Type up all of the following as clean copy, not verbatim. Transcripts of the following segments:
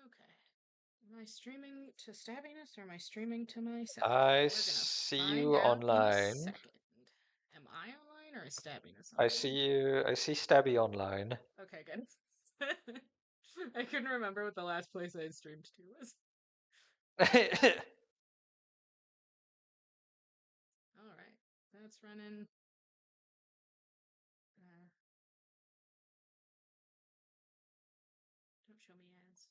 Okay. Am I streaming to Stabbiness or am I streaming to myself? I We're gonna see find you out in a online. second. Am I online or is Stabbiness I see online? you. I see Stabby online. Okay, good. I couldn't remember what the last place I had streamed to was. Alright, that's running. Uh, don't show me ads.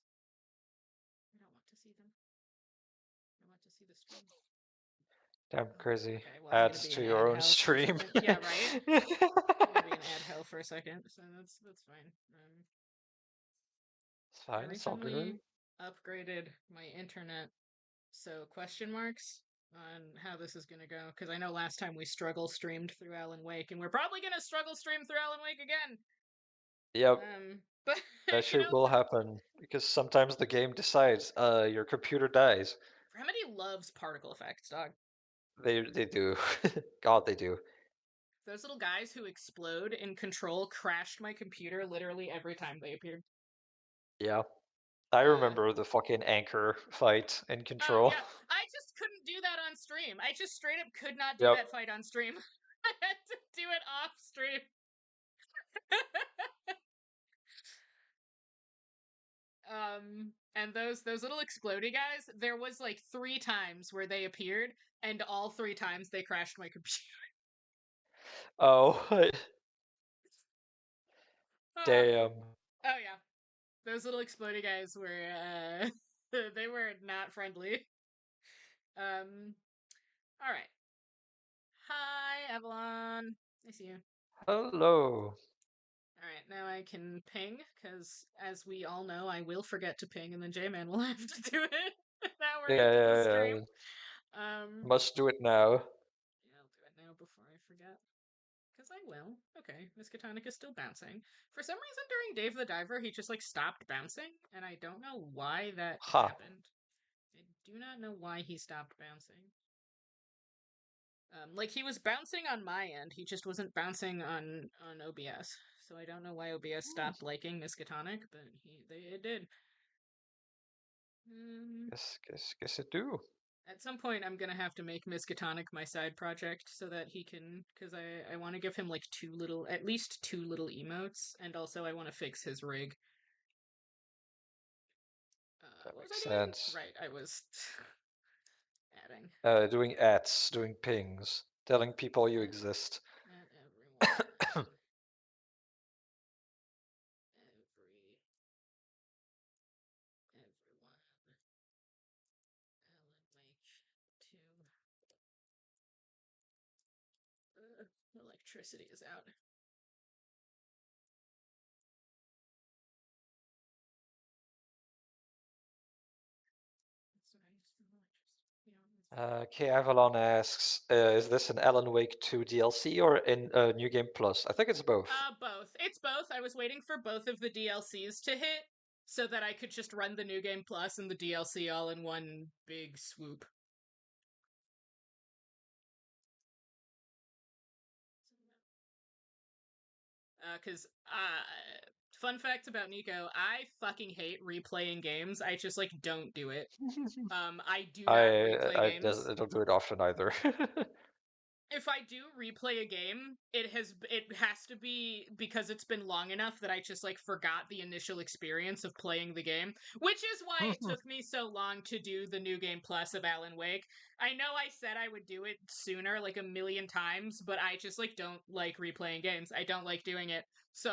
I don't want to see them. I want to see the stream. Damn Oh, crazy. okay, well, I'm gonna Adds be to in your ad own hell for a stream. second. Yeah, right? I'm gonna be in ad hell for a second, so that's fine. It's I fine. It's all recently good. upgraded my internet, so question marks on how this is gonna go, because I know last time we struggle streamed through Alan Wake, and we're probably gonna struggle stream through Alan Wake again. Yep, But that you shit know, will happen because sometimes the game decides, your computer dies. Remedy loves particle effects, dog. They do. God, they do. Those little guys who explode in Control crashed my computer literally every time they appeared. Yeah. I Uh, remember the fucking anchor fight in oh Control. yeah, I just couldn't do that on stream. I just straight up could not do Yep. that fight on stream. I had to do it off stream. And those little explodey guys, there was like 3 times where they appeared, and all 3 times they crashed my computer. Oh, uh, damn. oh yeah, those little explodey guys were they were not friendly. Um, all right. Hi, Avalon. I see you. Hello. All right, now I can ping because, as we all know, I will forget to ping, and then J-Man will have to do it. Now we're Yeah, into the yeah, stream. yeah. Um, Must do it now. yeah, I'll do it now before I forget. Because I will. Okay, Miskatonic is still bouncing. For some reason, during Dave the Diver, he just like stopped bouncing, and I don't know why that Ha. happened. I do not know why he stopped bouncing. Like he was bouncing on my end, he just wasn't bouncing on OBS. So I don't know why OBS Hmm. stopped liking Miskatonic, but it did. Um, Guess it do. at some point, I'm gonna have to make Miskatonic my side project so that he can, because I want to give him like at least 2 little emotes, and also I want to fix his rig. That What was makes I doing? sense. Right, I was adding Doing ads, doing pings, telling people you at, exist. at everyone, everyone. Alan Wake 2. Electricity is out. K Avalon asks, is this an Alan Wake 2 DLC or in New Game Plus? I think it's both. Both. It's both. I was waiting for both of the DLCs to hit so that I could just run the New Game Plus and the DLC all in one big swoop. Because fun fact about Niko, I fucking hate replaying games. I just like don't do it. I do not replay games. I don't do it often either. If I do replay a game, it has to be because it's been long enough that I just like forgot the initial experience of playing the game, which is why it took me so long to do the New Game Plus of Alan Wake. I know I said I would do it sooner, like a million times, but I just like don't like replaying games. I don't like doing it. So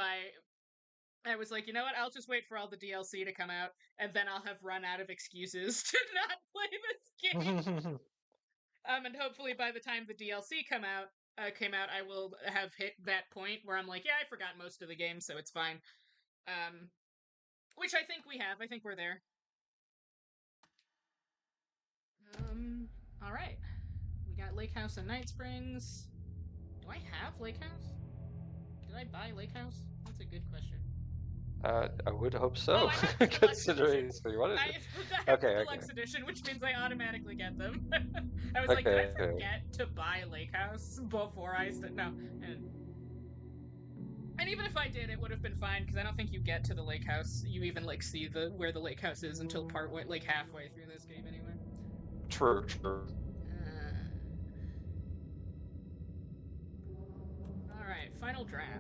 I was like, you know what? I'll just wait for all the DLC to come out, and then I'll have run out of excuses to not play this game. And hopefully by the time the DLC came out, I will have hit that point where I'm like, yeah, I forgot most of the game, so it's fine. Um, which I think we have. I think we're there. Um, all right. We got Lake House and Night Springs. Do I have Lake House? Did I buy Lake House? That's a good question. I would hope Oh, so, I have the deluxe edition. considering so you wanted it. I have the Okay, okay, deluxe edition, which means I automatically get them. I was like, did I okay. forget to buy Lake House before I no? And even if I did, it would have been fine because I don't think you get to the lake house. You even like see where the lake house is until partway, like halfway through this game, anyway. True, true. All right, final draft. I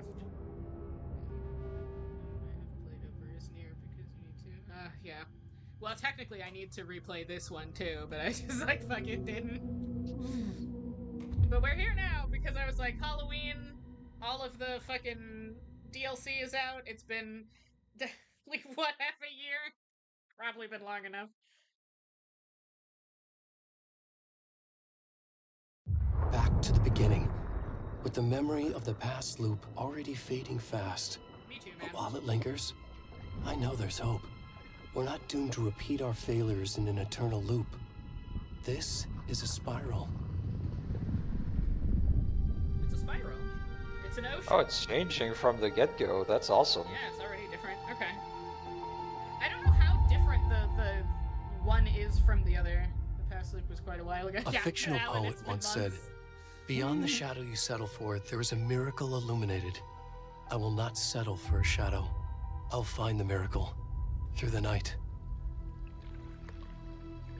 have played over is near because you need to. Yeah. Well, technically, I need to replay this one too, but I just like fucking didn't. But we're here now because I was like, Halloween, all of the fucking DLC is out. It's been, like, what, half a year? Probably been long enough. Back to the beginning, with the memory of the past loop already fading fast. Me too, But man. while it lingers, I know there's hope. We're not doomed to repeat our failures in an eternal loop. This is a spiral. It's a spiral. It's an ocean. Oh, it's changing from the get-go. That's awesome. Yeah, it's already different. Okay. I don't know how different the one is from the other. The past loop was quite a while ago. A fictional Alan, poet it's been once months. said, "Beyond the shadow you settle for, there is a miracle illuminated. I will not settle for a shadow. I'll find the miracle through the night."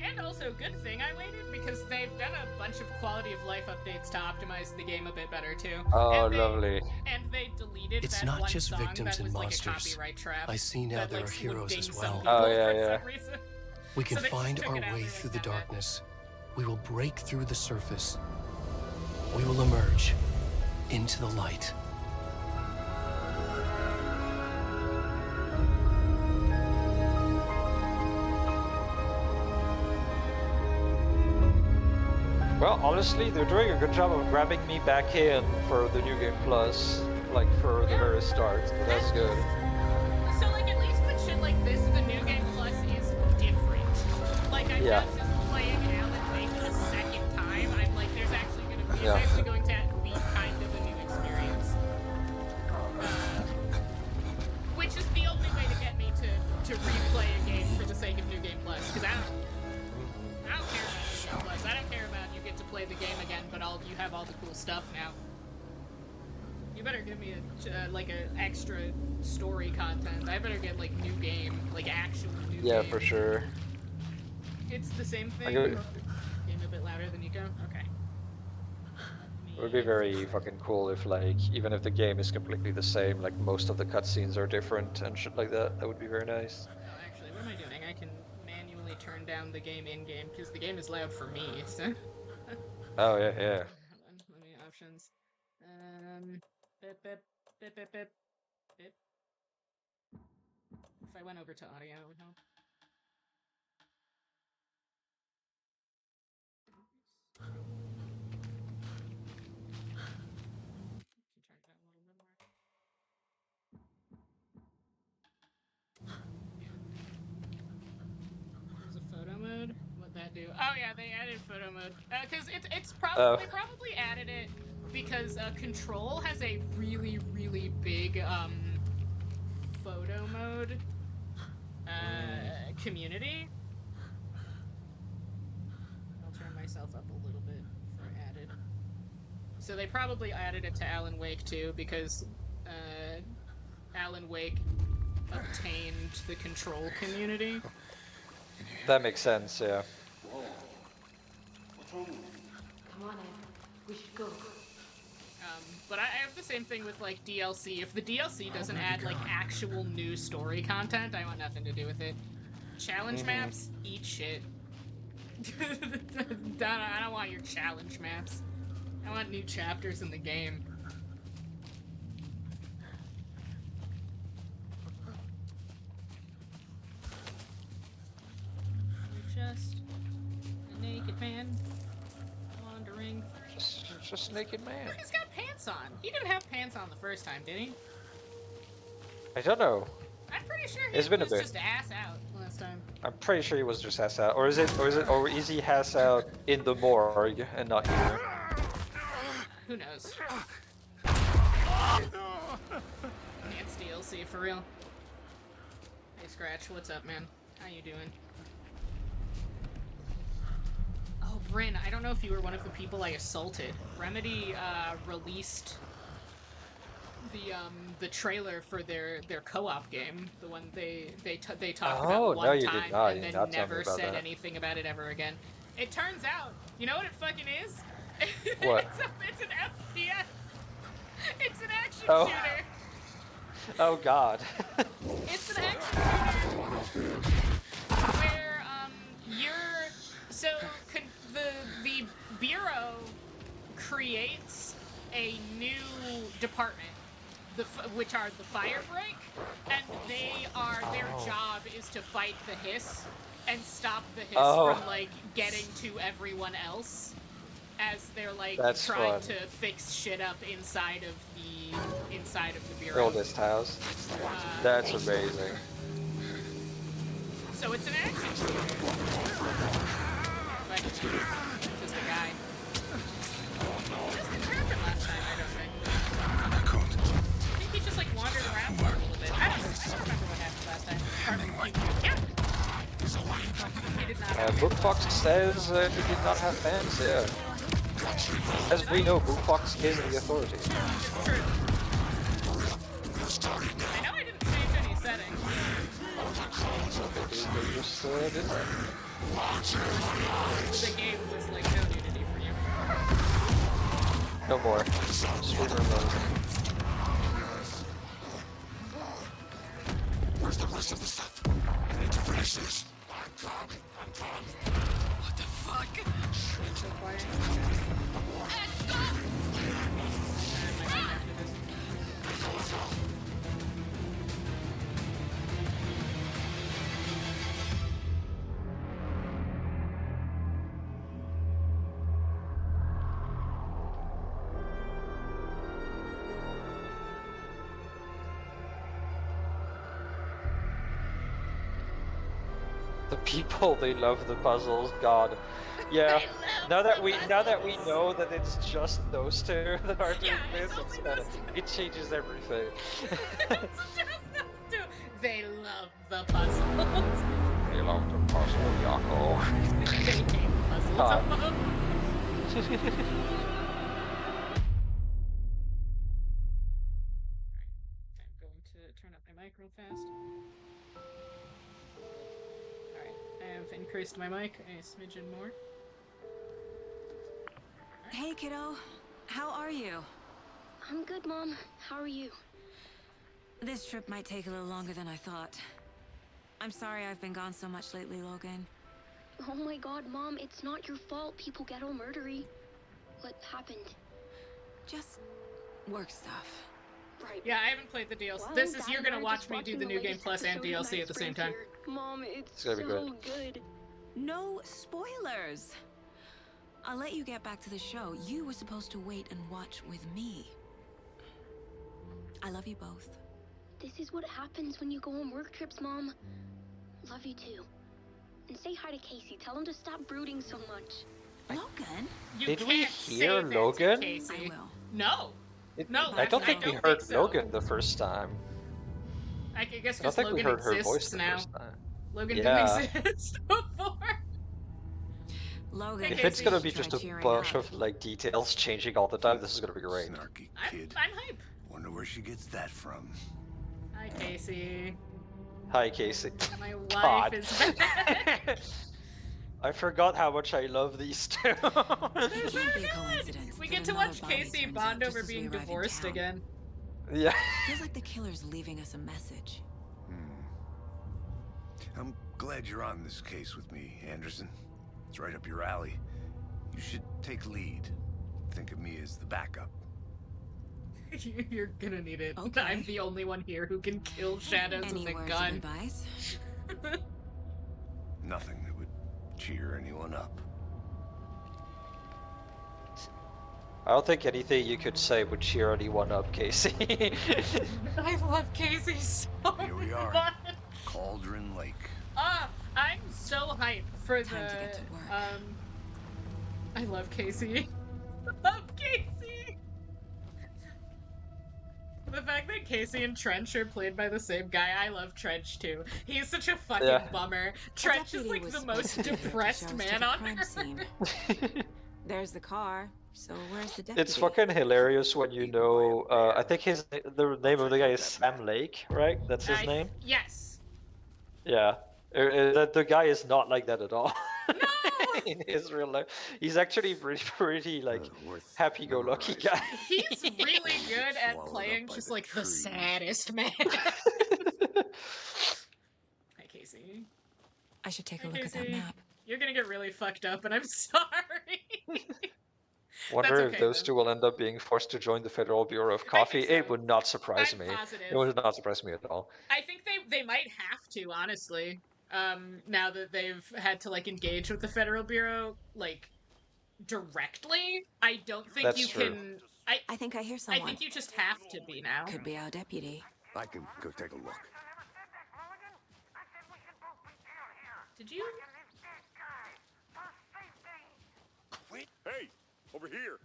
And also, good thing I waited because they've done a bunch of quality of life updates to optimize the game a bit better too. Oh, and lovely. And they deleted It's that not one just song victims that and was like monsters. a copyright trap. I see now that, there like, are would heroes ding as some well. people Oh, yeah, for yeah. some reason. We can So they just find took our it out way there through like the that. darkness. We will break through the surface. We will emerge into the light. Well, honestly, they're doing a good job of grabbing me back in for the New Game Plus, like for the very start. So that's good. So, like, at least with shit like this, the New Game Plus is different. Like, I'm Yeah. not just playing Alan Wake a second time. I'm like, there's actually going to be, Yeah. it's actually going to be kind of a new experience. Which is the only way to get me to replay a game for the sake of New Game Plus. Because I don't care about New Game Plus. I don't care about you get to play the game again, but you have all the cool stuff now. You better give me a extra story content. I better get like new game, like actual new game. Yeah, for sure. It's the same thing. go- Game a bit louder than Niko. Okay. It would be very fucking cool if, like, even if the game is completely the same, like most of the cutscenes are different and shit like that. That would be very nice. Oh, actually, what am I doing? I can manually turn down the game in-game because the game is loud for me. So. Oh yeah, yeah. Hold on, let me options. Bip, bip, bip, bip, bip, bip. If I went over to audio, it would help. Turn it down a little bit more. There's a photo mode. What'd that do? Oh yeah, they added photo mode. Cause it's probably they probably added it because Control has a really big photo mode community. I'll turn myself up a little bit for added. So they probably added it to Alan Wake too because Alan Wake obtained the Control community. That makes sense, yeah. Whoa. What's wrong with you? Come on, Ed. We should go. But I have the same thing with like DLC. If the DLC doesn't add like actual new story content, I want nothing to do with it. Challenge maps, eat shit. I don't want your challenge maps. I want new chapters in the game. You're just a naked man wandering. Just naked man. He's got pants on. He didn't have pants on the first time, did he? I don't know. I'm pretty sure he It's been a was bit. just ass out last time. I'm pretty sure he was just ass out, or is he ass out in the morgue and not here? Who knows? Pants DLC for real. Hey Scratch, what's up, man? How you doing? Oh, Bryn, I don't know if you were one of the people I assaulted. Remedy released the trailer for their co-op game, the one they talked Oh, about no, one you did time not. and You did then not tell me never about said that. anything about it ever again. It turns out, you know what it fucking is? What? It's an FPS. It's an action Oh. shooter. Oh God. It's an action shooter where you're so the bureau creates a new department, which are the fire break, and their job is to fight the hiss and stop the hiss Oh. from like getting to everyone else as they're like That's trying fun. to fix shit up inside of the bureau. Oldest house. That's amazing. So it's an action shooter. But just a guy. This didn't happen last time, I don't think. I think he just like wandered around for a little bit. I don't remember what happened last time. Yeah. He did not. Book Fox says he did not have fans. Yeah. As we know, Book Fox is the authority. It's true. I know I didn't change any settings. They just did that. The game was like no nudity for you. No more. Streamer mode. Where's the rest of the stuff? I need to finish this. What the fuck? So quiet. The people, they love the puzzles. God. Yeah. Now that we know that it's just those two that are doing this, it changes everything. It's just those two. They love the puzzles. They love the puzzle, Yako. They hate puzzles. God. I'm going to turn up my mic real fast. Alright, I have increased my mic a smidgen more. Hey, kiddo. How are you? I'm good, Mom. How are you? This trip might take a little longer than I thought. I'm sorry I've been gone so much lately, Logan. Oh my god, Mom, it's not your fault people get all murdery. What happened? Just work stuff. Right. Yeah, I haven't played the DLC. Well, this is Dad you're and gonna I are watch just me do watching the new game latest plus and episode of DLC at the same time. Frontier. Mom, it's gonna be so good. No spoilers. I'll let you get back to the show. You were supposed to wait and watch with me. I love you both. This is what happens when you go on work trips, Mom. Love you too. And say hi to Casey. Tell him to stop brooding so much. Logan? You Did we can't hear say that to Logan? Casey. I will. No. No, I don't think I we don't heard think so. Logan the first time. I guess I don't because think we Logan heard her voice exists the now. first time. Logan Yeah. didn't exist before. Logan. If it's gonna be Try just a cheering bunch up. of like details changing all the time, this is gonna be great. Snarky I'm kid. hype. Wonder where she gets that from. Hi, Casey. Hi, Casey. My wife God. is back. I forgot how much I love these two. They're so can't be a good. coincidence We that get to another watch body Casey turns bond up over just as we being arrive in divorced town. again. Yeah. Feels like the killer's leaving us a message. I'm glad you're on this case with me, Anderson. It's right up your alley. You should take lead. Think of me as the backup. You're gonna need it. Okay. I'm the only one here who can kill shadows Any with a words gun. of advice? Nothing that would cheer anyone up. I don't think anything you could say would cheer anyone up, Casey. I love Casey so Here we are. much. Cauldron Lake. I'm so hyped for Time to get to work. I love Casey. I love Casey. The fact that Casey and Trench are played by the same guy, I love Trench too. He's such a fucking Yeah. bummer. A Trench is deputy like was the supposed most to be here to show depressed us to man the on crime earth. scene. There's the car. So where's the deputy? It's fucking hilarious when you know. I think the name of the guy is Sam Lake, right? That's his name. Yes. Yeah, the guy is not like that at all. No. In his real life, he's actually pretty like happy-go-lucky guy. He's really good at playing just like the saddest man. Hi, Casey. I should take Hi, a look at that Casey. map. You're gonna get really fucked up, and I'm sorry. Wonder That's if okay, those though. two will end up being forced to join the Federal Bureau of I Coffee. think so. It would not surprise I'm me. positive. It would not surprise me at all. I think they might have to, honestly. Now that they've had to like engage with the Federal Bureau like directly, I don't think That's you true. can. I think I hear someone. I think you just have to be now. Could be our deputy. I can go take a look. Did you? Wait. Hey, over here.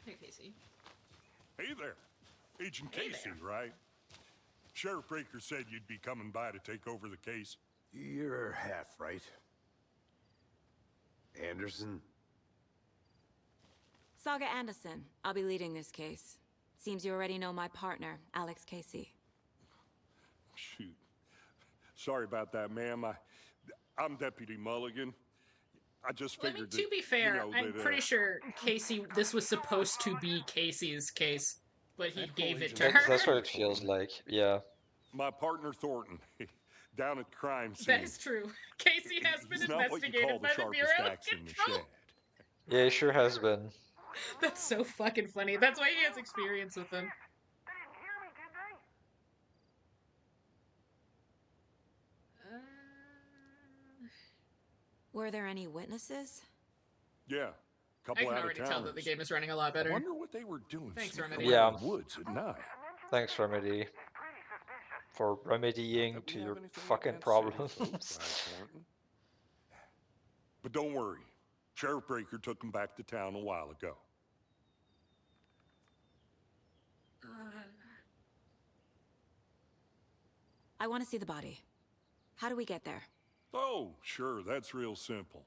Hey, Casey. Hey there. Agent Hey Casey, there. right? Sheriff Breaker said you'd be coming by to take over the case. You're half right. Anderson? Saga Anderson. I'll be leading this case. Seems you already know my partner, Alex Casey. Shoot. Sorry about that, ma'am. I'm Deputy Mulligan. I just Well, I mean, figured to that, be fair, you know, I'm that, pretty sure Casey. This was supposed to be Casey's case, but he gave it to That's her. what it feels like. Yeah. my partner Thornton, down at the crime scene. That is true. Casey has been He's not what you call investigated the by the sharpest Bureau of axe in the Control. shed. Yeah, it sure has been. That's so fucking funny. That's why he has experience with them. Were there any witnesses? Yeah, I couple can out already of tell that the towners. game is running a lot I better. wonder what they were doing. Thanks, sniffing Remedy. around Yeah. the woods at night. Thanks, Remedy, for remedying That we to have your anything fucking against city problems. folk, right, Thornton? But don't worry. Sheriff Breaker took them back to town a while ago. I want to see the body. How do we get there? Oh, sure, that's real simple.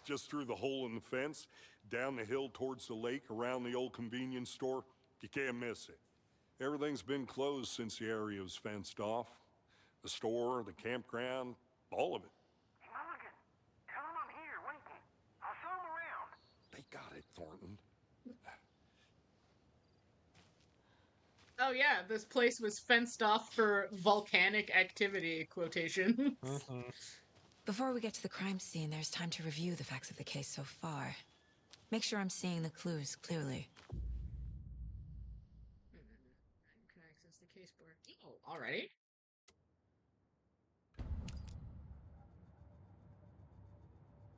Just through the hole in the fence, down the hill towards the lake, around the old convenience store. You can't miss it. Everything's been closed since the area was fenced off. The store, the campground, all of it. Mulligan, tell him I'm here waiting. I'll show him around. They got it, Thornton. Oh yeah, this place was fenced off for volcanic activity, quotation. Before we get to the crime scene, there's time to review the facts of the case so far. Make sure I'm seeing the clues clearly. Can access the case board. Oh, alrighty.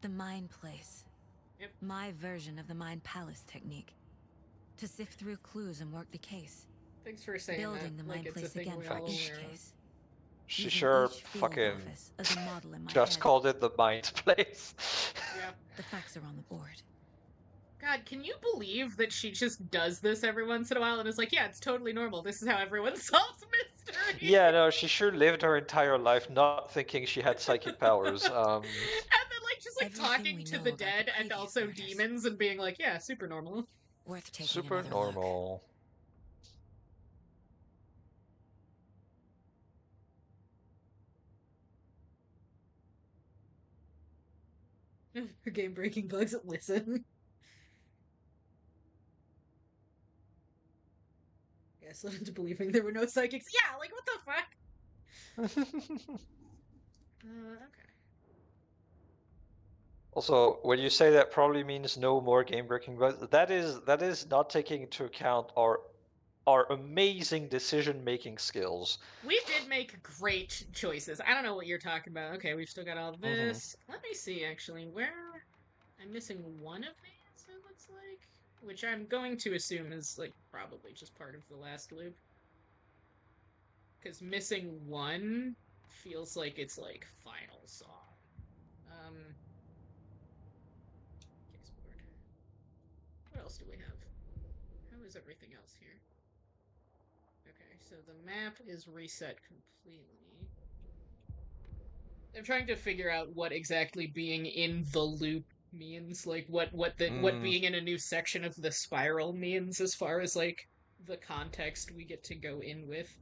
The Mind Place. Yep. My version of the Mind Palace technique. To sift through clues and work the case. Thanks for saying Building that. the Like Mind it's a Place thing again we're for all each aware of. case. She Using sure each field fucking office as a model in my just head. called it the mind place. Yeah. The facts are on the board. God, can you believe that she just does this every once in a while and is like, yeah, it's totally normal. This is how everyone solves mysteries. Yeah, no, she sure lived her entire life not thinking she had psychic powers. And then like just like Everything talking we to know the about the dead and previous also murders. demons and being like, yeah, super normal. Worth taking Super another look. normal. For game breaking bugs, listen. Yes, led into believing there were no psychics. Yeah, like what the fuck? Okay. Also, when you say that probably means no more game breaking bugs, that is not taking into account our amazing decision making skills. We did make great choices. I don't know what you're talking about. Okay, we've still got all this. Let me see, actually, where I'm missing one of these, it looks like. Which I'm going to assume is, like, probably just part of the last loop. Because missing one feels like it's, like, final song. Case board. What else do we have? How is everything else here? Okay, so the map is reset completely. I'm trying to figure out what exactly being in the loop means, like what being in a new section of the spiral means as far as like the context we get to go in with.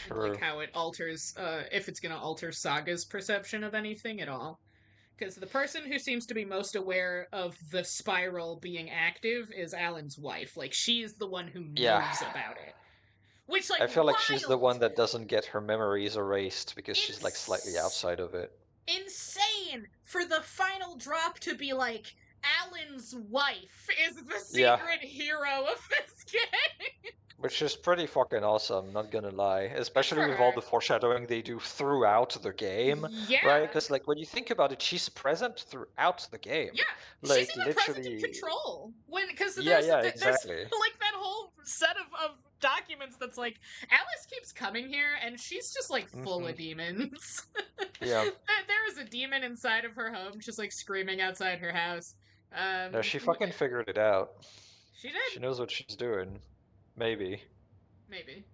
And like True. how it alters if it's gonna alter Saga's perception of anything at all. Because the person who seems to be most aware of the spiral being active is Alan's wife. Like she's the one who Yeah. knows about it. Which like I feel like she's the wild, one that doesn't get her memories erased because she's like slightly ins- outside of it. insane for the final drop to be like Alan's wife is the Yeah. secret hero of this game. Which is pretty fucking awesome, not gonna lie. Especially for with all her. the foreshadowing they do throughout the game, Yeah. right? Because like when you think about it, she's present throughout the game. Yeah, she's Like even present in literally. Control when because Yeah, yeah, there's exactly. like that whole set of documents that's like Alice keeps coming here and she's just like full of demons. Yeah. There is a demon inside of her home, just like screaming outside her house. No, she fucking figured it out. She did. She knows what she's doing. Maybe. Maybe.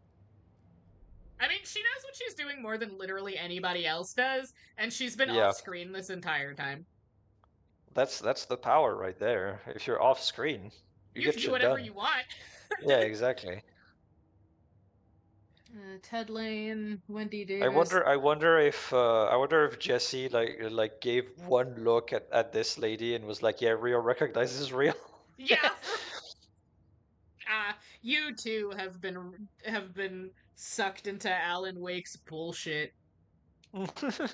I mean, she knows what she's doing more than literally anybody else does, and she's been Yeah. off screen this entire time. That's the power right there. If you're off screen, you get can do shit whatever done. you want. Yeah, exactly. Ted Lane, Wendy Davis. I wonder if Jesse like gave one look at this lady and was like, yeah, Rio recognizes Rio. Yeah. You too have been sucked into Alan Wake's bullshit. Okay. I don't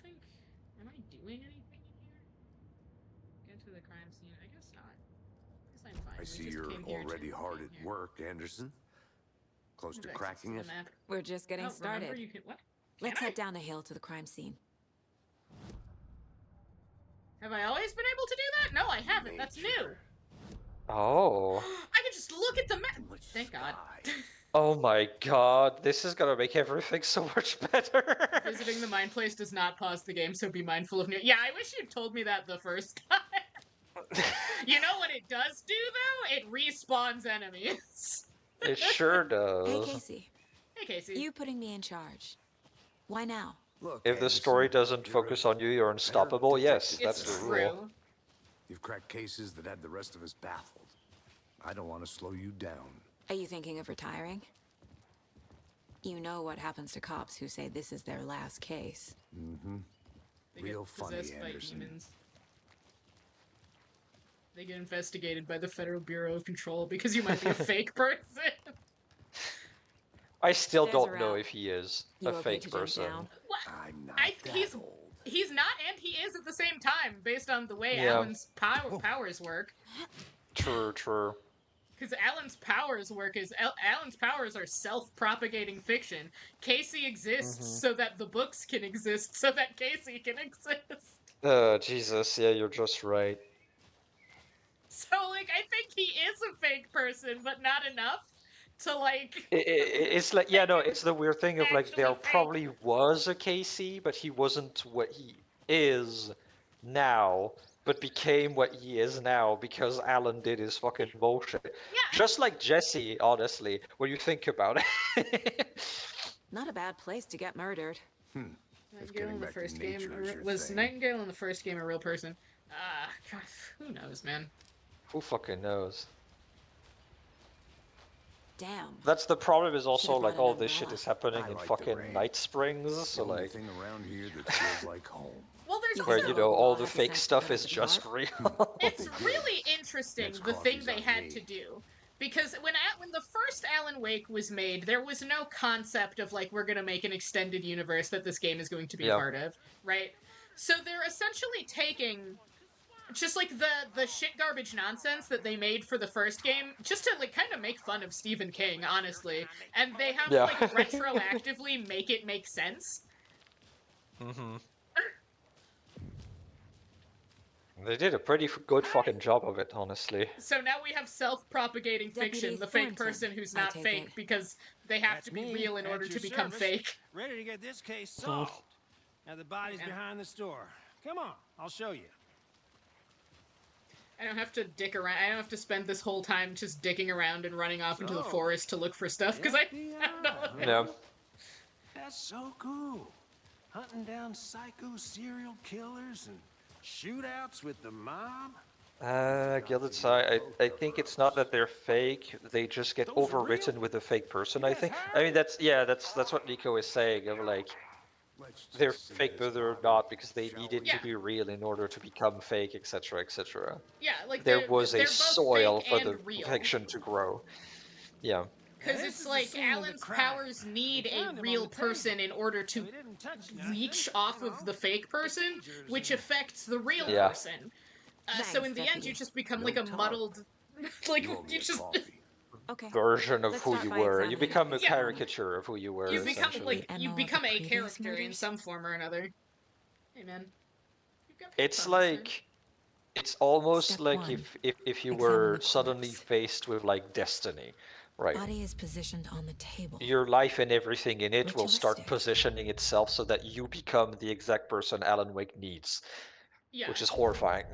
think. Am I doing anything in here? Get to the crime scene. I guess not. I guess I'm fine. I see you're already hard at work, Anderson. Close to cracking it. We're just getting started. You can, what? Let's head down the hill to the crime scene. Have I always been able to do that? No, I haven't. That's new. Oh. I can just look at the map. Thank God. Oh my god, this is gonna make everything so much better. Visiting the mine place does not pause the game, so be mindful of new. Yeah, I wish you'd told me that the first time. You know what it does do, though? It respawns enemies. It sure does. Hey, Casey. Hey, Casey. You putting me in charge. Why now? Look, if the story doesn't focus on you, you're unstoppable. Yes, that's the rule. You've cracked cases that had the rest of us baffled. I don't want to slow you down. Are you thinking of retiring? You know what happens to cops who say this is their last case. Mm-hmm. Real funny, Anderson. They get investigated by the Federal Bureau of Control because you might be a fake person. I still don't know if he is a fake person. What? I'm not He's not, and he is at the same time, based on the way Yeah. Alan's powers work. True, true. Because Alan's powers are self-propagating fiction. Casey exists so that the books can exist, so that Casey can exist. Jesus, yeah, you're just right. So, like, I think he is a fake person, but not enough to, like... It's like, yeah, no, it's the weird thing of, like, there fake. probably was a Casey, but he wasn't what he is now, but became what he is now because Alan did his fucking bullshit. Yeah. Just like Jesse, honestly, when you think about it. Not a bad place to get murdered. Nightingale in the first game was Nightingale in the first game a real person? God, who knows, man? Who fucking knows? Damn. That's the problem. Is also Should've like brought all an this shit is umbrella. happening in fucking Night Springs, so The only like thing around here that feels like home. Well, there's where also... you know all the fake stuff is just real. It's really interesting the thing they had to do. Because when the first Alan Wake was made, there was no concept of, like, we're going to make an extended universe that this game is going to be part of, right? So they're essentially taking just, like, the shit garbage nonsense that they made for the first game, just to, like, kind of make fun of Stephen King, honestly. And they have to, like, retroactively make it make sense. Mm-hmm. They did a pretty good fucking job of it, honestly. So now we have self-propagating fiction, the fake person who's not fake, because they have to be real in order to become fake. Ready to get this case solved. Now the body's behind the store. Come on, I'll show you. I don't have to dick around. I don't have to spend this whole time just dicking around and running off into the forest to look for stuff, because I don't know. Yeah. That's so cool. Hunting down psycho serial killers and Shootouts with the mob? Gilded Sigh, I think it's not that they're fake, they just get Those are real? overwritten with a fake person, You I guys think. hired I mean, them? that's what Niko is saying, of like, Let's they're just say fake this but they're hobby, not because they shall needed we? to Yeah. be real in order to become fake, etc., etc. Yeah, like There was a they're both soil fake for and the real. fiction to grow. Yeah. Now Because this it's is the like scene of the Alan's crime. powers We need a found him on real the table. person in order And to we didn't touch nothing. leech off You of know, the fake the person, procedures which and affects the real Yeah. person. So Thanks, in the end, you Deputy. just become No like a talk. muddled, like You owe me you a just coffee. Okay. Version of Let's who start you by were. You examining become a this Yeah. one. caricature of who you were, you Is this become essentially. like the you MO of the become a previous character in murders? some form or another. Hey man, you've got pants It's on this time. like it's almost Step like one. if you Examine were the suddenly corpse. faced with like destiny, right? Body is positioned on the table. Your life and everything in it will start Ritualistic. positioning itself so that you become the exact person Alan Wake needs, Yeah, which is horrifying.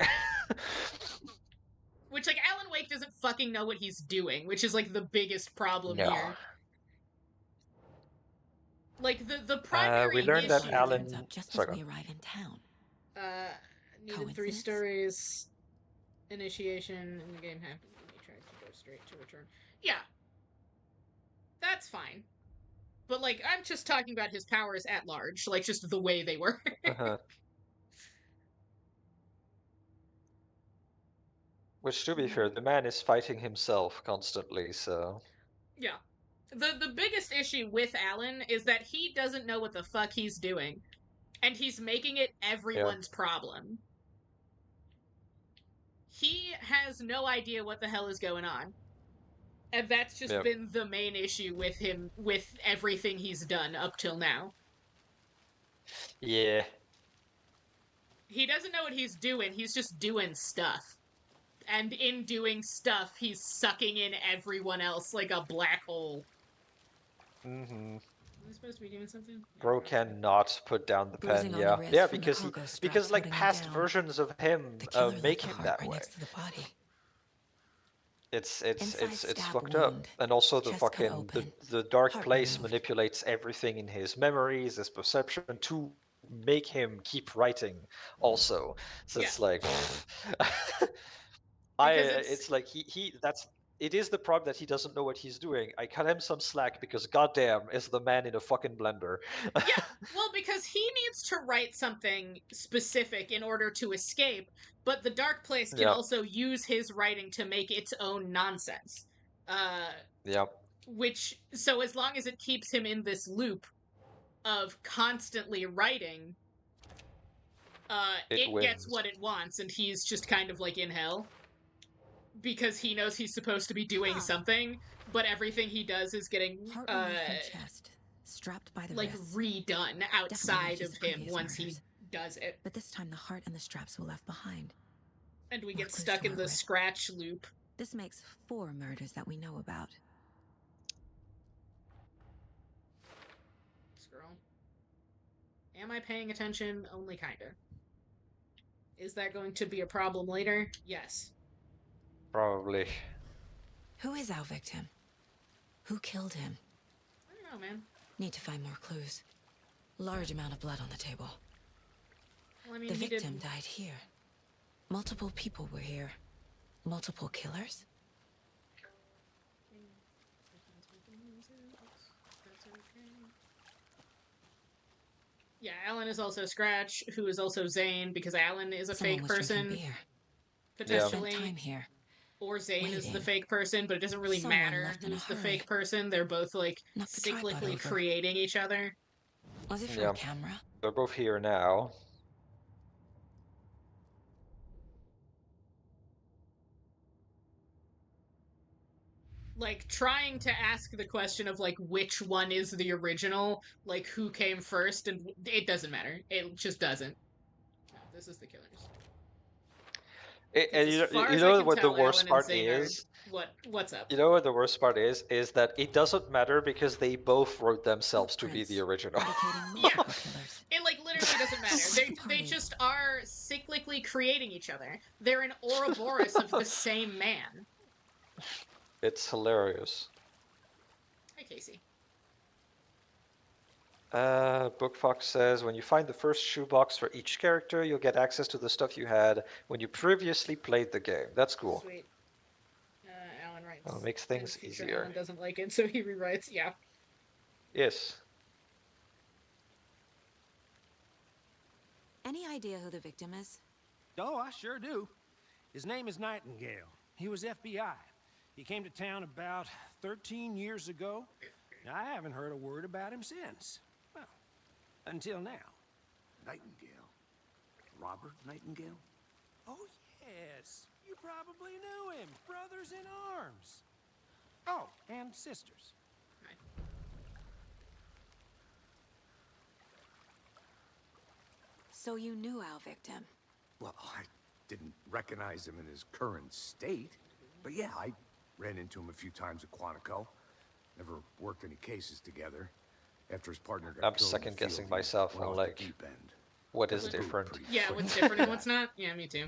which like Alan Wake doesn't fucking know what he's doing, which is like the biggest problem No. here. Like the We primary learned The that body issue. turns Alan. up just as Sorry. we arrive in town. Needed 3 Coincidence? stories. Initiation in the game happened when you tried to go straight to return. Yeah. That's fine. But like I'm just talking about his powers at large, like just the way they were. Uh-huh. Which, to be fair, the man is fighting himself constantly, so. Yeah. The biggest issue with Alan is that he doesn't know what the fuck he's doing. And he's making it Yeah. everyone's problem. He has no idea what the hell is going on. And that's just Yeah. been the main issue with him, with everything he's done up till now. Yeah. He doesn't know what he's doing, he's just doing stuff. And in doing stuff, he's sucking in everyone else like a black hole. Mm-hmm. Am I supposed to be doing something? Bro cannot put down the pen, Bruising on yeah. the wrist Yeah, from the because cargo straps because like holding him past down. versions of him The killer make left the him heart that right way. next to the body. It's Inside stab fucked up. wound, And also the chest cut fucking open, the dark heart place removed. manipulates everything in his memories, his perception to make him keep writing also. So Yeah. it's like Because it's like it is the problem that he doesn't know what he's doing. I cut him some slack because goddamn is the man in a fucking blender. Yeah, well, because he needs to write something specific in order to escape, but the dark place can Yeah. also use his writing to make its own nonsense. Yeah. Which, so as long as it keeps him in this loop of constantly writing, It it gets wins. what it wants, and he's just kind of like in hell. Because he knows he's supposed to be doing something, but everything he does is getting, Heart removed from chest, strapped by the like wrist. redone outside matches of the him previous once he murders. does it. But this time the heart and the straps were left behind. And we More get clues stuck to in work the with. scratch loop. This makes 4 murders that we know about. Scroll. Am I paying attention? Only kinda. Is that going to be a problem later? Yes. Probably. Who is our victim? Who killed him? I don't know, man. Need to find more clues. Large amount of blood on the table. Well, I mean, The he victim did... died here. Multiple people were here. Multiple killers? Yeah, Alan is also Scratch, who is also Zane, because Alan is a Someone fake was drinking person, beer. potentially. Spent time here. Or Zane is the waiting. fake person, but it doesn't really Someone matter left in a who's the hurry. fake person. They're both, like, Knocked the tripod cyclically over. creating each other. Was it for Yeah. a camera? They're both here now. Like, trying to ask the question of, like, which one is the original, like, who came first, and it doesn't matter. It just doesn't. No, this is the killers. And As far you as I know can what the tell, worst Alan and part Zane is? are... What's up? You know what the worst part is that it doesn't matter because they both wrote themselves to be the Footprints original. indicating Yeah. multiple killers. It, like, literally doesn't matter. They Party. just are cyclically creating each other. They're an Ouroboros of the same man. It's hilarious. Hi, Casey. Bookfox says, when you find the first shoebox for each character, you'll get access to the stuff you had when you previously played the game. That's cool. Sweet. Alan writes. Well, it makes In things future, easier. Alan doesn't like it, so he rewrites. Yeah. Yes. Any idea who the victim is? Oh, I sure do. His name is Nightingale. He was FBI. He came to town about 13 years ago. I haven't heard a word about him since. Well, until now. Nightingale? Robert Nightingale? Oh, yes. You probably knew him. Brothers in arms. Oh, and sisters. So you knew our victim? Well, I didn't recognize him in his current state. But yeah, I ran into him a few times at Quantico. Never worked any cases together. After his partner got I'm killed in the second guessing field, he myself went on off like the deep end. what is Doesn't prove different. pretty Yeah, quick. what's different and what's not? Yeah, me too.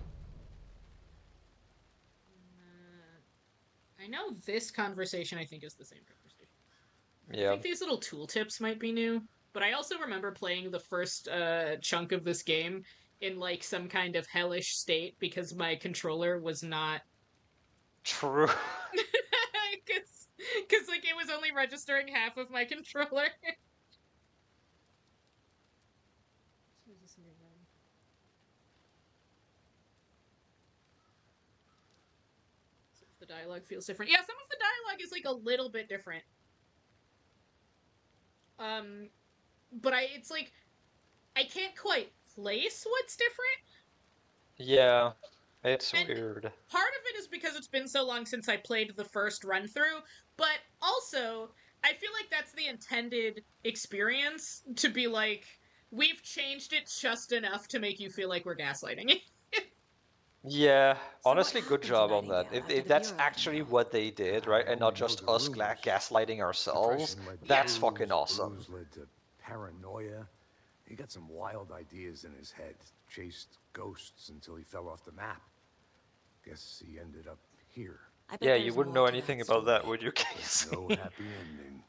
I know this conversation, I think, is the same conversation. I Yeah. think these little tooltips might be new, but I also remember playing the first chunk of this game in like some kind of hellish state because my controller was not True. because like it was only registering half of my controller. The dialogue feels different. Yeah, some of the dialogue is like a little bit different. But it's like I can't quite place what's different. Yeah. It's And weird. part of it is because it's been so long since I played the first run through, but also I feel like that's the intended experience to be like we've changed it just enough to make you feel like we're gaslighting. Yeah, So honestly, what good happened to job on that. Nightingale after If the that's Bureau let him actually go? what they did, right, I and not only know just the us rumors. gaslighting ourselves, Depression led to that's booze, fucking awesome. booze led to paranoia. He got some wild ideas in his head. Chased ghosts until he fell off the map. Guess he ended up here. I bet Yeah, there's you wouldn't more know to anything that about that, story. would you, With Casey? no happy ending.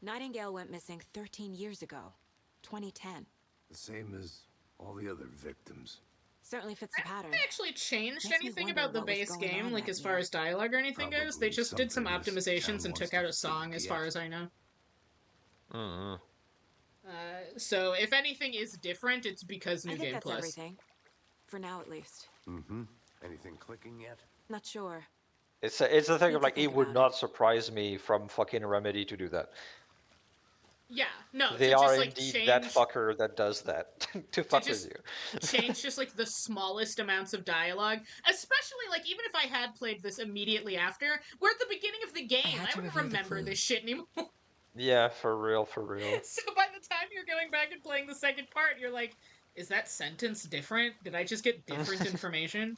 Nightingale went missing 13 years ago. 2010. The same as all the other victims. Certainly fits the pattern. They actually changed Makes me anything wonder about the what was base going game, on like that as far year. as dialogue or anything goes. They Probably just did some something this optimizations town and took wants out to a song, as forget. far as I know. Mm-hmm. So if anything is different, it's because I New think Game that's Plus. everything. For now, at least. Mm-hmm. Anything clicking yet? Not sure. It's the thing Need of to like think it would about not surprise me from fucking Remedy to do that. Yeah, no, They to are just like indeed that change fucker that does that to fuck with just you. change just like the smallest amounts of dialogue, especially like even if I had played this immediately after, we're at the beginning of the game. had I to wouldn't review the remember this clues. shit anymore. Yeah, for real, for real. So by the time you're going back and playing the second part, you're like, is that sentence different? Did I just get different information?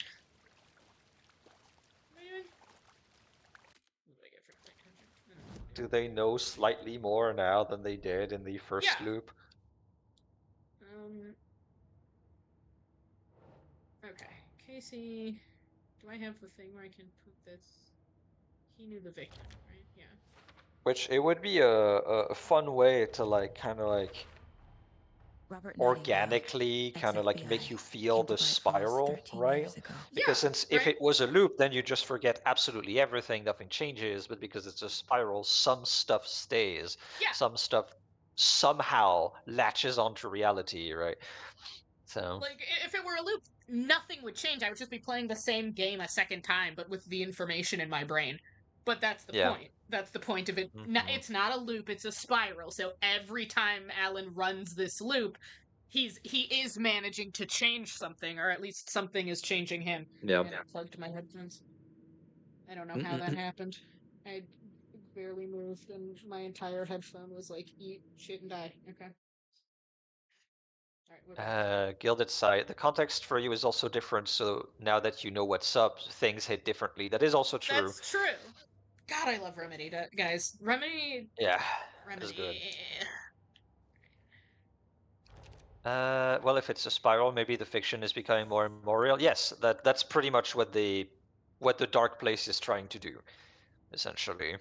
Do they know slightly more now than they did in the first Yeah. loop? Okay. Casey, do I have the thing where I can put this? He knew the victim, right? Yeah. Which it would be a fun way to like kind of like Robert organically kind of like make you feel the spiral, right? Because since if it was a loop, then you just forget absolutely everything, nothing changes, but because it's a spiral, some stuff stays. Yeah. Some stuff somehow latches onto reality, right? So Like, if it were a loop, nothing would change. I would just be playing the same game a second time, but with the information in my brain. But that's the point. That's the point of it. It's not a loop, it's a spiral. So every time Alan runs this loop, he is managing to change something, or at least something is changing him. Yeah. And I plugged my headphones. I don't know how that happened. I barely moved, and my entire headphone was like, eat shit and die. Okay. Gilded Sight. The context for you is also different, so now that you know what's up, things hit differently. That is also true. That's true. God, I love Remedy, guys. Remedy. Yeah, Remedy. is good. Well, if it's a spiral, maybe the fiction is becoming more and more real. Yes, that's pretty much what the Dark Place is trying to do. essentially.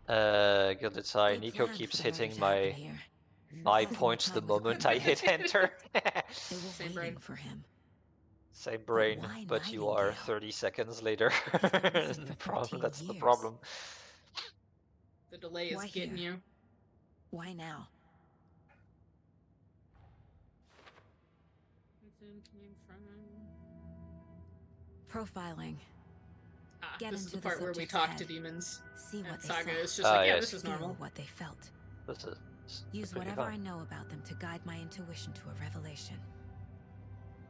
Gilded They Sign. Niko planned keeps for the murder hitting to happen my here. points the Time with moment I hit enter. They were Same waiting brain. for him. Same But brain, why but you are Nightingale? 30 seconds later. He's been missing for 13 That's the years. problem. The delay is Why getting here? you. Why now? Profiling. Get This is into the the part where we subject's talk head. to demons. See And what they Saga saw. is just like, yeah, yes. this is Feel normal. what they felt. This is Use completely whatever I fine. know about them to guide my intuition to a revelation.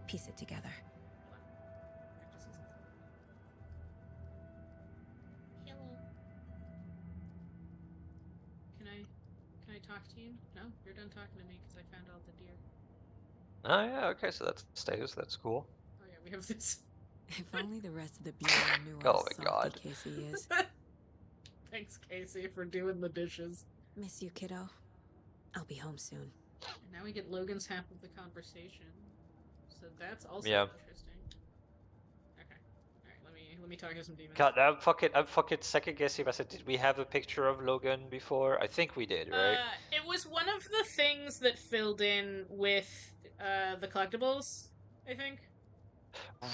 Piece it together. Hello. Can I talk to you? No, you're done talking to me because I found all the deer. Oh yeah, okay, so that stays. That's cool. Oh yeah, we have this. If only the rest of the bureau knew what Oh a my softy god. Casey is. Thanks, Casey, for doing the dishes. Miss you, kiddo. I'll be home soon. And now we get Logan's half of the conversation. So that's also Yeah. interesting. Okay. Alright, let me talk to some demons. God, I'm fucking second guessing myself. Did we have a picture of Logan before? I think we did, right? It was one of the things that filled in with the collectibles, I think.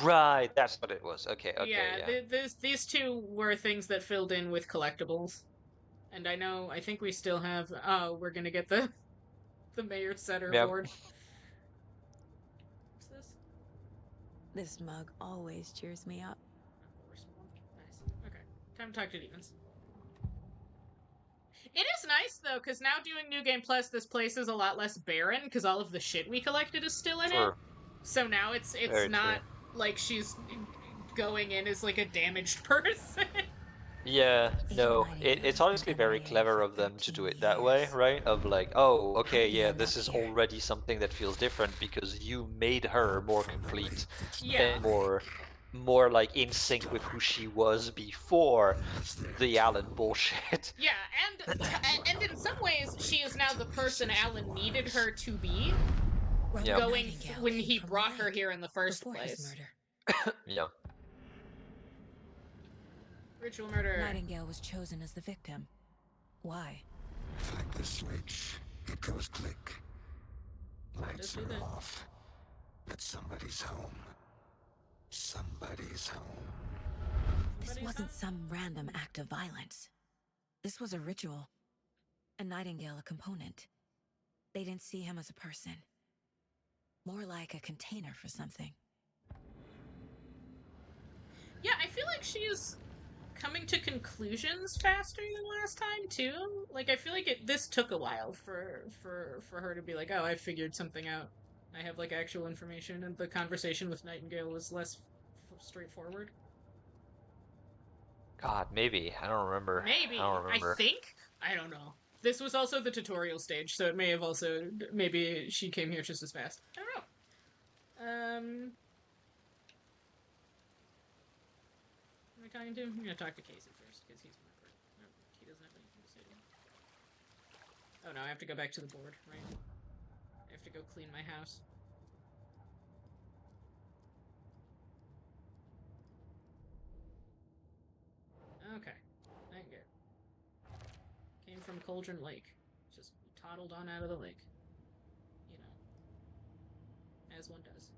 Right, that's what it was. Okay, Yeah, yeah. these two were things that filled in with collectibles. And I think we still have, oh, we're gonna get the mayor's center Yeah. board. What's this? This mug always cheers me up. Nice. Okay, time to talk to demons. It is nice, though, because now doing New Game Plus, this place is a lot less barren, because all of the shit we collected is still in it. So now it's Very not true. like she's going in as, like, a damaged person. Yeah, no, it's honestly very clever of them to do it that way, right? Of like, oh, okay, yeah, this is already something that feels different because you made her more complete and more like in sync with who she was before the Alan bullshit. Yeah, and in some ways, she is now the person Alan needed her to be. Yeah. Going when he brought her here in the first place. Yeah. Ritual murder. Nightingale was chosen as the victim. Why? Like the switch, it goes click. Lights are off. But somebody's home. Somebody's home. This wasn't some random act of violence. This was a ritual. A Nightingale a component. They didn't see him as a person. More like a container for something. Yeah, I feel like she's coming to conclusions faster than last time too. Like I feel like this took a while for her to be like, oh, I figured something out. I have like actual information, and the conversation with Nightingale was less straightforward. God, maybe. I don't remember. Maybe. I don't remember. I think. I don't know. This was also the tutorial stage, so it may have also maybe she came here just as fast. I don't know. Who am I talking to? I'm gonna talk to Casey first, because he's my person. No, he doesn't have anything to say to me. Oh no, I have to go back to the board, right? I have to go clean my house. Okay. Thank you. Came from Cauldron Lake. Just toddled on out of the lake. You know. As one does.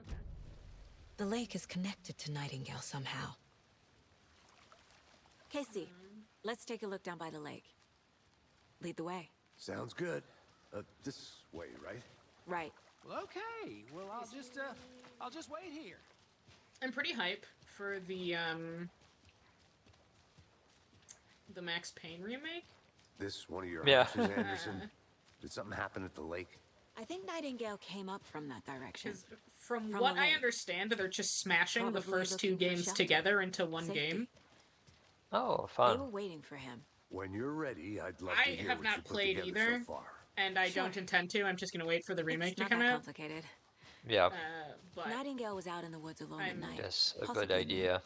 Okay. The lake is connected to Nightingale somehow. Casey, let's take a look down by the lake. Lead the way. Sounds good. This way, right? Right. Well, okay. Well, I'll just wait here. I'm pretty hype for the Max Payne remake. This one of your Yeah. houses, Anderson? Did something happen at the lake? I think Nightingale came up from that direction. From what I understand, they're just smashing the Probably first two looking for games shelter. together into one Safety. game. Oh, They fun. were waiting for him. When you're ready, I'd love I to hear have what not you put played together either, so far. and I don't intend to. I'm just gonna wait for the remake It's to not come that out. complicated. Yeah. But Nightingale was out in the woods alone at night. That's a possibly good idea.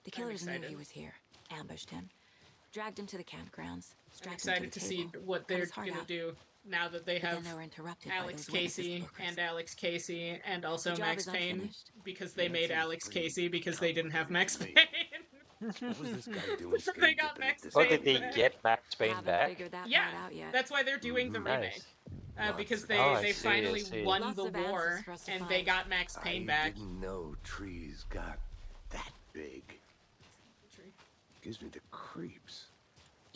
The killers knew excited. he was here, ambushed him, dragged him to the campgrounds, I'm strapped him excited to to the see table, what cut they're his heart gonna out. do now that they But have then they were interrupted by Alex those witnesses Casey brokers. and Alex Casey and also The job Max is Payne unfinished. because they That made seems Alex pretty Casey because they didn't have Max Payne. complicated to me. What was this guy doing So skinny they got dipping at Max this Oh, Payne did they back. get Max Payne Haven't back? figured that Yeah, part out yet. that's why they're doing the remake. Nice. Because Lots of they Oh, I they see, I finally see. won Lots the of answers war for us to and they find. got Max Payne I back. didn't know trees got that big. Gives me the creeps.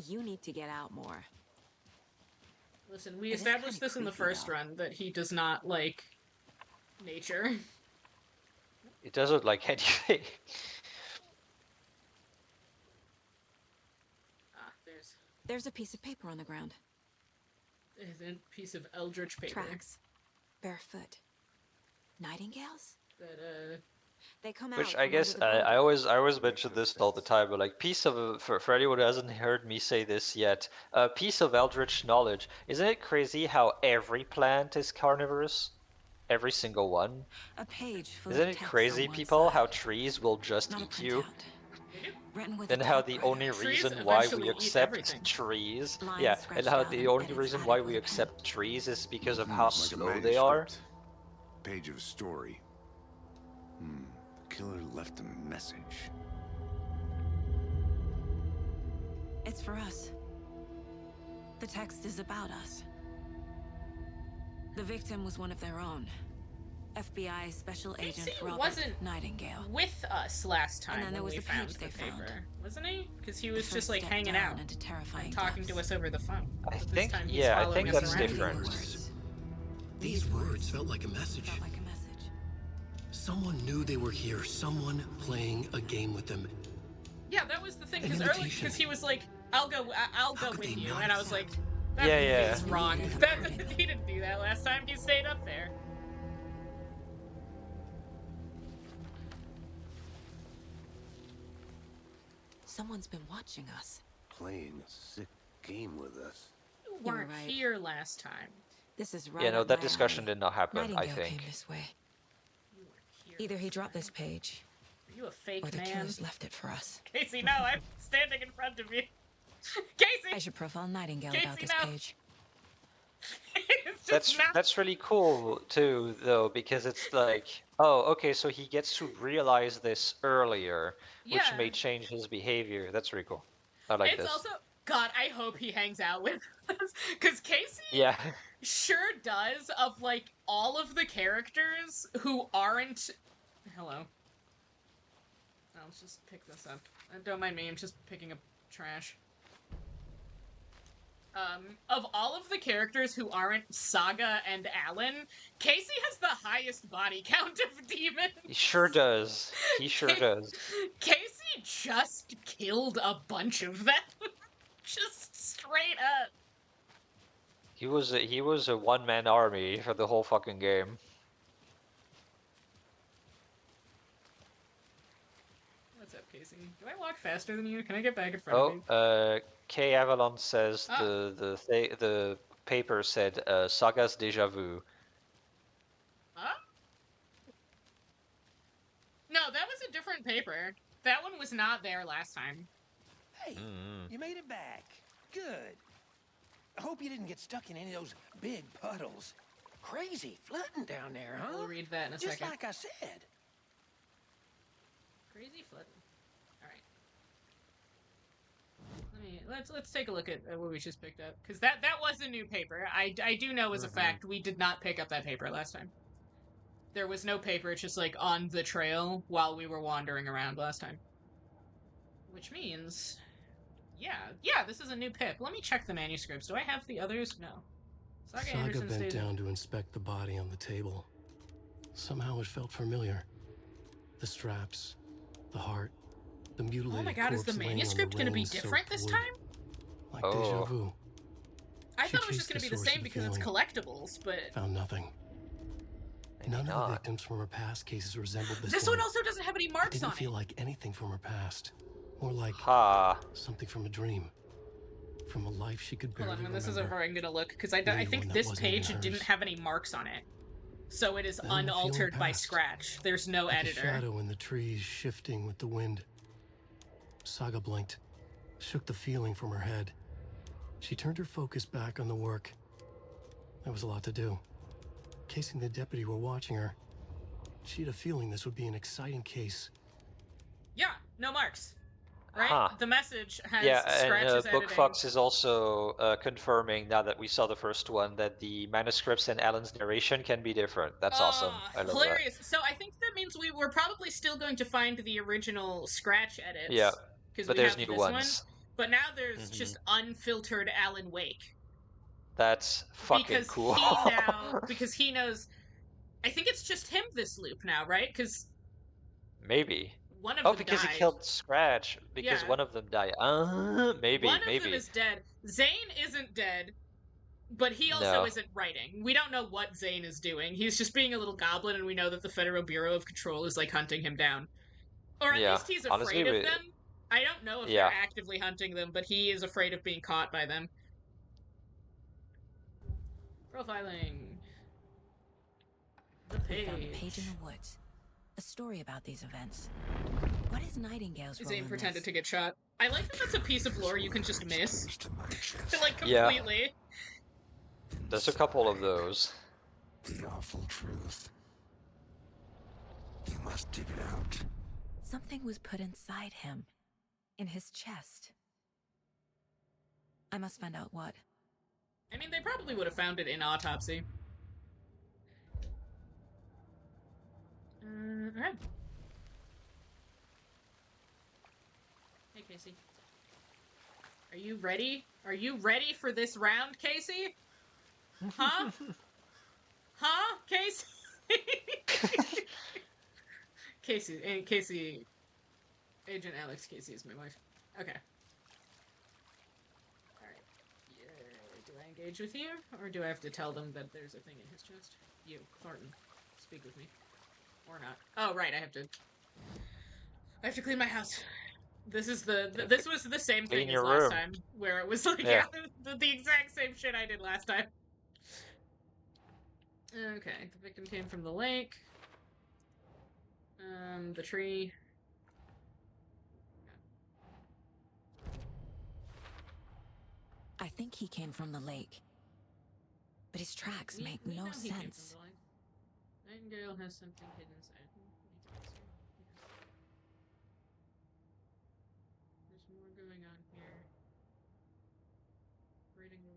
You need to get out more. Listen, we It is established kinda this in the creepy, first though. run that he does not like nature. It doesn't like anything. There's a piece of paper on the ground. There's a piece of eldritch paper Tracks. Barefoot. Nightingales? that They come out Which from I under guess the I always Makes mention no this all the sense. time, but like piece of for anyone who hasn't heard me say this yet, a piece of eldritch knowledge. Isn't it crazy how every plant is carnivorous? Every single one. A page full Isn't of it text crazy, on one people, side. how trees will just Not a eat you? printout. they do. Written with And a how the typewriter. only Trees reason why we eventually eat accept everything. trees, Lines yeah, and scratched how out the and only edits reason added why with we a pen. accept trees is because of how Like a slow they are. manuscript. Page of a story. The killer left a message. It's for us. The text is about us. The victim was one of their own. FBI Special Agent Casey Robert wasn't Nightingale. with us last time then when there was we the found page the they paper, found. wasn't he? Because he The was just first like step hanging down out into terrifying and talking to depths. us over the phone. I But this think, time he's yeah, I following think us that's around. different. These words felt like a message. Felt like a message. Someone knew they were here. Someone playing a game with them. Yeah, that was the thing. An Because early, invitation. because he was like, "I'll go How with could they you," not and I was like, accept? "That Yeah, yeah. feels wrong." Yeah. That, he didn't do that last time. He stayed up there. Someone's been watching us. Playing a sick game with us. You You were weren't right. here last time. This is right Yeah, no, up that my discussion alley. did not happen, I Nightingale think. came this way. You weren't here. Either he last dropped time. this page, Are you a fake or the man? killers left it for us. Casey, no, I'm standing in front of you. Casey, I should profile Nightingale Casey, about this no. page. it's just not. That's really cool too, though, because it's like, oh, okay, so he gets to realize this earlier, which Yeah. may change his behavior. That's really cool. I like It's this. also God. I hope he hangs out with us because Casey Yeah. sure does. Of like all of the characters who aren't. Hello. Let's just pick this up. Don't mind me. I'm just picking up trash. Of all of the characters who aren't Saga and Alan, Casey has the highest body count of demons. He sure does. He sure does. Casey just killed a bunch of them. Just straight up. He was a one-man army for the whole fucking game. What's up, Casey? Do I walk faster than you? Can I get back in front of you? Oh, K Avalon says Ah. the paper said Saga's déjà vu. Huh? No, that was a different paper. That one was not there last time. Hey, you made it back. Good. I hope you didn't get stuck in any of those big puddles. Crazy flooding down there, huh? We'll read that in a Just second. like I said. Crazy flooding. All right. Let's take a look at what we just picked up, because that was a new paper. I do know as a fact we did not pick up that paper last time. There was no paper. It's just like on the trail while we were wandering around last time. Which means, yeah, this is a new pip. Let me check the manuscripts. Do I have the others? No. Saga Anderson bent stated- down to inspect the body on the table. Somehow it felt familiar. The straps, the heart, the mutilated Oh my god, is the corpse laying on manuscript going to be rain-soaked different this wood. time? Like Oh. deja vu. I She thought it was chased just going to the be the source same of the because it's feeling. collectibles, but Found nothing. Maybe None of the not. victims from her past cases resembled this, this one also doesn't have any It marks didn't on feel it. like anything from her past. More like Ha. something from a dream. From a life she could Hold barely on, when this is remember. over, I'm going to look, because I Maybe think one that this wasn't even page didn't hers. have any marks on it. So it is Then the feeling unaltered by passed. scratch. There's no Like a editor. shadow in the trees shifting with the wind. Saga blinked, shook the feeling from her head. She turned her focus back on the work. There was a lot to do. Casey and the deputy were watching her. She had a feeling this would be an exciting case. Yeah, no marks. Right? Huh. The message has Yeah, and scratches Book editing. Fox is also confirming, now that we saw the first one, that the manuscripts and Alan's narration can be different. That's awesome. I love that. Hilarious. So I think that means we were probably still going to find the original scratch edits. Yeah, Because but we there's have new this ones. one. But now there's Mhm. just unfiltered Alan Wake. That's fucking Because cool. because he knows. I think it's just him this loop now, right? Because Maybe. one of Oh, them because he died. killed Scratch. Because Yeah. one of them died. Maybe, One of them maybe. is dead. Zane isn't dead, but he also No. isn't writing. We don't know what Zane is doing. He's just being a little goblin, and we know that the Federal Bureau of Control is like hunting him down. Or at Yeah. least he's Honestly, afraid of them. I don't know if Yeah. they're actively hunting them, but he is afraid of being caught by them. Profiling. The We found a page. page in the woods. A story about these events. What is Nightingale's role Zane in pretended this? to get shot. I like that that's a piece of lore you can just miss. Like, Yeah. completely. There's a couple of those. The awful truth. You must dig it out. Something was put inside him. In his chest. I must find out what. I mean, they probably would have found it in autopsy. Alright. Hey, Casey. Are you ready? Are you ready for this round, Casey? Huh? Huh, Casey? Casey, Agent Alex Casey is my wife. Okay. Alright. Yeah, do I engage with you? Or do I have to tell them that there's a thing in his chest? You, Thornton, speak with me. Or not. Oh, right, I have to clean my house. This is this was the same Clean thing as your last room. time, where it was like, Yeah. the exact same shit I did last time. Okay, the victim came from the lake. The tree. I think he came from the lake. But his tracks make We no know he came from sense. the lake. Nightingale has something hidden inside. There's more going on here. Reading the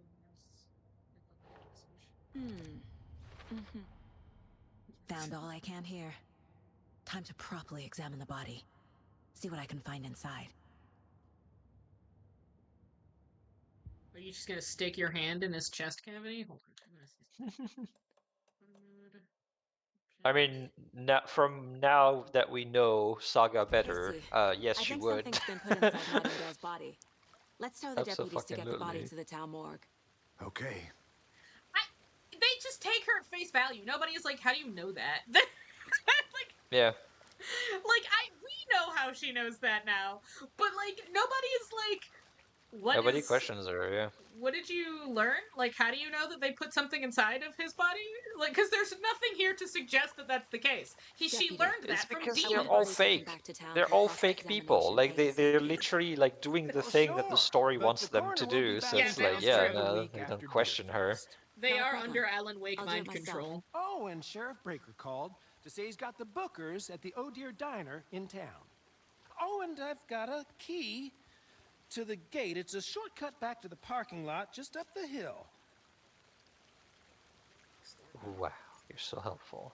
message. Found all I can here. Time to properly examine the body. See what I can find inside. Are you just gonna stick your hand in his chest cavity? Hold on. I mean, from now that we know Saga better, yes, she would. Something's been put inside Nightingale's body. Let's tell the deputies to get the body Abso-fucking-lutely. to the town morgue. Okay. They just take her at face value. Nobody is like, how do you know that? like, Yeah. we know how she knows that now, but like nobody is like, Nobody questions her, yeah. What did you learn? Like, how do you know that they put something inside of his body? Like, because there's nothing here to suggest that that's the case. She learned that It's from because Dean. they're all fake. They're all fake people. Like, they're literally, like, doing the thing that the story wants them to do. So it's like, yeah, no, they don't question her. They are under Alan Wake mind control. Oh, and Sheriff Breaker called to say he's got the Bookers at the Oh Dear Diner in town. Oh, and I've got a key to the gate. It's a shortcut back to the parking lot just up the hill. Wow, you're so helpful.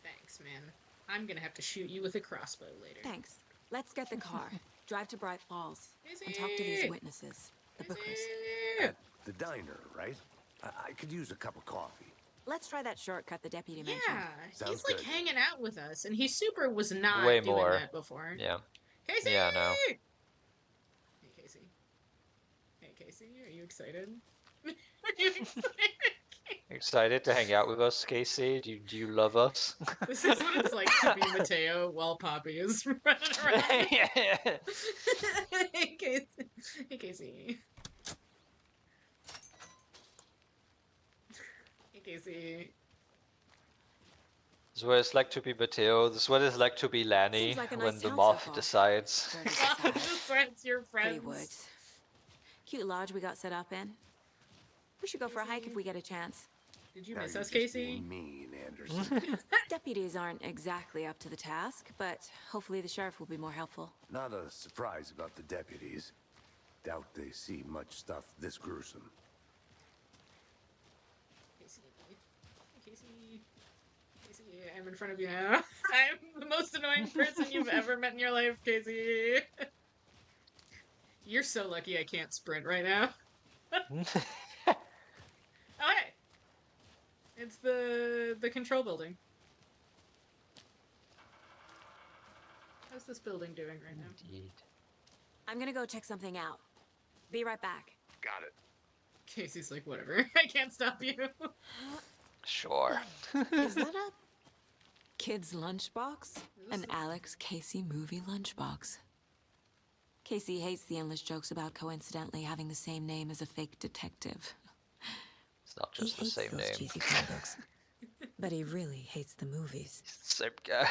Thanks, man. I'm gonna have to shoot you with a crossbow later. Thanks. Let's get the car. Drive to Bright Falls. And talk to these witnesses. The Bookers. At the diner, right? I could use a cup of coffee. Let's try that shortcut the deputy mentioned. Yeah, Sounds he's like good. hanging out with us, and he super was not Way doing more. that before. Yeah. Casey! Yeah, no. Hey, Casey. Hey, Casey, are you excited? Are you excited? Excited to hang out with us, Casey? Do you love us? This is what it's like to be Mateo while Poppy is running around. Hey, Casey. Hey, Casey. Hey, Casey. This is what it's like to be Mateo. This is what it's like to be Lanny Seems like a when nice the town moth so far. decides. Just friends, your Pretty friends. woods. Cute lodge we got set up in. We should go for a hike if we get a chance. Did you Now miss you're us, just Casey? being mean, Anderson. Deputies aren't exactly up to the task, but hopefully the sheriff will be more helpful. Not a surprise about the deputies. Doubt they see much stuff this gruesome. Casey, I'm in front of you now. I'm the most annoying person you've ever met in your life, Casey. You're so lucky I can't sprint right now. Oh, hey! It's the control building. How's this building doing right now? Indeed. I'm gonna go check something out. Be right back. Got it. Casey's like, whatever. I can't stop you. Sure. Is that a kid's lunchbox? An Alex Casey movie lunchbox. Casey hates the endless jokes about coincidentally having the same name as a fake detective. It's not just the same those name. cheesy comic books. But he really hates the movies. It's the same guy.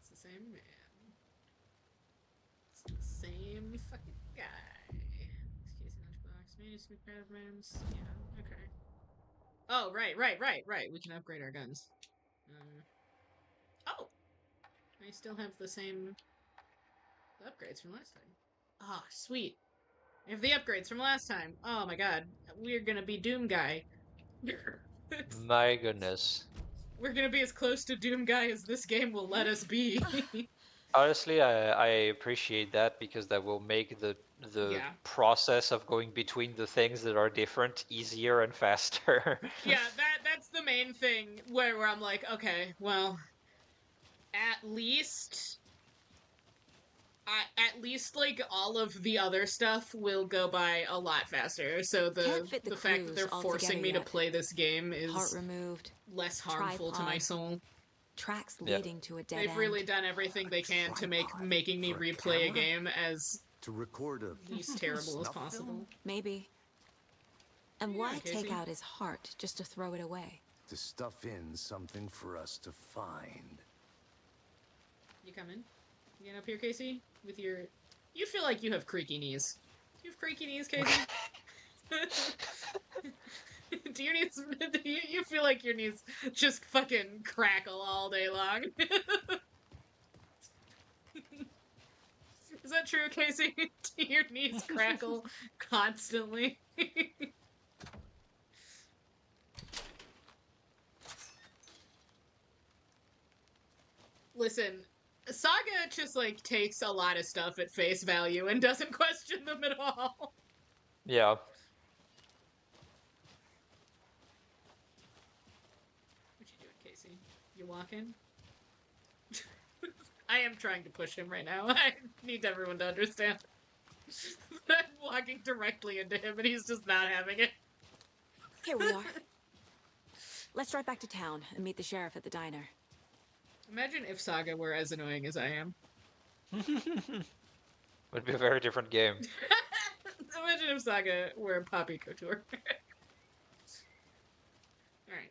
It's the same man. It's the same fucking guy. Casey Lunchbox, manuscript programs. Yeah, okay. Oh, right. We can upgrade our guns. Oh! I still have the same upgrades from last time. Ah, sweet. I have the upgrades from last time. Oh my god. We're gonna be Doom Guy. My goodness. We're gonna be as close to Doom Guy as this game will let us be. Honestly, I appreciate that because that will make the Yeah. process of going between the things that are different easier and faster. Yeah, that's the main thing where I'm like, okay, well, at least like all of the other stuff will go by a lot faster. So the fact that they're forcing me to play this game is Part removed, less harmful to my soul. Tracks leading to a dead They've end. really done everything they can to making me replay a game as to record a least terrible as possible. Maybe. And Yeah, why Casey. take out his heart just to throw it away? to stuff in something for us to find. You coming? You getting up here, Casey? With your... You feel like you have creaky knees. Do you have creaky knees, Casey? Do your knees... Do you feel like your knees just fucking crackle all day long? Is that true, Casey? Do your knees crackle constantly? Listen, Saga just, like, takes a lot of stuff at face value and doesn't question them at all. Yeah. What you doing, Casey? You walking? I am trying to push him right now. I need everyone to understand. I'm walking directly into him and he's just not having it. Here we are. Let's drive back to town and meet the sheriff at the diner. Imagine if Saga were as annoying as I am. Would be a very different game. Imagine if Saga were Poppy Couture. Alright.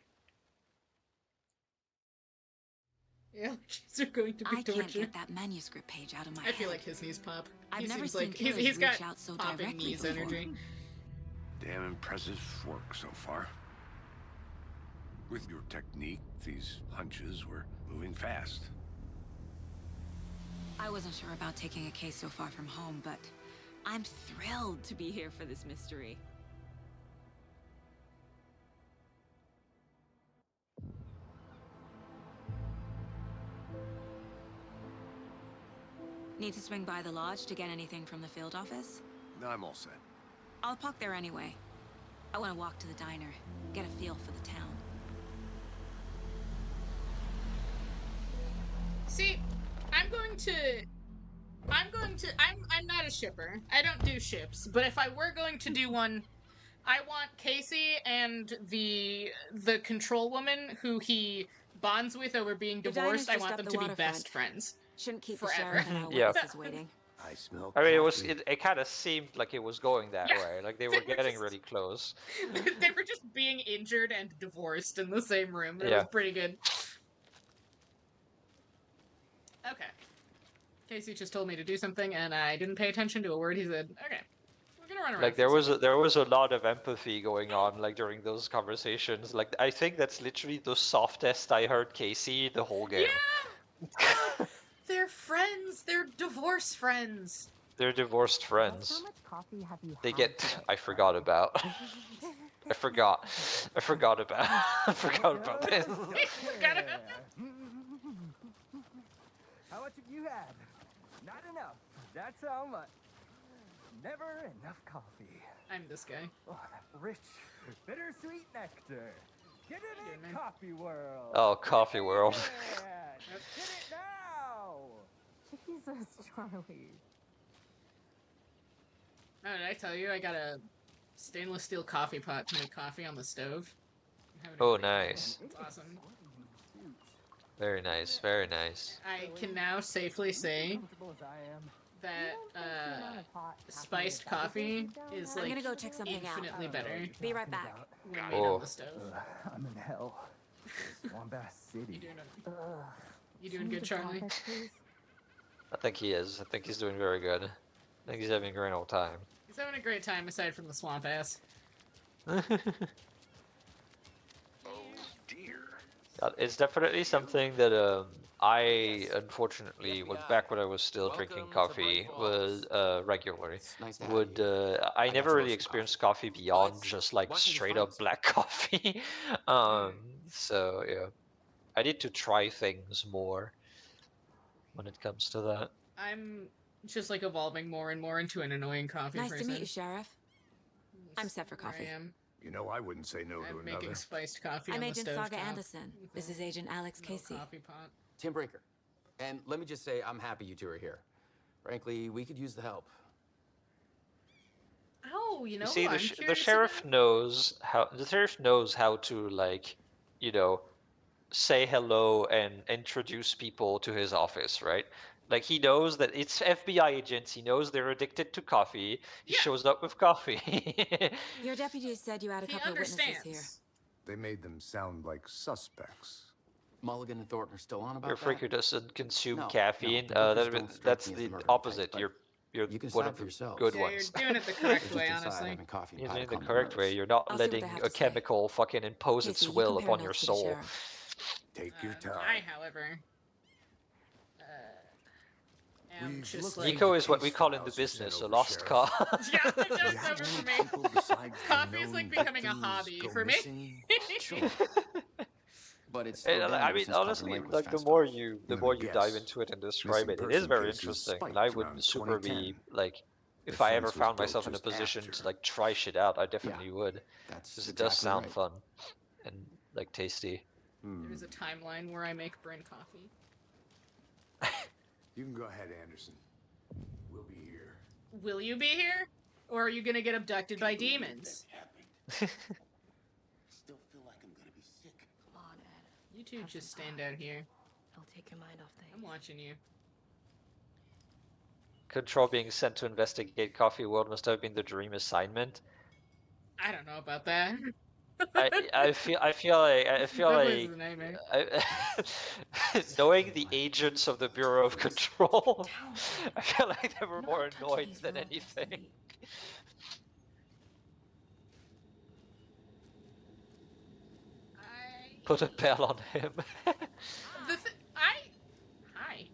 Yeah, she's going to be I tortured. can't get that manuscript page out of my I feel head. like his knees pop. I've He never seems seen like killers he's got reach out so popping directly knees before. energy. Damn impressive work so far. With your technique, these hunches were moving fast. I wasn't sure about taking a case so far from home, but I'm thrilled to be here for this mystery. Need to swing by the lodge to get anything from the field office? I'm all set. I'll park there anyway. I want to walk to the diner, get a feel for the town. See, I'm not a shipper. I don't do ships, but if I were going to do one, I want Casey and the control woman who he bonds with over being The diner's divorced. I just want up them the to be waterfront. best friends. Shouldn't keep Forever. the sheriff and our Yeah. witnesses waiting. I smell I mean, coffee. it kind of seemed like it was going that Yeah. way. Like they They were were getting just- really close. They were just being injured and divorced in the same room. It Yeah. was pretty good. Okay. Casey just told me to do something, and I didn't pay attention to a word he said. Okay. We're gonna run around. Like there was a lot of empathy going on like during those conversations. Like I think that's literally the softest I heard Casey the whole game. Yeah. They're friends. They're divorce friends. They're divorced friends. They get. I forgot about. I forgot. I forgot about. I forgot about this. How much have you had? Not enough. That's how much. Never enough coffee. I'm this guy. Oh, that rich, bittersweet nectar. Get it in, Coffee World. Oh, Coffee World. Get it now. Jesus, Charlie. Oh, did I tell you I got a stainless steel coffee pot to make coffee on the stove? Oh, nice. It's awesome. Very nice. Very nice. I can now safely say that spiced coffee is like I'm gonna go check something infinitely out. better. Be right back. When made on the stove. I'm in hell. Swampbass City. You doing good, Charlie? I think he is. I think he's doing very good. I think he's having a grand old time. He's having a great time aside from the swamp ass. It's definitely something that I unfortunately was back when I was still drinking coffee was regularly. Would I never really experienced coffee beyond just like straight up black coffee. So yeah, I need to try things more when it comes to that. I'm just like evolving more and more into an annoying coffee Nice person. to meet you, Sheriff. I'm set for Where coffee. I am. You know, I wouldn't say no to I'm another. making spiced coffee I'm on the Agent stove Saga top. Anderson. This is Agent Alex Casey. Coffee pot. Tim Breaker. And let me just say, I'm happy you two are here. Frankly, we could use the help. Oh, you know, You see, who I'm the curious sheriff about? knows how. The sheriff knows how to like, you know, say hello and introduce people to his office, right? Like he knows that it's FBI agents. He knows they're addicted to coffee. He shows up with coffee. Your deputy said you had a He couple of witnesses here. understands. They made them sound like suspects. Mulligan and Thornton are still on Your about freak that? who doesn't consume No, caffeine. the Bookers don't strike That's me as the the murder opposite. type, You're you can one decide of for the yourselves. good Yeah, ones. you're doing it the They're correct just way, inside honestly. having coffee and You're pie to doing the calm their correct way. nerves. You're not I'll see what letting they have a to say. chemical fucking impose its Casey, you will compare upon your notes for the soul. sheriff. Take your time. I, however, am We've just looked like... Niko is what case we call in the files you sent business a over, lost Sheriff. cause. Yeah, Do you that's have over any for me. people besides the Coffee is known like becoming a victims hobby go for me. missing? Sure. But it's And, slowed down I ever mean, since Copper honestly, Lake was like the fenced more off. you Let me dive guess. into it and describe Missing it, it is person very cases interesting, and spiked I would around super be 2010. like, The if I ever fence was found built myself in a just position after. to like try shit out, I definitely would, That's because it does exactly sound right. fun and like tasty. There's a timeline where I make brain coffee. You can go ahead, Anderson. We'll be here. Will you be here? Or are you gonna get abducted by demons? Still feel like I'm gonna be sick. Come on, Ed. You two just stand out here. I'll take your mind off things. I'm watching you. Control being sent to investigate Coffee World must have been the dream assignment. I don't know about that. I feel Definitely like is a nightmare. knowing the agents of the Bureau of Control, I feel like they were more annoyed than anything. Put a bell on him. Hi.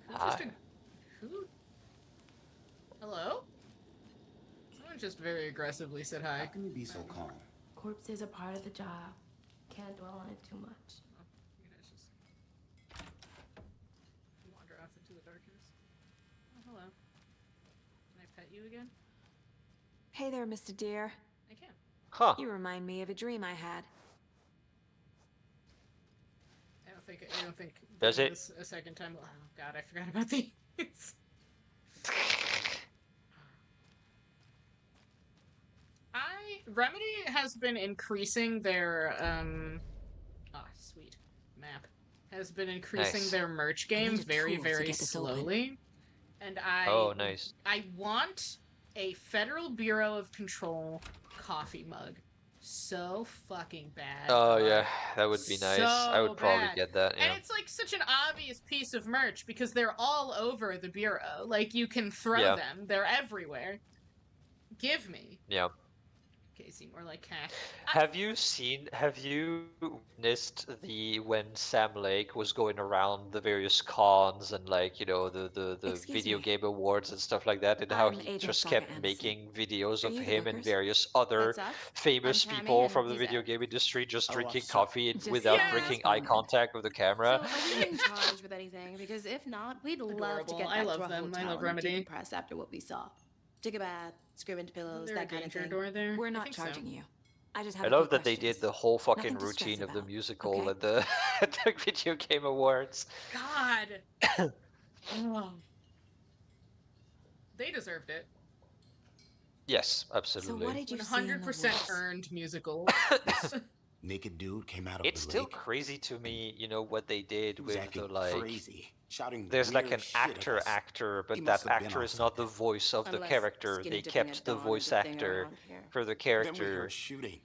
Who Hi. who? Hello? Someone just very aggressively said hi. How can you be so calm? Corpses are part of the job. Can't dwell on it too much. You guys just wander off into the darkness. Oh, hello. Can I pet you again? Hey there, Mr. Deer. I can. Huh. You remind me of a dream I had. I don't think Does doing it? this a second time. Oh god, I forgot about these. Remedy has been increasing their sweet map. Has been increasing Nice. their merch game very, very slowly. And nice. I want a Federal Bureau of Control coffee mug. So fucking bad. Oh God. yeah, that would be nice. I would probably bad. get that. Yeah. And it's like such an obvious piece of merch because they're all over the Bureau. Like you can throw Yeah. them. They're everywhere. Give me. Yeah. Casey, more like cat. Have you witnessed when Sam Lake was going around the various cons and like, the Excuse video me. game awards and stuff like that, and how I'm he Agent just Saga kept Anderson. making videos Are of you the him and workers? various other That's us. famous I'm Tammy, people and from the he's video Ed. game industry just Oh, drinking sorry. coffee Just without Yeah. breaking eye responded. contact with the camera? So, are we being charged with anything? Because if not, we'd love to Adorable. get I back love to our them. I hotel love and Remedy. decompress after what we saw. Take a bath, scream into Isn't pillows, there a that kind of danger thing. door there? We're I not think charging so. you. I just have I a few love that they questions. did the whole fucking Nothing to stress routine of the about, musical okay? at the at the video game awards. God. Oh. They deserved it. Yes, So absolutely. what did you see in the 100% woods? earned musical. Naked dude came out of It's the still lake. crazy to me, what they did He was with acting the like. crazy, shouting There's like weird an shit at us. actor, He but must that have been actor on is not the something. voice of the Unless character. skinny They dipping kept at the dawn voice is a thing actor around here. for the Then we character. heard shooting.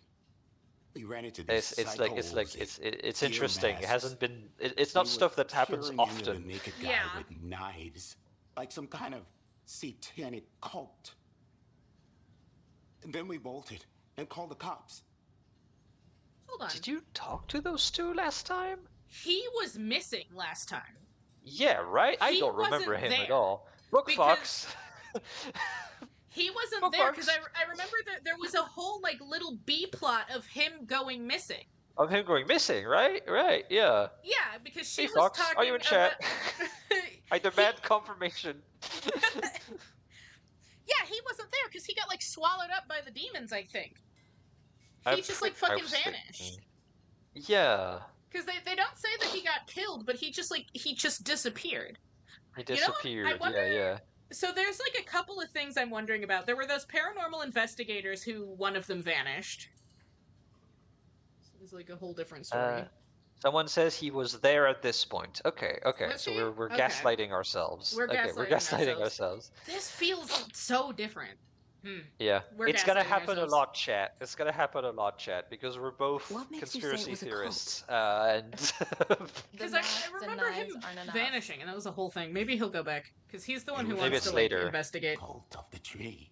We ran into these It's like psychos it's in gear interesting. It masks. hasn't been. It's They not were stuff that happens peering into the often. naked guy Yeah. with knives, like some kind of satanic cult. And then we bolted and called the cops. Hold on. Did you talk to those two last time? He was missing last time. Yeah, right. I He don't remember wasn't him at there, all. Book because Fox. he wasn't Book there because Fox. I remember that there was a whole like little B plot of him going missing. Of him going missing, right? Right, yeah. Yeah, because she Hey was Fox, talking are you in chat? about. I demand confirmation. Yeah, he wasn't there because he got like swallowed up by the demons. I think he just like I fucking was vanished. thinking- Yeah. Because they don't say that he got killed, but he just disappeared. He You know what? disappeared. I wonder. Yeah. So there's like a couple of things I'm wondering about. There were those paranormal investigators who one of them vanished. So there's like a whole different story. Someone says he was there at this point. Okay. Was So he? we're Okay. gaslighting ourselves. We're We're gaslighting ourselves. This feels so different. Yeah. We're It's gonna gaslighting happen ourselves. a lot, chat. It's gonna happen a lot, chat, because we're both What makes you say it conspiracy was a theorists. cult? Because I remember him vanishing, and that was a whole thing. Maybe he'll go back, because he's the one who Maybe wants it's to later. like investigate. Cult of the tree.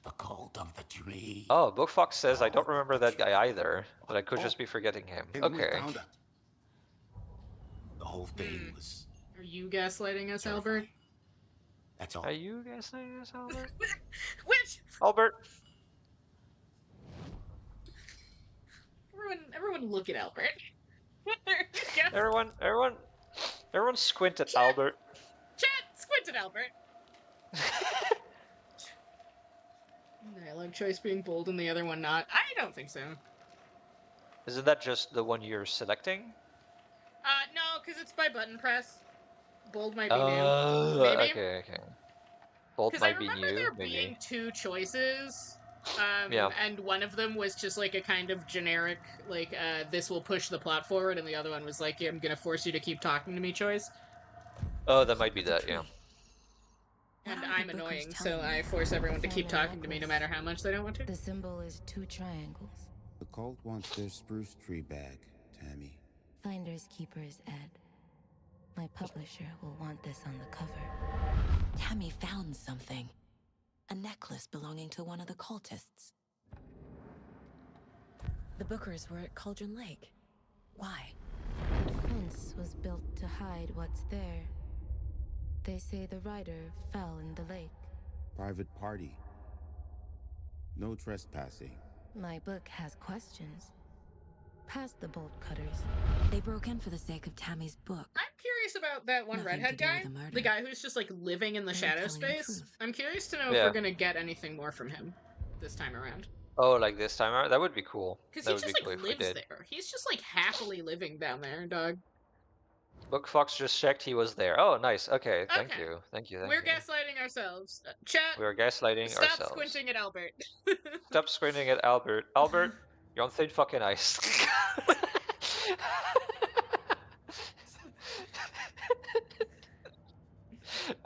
The cult of the tree. Oh, Book Fox says I don't remember that guy either, but I could just be forgetting him. And we Okay. found her. The whole thing was Are you gaslighting us, Albert? That's all. Are you gaslighting us, Albert? Which Albert. everyone look at Albert. Everyone squint at Albert. Chat, squint at Albert. Dialogue choice being bold and the other one not. I don't think so. Isn't that just the one you're selecting? No, because it's by button press. Bold might be Oh, new. Maybe. Okay. Bold Because I might be remember new, there maybe. being two choices. Yeah. And one of them was just like a kind of generic, like, this will push the plot forward, and the other one was like, I'm gonna force you to keep talking to me choice. Oh, that might be that, yeah. And What are I'm the Bookers annoying, so telling I you? force everyone to Find keep their talking to me no necklace. matter how much they don't want to. The symbol is 2 triangles. The cult wants their spruce tree back, Tammy. Finders keepers, Ed. My publisher will want this on the cover. Tammy found something. A necklace belonging to one of the cultists. The Bookers were at Cauldron Lake. Why? The fence was built to hide what's there. They say the rider fell in the lake. Private party. No trespassing. My book has questions. Past the bolt cutters. They broke in for the sake of Tammy's book. I'm curious about that one Nothing redhead to do guy. with the murder. The guy who's just like living in the They're shadow telling the space. truth. I'm curious to know if Yeah. we're gonna get anything more from him this time around. Oh, like this time around? That would be cool. Because That he would just be cool like if we lives did. there. He's just like happily living down there, dog. Book Fox just checked he was there. Oh, nice. Okay, thank Okay. you. Thank you. We're gaslighting ourselves. Chat, We are gaslighting stop ourselves. squinting at Albert. Stop squinting at Albert. Albert, you're on thin fucking ice.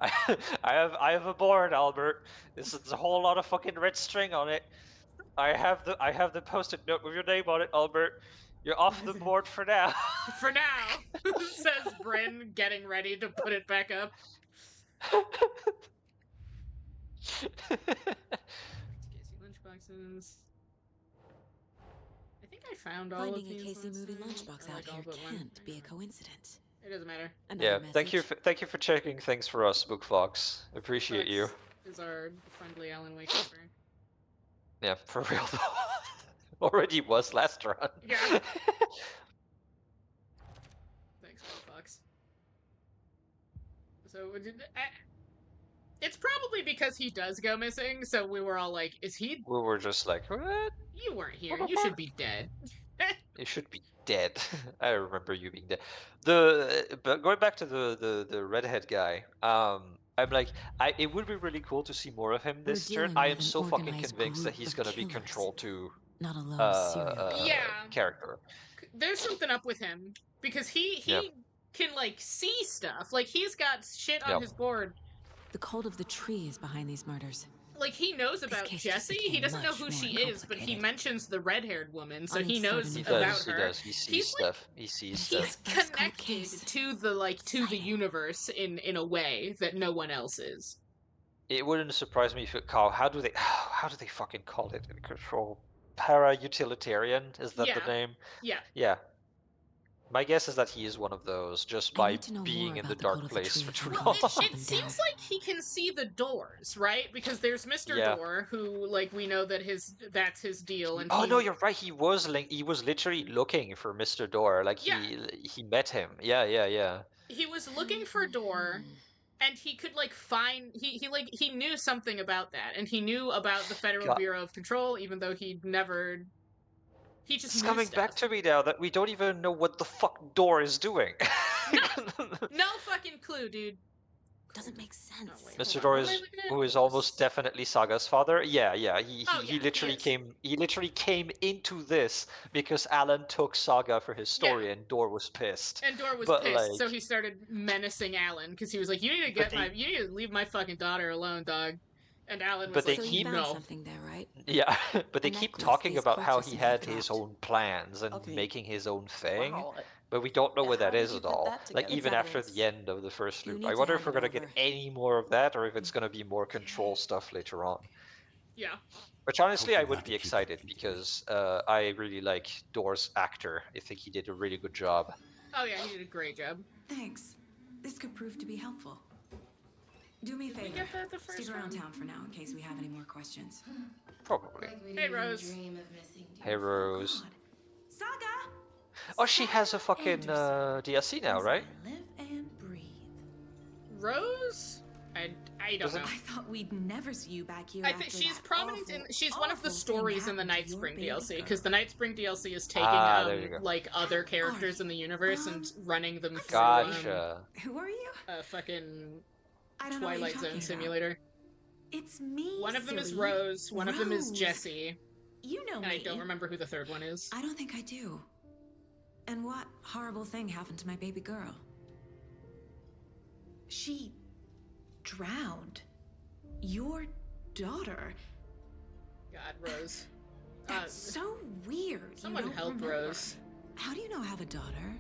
I have a board, Albert. This is a whole lot of fucking red string on it. I have the post-it note with your name on it, Albert. You're off the board for now. For now, says Bryn, getting ready to put it back up. lunchboxes. I think I found all Finding of a these. Casey movie lunchbox or, out like, all here but one. can't be a coincidence. It doesn't matter. Another Yeah, message. thank you for checking things for us, Book Fox. Appreciate you. Fox is our friendly Alan Wake keeper. Yeah, for real though. Already was last run. Yeah. Thanks, Fox. So it's probably because he does go missing. So we were all like, "Is he? We were just like, what? You weren't here. What the You fuck? should be dead." You should be dead. I remember you being dead. But going back to the redhead guy, I'm like, it would be really cool to see more of him We're this turn. dealing I with am an so fucking organized convinced that group he's of gonna be killers, Control 2 not a lone serial killer. Yeah. character. There's something up with him because he Yeah. can like see stuff. Like he's got shit on Yep. his board. The cult of the tree is behind these murders. Like he knows about case just Jessie. He became doesn't know much who more she is, but he complicated. mentions the red-haired woman, so I he need to knows start about investigating. her. He does. He sees He's stuff. He sees He's stuff. first cold connected case. to the universe in a way that no one else is. It wouldn't surprise me if it call. How do they fucking call it in Control? Para-utilitarian? Is that the Yeah. name? Yeah. Yeah. My guess is that he is one of those just I by need to know being more in the about the cult dark of the place tree for if too I'm long. going to shut It them seems down. like he can see the doors, right? Because there's Mr. Yeah. Door, who like we know that that's his deal, and Oh he, no, you're right. He was literally looking for Mr. Door. Like Yeah. he met him. Yeah. he was looking for Door, and he could like find he knew something about that, and he knew about the Federal God. Bureau of Control, even though he just It's knew coming stuff. back to me now that we don't even know what the fuck Door is doing. No fucking clue, dude. Doesn't make sense. wait, Mr. hold Door on. What am I is looking at? who is almost definitely Saga's father. Yeah. He Oh, yeah, he literally came into this because Alan took Saga for his story Yeah. and Door was pissed. And Door was But, pissed, like, so he started menacing Alan because he was like, "You need to you need to leave my fucking daughter alone, dog." And Alan was But they like, So you found "No." something there, right? Yeah, but they A keep necklace talking these about how he cultists may have had his dropped. own plans and Okay. making his own thing, Wow. but we don't know what How that did is you at put all. that Like, together? even It's after evidence. the end of the first You loop. need I to wonder hand if we're it gonna get over. any more of that, or if it's gonna be more Control stuff later on. Yeah. Which honestly, I Hopefully would not be to keep excited because I really like Door's actor. I think he did a really good job. Oh yeah, he did a great job. Thanks. This could prove to be helpful. Do me a Did we favor. get that the first Stick around one? town for now in case we have any more questions. Probably. Hey, Rose. Hey, Rose. Saga! Oh, she has a fucking DLC now, right? Live and breathe. Rose? I don't know. I thought we'd never see you back here. I think she's prominent in. She's one of the stories in the Night Spring DLC because the Night Spring DLC is taking there you go. like other characters in the universe and running them through Gotcha. Who are you? a fucking I don't know what Twilight you're Zone talking simulator. It's me. One of them is silly. Rose. One of them is Rose. Jessie. You know And me. I don't remember who the third one is. I don't think I do. And what horrible thing happened to my baby girl? She drowned. Your daughter. God, Rose. That's so weird. Someone you don't help remember. Rose. How do you know I have a daughter?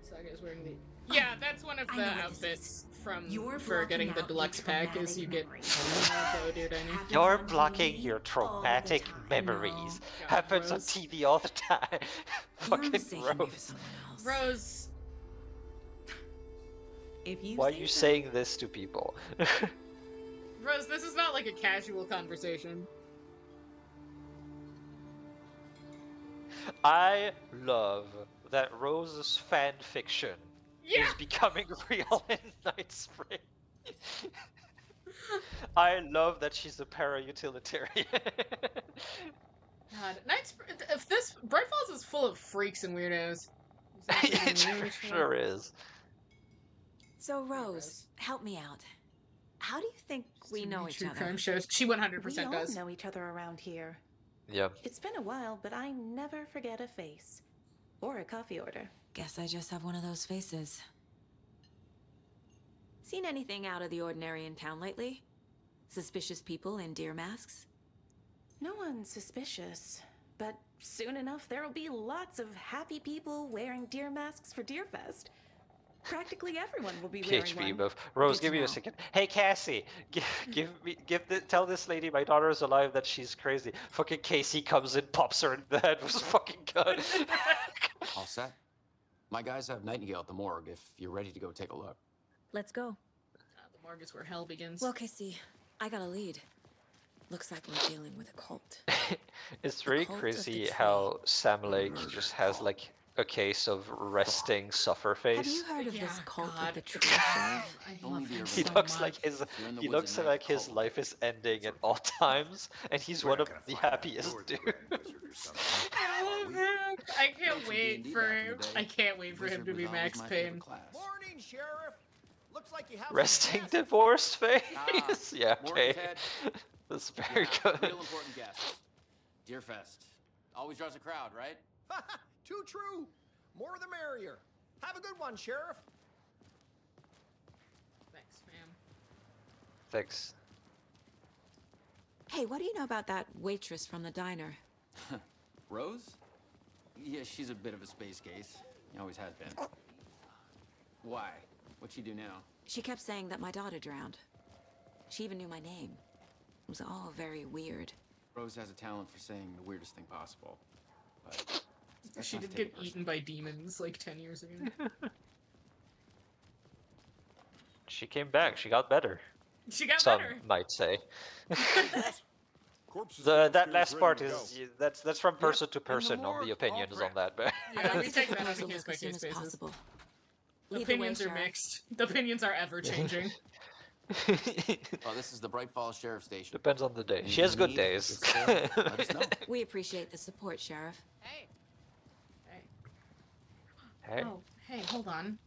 Saga's wearing the. Yeah, that's one of I the know what this outfits from You're for getting blocking the out deluxe your pack. Is you get. traumatic Oh, dude, I know. Happens You're on blocking TV your all the traumatic time. memories. God, Happens on Rose. TV all the time. You're Fucking mistaking me for Rose. someone else. Rose. If you Why are say you so. saying this to people? Rose, this is not like a casual conversation. I love that Rose's fan fiction Yeah. is becoming real in Night Spring. I love that she's a para-utilitarian. God, if this Bright Falls is full of freaks and weirdos. It sure is. So, Rose, help me out. How do you think we know each True other? crime shows. She 100% We all does. know each other around here. Yeah. It's been a while, but I never forget a face. Or a coffee order. Guess I just have one of those faces. Seen anything out of the ordinary in town lately? Suspicious people in deer masks? No one's suspicious. But soon enough, there'll be lots of happy people wearing deer masks for Deerfest. Practically everyone will be wearing PHP one. buff. Rose, Good give to me a know. second. Hey Cassie, tell this lady my daughter is alive that she's crazy. Fucking Casey comes in, pops her in the head with his fucking gun. All set. My guys have Nightingale at the morgue if you're ready to go take a look. Let's go. The morgue is where hell begins. Well, Casey, I got a lead. Looks like we're dealing with a cult. It's The very cult of the crazy tree. how Sam Lake just has like a case of resting suffer face. Have you heard of this cult of the tree, Sheriff? I love him He so looks much. like his You're in the he woods looks at night, like the his cult. life is ending at all times, and he's We're one not of gonna the find that happiest Lord dudes. Grand Wizard or something. I love him. I can't wait D&D for back in him. the day. I can't wait for him Wizard to was be always Max my favorite Payne. class. Morning, Sheriff. Looks like you have Resting some guests. divorced face. Ah, Yeah, morning, okay. Ted. That's very Yeah, good. real important guests. Deerfest. Always draws a crowd, right? Too true. More the merrier. Have a good one, Sheriff. Thanks, ma'am. Thanks. Hey, what do you know about that waitress from the diner? Rose? Yeah, she's a bit of a space case. Always has been. Why? What'd she do now? She kept saying that my daughter drowned. She even knew my name. It was all very weird. Rose has a talent for saying the weirdest thing possible. But that's She not to did take it get eaten by demons like 10 years ago. She came back. She got better. She got Some better. might say. Corpses That downstairs last part ready to is that's from person to and the person on morgue the all opinions on prepped. that. But Yeah, I'd we like to take take a that on a closer case look by as soon case as basis. possible. Lead the way, Opinions are Sheriff. mixed. The opinions are ever changing. Oh, this is the Bright Falls Sheriff Station. depends on the day. She Anything has you good need, days. just, let us know. We appreciate the support, Sheriff. Hey. Hey. Hey. Oh, hey, hold on.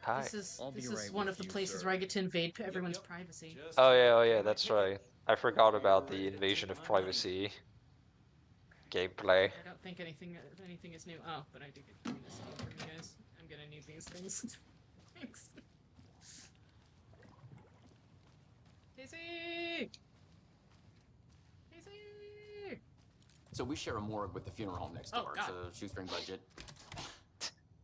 Hi. This is I'll be this is right one with of the you, places sir. where I get to invade everyone's privacy. Oh yeah, that's right. I forgot about the invasion of privacy gameplay. I don't think anything is new. Oh, but I do get this thing from you guys. I'm gonna need these things. Thanks. Casey! Casey! So we share a morgue with the funeral home next Oh, door. God. It's a shoestring budget.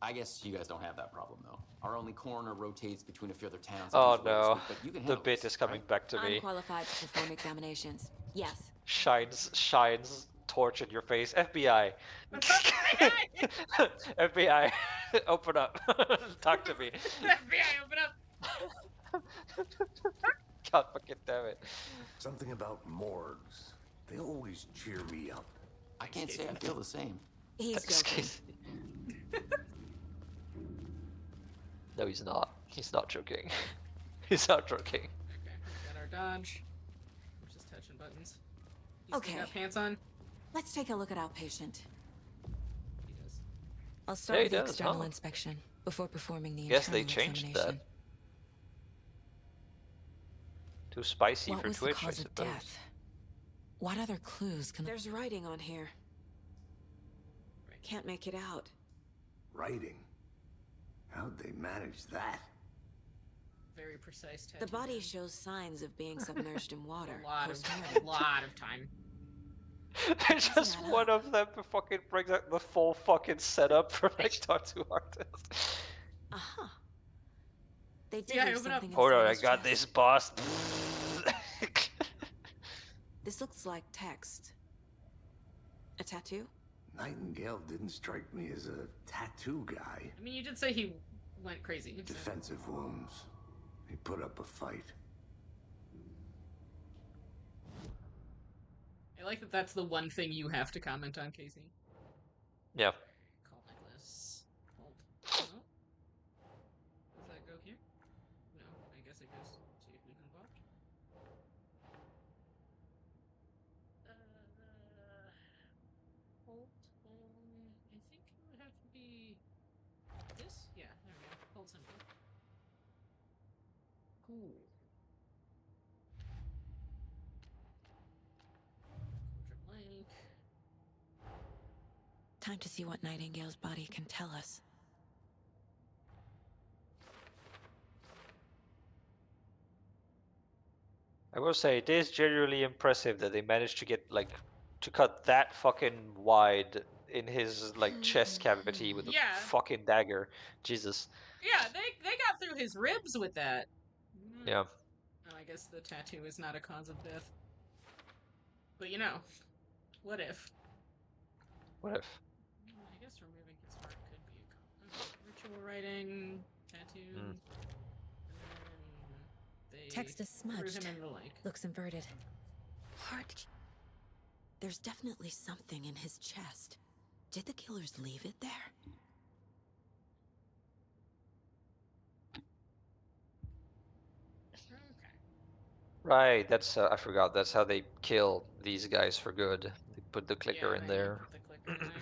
I guess you guys don't have that problem, though. Our only coroner rotates between a few other towns. Oh each week, no, but you can the handle bit this, is coming right? back to I'm me. qualified to perform examinations. Yes. Shines torch in your face. FBI. FBI, open up. Talk to me. FBI, open up! God fucking damn it. Something about morgues. They always cheer me up. I can't say I feel the same. He's joking. No, he's not. He's not joking. He's not joking. Okay, we got our dodge. We're just touching buttons. You Okay. still got pants on? Let's take a look at our patient. He does. I'll start Yeah, with he the does, external huh? inspection before performing the Guess internal they changed examination. that. Too spicy What for was Twitch, the I cause of suppose. death? What other clues can... There's writing on here. Can't make it out. Writing? How'd they manage that? Very precise tattoo. The body shows signs of being submerged in water. A lot post-mortem. of time. Just one of them to fucking bring out the full fucking setup for like tattoo artists. Uh-huh. They did Yeah, leave open up. something Hold on, inside I his got chest. this, boss. This looks like text. A tattoo? Nightingale didn't strike me as a tattoo guy. I mean, you did say he went crazy. So. Defensive wounds. He put up a fight. I like that that's the one thing you have to comment on, Casey. Yeah. Call necklace. Hold. Oh. Does that go here? No, I guess it goes to who's involved. Hold. I think it would have to be this? Yeah, there we go. Hold simple. Cool. Blank. Time to see what Nightingale's body can tell us. I will say it is genuinely impressive that they managed to get like to cut that fucking wide in his like chest cavity with a Yeah. fucking dagger. Jesus. Yeah, they got through his ribs with that. Yeah. Oh, I guess the tattoo is not a cause of death. But you know, what if? What if? I guess removing his heart could be a ritual writing, tattoo. Mm. And then they Text is threw smudged. him in the lake. Looks inverted. Heart. There's definitely something in his chest. Did the killers leave it there? Okay. Right, that's I forgot. That's how they kill these guys for good. They put the clicker Yeah, in they there. put the clicker in there.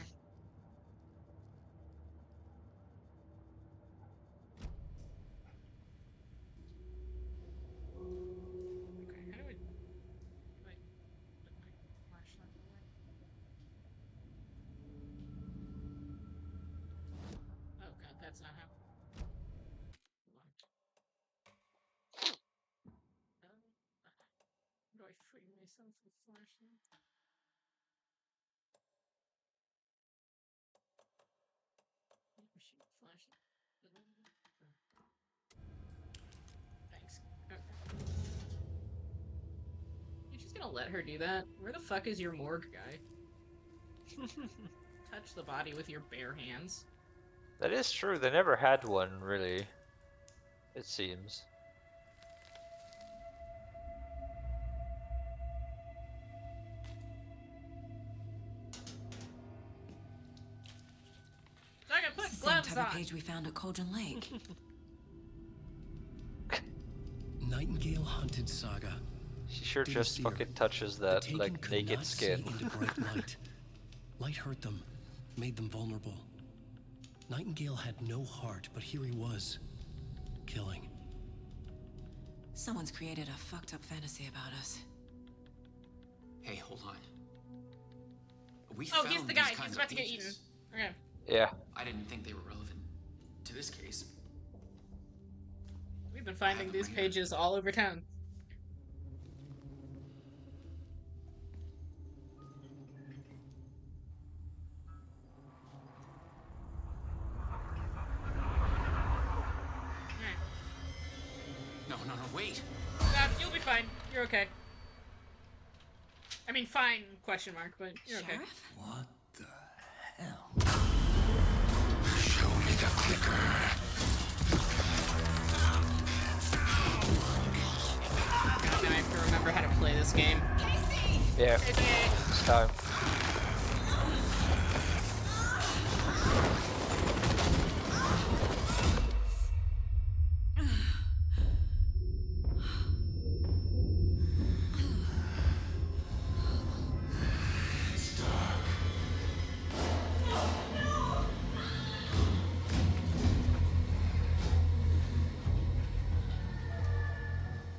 Okay, how do I put my flashlight away? Oh god, that's not how. Hold on. How do I free myself with flashlight? Oh, shoot, flashlight. Thanks. Okay. You're just gonna let her do that? Where the fuck is your morgue guy? Touch the body with your bare hands. That is true. They never had one really. It seems. So I can put It's the gloves same type on. of page we found at Cauldron Lake. Nightingale Hunted Saga. She sure Didn't just see her. fucking touches The that Taken like could naked not skin. see into bright light. Light hurt them, made them vulnerable. Nightingale had no heart, but here he was, killing. Someone's created a fucked up fantasy about us. Hey, hold on. We Oh, found he's the these guy. kinds He's about of to get eaten. pages. Okay. Yeah. I didn't think they were relevant to this case. We've been finding these pages all over town. No, wait. You'll be fine. You're okay. I mean, fine, question mark, but you're okay. What the hell? Show me the clicker. Now I have to remember how to play this game. Yeah. It's time.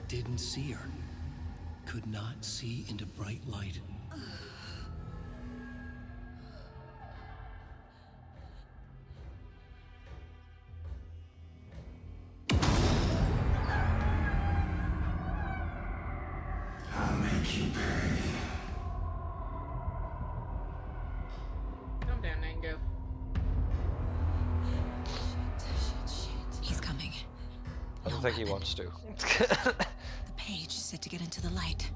Didn't see her. Could not see into bright light. I'll make you pay. Calm down, Niko. He's coming. I don't think he wants to. The page said to get into the light.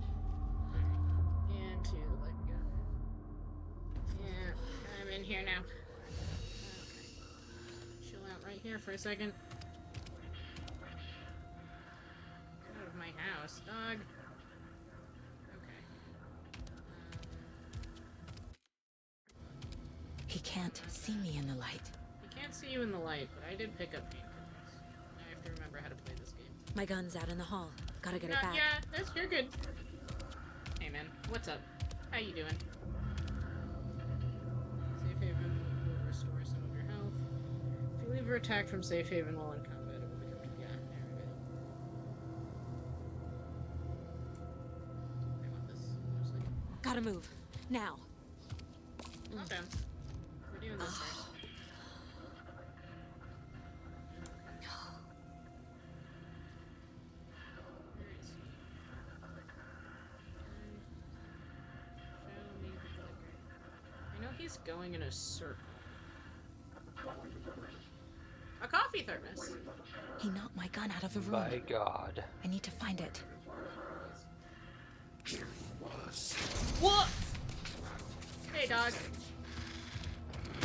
Into the light we go. Yeah, I'm in here now. Okay. Chill out right here for a second. Get out of my house, dog. Okay. He can't see me in the light. He can't see you in the light, but I did pick up painkillers. I have to remember how to play this game. My gun's out in the hall. Gotta get it back. Yeah, you're good. Hey man, what's up? How you doing? Safe haven will restore some of your health. If you leave or attack from safe haven while in combat, it will become yeah. There we go. I want this mostly. Gotta move now. Okay. We're doing this first. He's going in a circle. A coffee thermos. He knocked my gun out of the room. My God. I need to find it. What? Hey, dog.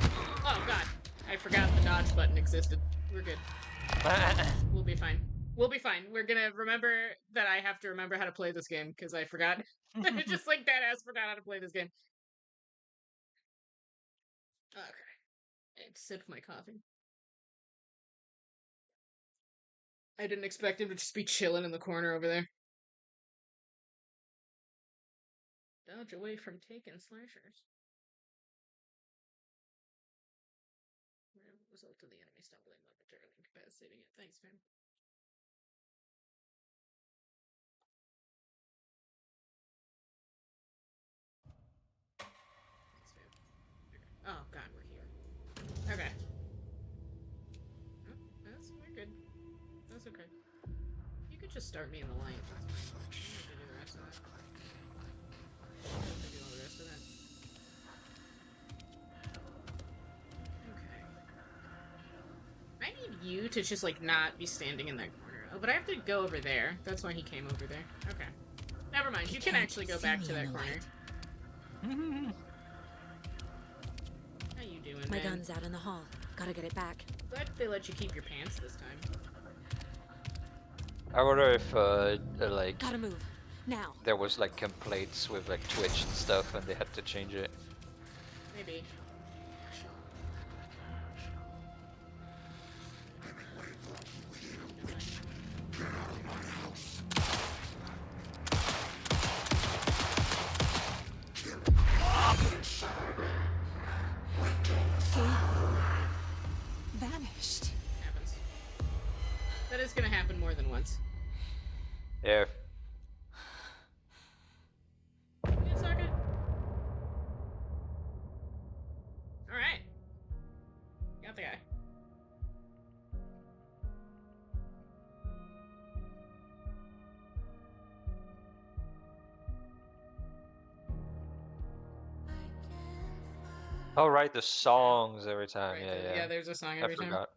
Oh, God. I forgot the dodge button existed. We're good. We'll be fine. We'll be fine. We're gonna remember that I have to remember how to play this game, because I forgot. Just like deadass forgot how to play this game. Okay. I sip my coffee. I didn't expect him to just be chilling in the corner over there. Dodge away from taken slashers. Result of the enemy stumbling momentarily incapacitating it. Thanks, fam. Thanks, fam. Okay. Oh, God, we're here. Okay. Oh, we're good. That's okay. You could just start me in the light. That's fine. You don't have to do the rest of that. You don't have to do all the rest of that. Okay. I need you to just, like, not be standing in that corner. Oh, but I have to go over there. That's why he came over there. Okay. Never mind. You can actually go back to that corner. How you doing, My man? gun's out in the hall. Gotta get it back. Glad they let you keep your pants this time. I wonder if, like... Gotta move. Now. There was, like, complaints with, like, Twitch and stuff, and they had to change it. Maybe. Vanished. Happens. That is gonna happen more than once. Yeah. It's all good. Alright. Got the guy. Oh, right, the songs every time. Right, Yeah. there's a song every I time. forgot.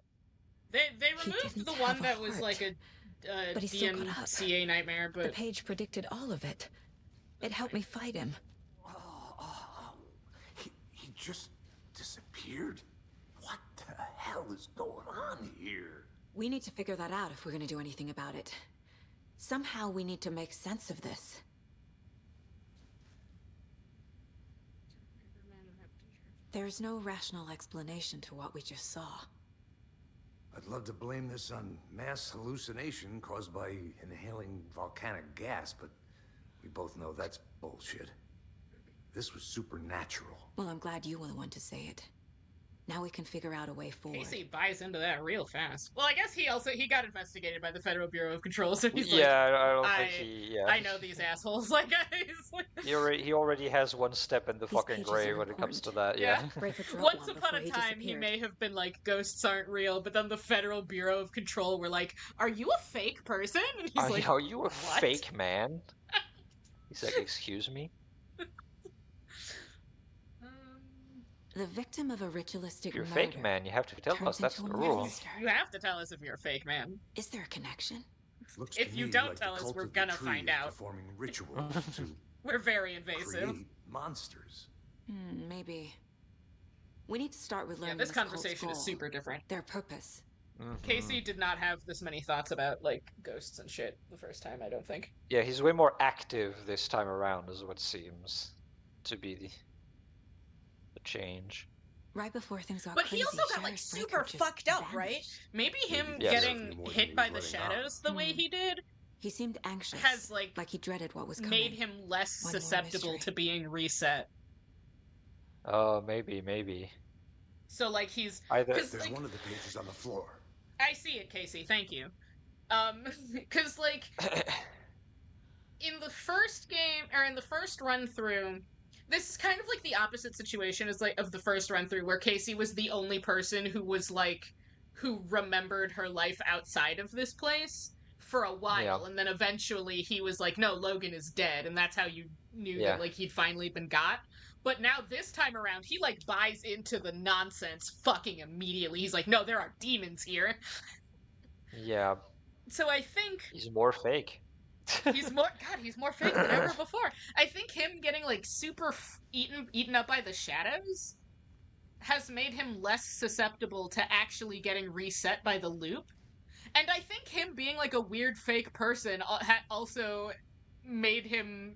They removed the one that was like a But he still got up. DMCA nightmare, but The page predicted all of it. It helped me fight him. He just disappeared? What the hell is going on here? We need to figure that out if we're gonna do anything about it. Somehow we need to make sense of this. There's no rational explanation to what we just saw. I'd love to blame this on mass hallucination caused by inhaling volcanic gas, but we both know that's bullshit. This was supernatural. Well, I'm glad you were the one to say it. Now we can figure out a way forward. Casey buys into that real fast. Well, I guess he got investigated by the Federal Bureau of Control, so he's like, I don't think he. Yeah. I know these assholes. Like, he's like, He already has one step in the fucking grave when it comes to that. Yeah. Once upon a time, he may have been like, ghosts aren't real, but then the Federal Bureau of Control were like, "Are you a fake person?" And he's like, "Are you a what? fake man?" He's like, "Excuse me." The victim of a ritualistic If you're a murder fake man, you have to tell us. That's the into a rule. monster. You have to tell us if you're a fake man. Is there a connection? Looks If to you me don't like tell the us, cult we're of the gonna tree find is out. performing rituals to We're very invasive. create monsters. Maybe. We need to start with learning This this cult's conversation is goal, super different. their purpose. Casey did not have this many thoughts about, like, ghosts and shit the first time, I don't think. Yeah, he's way more active this time around, is what seems to be the change. Right before things got But crazy, he also got, like, Sheriff super Breaker just fucked up, vanished. right? Maybe him Yes. getting Definitely more than hit he by was the letting on. shadows the way he did He seemed anxious, has, like he dreaded what was coming. made him less One more susceptible mystery. to being reset. Oh, maybe. So, like, he's... Either 'cause, There's like, one of the pages on the floor. I see it, Casey, thank you. Because, like, in the first game, or in the first run-through, this is kind of like the opposite situation as, like, of the first run-through, where Casey was the only person who was, like, who remembered her life outside of this place for a while, Yeah. and then eventually he was like, no, Logan is dead, and that's how you knew Yeah. that, like, he'd finally been got. But now this time around, he like buys into the nonsense fucking immediately. He's like, no, there are demons here. Yeah. So I think he's more fake. he's more fake than ever before. I think him getting like super eaten up by the shadows has made him less susceptible to actually getting reset by the loop. And I think him being like a weird fake person also made him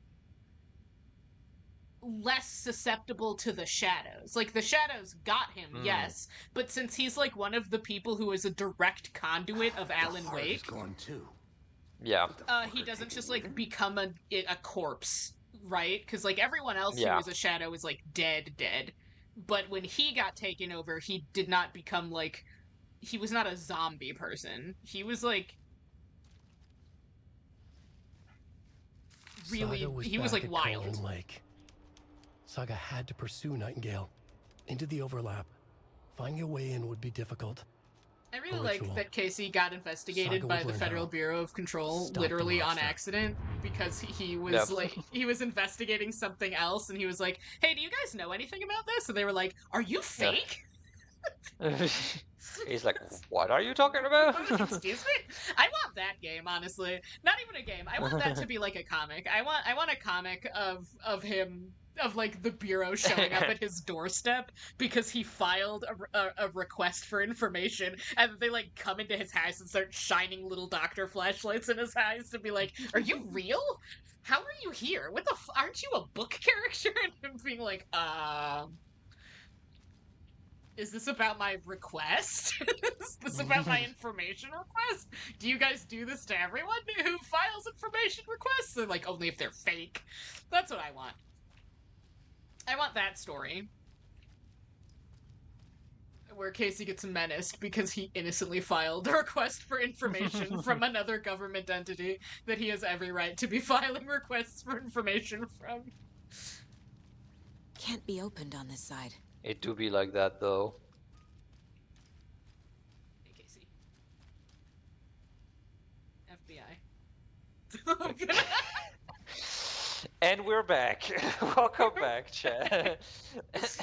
less susceptible to the shadows. Like the shadows got him, yes, but since he's like one of the people who is a direct conduit of Alan Wake, is gone too. Yeah. He doesn't just like become a corpse, right? Because like everyone else who Yeah. is a shadow is like dead. But when he got taken over, he did not become like, he was not a zombie person. He was like really, Saga was he back was like at wild. Cauldron Lake. Saga had to pursue Nightingale into the overlap. Finding a way in would be difficult. I really like that Casey got investigated Saga by would the learn Federal how. Bureau of Control Stop the literally on monster. accident because he was Yep. like, he was investigating something else and he was like, hey, do you guys know anything about this? And they were like, are you fake? He's like, what are you talking about? Excuse me? I want that game, honestly. Not even a game. I want that to be like a comic. I want a comic of him, of like the Bureau showing up at his doorstep because he filed a request for information, and they like come into his house and start shining little doctor flashlights in his eyes to be like, are you real? How are you here? What the aren't you a book character? And him being like, is this about my request? Is this about my information request? Do you guys do this to everyone who files information requests? They're like, only if they're fake. That's what I want. I want that story. Where Casey gets menaced because he innocently filed a request for information from another government entity that he has every right to be filing requests for information from. Can't be opened on this side. It do be like that though. Hey, Casey. FBI. And we're back. Welcome back, chat. It's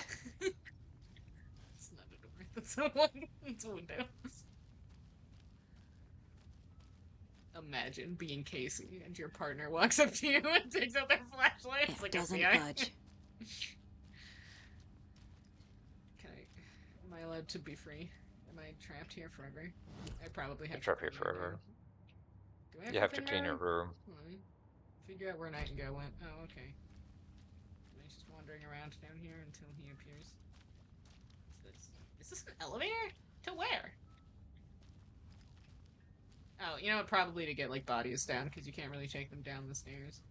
not a door. That's a one. It's a window. Imagine being Casey and your partner walks up to you and takes out their flashlight. It's like Doesn't FBI. budge. Am I allowed to be free? Am I trapped here forever? I probably have. You're trapped here forever. Do I have You have to clean your room. Figure out where Nightingale went. Oh, okay. He's just wandering around down here until he appears. What's this? Is this an elevator? To where? Oh, you know what? Probably to get, like, bodies down, because you can't really take them down the stairs.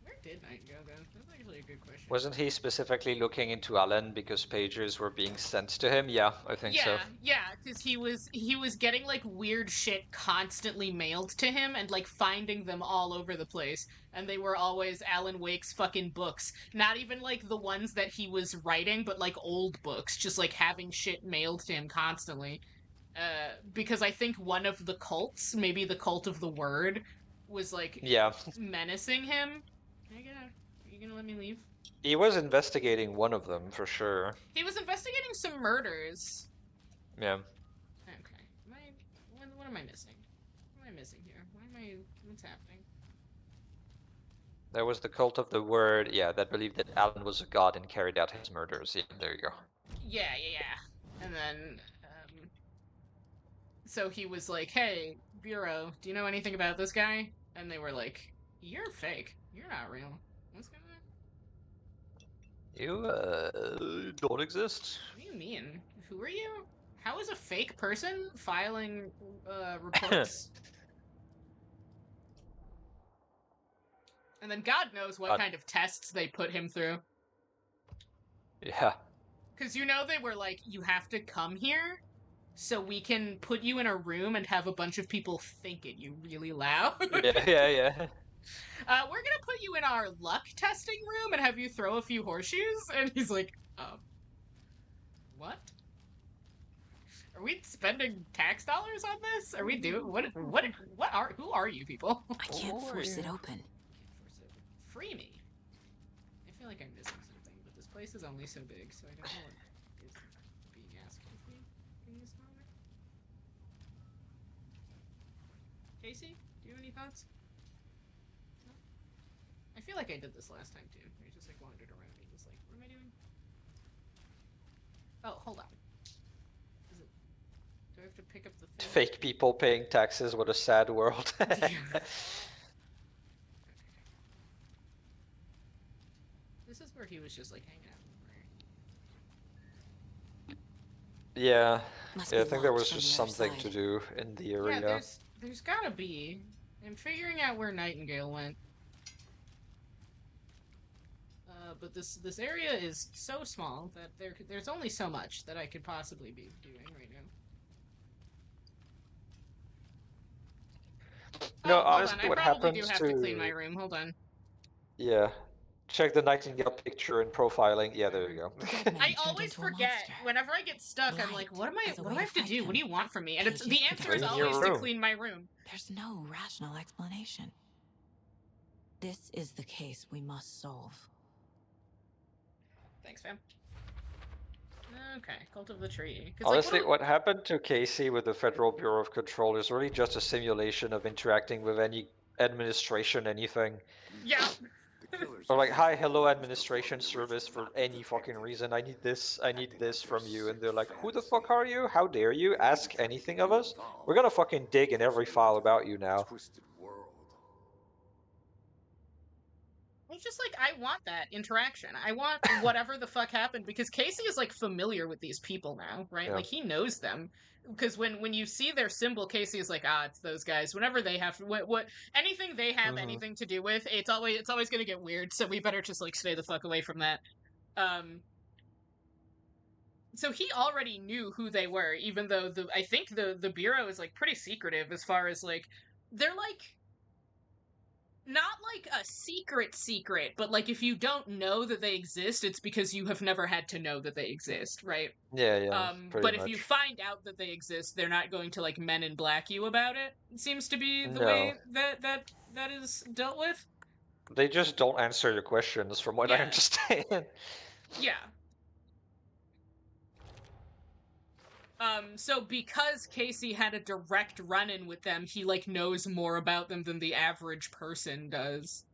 Where did Nightingale go? That's actually a good question. Wasn't he specifically looking into Alan because pagers were being sent to him? Yeah, I think so. Yeah, because he was getting like weird shit constantly mailed to him and like finding them all over the place, and they were always Alan Wake's fucking books. Not even like the ones that he was writing, but like old books, just like having shit mailed to him constantly. Because I think one of the cults, maybe the cult of the word, was like menacing him. Can I get out? Are you gonna let me leave? He was investigating one of them for sure. He was investigating some murders. Yeah. Okay. What am I missing? What am I missing here? What's happening? There was the cult of the word, yeah, that believed that Alan was a god and carried out his murders. Yeah, there you go. Yeah. And then, so he was like, hey, Bureau, do you know anything about this guy? And they were like, you're fake. You're not real. What's going on? You, don't exist. What do you mean? Who are you? How is a fake person filing, reports? And then God knows what kind of tests they put him through. Yeah. Because you know they were like, you have to come here so we can put you in a room and have a bunch of people think at you really loud. Yeah. We're gonna put you in our luck testing room and have you throw a few horseshoes. And he's like, what? Are we spending tax dollars on this? Are we doing who are you people? I can't force it open. Free me. I feel like I'm missing something, but this place is only so big, so I don't know what is being asked of me in this moment. Casey, do you have any thoughts? No? I feel like I did this last time too. I just like wandered around and was like, what am I doing? Oh, hold on. Is it? Do I have to pick up the thing? Fake people paying taxes. What a sad world. This is where he was just like hanging out. Yeah. Must Yeah, I be think there locked was from just the other something side. to do in the area. Yeah, there's gotta be. I'm figuring out where Nightingale went. But this area is so small that there's only so much that I could possibly be doing right now. No, Oh, hold honestly, on. I what probably do happens have to clean my room. Hold on. Yeah. Check the Nightingale picture in profiling. Yeah, there you go. I always forget. Whenever I get stuck, I'm like, what do I have to do? What do you want from me? And it's the answer is Clean your always to room. clean my room. There's no rational explanation. This is the case we must solve. Thanks, fam. Okay, Cult of the Tree. Honestly, what happened to Casey with the Federal Bureau of Control is really just a simulation of interacting with any administration, anything. Yeah. Or like, hi, hello, administration service for any fucking reason. I need this from you. And they're like, who the fuck are you? How dare you ask anything of us? We're gonna fucking dig in every file about you now. It's just like, I want that interaction. I want whatever the fuck happened, because Casey is like familiar with these people now, right? Yeah. Like he knows them. Because when you see their symbol, Casey is like, it's those guys. Whenever they have what anything they have anything to do with, it's always gonna get weird. So we better just like stay the fuck away from that. So he already knew who they were, even though I think the bureau is like pretty secretive as far as like they're like not like a secret, but like if you don't know that they exist, it's because you have never had to know that they exist, right? Yeah, pretty But if you much. find out that they exist, they're not going to like Men in Black you about it. It seems to be the No. way that is dealt with. They just don't answer your questions, from what I Yeah. understand. Yeah. So because Casey had a direct run-in with them, he like knows more about them than the average person does.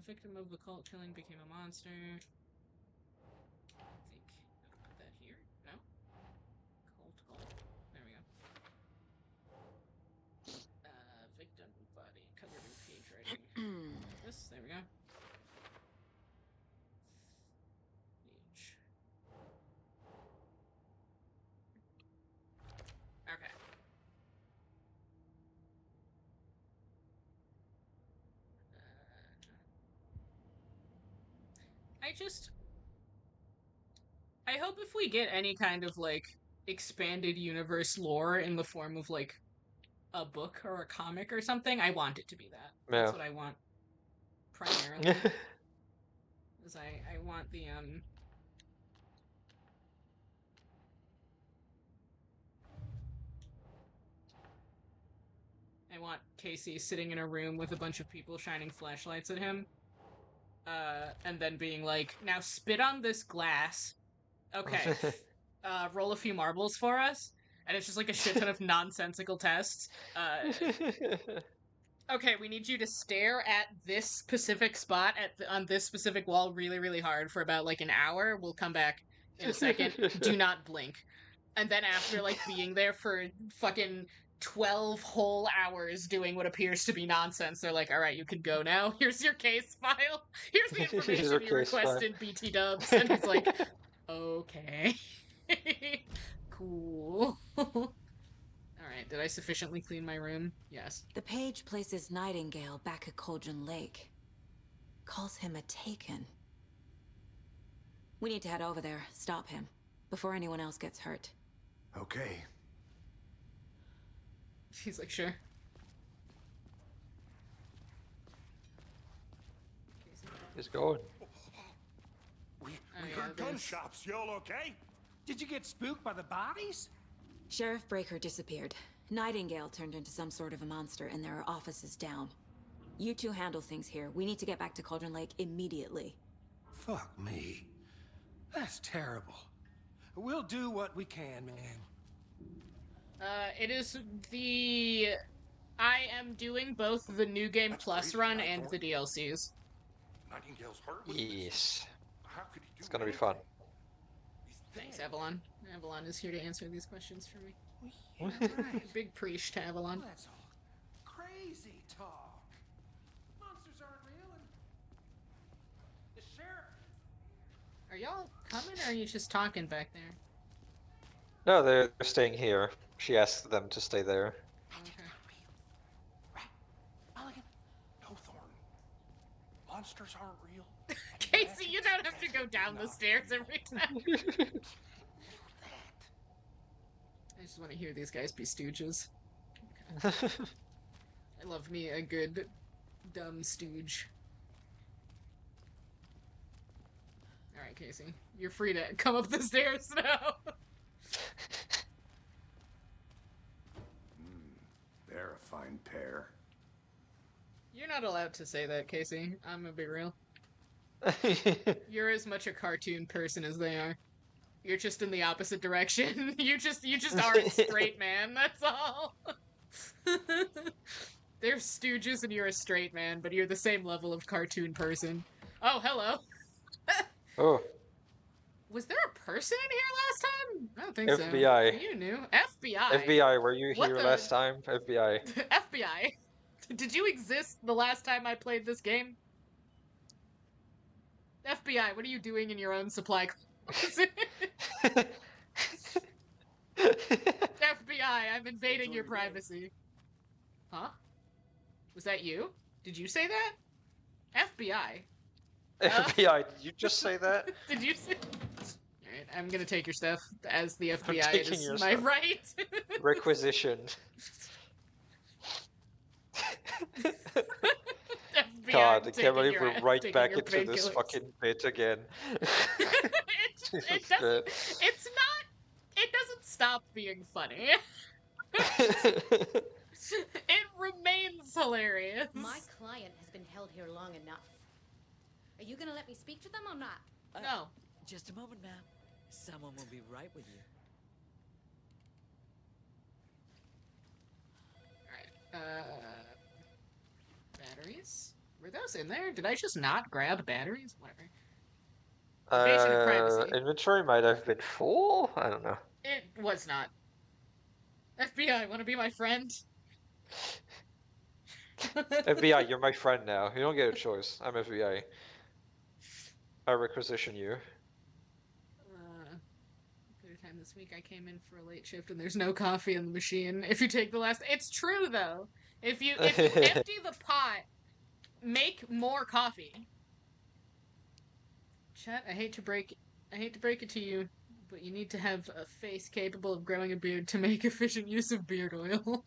Victim of the cult killing became a monster. I think I'll put that here. No? Cult. There we go. Victim body covered in page writing. This, there we go. Page. Okay. I hope if we get any kind of like expanded universe lore in the form of like a book or a comic or something, I want it to be that. That's what I want primarily. Is I want the I want Casey sitting in a room with a bunch of people shining flashlights at him. And then being like, now spit on this glass. Okay. Roll a few marbles for us. And it's just like a shit ton of nonsensical tests. Okay, we need you to stare at this specific spot on this specific wall really, really hard for about like an hour. We'll come back in a second. Do not blink. And then after like being there for fucking 12 whole hours doing what appears to be nonsense, they're like, all right, you can go now. Here's your case file. Here's the information you requested, BT dubs. And he's like, okay. Cool. Alright, did I sufficiently clean my room? Yes. The page places Nightingale back at Cauldron Lake. Calls him a Taken. We need to head over there, stop him, before anyone else gets hurt. Okay. He's like, sure. He's going. We heard gunshots. Y'all okay? Did you get spooked by the bodies? Sheriff Breaker disappeared. Nightingale turned into some sort of a monster, and there are offices down. You two handle things here. We need to get back to Cauldron Lake immediately. Fuck me. That's terrible. We'll do what we can, man. It is the... I am doing both the New Game Plus run and the DLCs. Nightingale's heart was Yes. How could he do It's gonna be fun. Thanks, Avalon. Avalon is here to answer these questions for me. Yeah, right. Big preach to Avalon. Well, that's all crazy talk. Monsters aren't real, and the sheriff. Are y'all coming, or are you just talking back there? No, they're staying here. She asked them to stay there. Okay. Mulligan? No, Thorn. Monsters aren't real. Casey, you don't have to go down the stairs every time. I just want to hear these guys be stooges. Okay. I love me a good dumb stooge. Alright, Casey. You're free to come up the stairs now. They're a fine pair. You're not allowed to say that, Casey. I'm gonna be real. You're as much a cartoon person as they are. You're just in the opposite direction. You just aren't straight, man. That's all. They're stooges and you're a straight man, but you're the same level of cartoon person. Oh, hello. Oh. Was there a person in here last time? I don't think FBI. so. You knew. FBI. FBI, were you here last time? FBI. FBI. Did you exist the last time I played this game? FBI, what are you doing in your own supply closet? FBI, I'm invading your privacy. Huh? Was that you? Did you say that? FBI. FBI, did you just say that? Did you say... Alright, I'm gonna take your stuff as the FBI. I'm taking It is your my stuff. right. Requisition. FBI, God, I I'm can't believe taking we're your- right taking back your into this painkillers. fucking bit again. It doesn't... It's not... It doesn't stop being funny. It remains hilarious. My client has been held here long enough. Are you gonna let me speak to them or not? No. Just a moment, ma'am. Someone will be right with you. Alright, batteries? Were those in there? Did I just not grab batteries? Whatever. Invasion of privacy. Inventory might have been full? I don't know. It was not. FBI, wanna be my friend? FBI, you're my friend now. You don't get a choice. I'm FBI. I requisition you. Third time this week I came in for a late shift and there's no coffee in the machine. If you take the last... It's true, though. If you empty the pot, make more coffee. Chat, I hate to break it to you, but you need to have a face capable of growing a beard to make efficient use of beard oil.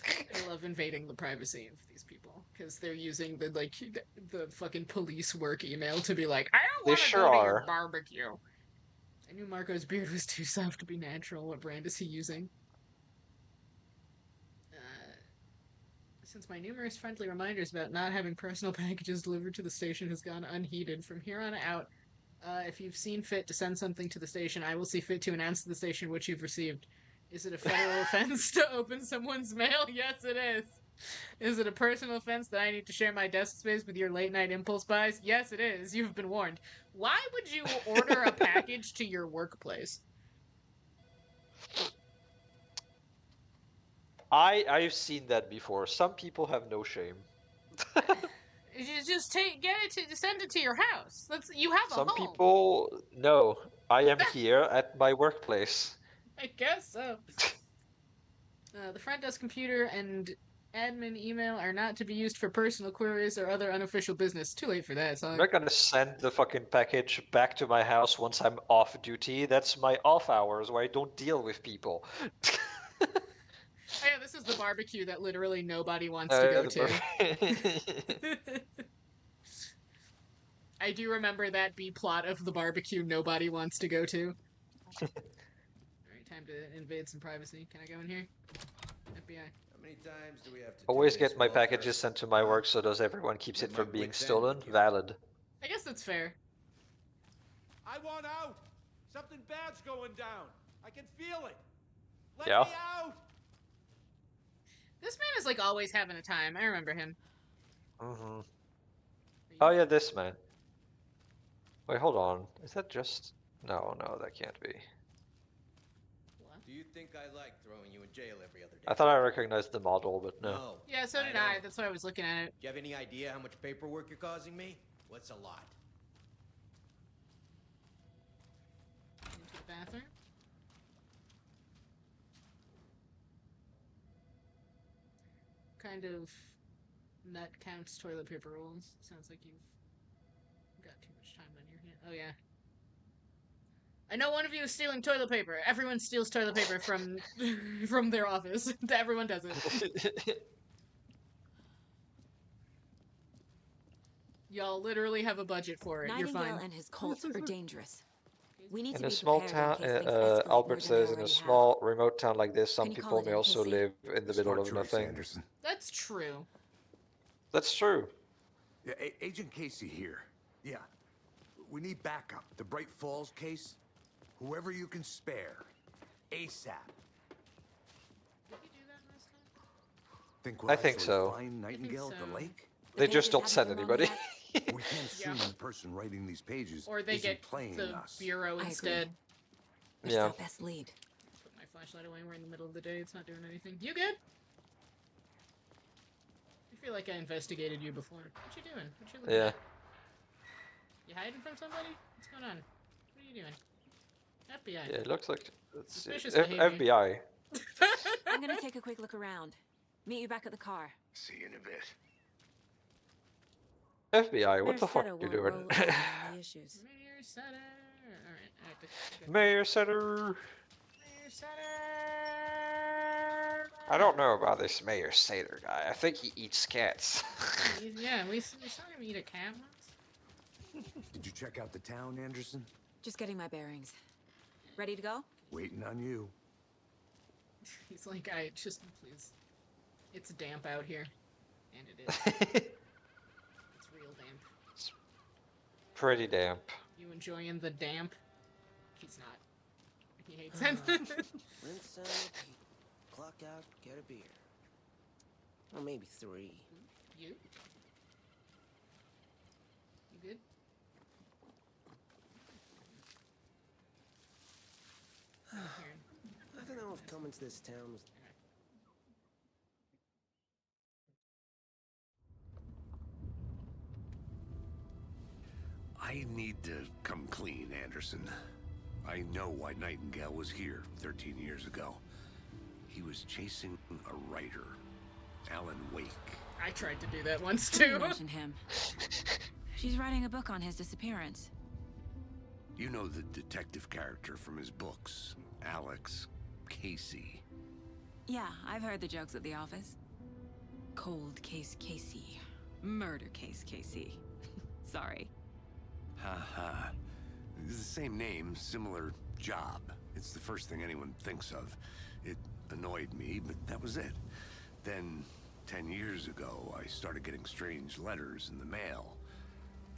I love invading the privacy of these people because they're using the fucking police work email to be like, I don't want to sure go to are. your barbecue. I knew Marco's beard was too soft to be natural. What brand is he using? Since my numerous friendly reminders about not having personal packages delivered to the station has gone unheeded, from here on out, if you've seen fit to send something to the station, I will see fit to announce to the station what you've received. Is it a federal offense to open someone's mail? Yes, it is. Is it a personal offense that I need to share my desk space with your late-night impulse buys? Yes, it is. You've been warned. Why would you order a package to your workplace? I've seen that before. Some people have no shame. You just send it to your house. You have a Some home. people, no. I am here at my workplace. I guess so. The front desk computer and admin email are not to be used for personal queries or other unofficial business. Too late for that, I'm son. not gonna send the fucking package back to my house once I'm off duty. That's my off hours where I don't deal with people. Oh yeah, this is the barbecue that literally nobody wants to go to. I do remember that B-plot of the barbecue nobody wants to go to. Alright, time to invade some privacy. Can I go in here? FBI. How many times do we have to Always do this, get my Walter? packages sent to my work, so does everyone keeps Let it my from being wits end stolen. with you. Valid. I guess that's fair. I want out. Something bad's going down. I can feel it. Let Yeah. me out. This man is like always having a time. I remember him. Mm-hmm. Oh yeah, this man. Wait, hold on. Is that just... No, that can't be. Do you think I like throwing you in jail every other day? I thought I recognized the model, but no. No. Yeah, so did I. That's why I was looking at it. Do you have any idea how much paperwork you're causing me? What's a lot? Into the bathroom. Kind of nut counts toilet paper rolls. Sounds like you've got too much time on your hand. Oh yeah. I know one of you is stealing toilet paper. Everyone steals toilet paper from from their office. Everyone does it. Y'all literally have a budget for it. You're Nightingale fine. and his cult are dangerous. We need In to a be small prepared town, in case things escalate more Albert than they says, in a already small remote town like this, some Can you call people it may in, also Casey? live in the middle Smart of choice, nothing. Anderson. That's true. That's true. Yeah, Agent Casey here. Yeah. We need backup. The Bright Falls case. Whoever you can spare. ASAP. Did we do that last time? Think we'll I think actually so. find Nightingale at so. the lake? They just don't send anybody. We can't assume the person writing these pages Or they isn't get playing the us. bureau instead. It's Yeah. our best lead. Put my flashlight away. We're in the middle of the day. It's not doing anything. You good? I feel like I investigated you before. What you doing? What you looking Yeah. at? You hiding from somebody? What's going on? What are you doing? FBI. Yeah, it looks like... Let's see. Suspicious behavior. FBI. I'm gonna take a quick look around. Meet you back at the car. See you in a bit. FBI, what Mayor the fuck Sutter are you won't doing? roll over on the issues. Mayor Sutter. Alright, I have to... Mayor Sutter. Mayor Sutter. I don't know about this Mayor Sater guy. I think he eats cats. Yeah, we saw him eat a cat once. Did you check out the town, Anderson? Just getting my bearings. Ready to go? Waiting on you. He's like, I just, please. It's damp out here. And it is. It's real damp. Pretty damp. You enjoying the damp? He's not. He hates it. Rinse and repeat. Clock out, get a beer. Or maybe 3. You? You good? I don't know if coming to this town was... I need to come clean, Anderson. I know why Nightingale was here 13 years ago. He was chasing a writer, Alan Wake. I tried to do that once Don't too. mention him. She's writing a book on his disappearance. You know the detective character from his books, Alex Casey. Yeah, I've heard the jokes at the office. Cold case Casey. Murder case Casey. Sorry. Ha ha. It's the same name, similar job. It's the first thing anyone thinks of. It annoyed me, but that was it. Then, 10 years ago, I started getting strange letters in the mail.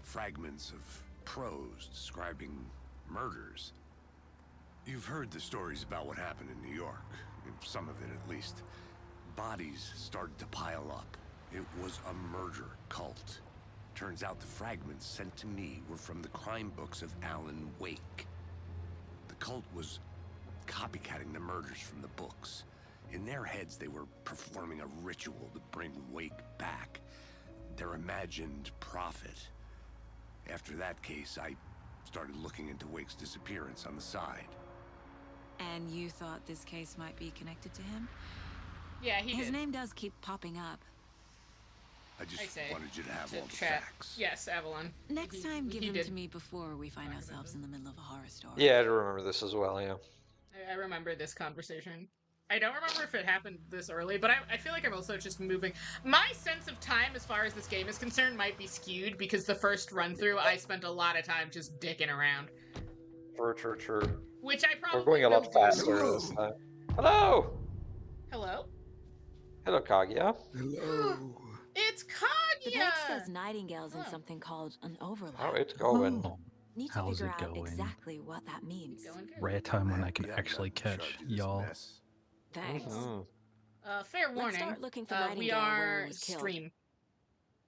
Fragments of prose describing murders. You've heard the stories about what happened in New York. Some of it, at least. Bodies started to pile up. It was a murder cult. Turns out the fragments sent to me were from the crime books of Alan Wake. The cult was copycatting the murders from the books. In their heads, they were performing a ritual to bring Wake back. Their imagined prophet. After that case, I started looking into Wake's disappearance on the side. And you thought this case might be connected to him? Yeah, he His did. name does keep popping up. I just I say wanted you to have all the chat. facts. Yes, Avalon. Next time, give he him did. to me before we find ourselves in the middle of a horror story. Yeah, I remember this as well, yeah. I remember this conversation. I don't remember if it happened this early, but I feel like I'm also just moving. My sense of time as far as this game is concerned might be skewed because the first run through I spent a lot of time just dicking around. True. Which I We're probably going a will lot do. faster this time. Hello! Hello? Hello, Kaguya. Hello. It's The page Kaguya! says Nightingale's in Oh. something called an overlap. How it's going? Oh, Need to how's figure it out going? exactly what that means. Going good. Rare time when I can Happy I'm actually not in catch charge of this y'all. mess. Thanks. Fair Let's warning. start looking for We Nightingale where are he was killed. stream.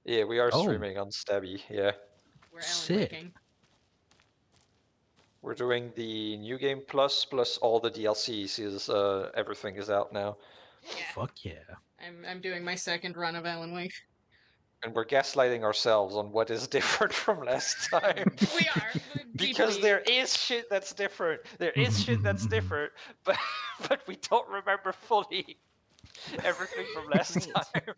Yeah, we are Oh. streaming on Stabby, yeah. We're Alan Sick. Waking. We're doing the New Game Plus all the DLCs, is everything is out now. Yeah. Fuck yeah. I'm doing my second run of Alan Wake. And we're gaslighting ourselves on what is different from last time. We are. Because Deeply. there is shit that's different. There is shit that's different, but we don't remember fully everything from last Great. time.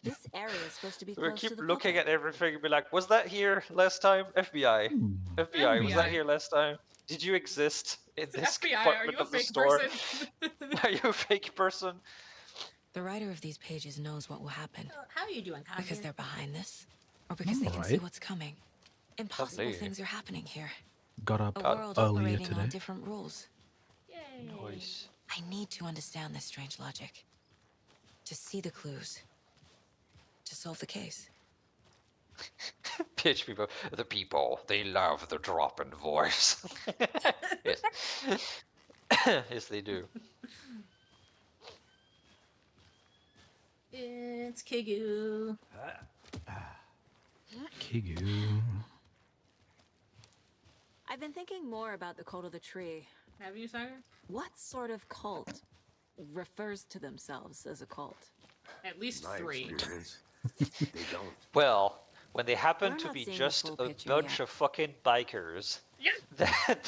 This area is supposed to be So we close keep to the looking public. at everything and be like, was that here last time? FBI. FBI, was that FBI. here last time? Did you exist in this FBI, are compartment you a of the fake store? person? Are you a fake person? The writer of these pages knows what will happen. How are you doing, Kaguya? Because they're behind this, or because they can see Alright. what's coming. Impossible Lovely. things are happening here. Got up A world earlier operating today. on different rules. Yay. Nice. I need to understand this strange logic. To see the clues. To solve the case. Pitch people. The people, they love the drop in voice. Yes. Yes, they do. It's Kigu. Kigu. I've been thinking more about the cult of the tree. Have you, Saga? What sort of cult refers to themselves as a cult? At least My 3. experience, they don't. Well, when they happen We're to not be seeing the just full a picture bunch yet. of fucking bikers Yeah.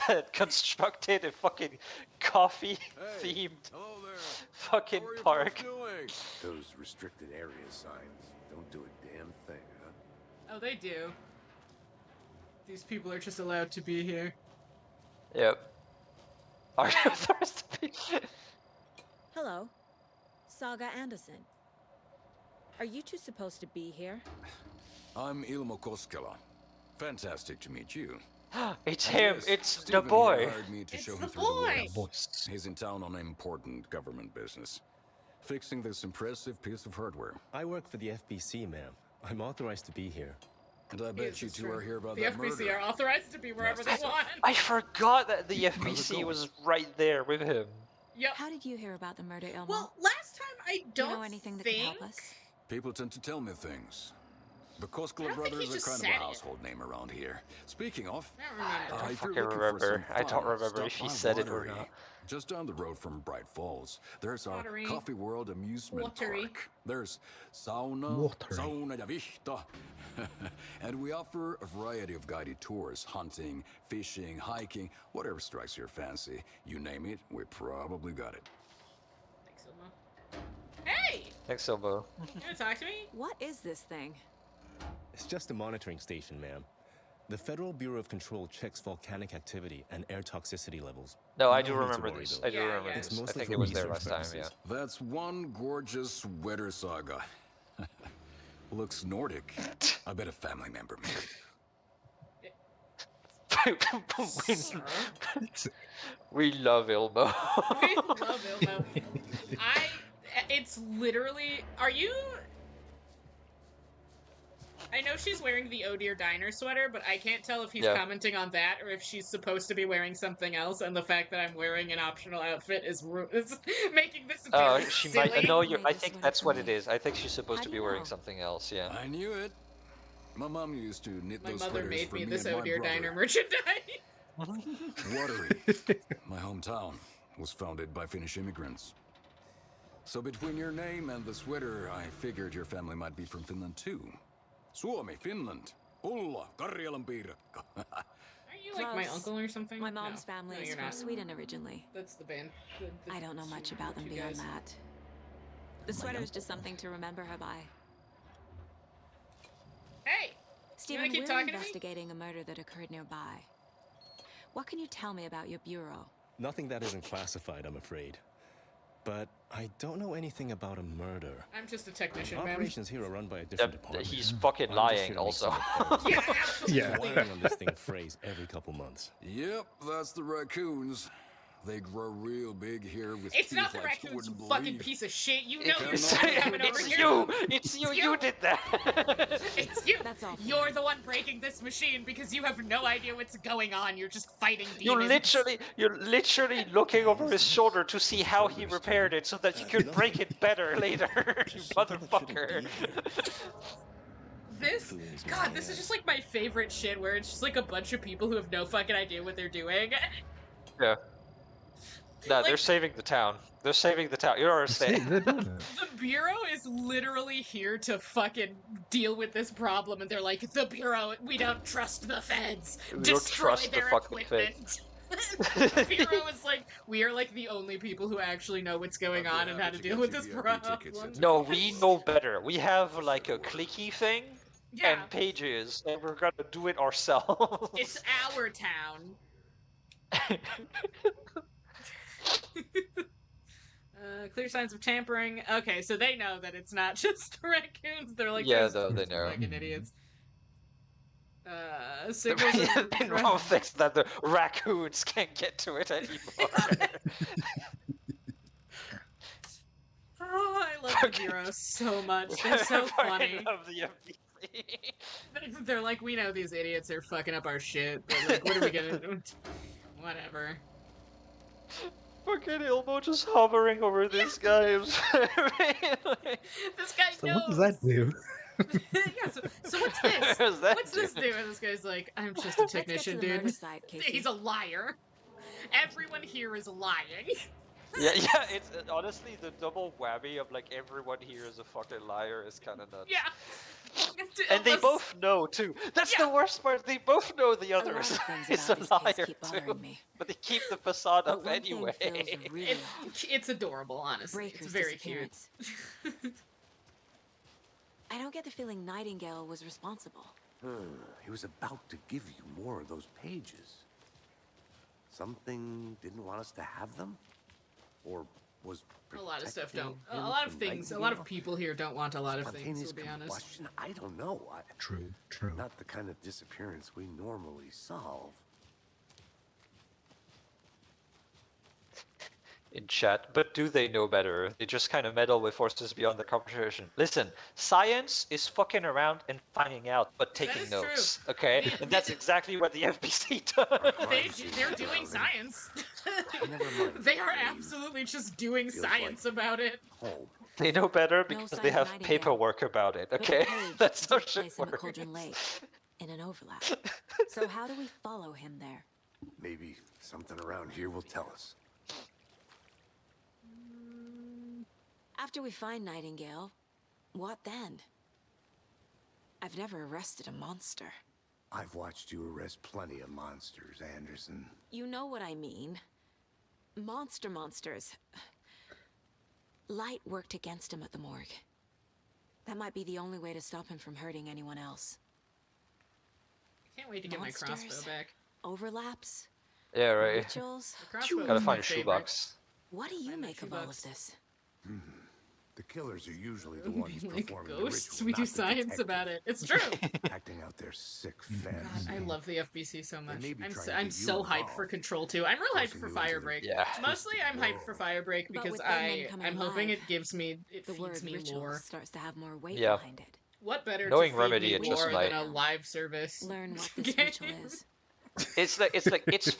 that constructed a fucking coffee themed Hello there. fucking How are you park. both doing? Those restricted area signs don't do a damn thing, huh? Oh, they do. These people are just allowed to be here. Yep. Are you thirsty? Hello. Saga Anderson. Are you two supposed to be here? I'm Ilmo Koskela. Fantastic to meet you. It's And him. yes, It's the Stephen boy. here hired me to It's show the him through boy. the woods. He's in town on important government business, fixing this impressive piece of hardware. I work for the FBC, ma'am. I'm authorized to be here. And I bet you two are here about The that FBC murder. are authorized to be wherever they want. I forgot that the FBC was right there with him. Yep. How did you hear about the murder, Ilmo? Well, last time I Do you don't know anything that think... can help us? People tend to tell me things. The I Koskela don't think brothers he are just kind of said a it. household name around here. Speaking of, I don't remember. I if you're fucking looking for remember. some I don't fun, remember stop if he by said it or Watery. not. Just down the road from Bright Falls, there's our Watery. Coffee World amusement Watery. park. There's sauna, Watery. sauna ja vihta. And we offer a variety of guided tours, hunting, fishing, hiking, whatever strikes your fancy. You name it, we probably got it. Thanks, Ilmo. Hey! Thanks, Silbo. You wanna talk to me? What is this thing? It's just a monitoring station, ma'am. The Federal Bureau of Control checks volcanic activity and air toxicity levels. No, I No do need to remember worry, this. though. I do remember It's this. I mostly think for it was there research last time, yeah. purposes. That's one gorgeous weather saga. Looks Nordic. I bet a family member made it. We love Ilmo. We love Ilmo. It's literally... Are you... I know she's wearing the Oh Dear Diner sweater, but I can't tell if he's Yeah. commenting on that or if she's supposed to be wearing something else, and the fact that I'm wearing an optional outfit is making this Oh, very she silly. might. No, I think that's what it is. I think she's supposed How to do be you wearing know? something else, yeah. I knew it. My mom used to knit My those mother sweaters made for me me this and Oh my Dear brother. Diner merchandise. Watery, my hometown, was founded by Finnish immigrants. So between your name and the sweater, I figured your family might be from Finland too. Suomi, Finland. Ulla, Karjalan piirakka. Are you like my Close. uncle or something? My mom's No. family No, is you're from not. Sweden originally. That's the band. The I don't know much about them you beyond guys. that. The sweater is just something to remember her by. Hey! Stephen, keep we're talking to me? investigating a murder that occurred nearby. What can you tell me about your bureau? Nothing that isn't classified, I'm afraid. but I don't know anything about a murder. I'm just a technician, The man. operations here are run by a different department. He's fucking I'm just lying here to make also. some repairs. Yeah, absolutely. Wiring on this thing frays every couple months. Yep, that's the raccoons. They grow real big here with It's teeth not the like you raccoons, you wouldn't fucking believe. piece of shit. You know It's your shit coming over here. It's you. You did that. It's you. That's all. You're the one breaking this machine because you have no idea what's going on. You're just fighting You're demons. literally looking over his shoulder to see how he repaired it so that you could break it better later, you motherfucker. This is just like my favorite shit where it's just like a bunch of people who have no fucking idea what they're doing. Yeah. No, they're saving the town. They're saving the town. You don't understand. The Bureau is literally here to fucking deal with this problem, and they're like, the Bureau, we don't trust the feds. We don't Destroy trust the their fucking equipment. The Bureau is like, we are like the only people who actually know what's going on and how to deal with this problem. No, we know better. We have like a clicky thing Yeah. and pages, and we're gonna do it ourselves. It's our town. Clear signs of tampering. Okay, so they know that it's not just raccoons. They're like, Yeah, "Those though they know. fucking idiots." Signals of They know things that the raccoons can't get to it anymore. Oh, I love the Bureau so much. They're so funny. I love the FBC. They're like, we know these idiots are fucking up our shit. But like, what are we gonna do? Whatever. Fucking Ilmo just hovering over this guy. This guy So knows. what does that do? Yeah, so what's this? does that What's this do? And this guy's like, I'm just a technician, the murder dude. side, Casey. He's a liar. Everyone here is lying. Yeah, it's honestly the double whammy of like everyone here is a fucking liar is kind of nuts. Yeah. And they both know too. That's the worst part. They both know the other lot of things is about a this case liar keep too. bothering me. But they keep the facade But up one thing anyway. feels really It's adorable, honestly. Breaker's It's very cute. disappearance. I don't get the feeling Nightingale was responsible. He was about to give you more of those pages. Something didn't want us to have them? Or was A lot of stuff don't. protecting A him lot of from things. A lot of Nightingale? people here don't want a lot of things. Spontaneous To be honest. combustion? I don't know. True. Not the kind of disappearance we normally solve. In chat, but do they know better? They just kind of meddle with forces beyond their comprehension. Listen, science is fucking around and finding out, but taking is notes. Okay, and that's exactly what the FBC does. They're doing science. Never mind. They are absolutely just doing Feels science about it. They know better No because sign they of have Nightingale. paperwork about it. But the Okay, page that's how took shit place in the works. Cauldron Lake, in an overlap. So how do we follow him there? Maybe something around here will tell us. After we find Nightingale, what then? I've never arrested a monster. I've watched you arrest plenty of monsters, Anderson. You know what I mean. Monsters. Light worked against him at the morgue. That might be the only way to stop him from hurting anyone else. I can't wait to get my crossbow Monsters? back. Overlaps? Yeah, right. Rituals? The crossbow Gotta is my find a favorite. shoebox. What do you Find a make of all of shoebox. this? The killers are usually the ones Like performing ghosts, the ritual, we do not the science detective. about it. It's true. Acting out their sick fans. I love the FBC so much. may be I'm trying so, to I'm get you so hyped involved, for Control 2. I'm real hyped forcing for you into the Firebreak. Yeah. Mostly I'm hyped for Firebreak But because with gunmen coming I'm hoping alive, it gives me it The word feeds me ritual lore. starts to have more weight Yeah. behind it. What better Knowing to feed Remedy, me it just lore might. than a live service? Learn what this game? ritual is. It's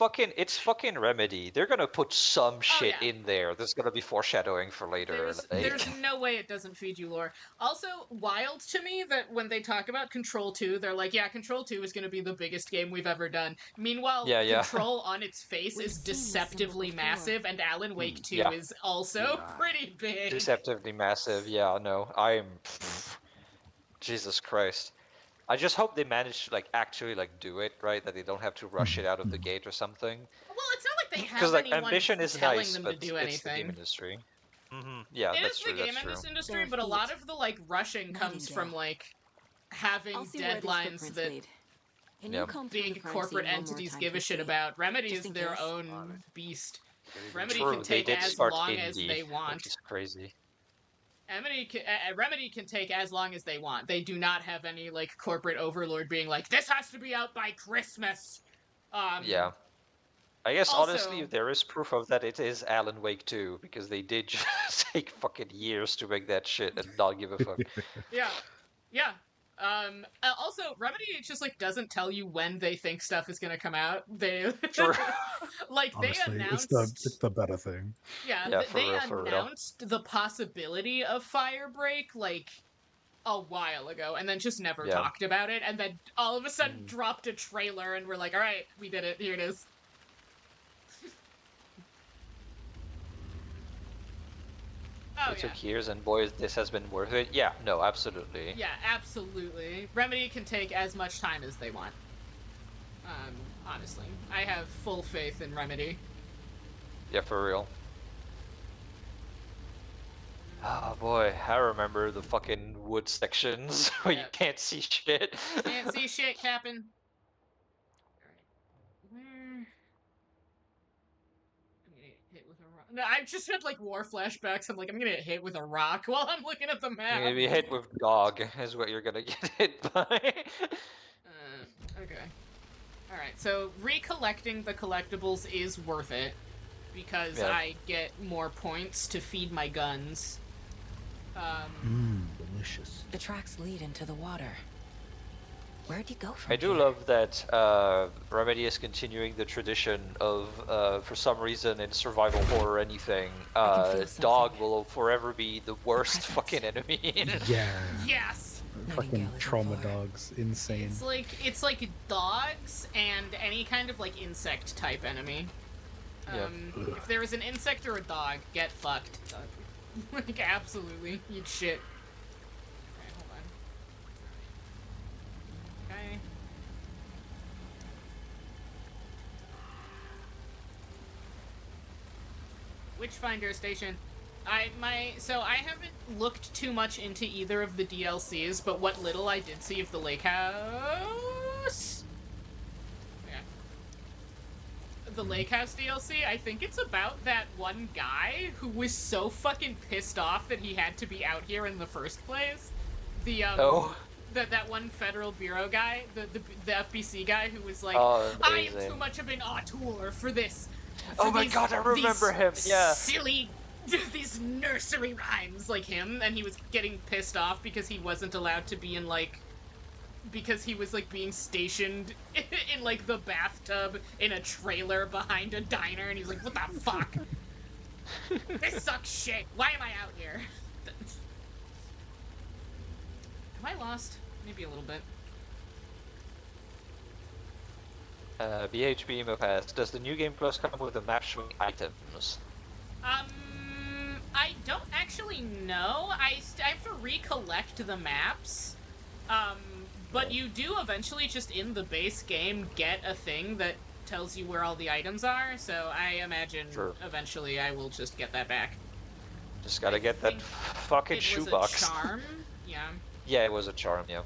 fucking Remedy. They're gonna put some shit yeah. in there. There's gonna be foreshadowing for later. There's no way it doesn't feed you lore. Also, wild to me that when they talk about Control 2, they're like, yeah, Control 2 is going to be the biggest game we've ever done. Meanwhile, Yeah. Control on its face We've is seen this deceptively symbol before. massive, and Alan Wake 2 Yeah. is also pretty big. Deceptively massive. Yeah, no, I'm. Jesus Christ. I just hope they manage to like actually like do it right. That they don't have to rush it out of the gate or something. Well, it's not like they have Because like anyone ambition is telling nice, them but to do it's the game anything. industry. Yeah, It that's is true. the game That's true. industry, Bare but a lot feet. of the like rushing comes Nightingale. from like having I'll see where these deadlines footprints that lead. Can Yeah. you comb through big the crime corporate scene one more entities time, give a shit Casey? about. Remedy Just is in their case. own beast. Remedy True, can they take did as start long as indie, they want. which is crazy. Remedy can take as long as they want. They do not have any like corporate overlord being like, this has to be out by Christmas. Yeah. I guess honestly, Also, there is proof of that it is Alan Wake 2, because they did just take fucking years to make that shit and not give a fuck. yeah, yeah. Also, Remedy just like doesn't tell you when they think stuff is gonna come out. They True. like they Honestly, it's announced. the better thing. Yeah, Yeah, for they real, for real. announced the possibility of Firebreak like a while ago, and then just never Yeah. talked about it. And then all of a sudden dropped a trailer, and we're like, all right, we did it. Here it is. Oh, It took years, and boy, this has been worth it. Yeah, no, absolutely. Yeah, absolutely. Remedy can take as much time as they want. Honestly, I have full faith in Remedy. Yeah, for real. Oh boy, I remember the fucking wood sections where you can't see shit. Can't see shit, Captain. Where? I'm gonna get hit with a rock. No, I just had like war flashbacks. I'm like, I'm gonna get hit with a rock while I'm looking at the map. You're gonna be hit with dog, is what you're gonna get hit by. Okay. Alright, so recollecting the collectibles is worth it. Because I get more points to feed my guns. Delicious. The tracks lead into the water. Where'd you go from I do here? love that Remedy is continuing the tradition of, for some reason in survival horror or anything, dog will forever be the worst fucking enemy. Yeah. Yes! Fucking trauma dogs, insane. It's like dogs and any kind of like insect type enemy. If there is an insect or a dog, get fucked. Like absolutely, eat shit. Okay, hold on. Okay. Witchfinder station. So I haven't looked too much into either of the DLCs, but what little I did see of the lake house. Yeah. The lake house DLC, I think it's about that one guy who was so fucking pissed off that he had to be out here in the first place. The that one federal bureau guy, the FBC guy who was like, I am too much of an auteur for this. Oh my god, I remember him. Yeah. Silly these nursery rhymes like him, and he was getting pissed off because he wasn't allowed to be in like, because he was like being stationed in like the bathtub in a trailer behind a diner, and he's like, what the fuck? This sucks shit. Why am I out here? Am I lost? Maybe a little bit. BHB Mopaz, does the new game plus come with a map showing items? I don't actually know. I have to recollect the maps. But you do eventually just in the base game get a thing that tells you where all the items are, so I imagine eventually I will just get that back. Just gotta get that fucking shoebox. Charm? Yeah. Yeah, it was a charm, yeah.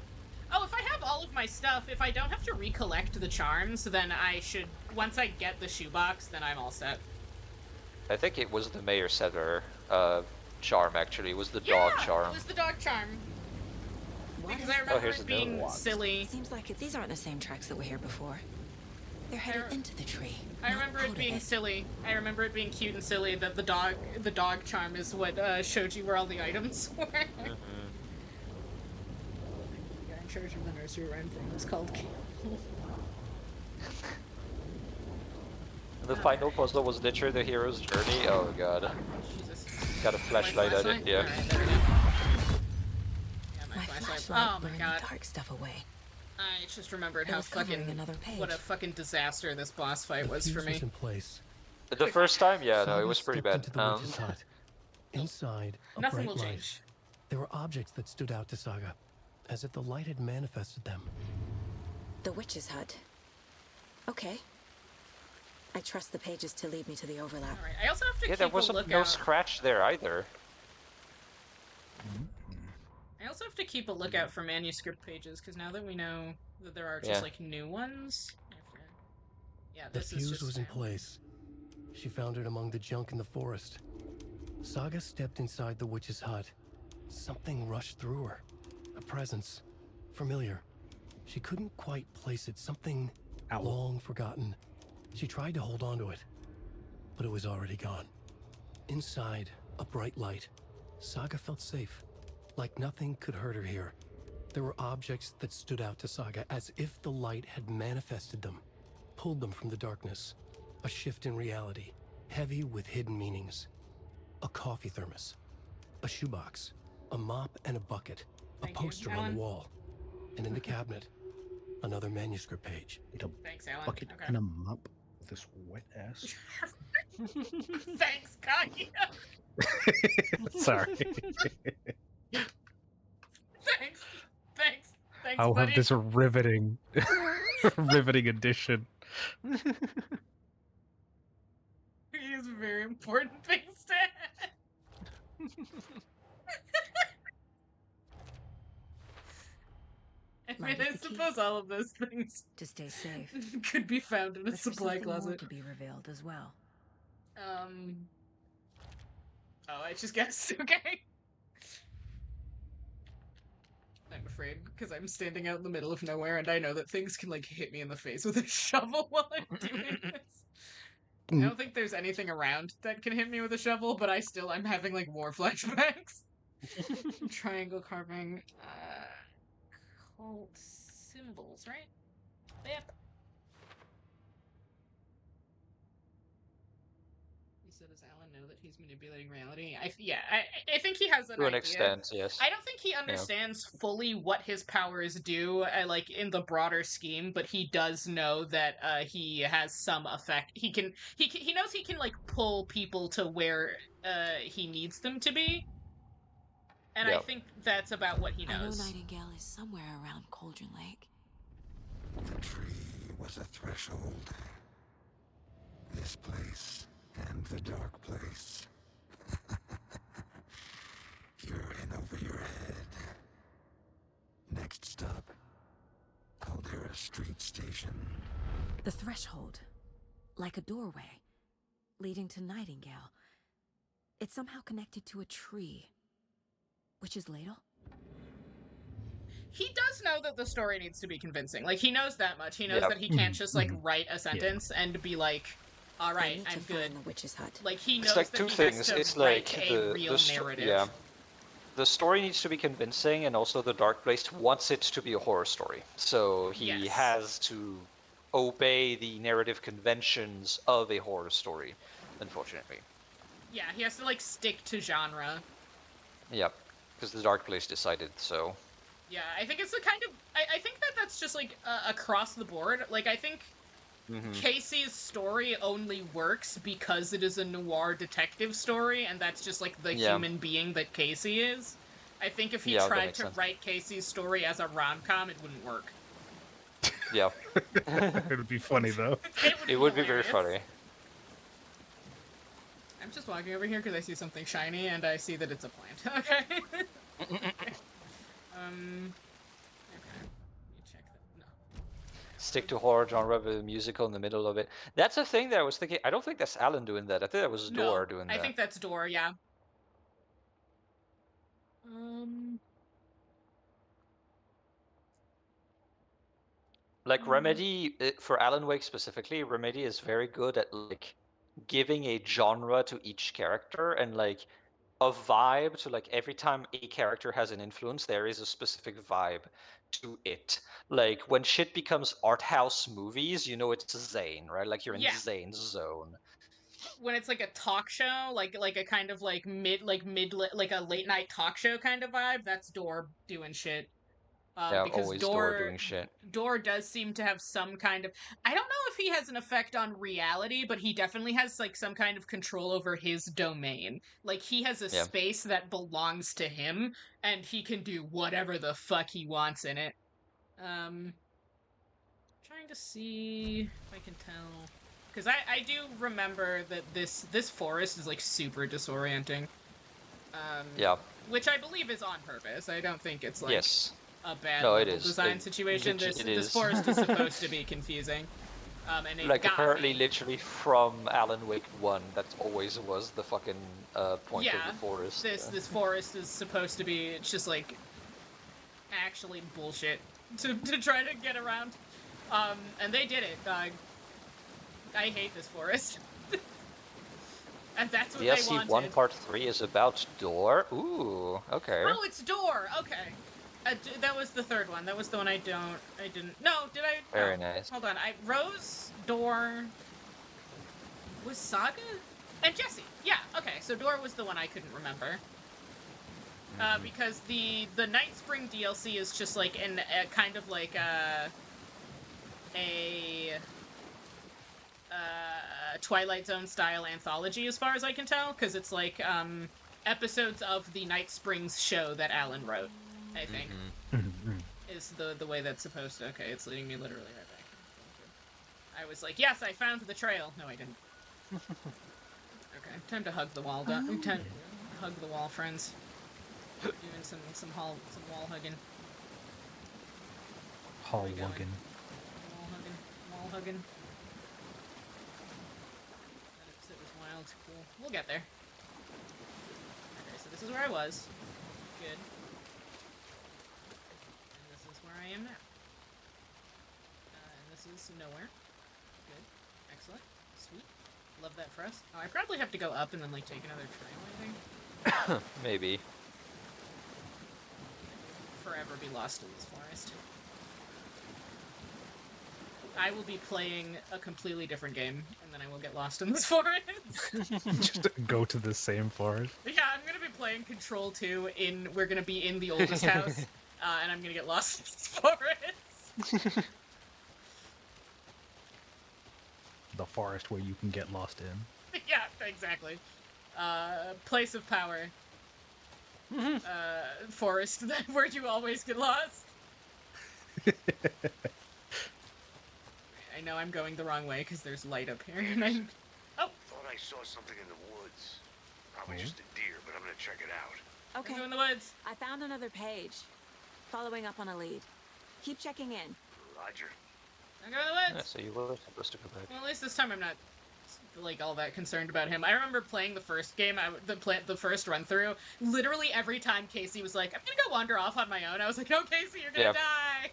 Oh, if I have all of my stuff, if I don't have to recollect the charms, then I should, once I get the shoebox, then I'm all set. I think it was the Mayor Setter charm, actually. It was the dog charm. It was the dog charm. Because I Oh, remember here's it another being one. silly. Seems like these aren't the same tracks that were here before. They're headed into the tree. I remember it being silly. I remember it being cute and silly that the dog charm is what showed you where all the items were. The guy in charge of the nursery rhyme thing was called The final puzzle was literally the hero's journey. Oh god. Jesus. Got a flashlight on it, yeah. Alright, there we go. Yeah, my flashlight. Oh my god. Dark stuff away. I just remembered how fucking what a fucking disaster this boss fight was for me. In place. The first time, yeah, no, it was pretty bad. Into the witch's hut. Inside, a Nothing bright will light. change. There were objects that stood out to Saga, as if the light had manifested them. The witch's hut. Okay. I trust the pages to lead me to the overlap. Alright, I also have to Yeah, keep there a wasn't lookout. no scratch there either. I also have to keep a lookout for manuscript pages, because now that we know that there are just like new ones. Yeah, The this is fuse just was in place. She found it among the junk in the forest. Saga stepped inside the witch's hut. Something rushed through her. A presence. Familiar. She couldn't quite place it. Something long forgotten. She tried to hold on to it, but it was already gone. Inside, a bright light. Saga felt safe, like nothing could hurt her here. There were objects that stood out to Saga as if the light had manifested them, pulled them from the darkness. A shift in reality, heavy with hidden meanings. A coffee thermos, a shoebox, a mop and a bucket, a poster on the wall, and in the cabinet, another manuscript page. Thanks, Alan. Bucket Okay. and a mop with this wet ass. Thanks, Kaki. Sorry. Thanks, I'll buddy. have this riveting, riveting edition. He has very important things to add. I suppose all of those things to stay safe could be found in a but supply there's something more closet. to be revealed as well. Oh, I just guessed. Okay. I'm afraid because I'm standing out in the middle of nowhere, and I know that things can like hit me in the face with a shovel while I'm doing this. I don't think there's anything around that can hit me with a shovel, but I'm having like war flashbacks. Triangle carving, cult symbols, right? Yep. So does Alan know that he's manipulating reality? I think he has an To an idea. extent, yes. I don't think he understands fully what his powers do, like in the broader scheme, but he does know that he has some effect. He knows he can like pull people to where he needs them to be. And I think that's about what he knows. I know Nightingale is somewhere around Cauldron Lake. The tree was a threshold. This place and the dark place. You're in over your head. Next stop, Caldera Street Station. The threshold, like a doorway, leading to Nightingale. It's somehow connected to a tree. Witch's ladle? He does know that the story needs to be convincing. Like, he knows that much. He knows that he can't just, like, write a sentence and be like, alright, I'm good. The witch's hut. Like, he knows It's like that two he things. has to It's write like a real narrative. Yeah. The story needs to be convincing, and also the Dark Place wants it to be a horror story. So he has to obey the narrative conventions of a horror story, unfortunately. Yeah, he has to, like, stick to genre. Yep, because the Dark Place decided so. Yeah, I think it's the kind of... I think that that's just, like, across the board. Like, I think Casey's story only works because it is a noir detective story, and that's just, like, the human being that Casey is. I think if he tried to write Casey's story as a rom-com, it wouldn't work. Yeah. It would be funny, though. It would be very funny. I'm just walking over here because I see something shiny, and I see that it's a plant. Okay. Okay. Let me check that. No. Stick to horror genre with a musical in the middle of it. That's a thing that I was thinking. I don't think that's Alan doing that. I think that was Door doing that. I think that's Door, yeah. Like Remedy, for Alan Wake specifically, Remedy is very good at like giving a genre to each character and like a vibe to like every time a character has an influence, there is a specific vibe to it. Like when shit becomes art house movies, you know it's Zane, right? Like you're in Zane's zone. When it's like a talk show, like a kind of like mid like a late night talk show kind of vibe, that's Door doing shit. Yeah, because always Door doing shit. Door does seem to have some kind of... I don't know if he has an effect on reality, but he definitely has, like, some kind of control over his domain. Like, he has a space that belongs to him, and he can do whatever the fuck he wants in it. Trying to see if I can tell... Because I do remember that this forest is, like, super disorienting. Yeah. Which I believe is on purpose. I don't think it's, like... a bad design situation. This forest is supposed to be confusing. And it Like, got apparently, me. literally from Alan Wake 1, that always was the fucking point of the forest. This forest is supposed to be, it's just like actually bullshit to try to get around. And they did it. I hate this forest. And that's what they DLC wanted. 1 Part 3 is about Door. Ooh, okay. Oh, it's Door. Okay. That was the third one. That was the one I didn't. No, did I? Very No. nice. Hold on. Rose, Door. Was Saga? And Jesse. Yeah, okay. So Door was the one I couldn't remember. Because the Night Spring DLC is just like a kind of like a Twilight Zone style anthology, as far as I can tell, because it's like episodes of the Night Springs show that Alan wrote, I think. Is the way that's supposed to. Okay, it's leading me literally right back. I was like, yes, I found the trail. No, I didn't. Okay, time to hug the wall. Time to hug the wall, friends. Doing some wall hugging. Hall wugging. Wall hugging. That was wild. Cool. We'll get there. Okay, so this is where I was. Good. And this is where I am now. And this is nowhere. Good. Excellent. Sweet. Love that for us. Oh, I probably have to go up and then, like, take another trail, I think. Maybe. Forever be lost in this forest. I will be playing a completely different game, and then I will get lost in this forest. Just go to the same forest. Yeah, I'm gonna be playing Control 2 we're gonna be in the oldest house, and I'm gonna get lost in this forest. The forest where you can get lost in. Yeah, exactly. Place of power. Forest where you always get lost. I know I'm going the wrong way because there's light up here, and I'm... Oh! Thought I saw something in the woods. Probably just a deer, but I'm gonna check it out. Okay. In the woods. I found another page. Following up on a lead. Keep checking in. Roger. I'm going to the woods! Yeah, so you were supposed to go back. Well, at least this time I'm not, like, all that concerned about him. I remember playing the first game, the first run-through. Literally every time Casey was like, I'm gonna go wander off on my own, I was like, no, Casey, you're gonna die!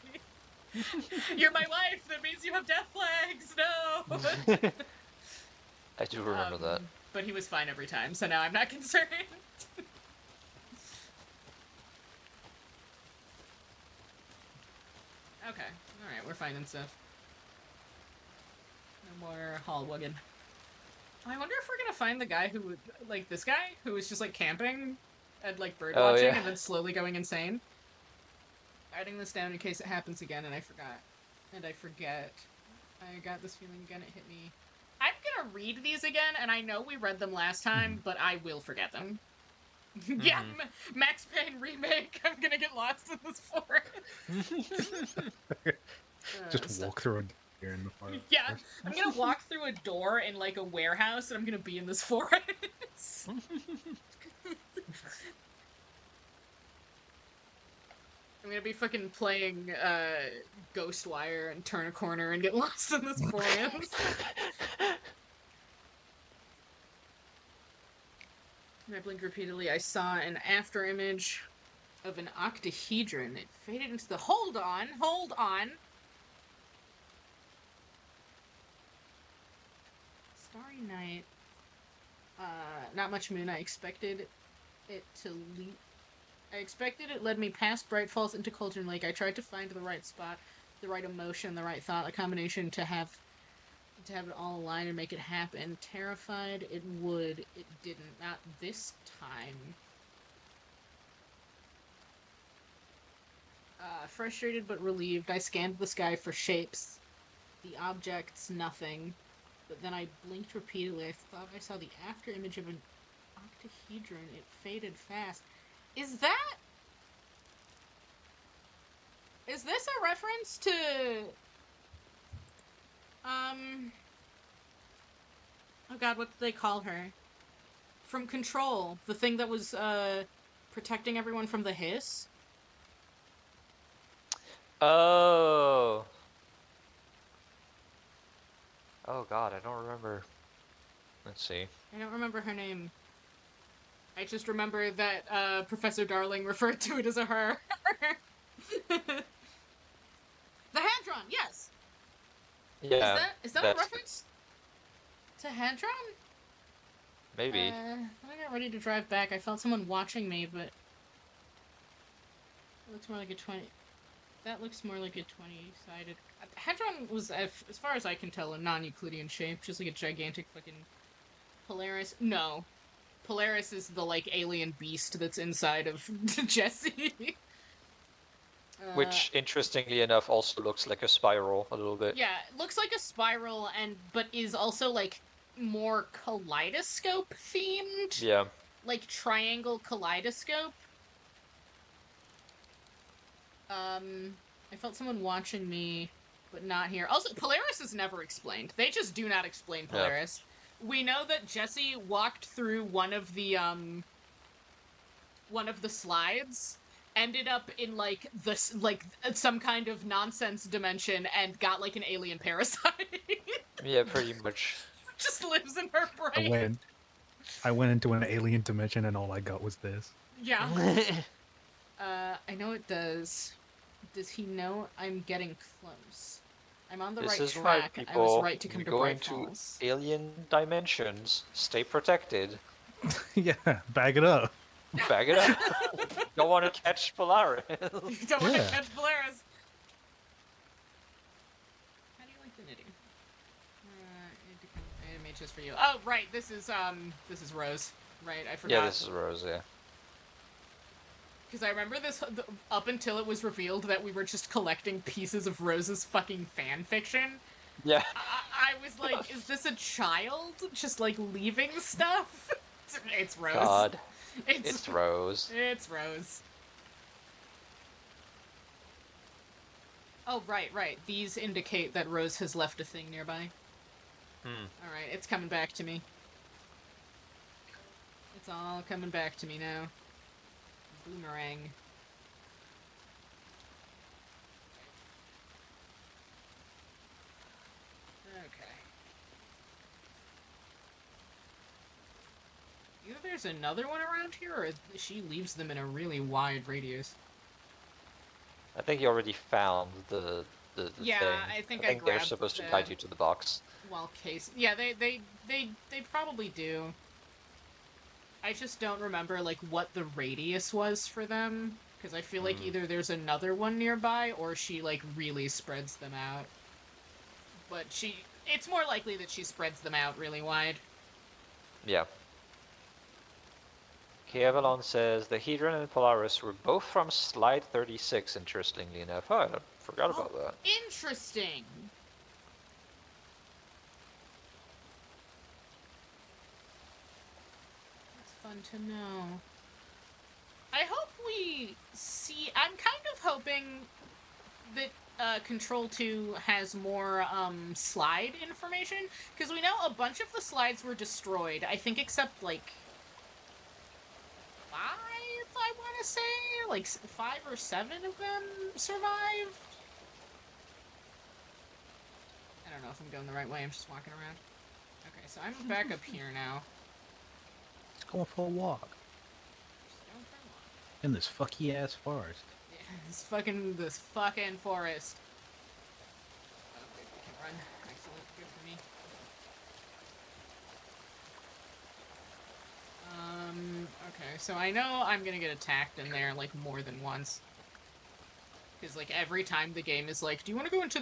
You're my wife, that means you have death flags, no! I do remember that. But he was fine every time, so now I'm not concerned. Okay, alright, we're finding stuff. No more hall wugging. I wonder if we're gonna find the guy who, like, this guy, who was just, like, camping and, like, bird watching and then slowly going insane. Writing this down in case it happens again, and I forgot. And I forget. I got this feeling again, it hit me. I'm gonna read these again, and I know we read them last time, but I will forget them. Yeah, Max Payne remake, I'm gonna get lost in this forest. Just walk through a deer in the forest. Yeah, I'm gonna walk through a door in, like, a warehouse, and I'm gonna be in this forest. I'm gonna be fucking playing Ghostwire and turn a corner and get lost in this forest. And I blinked repeatedly. I saw an after image of an octahedron. It faded into the... Hold on! Starry night. Not much moon. I expected it to leap. I expected it led me past Bright Falls into Cauldron Lake. I tried to find the right spot, the right emotion, the right thought, a combination to have it all align and make it happen. Terrified it would. It didn't. Not this time. Frustrated but relieved. I scanned the sky for shapes. The objects, nothing. But then I blinked repeatedly. I thought I saw the after image of an octahedron. It faded fast. Is this a reference to, oh god, what did they call her? From Control, the thing that was, protecting everyone from the hiss? Oh. Oh god, I don't remember. Let's see. I don't remember her name. I just remember that Professor Darling referred to it as a her. The Hadron, yes. Yeah, Is that a that's reference to Hadron? maybe. When I got ready to drive back, I felt someone watching me, but it looks more like a 20. That looks more like a 20-sided. Hadron was, as far as I can tell, a non-Euclidean shape, just like a gigantic fucking Polaris. No, Polaris is the like alien beast that's inside of Jesse. Which, interestingly enough, also looks like a spiral a little bit. Yeah, it looks like a spiral, but is also like more kaleidoscope themed. Yeah. Like triangle kaleidoscope. I felt someone watching me, but not here. Also, Polaris is never explained. They just do not explain Polaris. Yeah. We know that Jesse walked through one of the slides, ended up in like this some kind of nonsense dimension, and got like an alien parasite. Yeah, pretty much. Just lives in her brain. I went into an alien dimension and all I got was this. Yeah. I know it does. Does he know I'm getting close? I'm on the right track. Right, people. I was right to come to going Bright Falls. To alien dimensions. Stay protected. Yeah, bag it up. Bag it up. Don't want to catch Polaris. Don't want to catch Polaris. How do you like the knitting? Animations for you. Oh, right. This is Rose. Right, I forgot. Yeah, this is Rose. Yeah. Because I remember this up until it was revealed that we were just collecting pieces of Rose's fucking fan fiction. Yeah. I was like, is this a child just like leaving stuff? It's Rose. God. It's Rose. It's Rose. Oh, right. These indicate that Rose has left a thing nearby. Alright, it's coming back to me. It's all coming back to me now. Boomerang. Okay. Either there's another one around here, or she leaves them in a really wide radius. I think you already found the yeah, thing. I think they're supposed to guide you to the box. Well, case. Yeah, they probably do. I just don't remember, like, what the radius was for them, because I feel like either there's another one nearby, or she, like, really spreads them out. But it's more likely that she spreads them out really wide. Yeah. Kevalon says, the Hedron and Polaris were both from slide 36, interestingly enough. Oh, I forgot about that. Interesting! Fun to know. I hope we see. I'm kind of hoping that Control 2 has more slide information, because we know a bunch of the slides were destroyed. I think except like 5, I want to say, like 5 or 7 of them survived. I don't know if I'm going the right way. I'm just walking around. Okay, so I'm back up here now. Going for a walk. In this fucky ass forest. Yeah, this fucking forest. Oh, good, we can run. Excellent, good for me. Okay, so I know I'm gonna get attacked in there, like, more than once. Because, like, every time the game is like, do you want to go into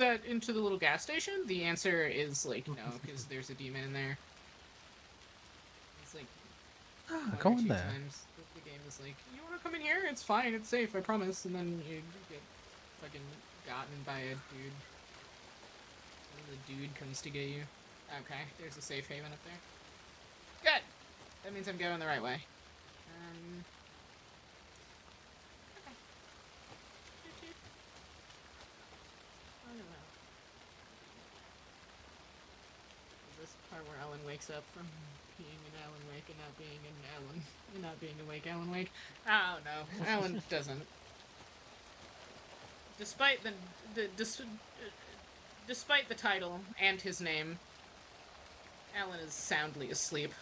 the little gas station? The answer is, like, no, because there's a demon in there. It's like, go in there. Times the game is like, you want to come in here? It's fine, it's safe, I promise. And then you get fucking gotten by a dude. And the dude comes to get you. Okay, there's a safe haven up there. Good! That means I'm going the right way. Okay. I don't know. Is this part where Ellen wakes up from being an Alan Wake and not being an Alan, and not being awake Alan Wake? Oh no, Alan doesn't. Despite the title and his name, Alan is soundly asleep.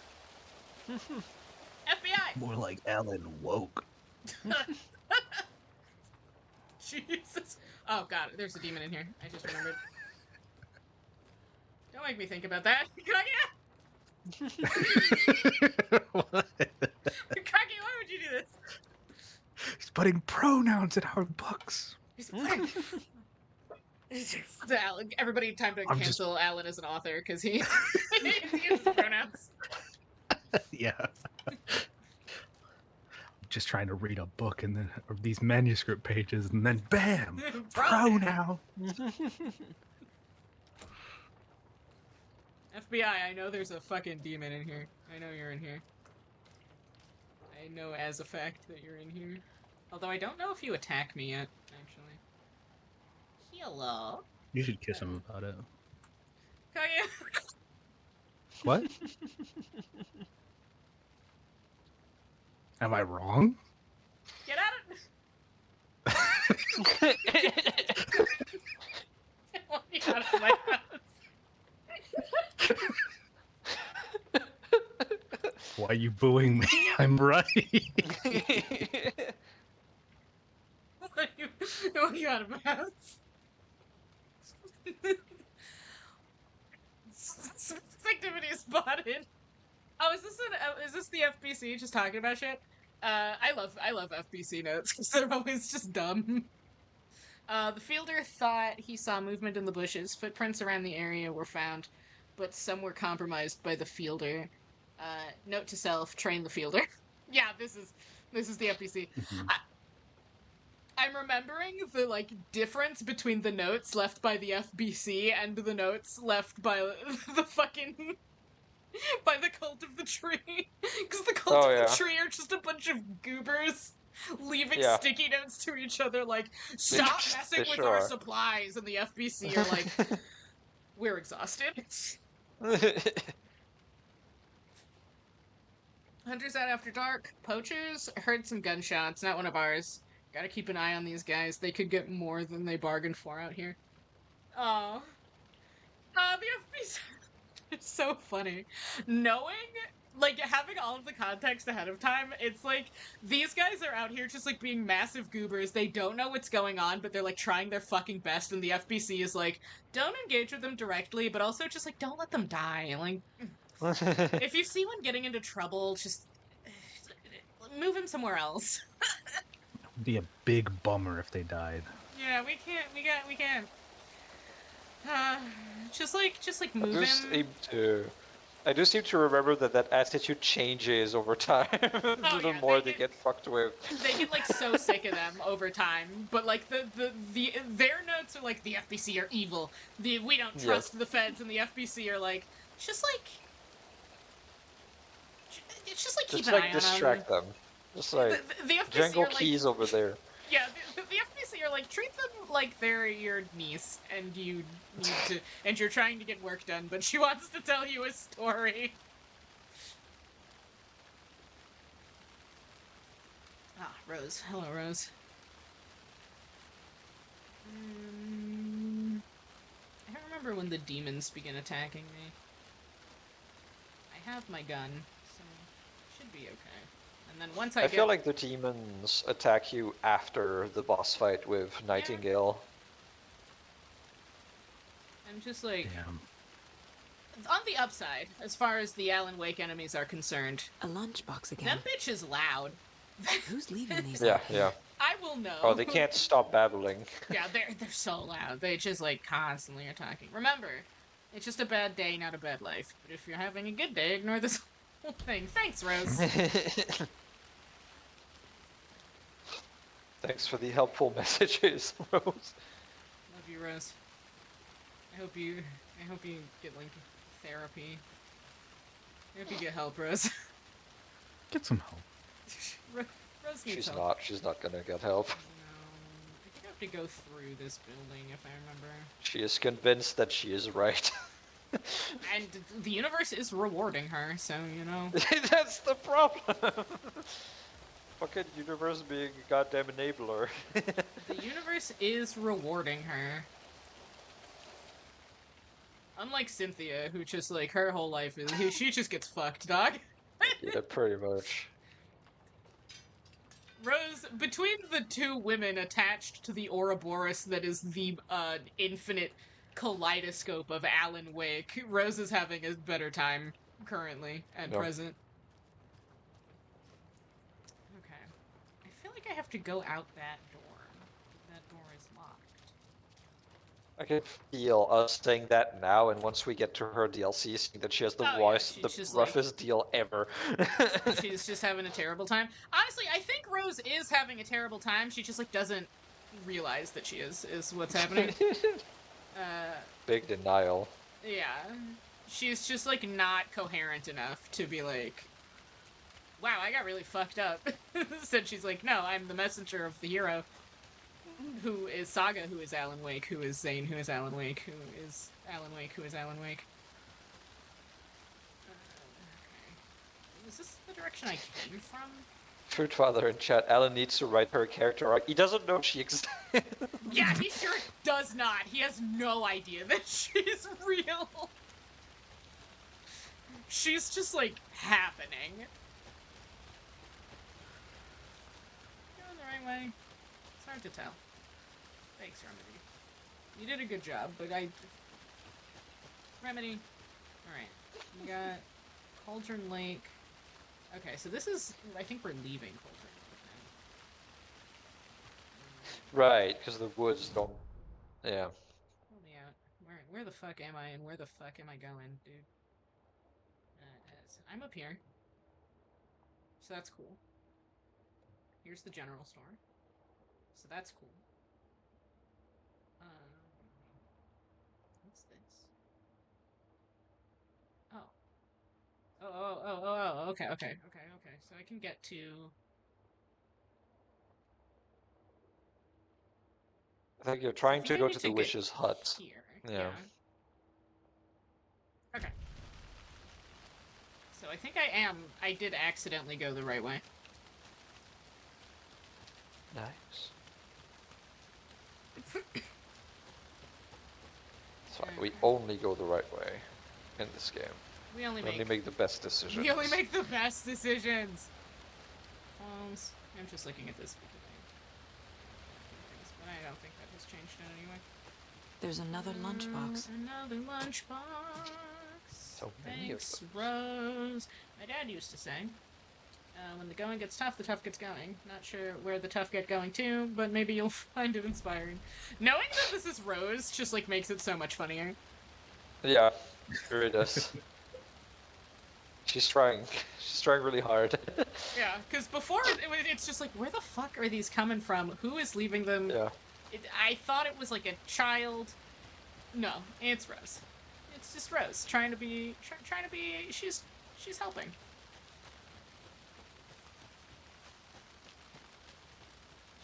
FBI! More like Alan woke. Jesus. Oh god, there's a demon in here. I just remembered. Don't make me think about that. What? Kagi, why would you do this? He's putting pronouns in our books. Everybody, time to I'm cancel Alan as an author because he uses pronouns. Yeah. I'm just trying to read a book and then or these manuscript pages and then bam, pronoun. FBI, I know there's a fucking demon in here. I know you're in here. I know as a fact that you're in here. Although I don't know if you attack me yet, actually. Hello. You should kiss him about it. Kaya. What? Am I wrong? Get out of Get out of my house. Why are you booing me? I'm right. You out of my house. Activity spotted. Oh, is this the FBC just talking about shit? I love FBC notes because they're always just dumb. The fielder thought he saw movement in the bushes. Footprints around the area were found, but some were compromised by the fielder. Note to self: train the fielder. Yeah, this is the FBC. I'm remembering the difference between the notes left by the FBC and the notes left by the fucking by the Cult of the Tree, because the Cult of the Tree are just a bunch of goobers leaving sticky notes to each other like, stop messing with our supplies, and the FBC are like, we're exhausted. Hunters out after dark. Poachers heard some gunshots, not one of ours. Gotta keep an eye on these guys. They could get more than they bargained for out here. Oh. The FBC is so funny. Knowing, having all of the context ahead of time, it's like, these guys are out here just, being massive goobers. They don't know what's going on, but they're, trying their fucking best, and the FBC is like, don't engage with them directly, but also just, don't let them die. If you see one getting into trouble, just move him somewhere else. It'd be a big bummer if they died. Yeah, we can't. Just move him. I do seem to remember that attitude changes over time. The more they get fucked with. They get so sick of them over time, but their notes are the FBC are evil. We don't trust the feds, and the FBC are just keep an eye on them. Distract them. Just the FBC Jungle Keys over there. Yeah, the FBC are treat them like they're your niece, and you need to, and you're trying to get work done, but she wants to tell you a story. Ah, Rose. Hello, Rose. I don't remember when the demons begin attacking me. I have my gun, so should be okay. And then once I feel like the demons attack you after the boss fight with Nightingale. I'm just on the upside, as far as the Alan Wake enemies are concerned. A lunchbox again. Them bitches loud. Who's leaving these? Yeah. I will know. Oh, they can't stop babbling. Yeah, they're so loud. They just constantly are talking. Remember, it's just a bad day, not a bad life. But if you're having a good day, ignore this whole thing. Thanks, Rose. Thanks for the helpful messages, Rose. Love you, Rose. I hope you get therapy. I hope you get help, Rose. Get some help. Rose needs help. She's not gonna get help. No, I think I have to go through this building if I remember. She is convinced that she is right. And the universe is rewarding her, so you know. That's the problem. Fucking universe being a goddamn enabler. The universe is rewarding her. Unlike Cynthia, who just like her whole life is she just gets fucked, dog. Yeah, pretty much. Rose, between the two women attached to the Ouroboros that is the infinite kaleidoscope of Alan Wake, Rose is having a better time currently at present. Okay. I feel like I have to go out that door. That door is locked. I can feel us saying that now, and once we get to her DLC, seeing that she has the She's roughest deal ever. She's just having a terrible time. Honestly, I think Rose is having a terrible time. She just like doesn't realize that she is what's happening. Big denial. Yeah. She's just like not coherent enough to be like, wow, I got really fucked up. So she's like, no, I'm the messenger of the hero. Who is Saga, who is Alan Wake, who is Zane, who is Alan Wake, who is Alan Wake, who is Alan Wake. Okay. Is this the direction I came from? Fruit Father in chat, Alan needs to write her character arc. He doesn't know she exists. Yeah, he sure does not. He has no idea that she's real. She's just, like, happening. Going the right way. It's hard to tell. Thanks, Remedy. You did a good job, but Remedy. Alright. We got Cauldron Lake. Okay, so this is... I think we're leaving Cauldron Lake now. Right, because the woods don't... Yeah. Help me out. Where the fuck am I, and where the fuck am I going, dude? I'm up here. So that's cool. Here's the general store. So that's cool. What's this? Oh, okay. So I can get to... I think you're trying to go to the witch's hut. Here. Yeah. Okay. So I think I did accidentally go the right way. Nice. That's right, we only go the right way in this game. We only make the best decisions. We only make the best decisions! I'm just looking at this but I don't think that has changed in any way. There's another lunchbox. Another lunchbox. So many of them. Rose. My dad used to say, when the going gets tough, the tough gets going. Not sure where the tough get going to, but maybe you'll find it inspiring. Knowing that this is Rose just, like, makes it so much funnier. Yeah, sure it does. She's trying really hard. Yeah, because before, it's just like, where the fuck are these coming from? Who is leaving them? Yeah. I thought it was, like, a child. No, it's Rose. It's just Rose, trying to be, she's helping.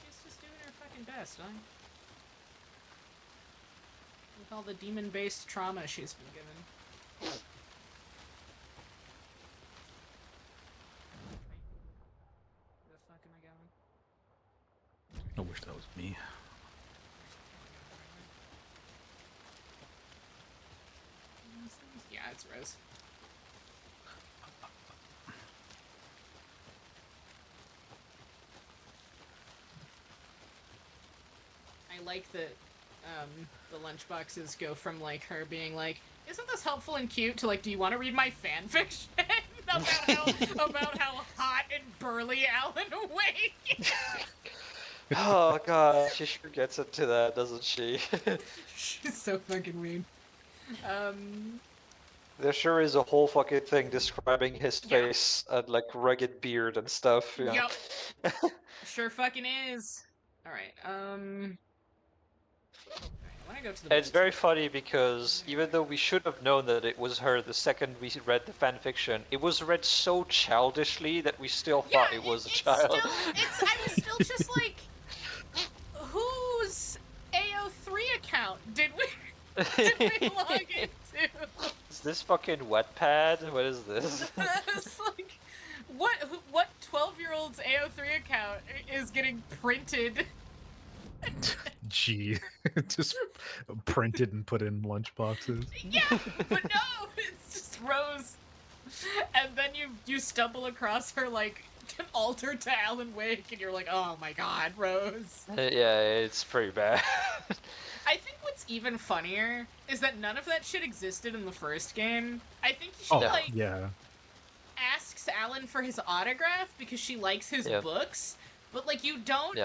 She's just doing her fucking best, huh? With all the demon-based trauma she's been given. Where the fuck am I going? I wish that was me. Yeah, it's Rose. I like that the lunchboxes go from, like, her being like, isn't this helpful and cute, to, like, do you want to read my fanfiction about how hot and burly Alan Wake? Oh god, she sure gets into that, doesn't she? She's so fucking weird. There sure is a whole fucking thing describing his face and, like, rugged beard and stuff. Yeah. Yep. Sure fucking is. Alright, I wanna go to the It's very funny because even though we should have known that it was her the second we read the fanfiction, it was read so childishly that we still thought it was a child. I was still just like, whose AO3 account did we log into? Is this fucking Wattpad? What is this? It's like, what 12-year-old's AO3 account is getting printed? Gee, just printed and put in lunchboxes. Yeah, but no, it's just Rose. And then you stumble across her like altar to Alan Wake, and you're like, oh my god, Rose. Yeah, it's pretty bad. I think what's even funnier is that none of that shit existed in the first game. I think she yeah. asks Alan for his autograph because she likes his books, but like you don't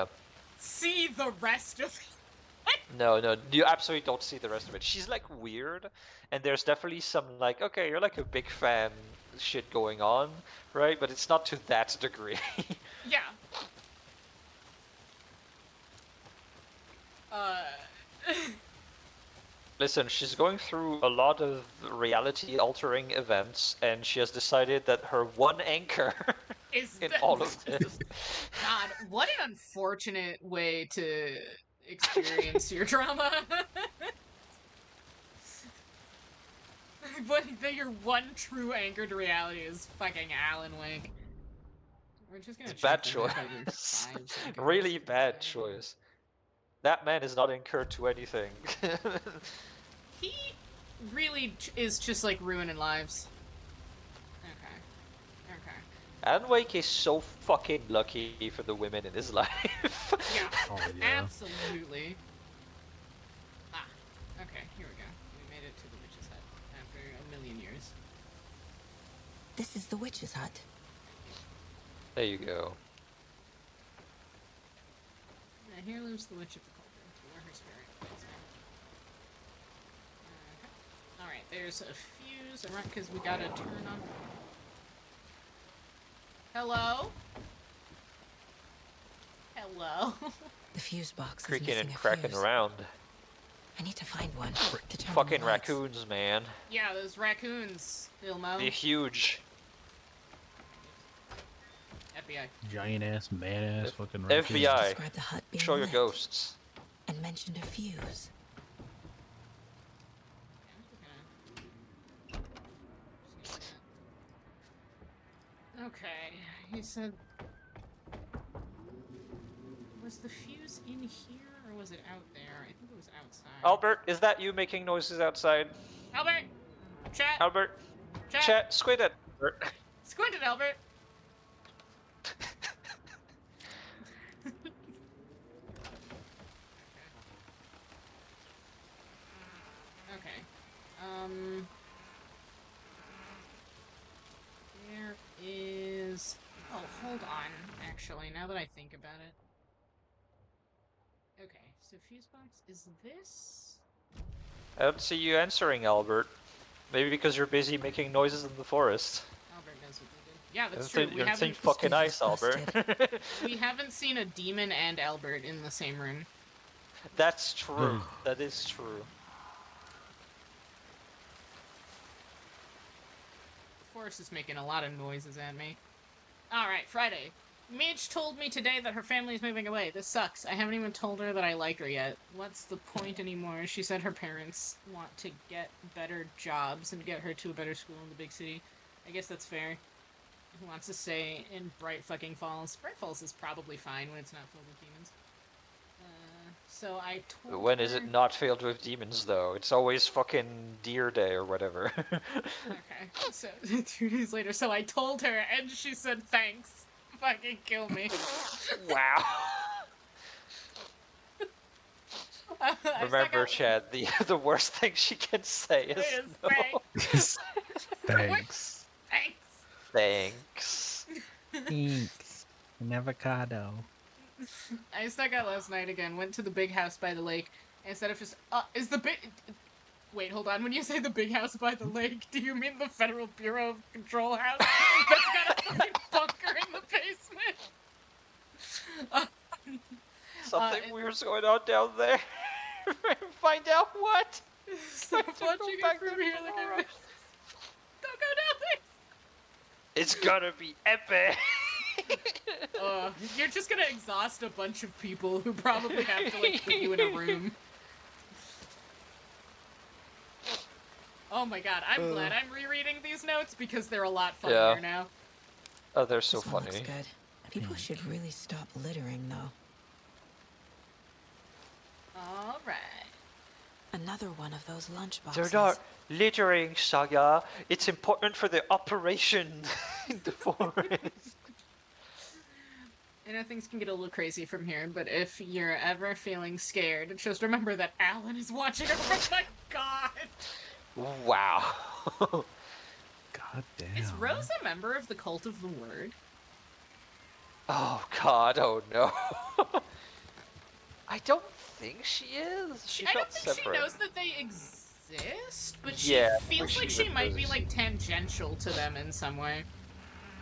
see the rest of it. No, you absolutely don't see the rest of it. She's like weird, and there's definitely some like, okay, you're like a big fan shit going on, right? But it's not to that degree. Yeah. Listen, she's going through a lot of reality-altering events, and she has decided that her one anchor in all of this. God, what an unfortunate way to experience your drama. But your one true anchor to reality is fucking Alan Wake. We're just gonna Bad choice. Really bad choice. That man is not anchored to anything. He really is just like ruining lives. Okay. Alan Wake is so fucking lucky for the women in his life. Yeah, absolutely. Ah, okay, here we go. We made it to the witch's hut after a million years. This is the witch's hut. There you go. Now here lives the witch of the cauldron, where her spirit lives now. Okay. Alright, there's a fuse, because we gotta turn on... Hello? Hello? The fuse box is Creaking missing and a cracking fuse. around. I need to find one. To turn on Fucking the lights. raccoons, man. Yeah, those raccoons, Ilmo. They're huge. FBI. Giant ass, man ass, fucking FBI. Described the hut being Show your lit ghosts. and mentioned a fuse. Okay, he said... Was the fuse in here, or was it out there? I think it was outside. Albert, is that you making noises outside? Albert! Chat! Albert! Chat, squid it! Albert. Squint it, Albert! Okay. There is... Oh, hold on, actually, now that I think about it. Okay, so fuse box is this? I don't see you answering, Albert. Maybe because you're busy making noises in the forest. Albert knows what we did. Yeah, that's true. You're saying fucking ice, Albert. We haven't seen a demon and Albert in the same room. That's true. That is true. Forrest is making a lot of noises at me. Alright, Friday. Midge told me today that her family is moving away. This sucks. I haven't even told her that I like her yet. What's the point anymore? She said her parents want to get better jobs and get her to a better school in the big city. I guess that's fair. Who wants to stay in Bright fucking Falls? Bright Falls is probably fine when it's not filled with demons. So I told When her... is it not filled with demons, though? It's always fucking Deer Day or whatever. Okay, so 2 days later, so I told her, and she said thanks. Fucking kill me. Wow. Remember, Chad, the worst thing she can say is no. Thanks. Thanks. Thanks. An avocado. I snuck out last night again, went to the big house by the lake, and instead of just, is the big... Wait, hold on, when you say the big house by the lake, do you mean the Federal Bureau of Control house? That's got a fucking bunker in the basement? Something weird's going on down there. Find out what? Stop watching it from here like I... Don't go down there! It's gonna be epic! You're just gonna exhaust a bunch of people who probably have to, like, put you in a room. Oh my god, I'm glad I'm rereading these notes because they're a lot funnier now. Oh, they're so This one funny. looks good. People should really stop littering, though. All right. Another one of those lunch They're boxes. not littering, Saga. It's important for the operation in the forest. I know things can get a little crazy from here, but if you're ever feeling scared, just remember that Alan is watching over. Oh my god! Wow. God damn. Is Rose a member of the Cult of the Word? Oh god, oh no. I don't think she is. She I don't felt think separate. she knows that they exist, but Yeah, she feels like she might be like tangential to them in some way.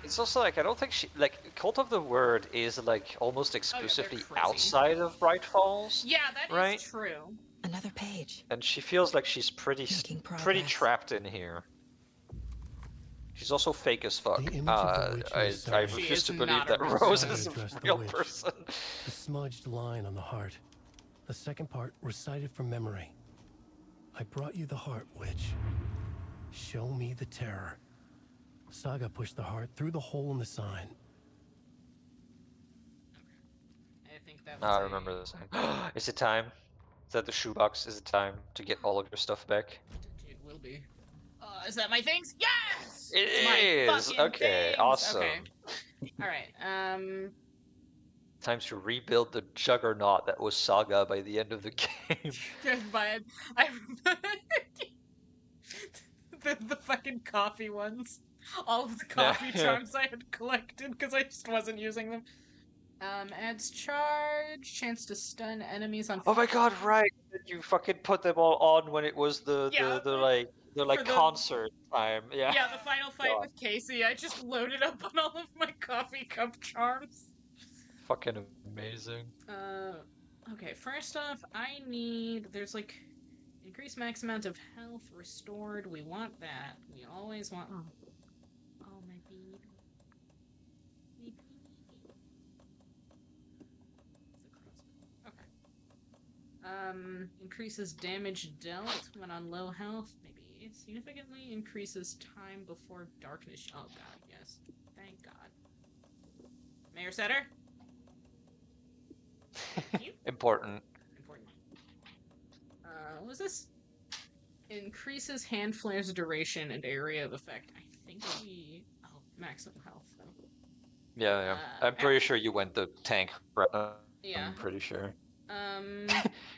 It's also like I don't think she like Cult of the Word is like almost exclusively crazy. outside of Bright Falls. Yeah, that is right? true. Another page. And she feels like she's pretty progress. trapped in here. She's also fake as fuck. The image of the witch in the I sign. refuse to believe that Rose is a addressed the real witch. person. The smudged line on the heart. The second part recited from memory. I brought you the heart, witch. Show me the terror. Saga pushed the heart through the hole in the sign. I think that was I remember this. Is it time? Is that the shoebox? Is it time to get all of your stuff back? It will be. Is that my things? Yes! It It's my is! fucking Okay, things! awesome. Okay. Alright, Time to rebuild the juggernaut that was Saga by the end of the game. But I the fucking coffee ones. All of the coffee charms I had collected because I just wasn't using them. Adds charge, chance to stun enemies on. Oh my god, right! You fucking put them all on when it was the concert time. Yeah. Yeah, the final fight God. with Casey. I just loaded up on all of my coffee cup charms. Fucking amazing. Okay, first off, I need. There's like. Increase max amount of health restored. We want that. We always want. Oh my bead. Okay. Increases damage dealt when on low health. Maybe significantly increases time before darkness. Oh god, yes. Thank God. Mayor Setter? Important. What was this? Increases hand flare's duration and area of effect. I think we... Oh, maximum health, though. Yeah. I'm pretty sure you went the tank route. Yeah. I'm pretty sure.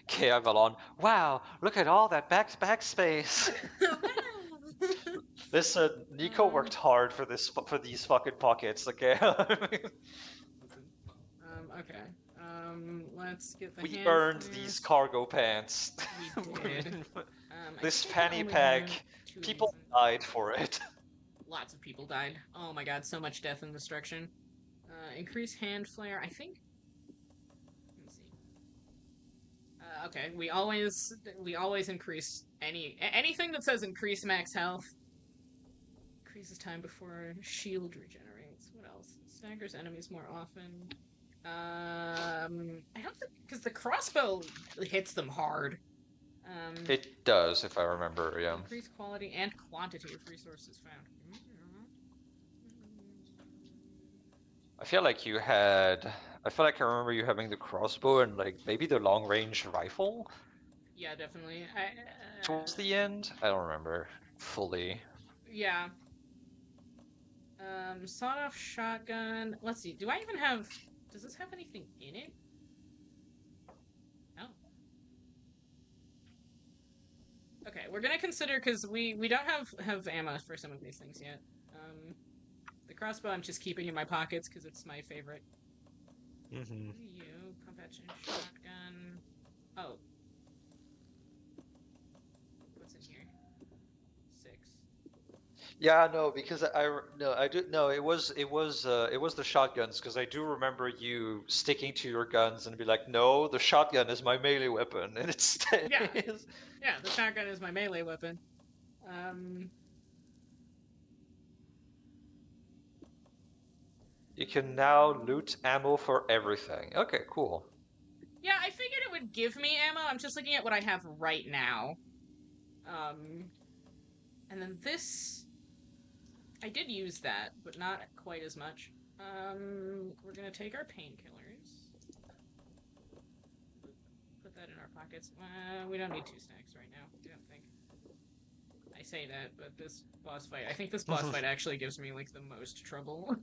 Okay, Avalon. Wow, look at all that backspace. Listen, Niko worked hard for these fucking pockets, okay? Okay. Let's get the We earned these cargo pants. We did. This fanny pack. People died for it. Lots of people died. Oh my god, so much death and destruction. Increase hand flare. I think. Let me see. Okay, we always increase anything that says increase max health. Increases time before shield regenerates. What else? Staggers enemies more often. I don't think because the crossbow hits them hard. It does, if I remember, yeah. Increase quality and quantity of resources found. I feel like I remember you having the crossbow and like maybe the long range rifle. Yeah, definitely. Towards the end, I don't remember fully. Yeah. Sawed-off shotgun. Let's see. Do I even have? Does this have anything in it? No. Okay, we're gonna consider because we don't have ammo for some of these things yet. The crossbow I'm just keeping in my pockets because it's my favorite. Mm-hmm. You pump action shotgun. Oh. What's in here? 6. Yeah, no, because it was the shotguns because I do remember you sticking to your guns and be like, no, the shotgun is my melee weapon, and it stays. Yeah, the shotgun is my melee weapon. You can now loot ammo for everything. Okay, cool. Yeah, I figured it would give me ammo. I'm just looking at what I have right now. And then this... I did use that, but not quite as much. We're gonna take our painkillers. Put that in our pockets. We don't need 2 stacks right now. I don't think. I say that, but this boss fight, I think this boss fight actually gives me like the most trouble.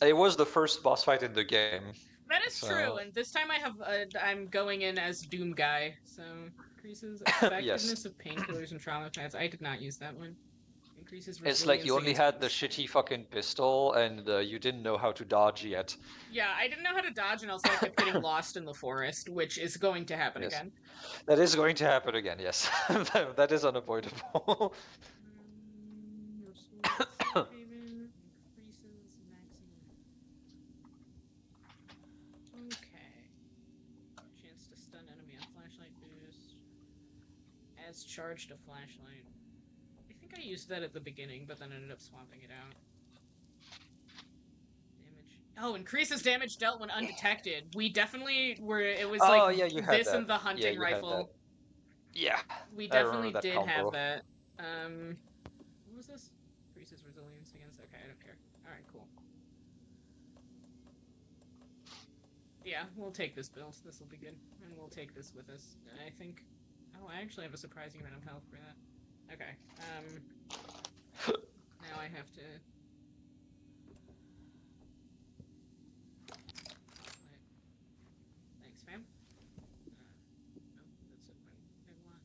It was the first boss fight in the game. That is true, and this time I'm going in as Doom Guy, so increases effectiveness of painkillers and trauma pads. I did not use that one. Increases resilience. It's like you only against had the shitty fucking pistol, and you didn't know how to dodge yet. Yeah, I didn't know how to dodge, and also I kept getting lost in the forest, which is going to happen again. That is going to happen again, yes. That is unavoidable. Okay. Chance to stun enemy on flashlight boost. As charged a flashlight. I think I used that at the beginning, but then ended up swapping it out. Damage. Oh, increases damage dealt when undetected. We definitely were. It was like you had this that. and the hunting rifle. Yeah. We I remember definitely that did combo. have that. What was this? Increases resilience against. Okay, I don't care. All right, cool. Yeah, we'll take this build. This will be good, and we'll take this with us. I think. Oh, I actually have a surprising amount of health for that. Okay. Now I have to. Thanks, fam. Nope, that's what I want.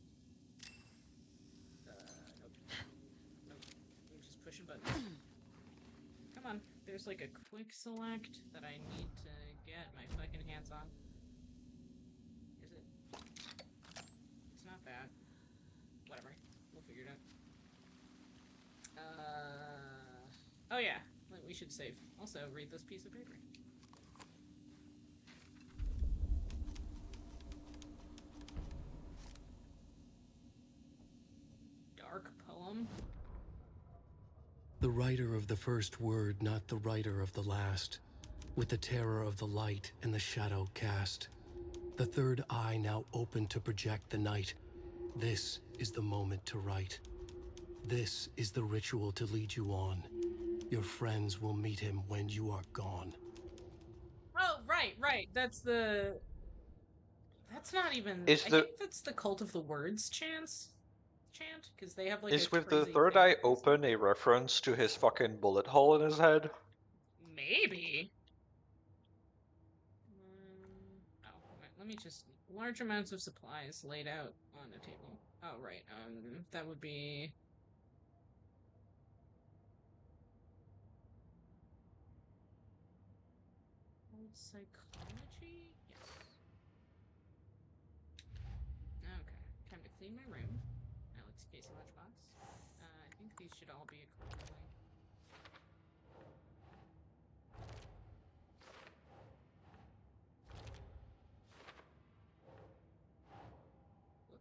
Nope. Nope. I'm just pushing buttons. Come on. There's like a quick select that I need to get my fucking hands on. Is it? It's not that. Whatever. We'll figure it out. Oh yeah. We should save. Also, read this piece of paper. Dark poem. The writer of the first word, not the writer of the last. With the terror of the light and the shadow cast. The third eye now open to project the night. This is the moment to write. This is the ritual to lead you on. Your friends will meet him when you are gone. Oh, right. That's not even. Is I the think that's the Cult of the Words chant, because they have like is a with the crazy third fan eye base. open a reference to his fucking bullet hole in his head? Maybe. Oh, wait, let me just large amounts of supplies laid out on a table. Oh, right. That would be. Psychology? Yes. Okay. Time to clean my room. Alex Casey lunchbox. I think these should all be accordingly. Whoop.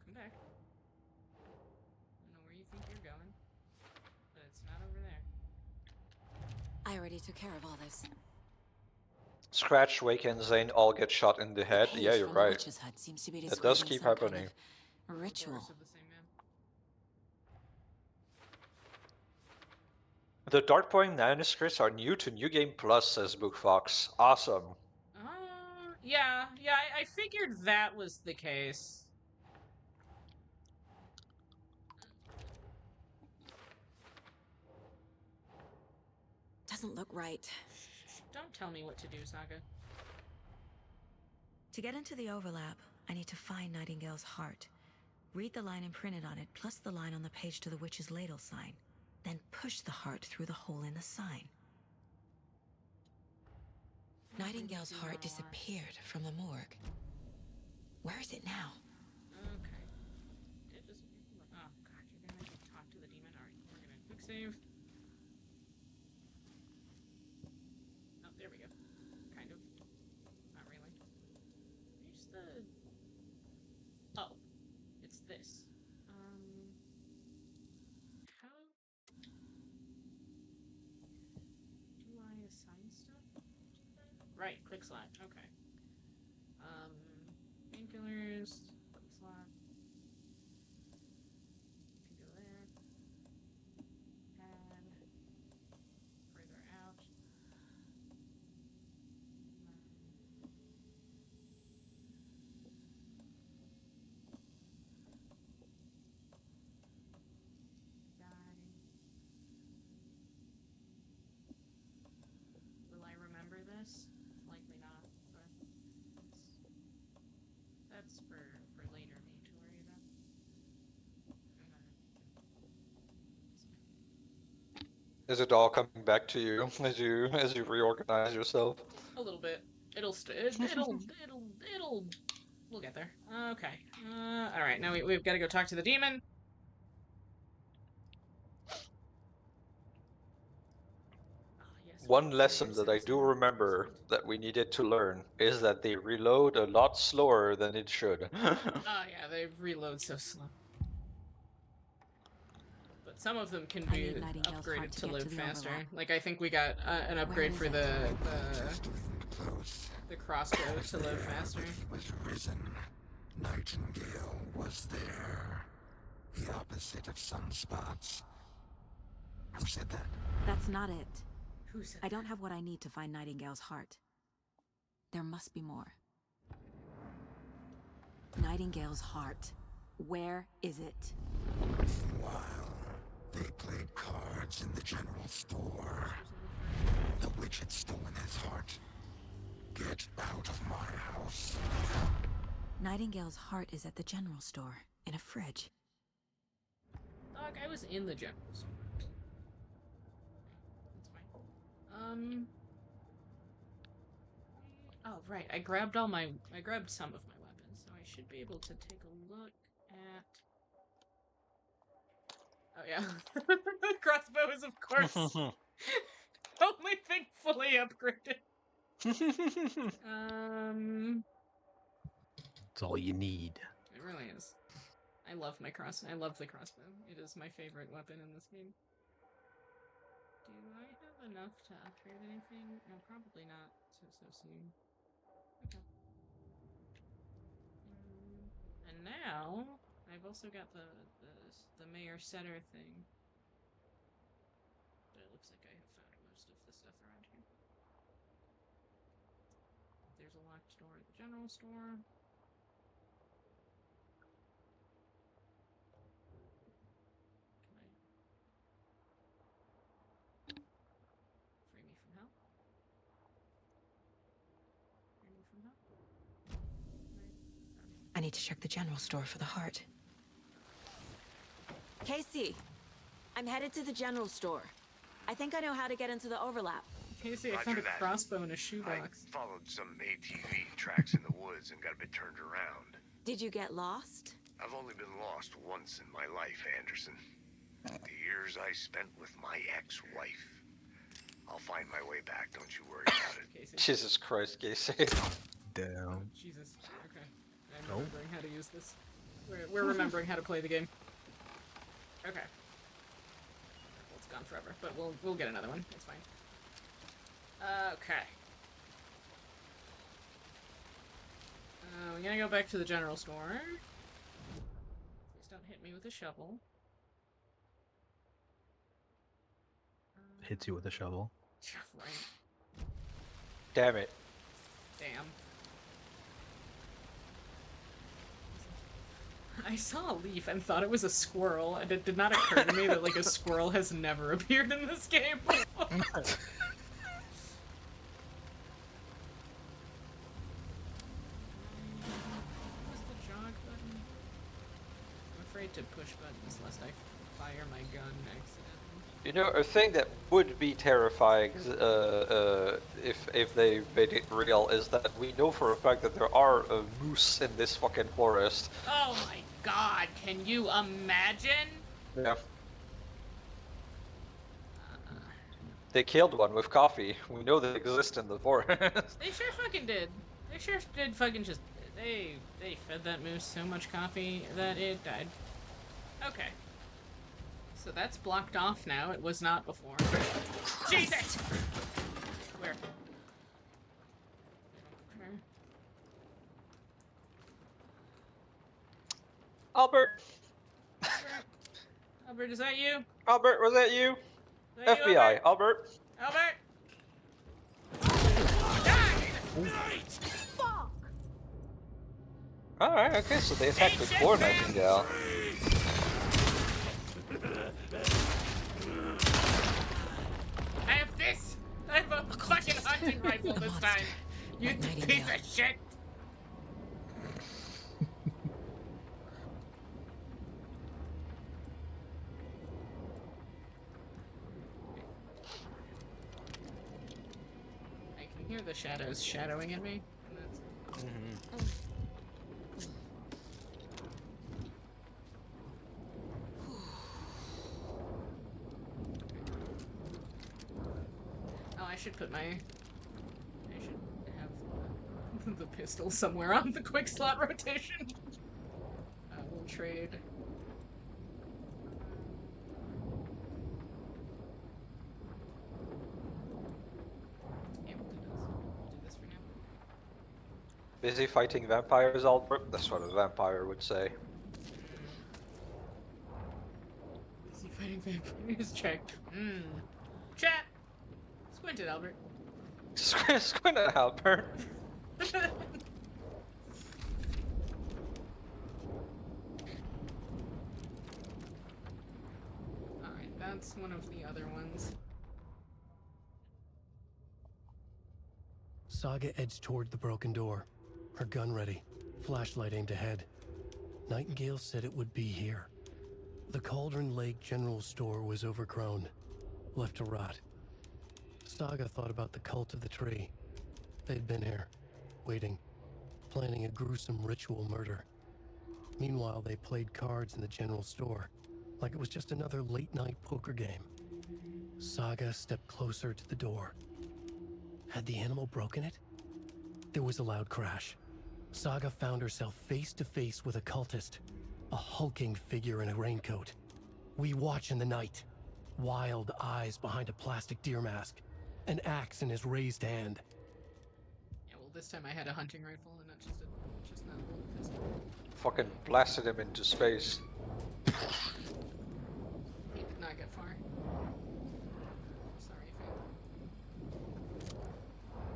Come back. I don't know where you think you're going, but it's not over there. I already took care of all this. Scratch, Wake, and Zane all get shot in the head. Yeah, you're From right. The witch's hut seems to be That does describing keep some kind happening. of ritual. The Dark Point manuscripts are new to New Game Plus, says BookFox. Awesome. Yeah, I figured that was the case. Doesn't look right. Don't tell me what to do, Saga. To get into the overlap, I need to find Nightingale's heart. Read the line imprinted on it, plus the line on the page to the witch's ladle sign. Then push the heart through the hole in the sign. Nightingale's heart disappeared from the morgue. Where is it now? Okay. It disappeared from the... Oh, God, you're gonna make me talk to the demon? Alright, we're gonna quick save. Oh, there we go. Kind of. Not really. Where's the... Oh. It's this. How do I assign stuff to that? Right, quick slot. Okay. Painkillers, quick slot. Can go there. Add. Further out. that's for later me to worry about. Is it all coming back to you as you reorganize yourself? A little bit. It'll we'll get there. Okay. All right. Now we've got to go talk to the demon. One lesson that I do remember that we needed to learn is that they reload a lot slower than it should. Oh yeah, they reload so slow. But some of them can be upgraded to live faster. Like I think we got an upgrade for the crossbow to live faster. Was risen. Nightingale was there. The opposite of sunspots. Who said that? That's not it. Who said I don't have what I need to find Nightingale's heart. There must be more. Nightingale's heart. Where is it? While they played cards in the general store, the witch had stolen his heart. Get out of my house. Nightingale's heart is at the general store, in a fridge. Dog, I was in the general store. That's fine. Oh right, I grabbed some of my weapons, so I should be able to take a look at. Oh yeah, the crossbow is of course only thing fully upgraded. It's all you need. It really is. I love the crossbow. It is my favorite weapon in this game. Do I have enough to upgrade anything? No, probably not so soon. Okay. And now I've also got the Mayor Setter thing. But it looks like I have found most of the stuff around here. There's a locked door at the general store. Free me from hell. Free me from hell. I need to check the general store for the heart. Casey, I'm headed to the general store. I think I know how to get into the overlap. Casey, I found a crossbow in a shoebox. I followed some ATV tracks in the woods and got a bit turned around. Did you get lost? I've only been lost once in my life, Anderson. The years I spent with my ex-wife. I'll find my way back, don't you worry about it. Casey. Jesus Christ, Casey. Damn. Jesus. Okay. I'm remembering how to use this. We're remembering how to play the game. Okay. Well, it's gone forever, but we'll get another one. It's fine. Okay. We're gonna go back to the general store. Please don't hit me with a shovel. Hits you with a shovel. Right. Damn it. Damn. I saw a leaf and thought it was a squirrel, and it did not occur to me that, like, a squirrel has never appeared in this game before. To push buttons lest I fire my gun accidentally. You know, a thing that would be terrifying if they made it real is that we know for a fact that there are a moose in this fucking forest. Oh my god, can you imagine? Yeah. They killed one with coffee. We know they exist in the forest. They sure fucking did. They sure did fucking just... They fed that moose so much coffee that it died. Okay. So that's blocked off now. It was not before. Jesus! Where? Albert! Albert, is that you? Albert, was that you? Is that FBI, you, Albert? Albert? Alright, okay, so they attacked before Nightingale. I have this! I have a fucking hunting rifle this time! You piece of shit! are the shadows shadowing at me? Oh, I should have the pistol somewhere on the quick slot rotation. We'll trade. Yeah, we'll do this for now. Busy fighting vampires, Albert? That's what a vampire would say. Busy fighting vampires, check. Chat! Squint it, Albert. Squint it, Albert. Alright, that's one of the other ones. Saga edged toward the broken door, her gun ready, flashlight aimed ahead. Nightingale said it would be here. The Cauldron Lake General Store was overgrown, left to rot. Saga thought about the cult of the tree. They'd been here, waiting, planning a gruesome ritual murder. Meanwhile, they played cards in the general store, like it was just another late-night poker game. Saga stepped closer to the door. Had the animal broken it? There was a loud crash. Saga found herself face to face with a cultist, a hulking figure in a raincoat. We watch in the night, wild eyes behind a plastic deer mask, an axe in his raised hand. Yeah, well, this time I had a hunting rifle and not just not a little pistol. Fucking blasted him into space. He did not get far. Sorry, fam.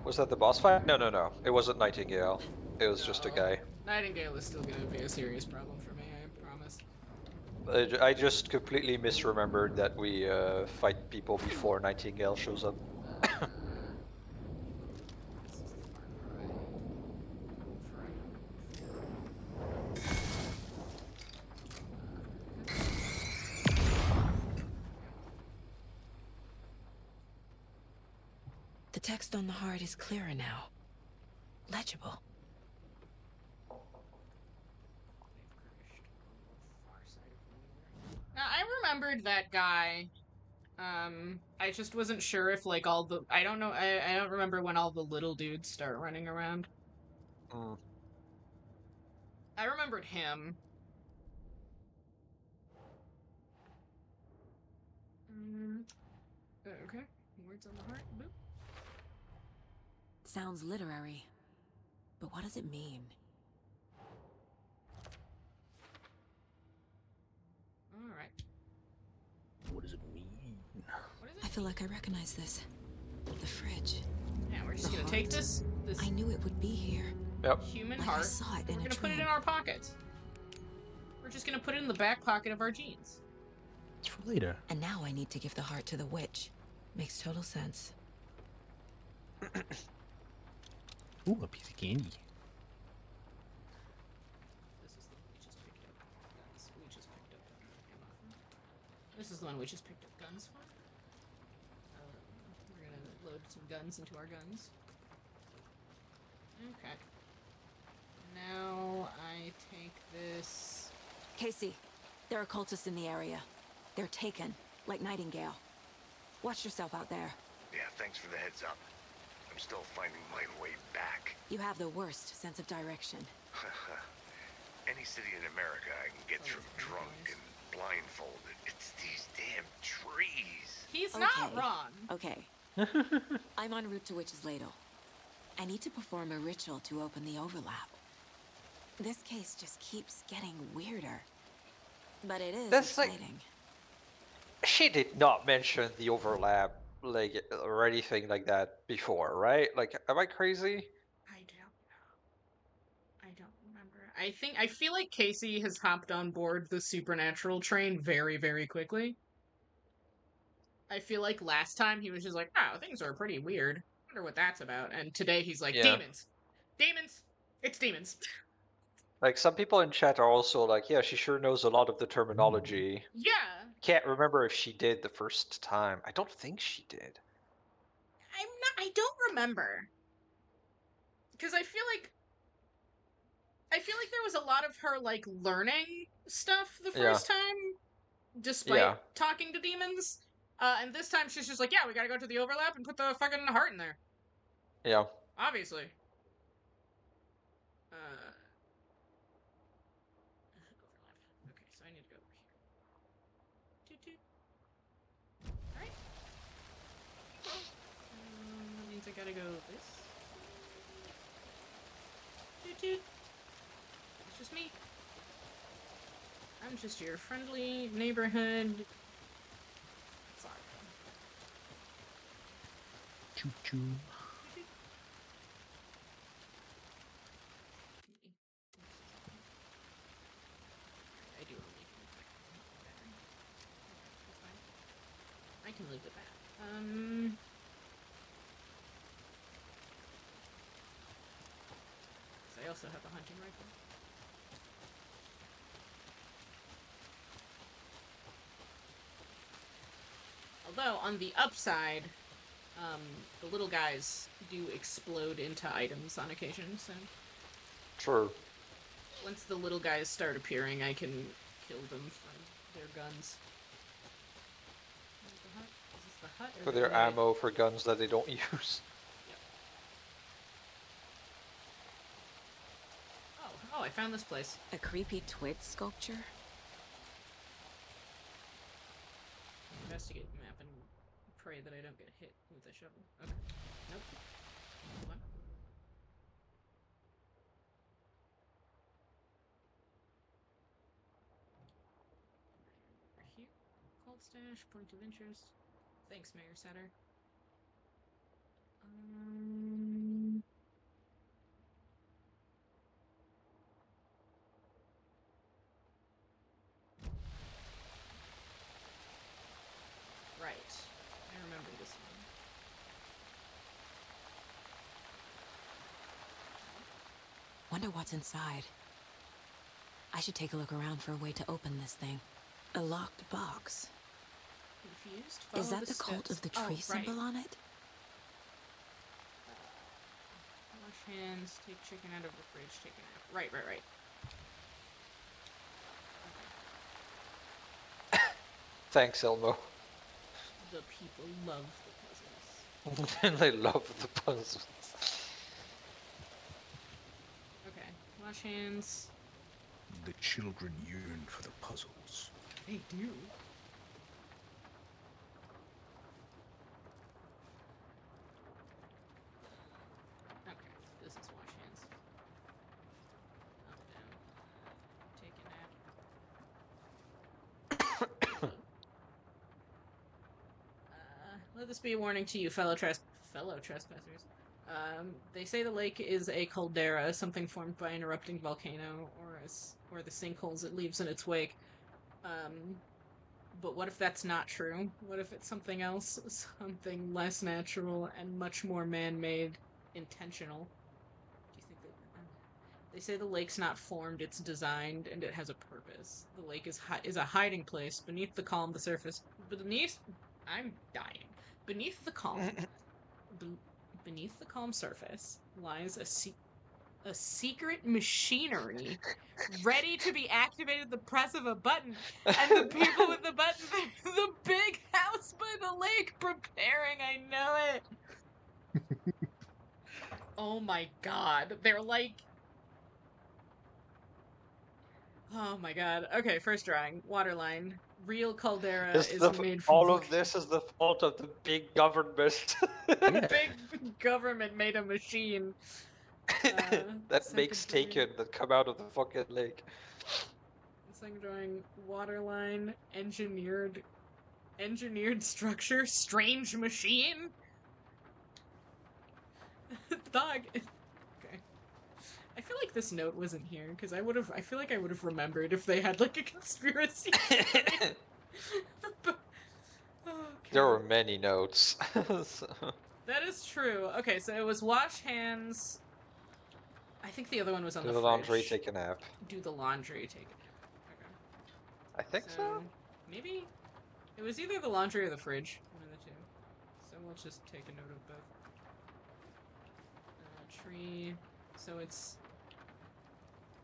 Was that the boss fight? No. It wasn't Nightingale. It was just a guy. Nightingale is still gonna be a serious problem for me, I promise. I just completely misremembered that we fight people before Nightingale shows up. The text on the heart is clearer now. Legible. Now, I remembered that guy. I just wasn't sure if, like, all the... I don't know, I don't remember when all the little dudes start running around. I remembered him. Okay. Words on the heart. Boop. Sounds literary. But what does it mean? Alright. What does it mean? I feel like I recognize this. The fridge. Yeah, we're just The gonna take heart. this I knew it would be here. Yep. Human Like I heart. saw it We're in a gonna put it dream. in our pockets. We're just gonna put it in the back pocket of our jeans. It's for later. And now I need to give the heart to the witch. Makes total sense. Ooh, a piece of candy. This is the one we just picked up guns for. We're gonna load some guns into our guns. Okay. Now I take this. Casey, there are cultists in the area. They're taken, like Nightingale. Watch yourself out there. Yeah, thanks for the heads up. I'm still finding my way back. You have the worst sense of direction. Any city in America I can get through drunk and blindfolded. It's these damn trees. He's not wrong. Okay. I'm en route to Witch's Ladle. I need to perform a ritual to open the overlap. This case just keeps getting weirder. But it is exciting. She did not mention the overlap, like, or anything like that before, right? Like, am I crazy? I don't remember. I feel like Casey has hopped on board the supernatural train very, very quickly. I feel like last time he was just like, oh, things are pretty weird. I wonder what that's about. And today he's like, demons. Demons! It's demons. Like, some people in chat are also like, yeah, she sure knows a lot of the terminology. Yeah. Can't remember if she did the first time. I don't think she did. I don't remember. because I feel like there was a lot of her like learning stuff the Yeah. first time, despite Yeah. talking to demons. And this time she's just like, yeah, we gotta go to the overlap and put the fucking heart in there. Yeah. Obviously. Overlap. Okay, so I need to go over here. Toot toot. Alright. That means I gotta go this. Toot toot. It's just me. I'm just your friendly neighborhood. Sorry. Choo choo. I do only. I can live with that. I also have a hunting rifle. Although, on the upside, the little guys do explode into items on occasion, so... True. Once the little guys start appearing, I can kill them for their guns. Is this the hut? For their ammo for guns that they don't use. Oh, I found this place. A creepy twig sculpture? Investigate the map and pray that I don't get hit with a shovel. Okay. Nope. What? Over here. Cold stash, point of interest. Thanks, Mayor Setter. Right. I remember this one. Wonder what's inside. I should take a look around for a way to open this thing. A locked box. Confused? Is Follow that the cult steps. of the tree symbol on it? Wash hands, take chicken out of the fridge, take a nap. Right. Thanks, Elmo. The people love the puzzles. They love the puzzles. Okay, wash hands. The children yearn for the puzzles. They do. Okay, this is wash hands. Up, down. Take a nap. Let this be a warning to you, fellow trespassers. They say the lake is a caldera, something formed by an erupting volcano, or the sinkholes it leaves in its wake. But what if that's not true? What if it's something else? Something less natural and much more man-made, intentional? Do you think that... They say the lake's not formed, it's designed, and it has a purpose. The lake is a hiding place beneath the calm the surface. I'm dying. Beneath the calm... beneath the calm surface lies a secret machinery ready to be activated at the press of a button, and the people with the button, the big house by the lake preparing. I know it. Oh my god, they're like... Oh my god. Okay, first drawing. Waterline. Real caldera is made from... All of this is the fault of the big government. Big government made a machine. That makes taken that come out of the fucking lake. Second drawing, waterline, engineered structure, strange machine. Dog. Okay. I feel like this note wasn't here because I feel like I would have remembered if they had like a conspiracy. Okay. There were many notes. So. That is true. Okay, so it was wash hands. I think the other one was on Do the the fridge. laundry, take a nap. Do the laundry, take a nap. Okay. I think so. Maybe it was either the laundry or the fridge, one of the two. So we'll just take a note of both. tree. So it's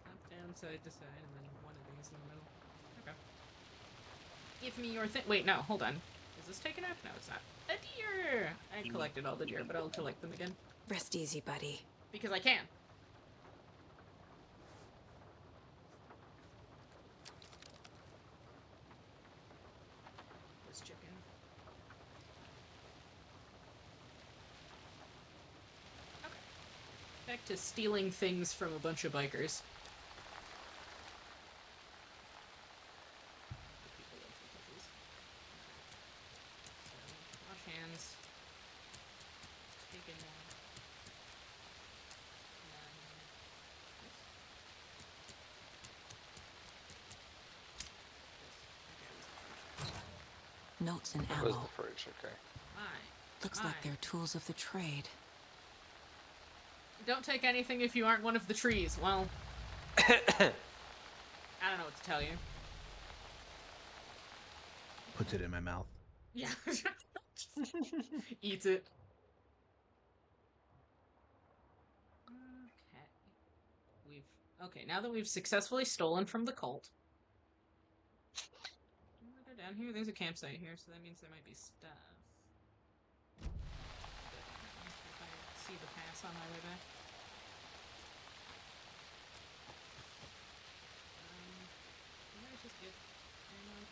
up, down, side to side, and then one of these in the middle. Okay. Give me your thing. Wait, no, hold on. Is this taken up? No, it's not. A deer! I collected all the deer, but I'll collect them again. Rest easy, buddy. Because I can. This chicken. Okay. Back to stealing things from a bunch of bikers. Wash hands. Taken one. Notes and That was ammo. the fridge, okay. Looks like they're tools of the trade. Don't take anything if you aren't one of the trees. Well, I don't know what to tell you. Puts it in my mouth. Yeah. Eats it. Okay. Okay, now that we've successfully stolen from the cult. Down here, there's a campsite here, so that means there might be stuff. If I see the pass on my way back. Can I just get ammo?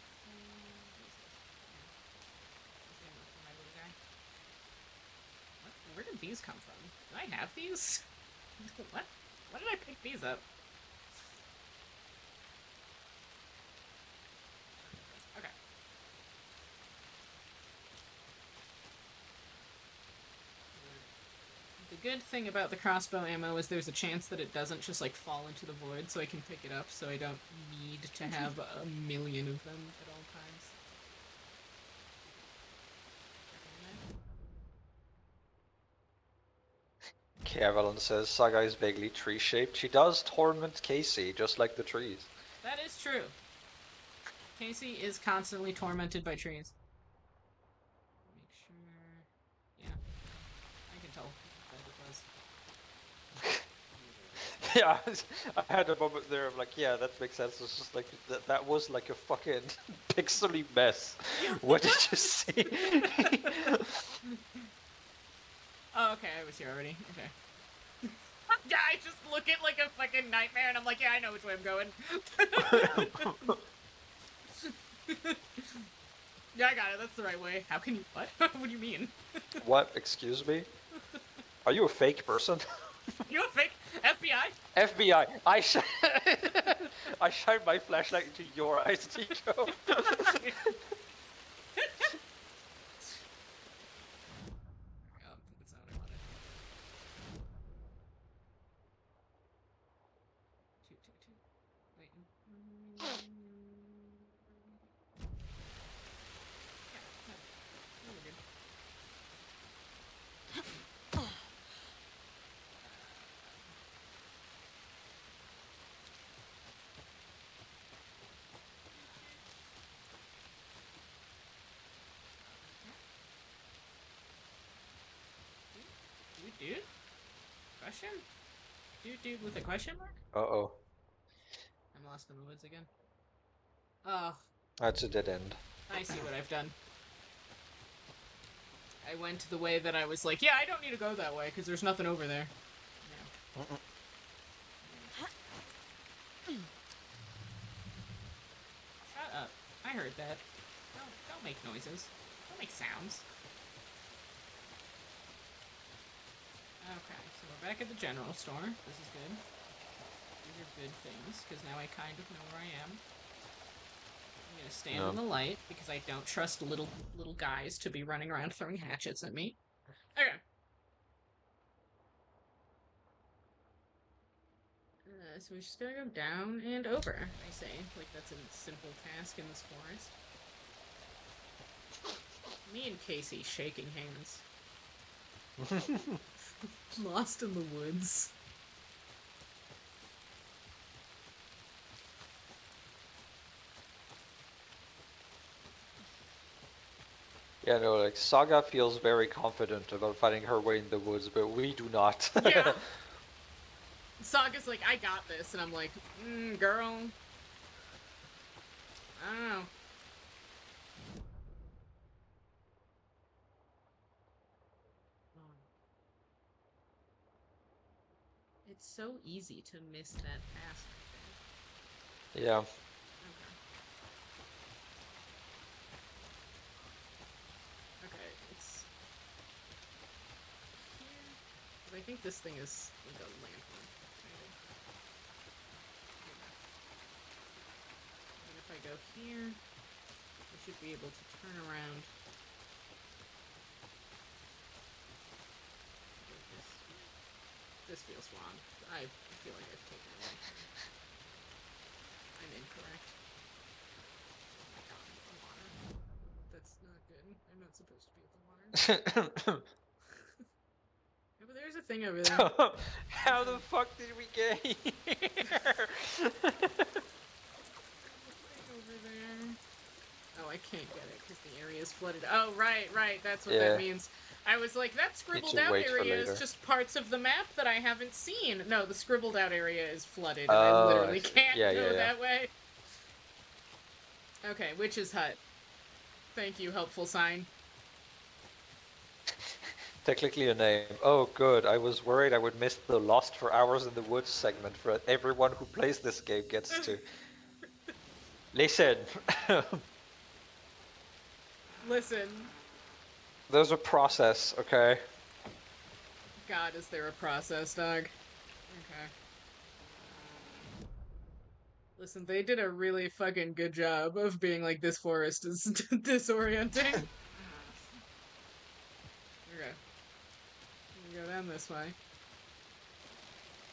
Ammo for my little guy. What? Where did these come from? Do I have these? What? Why did I pick these up? Okay. The good thing about the crossbow ammo is there's a chance that it doesn't just like fall into the void, so I can pick it up, so I don't need to have a million of them at all times. Cavalon says Saga is vaguely tree-shaped. She does torment Casey, just like the trees. That is true. Casey is constantly tormented by trees. Make sure... Yeah. I can tell that it was. Yeah, I had a moment there of like, yeah, that makes sense. It's just like, that was like a fucking pixely mess. What did you see? Oh, okay, I was here already. Okay. Yeah, I just look at like a fucking nightmare and I'm like, yeah, I know which way I'm going. Yeah, I got it. That's the right way. How can you... What? What do you mean? What? Excuse me? Are you a fake person? You a fake FBI? FBI! I shine my flashlight into your eyes, Niko. That's not what I wanted. Two. Wait. Yeah, we're good. Dude? Question? Dude with a question mark? Uh-oh. I'm lost in the woods again. Oh. That's a dead end. I see what I've done. I went the way that I was like, yeah, I don't need to go that way, because there's nothing over there. Yeah. Shut up. I heard that. Don't make noises. Don't make sounds. Okay, so we're back at the general store. This is good. These are good things, because now I kind of know where I am. I'm gonna stand in the light, because I don't trust little guys to be running around throwing hatchets at me. Okay. So we just gotta go down and over, I say. Like, that's a simple task in this forest. Me and Casey shaking hands. Lost in the woods. Yeah, no, like Saga feels very confident about finding her way in the woods, but we do not. Yeah. Saga's like, I got this, and I'm like, girl. I don't know. It's so easy to miss that pass right there. Yeah. Okay, it's here. But I think this thing is like a lantern. And if I go here, I should be able to turn around. This feels wrong. I feel like I've taken a wrong turn. I'm incorrect. Oh my god, the water. That's not good. I'm not supposed to be at the water. Yeah, but there's a thing over there. How the fuck did we get here? Over there. Oh, I can't get it because the area is flooded. Oh, right. That's what Yeah. that means. I was like, that scribbled to out wait for area is later. just parts of the map that I haven't seen. No, the scribbled out area is flooded, and Oh, I I literally see. can't Yeah, go yeah, yeah. that way. Okay, Witch's Hut. Thank you, helpful sign. Technically a name. Oh, good. I was worried I would miss the Lost for Hours in the Woods segment for everyone who plays this game gets to. Listen. Listen. There's a process, okay? God, is there a process, dog? Okay. Listen, they did a really fucking good job of being like, this forest is disorienting. Okay. Go down this way.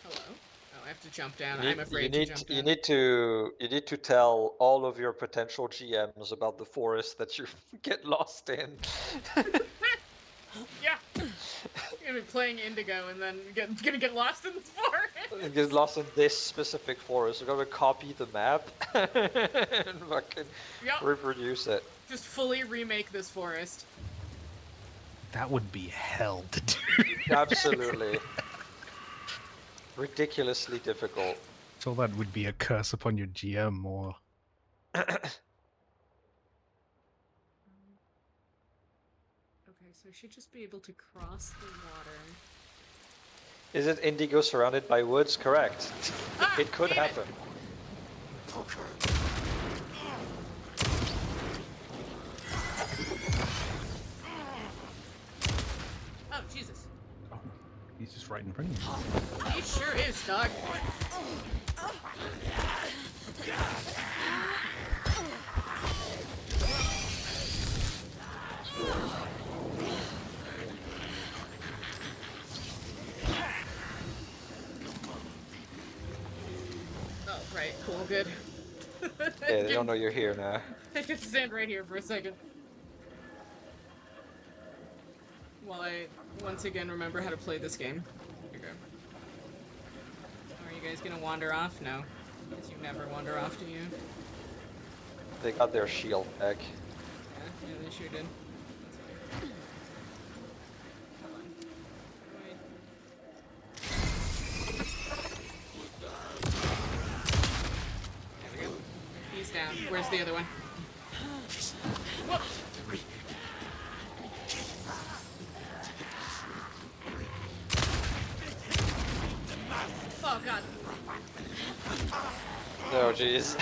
Hello? Oh, I have to jump down. I'm afraid to jump down. You need to tell all of your potential GMs about the forest that you get lost in. Yeah. You're gonna be playing Indigo and then gonna get lost in the forest. Get lost in this specific forest. You're gonna copy the map and fucking reproduce it. Just fully remake this forest. That would be hell to do. Absolutely. Ridiculously difficult. So that would be a curse upon your GM or... Okay, so I should just be able to cross the water. Is it Indigo surrounded by woods? Correct. It could happen. Oh, Jesus. Oh, he's just right in front of you. He sure is, dog. Oh, right, cool, good. Yeah, they don't know you're here now. I can stand right here for a second. While I once again remember how to play this game. Here we go. Are you guys gonna wander off? No. Because you never wander off, do you? They got their shield back. Yeah, they sure did. Hold on. There we go. He's down. Where's the other one? Whoop! Oh god. Oh jeez.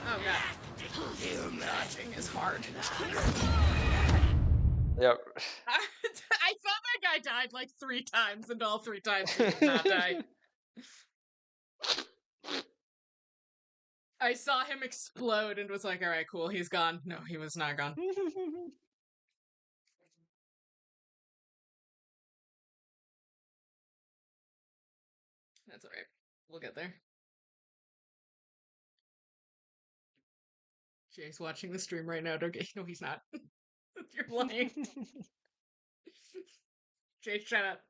Oh god. Dodging is hard. Yep. I thought that guy died like 3 times, and all 3 times he did not die. I saw him explode and was like, alright, cool, he's gone. No, he was not gone. That's alright. We'll get there. Jay's watching the stream right now. Don't get. No, he's not. You're lying. Jay, shut up.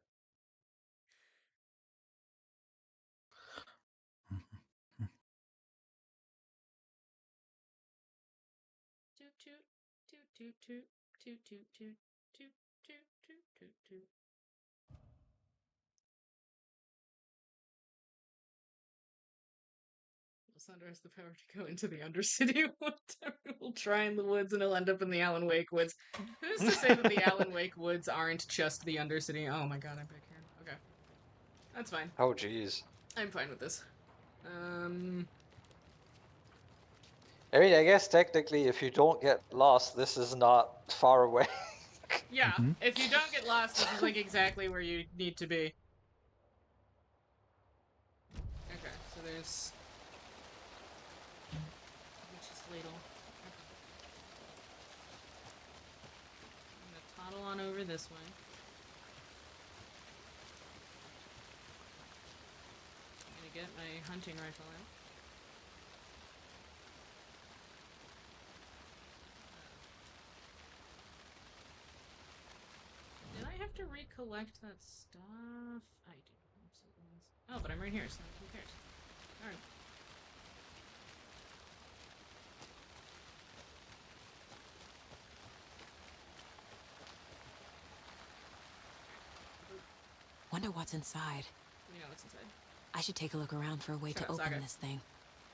toot, toot, toot, toot, toot, toot, toot, toot, toot, toot, toot, toot. Thunder has the power to go into the Undercity. We'll try in the woods and he'll end up in the Alan Wake woods. Who's to say that the Alan Wake woods aren't just the Undercity? Oh my god, I'm back here. Okay. That's fine. Oh, jeez. I'm fine with this. I mean, I guess technically, if you don't get lost, this is not far away. Yeah, if you don't get lost, this is like exactly where you need to be. Okay, so there's... Witch's ladle. I'm gonna toddle on over this way. I'm gonna get my hunting rifle out. Did I have to recollect that stuff? I do. Absolutely. Oh, but I'm right here, so who cares? Alright. Wonder what's inside. You know what's inside. I should take a look around for a way to open this thing.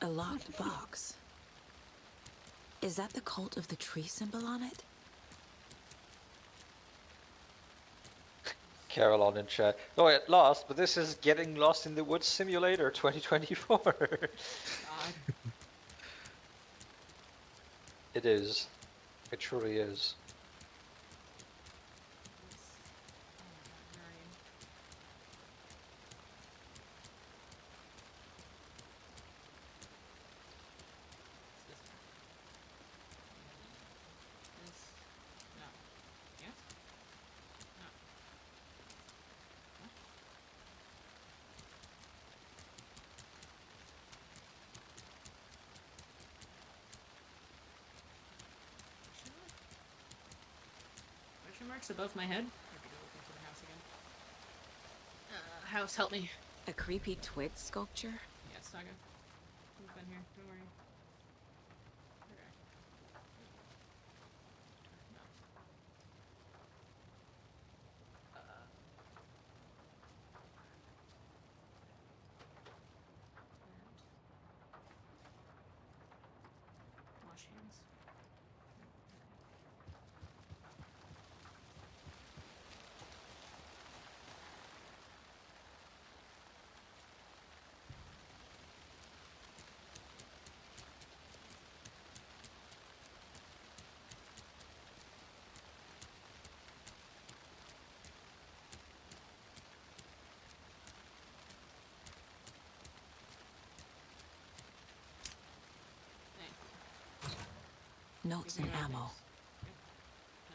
A locked box. Is that the cult of the tree symbol on it? Carol on in chat. No, at last, but this is Getting Lost in the Woods Simulator 2024. It is. It truly is. Marks above my head. Maybe go look into the house again. House, help me. A creepy twig sculpture? Yeah, Saga. We've been here. Don't worry. Okay. No. And wash hands. Notes and ammo.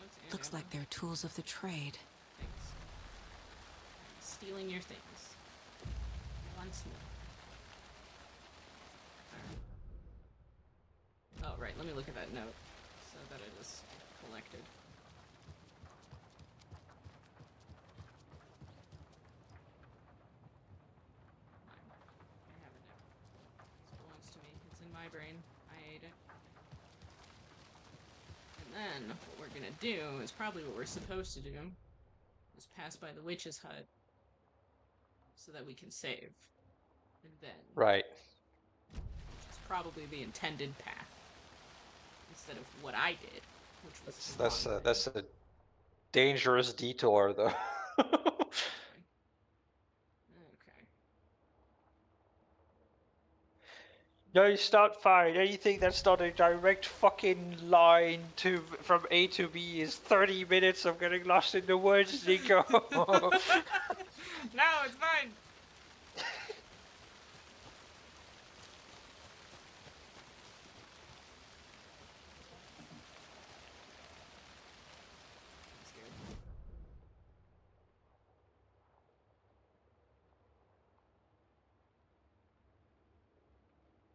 Notes and Looks ammo. like they're tools of the trade. Thanks. Stealing your things. Once more. Oh, right. Let me look at that note so that it is collected. I have it now. This belongs to me. It's in my brain. I ate it. And then, what we're gonna do is probably what we're supposed to do, is pass by the witch's hut so that we can save. And then... Right. It's probably the intended path. Instead of what I did, which was That's a dangerous detour, though. Okay. No, it's not fine. Anything that's not a direct fucking line to from A to B is 30 minutes of getting lost in the woods, Niko. No, it's fine.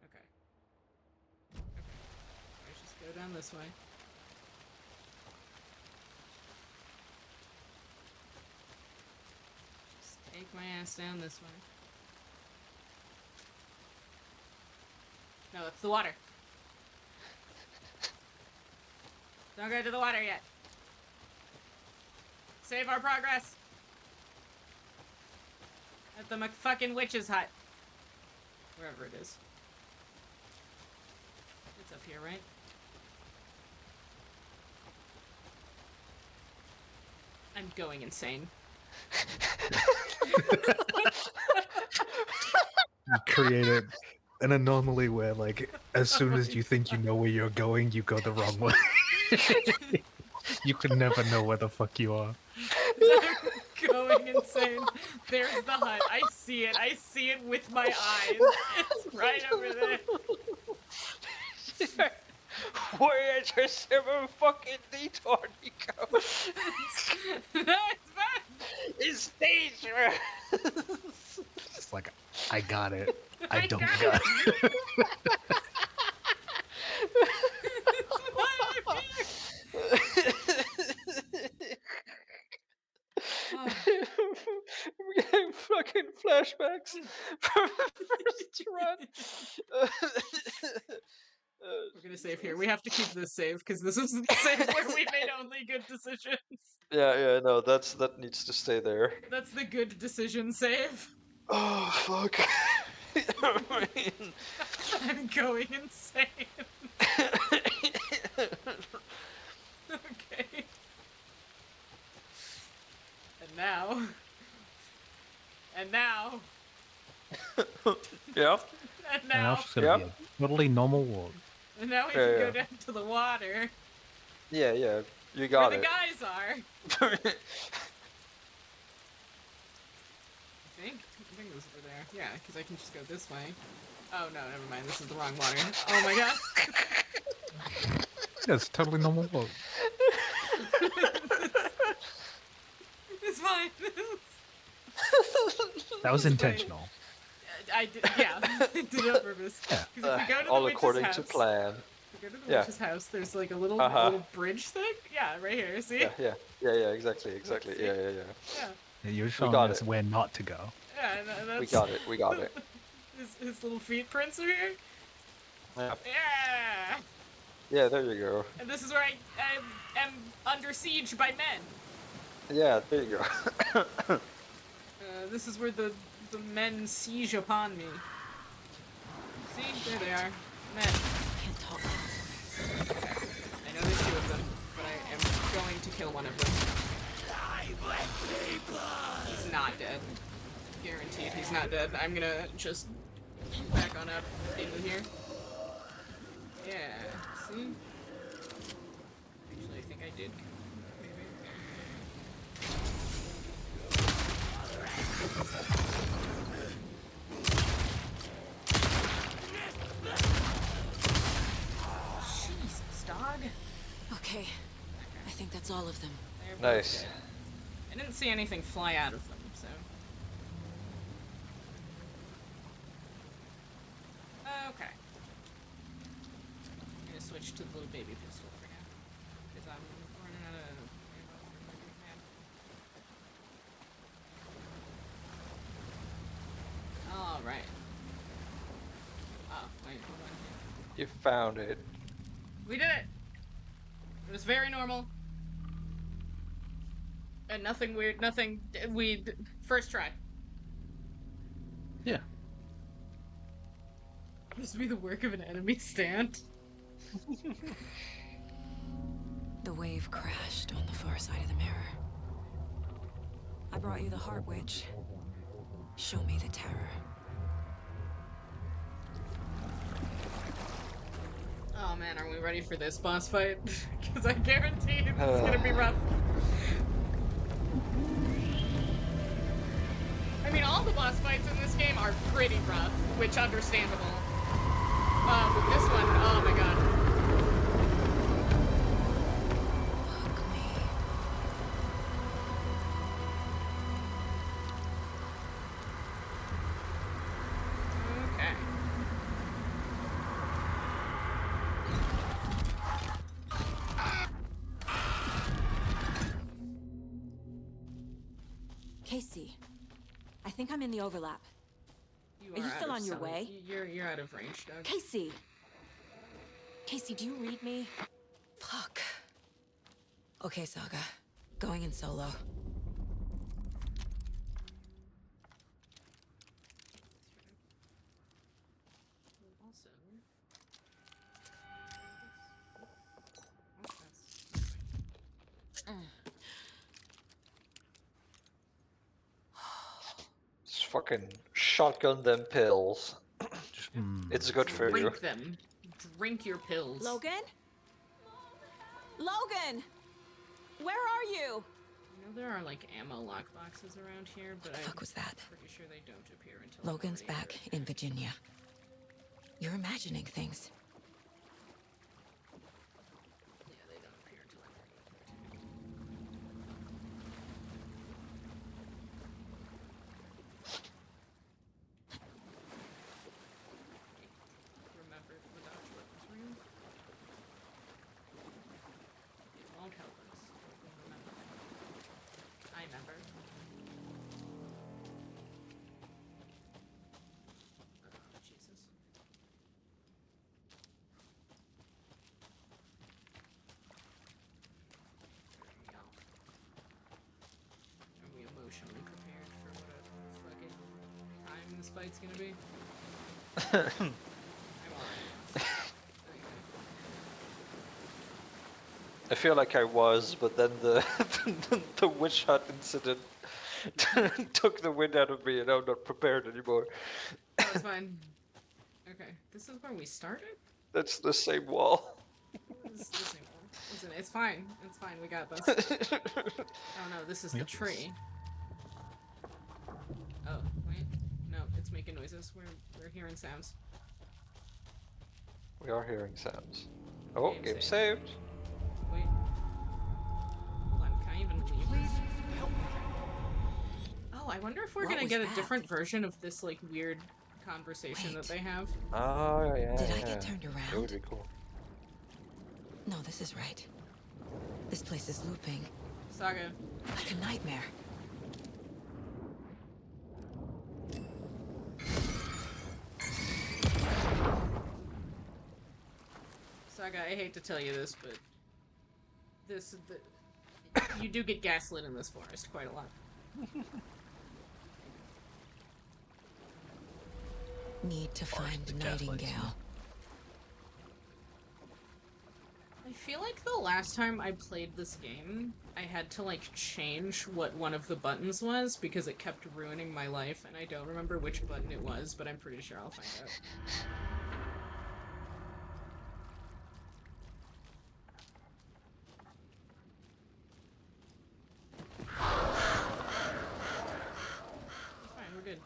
Okay. Let's just go down this way. Just take my ass down this way. No, that's the water. Don't go to the water yet. Save our progress. At the McFucking witch's hut. Wherever it is. It's up here, right? I'm going insane. You created an anomaly where, like, as soon as you think you know where you're going, you go the wrong way. You can never know where the fuck you are. I'm going insane. There's the hut. I see it. I see it with my eyes. It's right over there. Voyager 7 fucking detour, Niko. It's fun. It's dangerous. It's like, I got it. I don't got got it. I'm getting fucking flashbacks from the first run. We're gonna save here. We have to keep this save because this is the save where we made only good decisions. Yeah, no, that needs to stay there. That's the good decision save. Oh fuck. I mean... I'm going insane. Okay. And now. Yeah. And Now now. it's just gonna be a totally normal walk. And now we can go down to the water. Yeah, you got where it. the guys are. I think it was over there. Yeah, because I can just go this way. Oh no, never mind. This is the wrong water. Oh my god. Yeah, it's totally normal walk. It's fine. That was intentional. I did, yeah. I did it on purpose. Yeah. If we go to All the witch's according house, to plan. If we go to the witch's house, there's like a little bridge thing. Yeah, right here. See? Yeah, exactly. Yeah. Yeah, you're showing us where not to go. Yeah, that's... We got it. His little feet prints are here. Yeah. Yeah. Yeah, there you go. And this is where I am under siege by men. Yeah, there you go. This is where the men siege upon me. See? There they are. Men. Can't talk. I know there's two of them, but I am going to kill one of them. He's not dead. Guaranteed he's not dead. I'm gonna just back on up into here. Yeah, see? Actually, I think I did. Maybe. Jesus, dog. Okay. I think that's all of them. Nice. I didn't see anything fly out of them, so. Okay. I'm gonna switch to the little baby pistol for now. Because I'm running out of ammo for my big man. Alright. Oh, wait, hold on. You found it. We did it! It was very normal. And nothing weird, nothing. First try. Yeah. This would be the work of an enemy stand. The wave crashed on the far side of the mirror. I brought you the Heart Witch. Show me the terror. Oh man, are we ready for this boss fight? Because I guarantee this is gonna be rough. I mean, all the boss fights in this game are pretty rough, which understandable. But this one, oh my god. Fuck me. Okay. Casey, I think I'm in the overlap. Are you out still of on your sight. way? You're out of range, Doug. Casey! Casey, do you read me? Fuck. Okay, Saga. Going in solo. Also, Just fucking shotgun them pills. It's good for you. drink them. Drink your pills. Logan? Logan! Where are you? I know there are like ammo lockboxes around here, but I'm was that? pretty sure they don't appear until Logan's back in Virginia. You're imagining things. Yeah, they don't appear until I'm remember the Dodge weapons room. It won't help us. We'll remember. I remember. Oh, Jesus. There we go. Are we emotionally prepared for what a fucking time this fight's gonna be? I feel like I was, but then the the witch hut incident took the wind out of me, and I'm not prepared anymore. Oh, it's fine. Okay, this is where we started? That's the same wall. This is the same one. Listen, it's fine. It's fine. We got this. Oh no, this is the tree. Oh, wait. No, it's making noises. We're hearing sounds. We are hearing sounds. Oh, game saved. saved. Wait. Hold on, can I even leave? Please help me. Oh, I wonder if we're gonna get a different version of this like weird conversation that they have. Oh yeah. Did I get turned That around? would be cool. No, this is right. This place is looping. Saga. Like a nightmare. Saga, I hate to tell you this, but you do get gaslit in this forest quite a lot. Need to find Nightingale. I feel like the last time I played this game, I had to like change what one of the buttons was because it kept ruining my life, and I don't remember which button it was, but I'm pretty sure I'll find out. It's fine, we're good.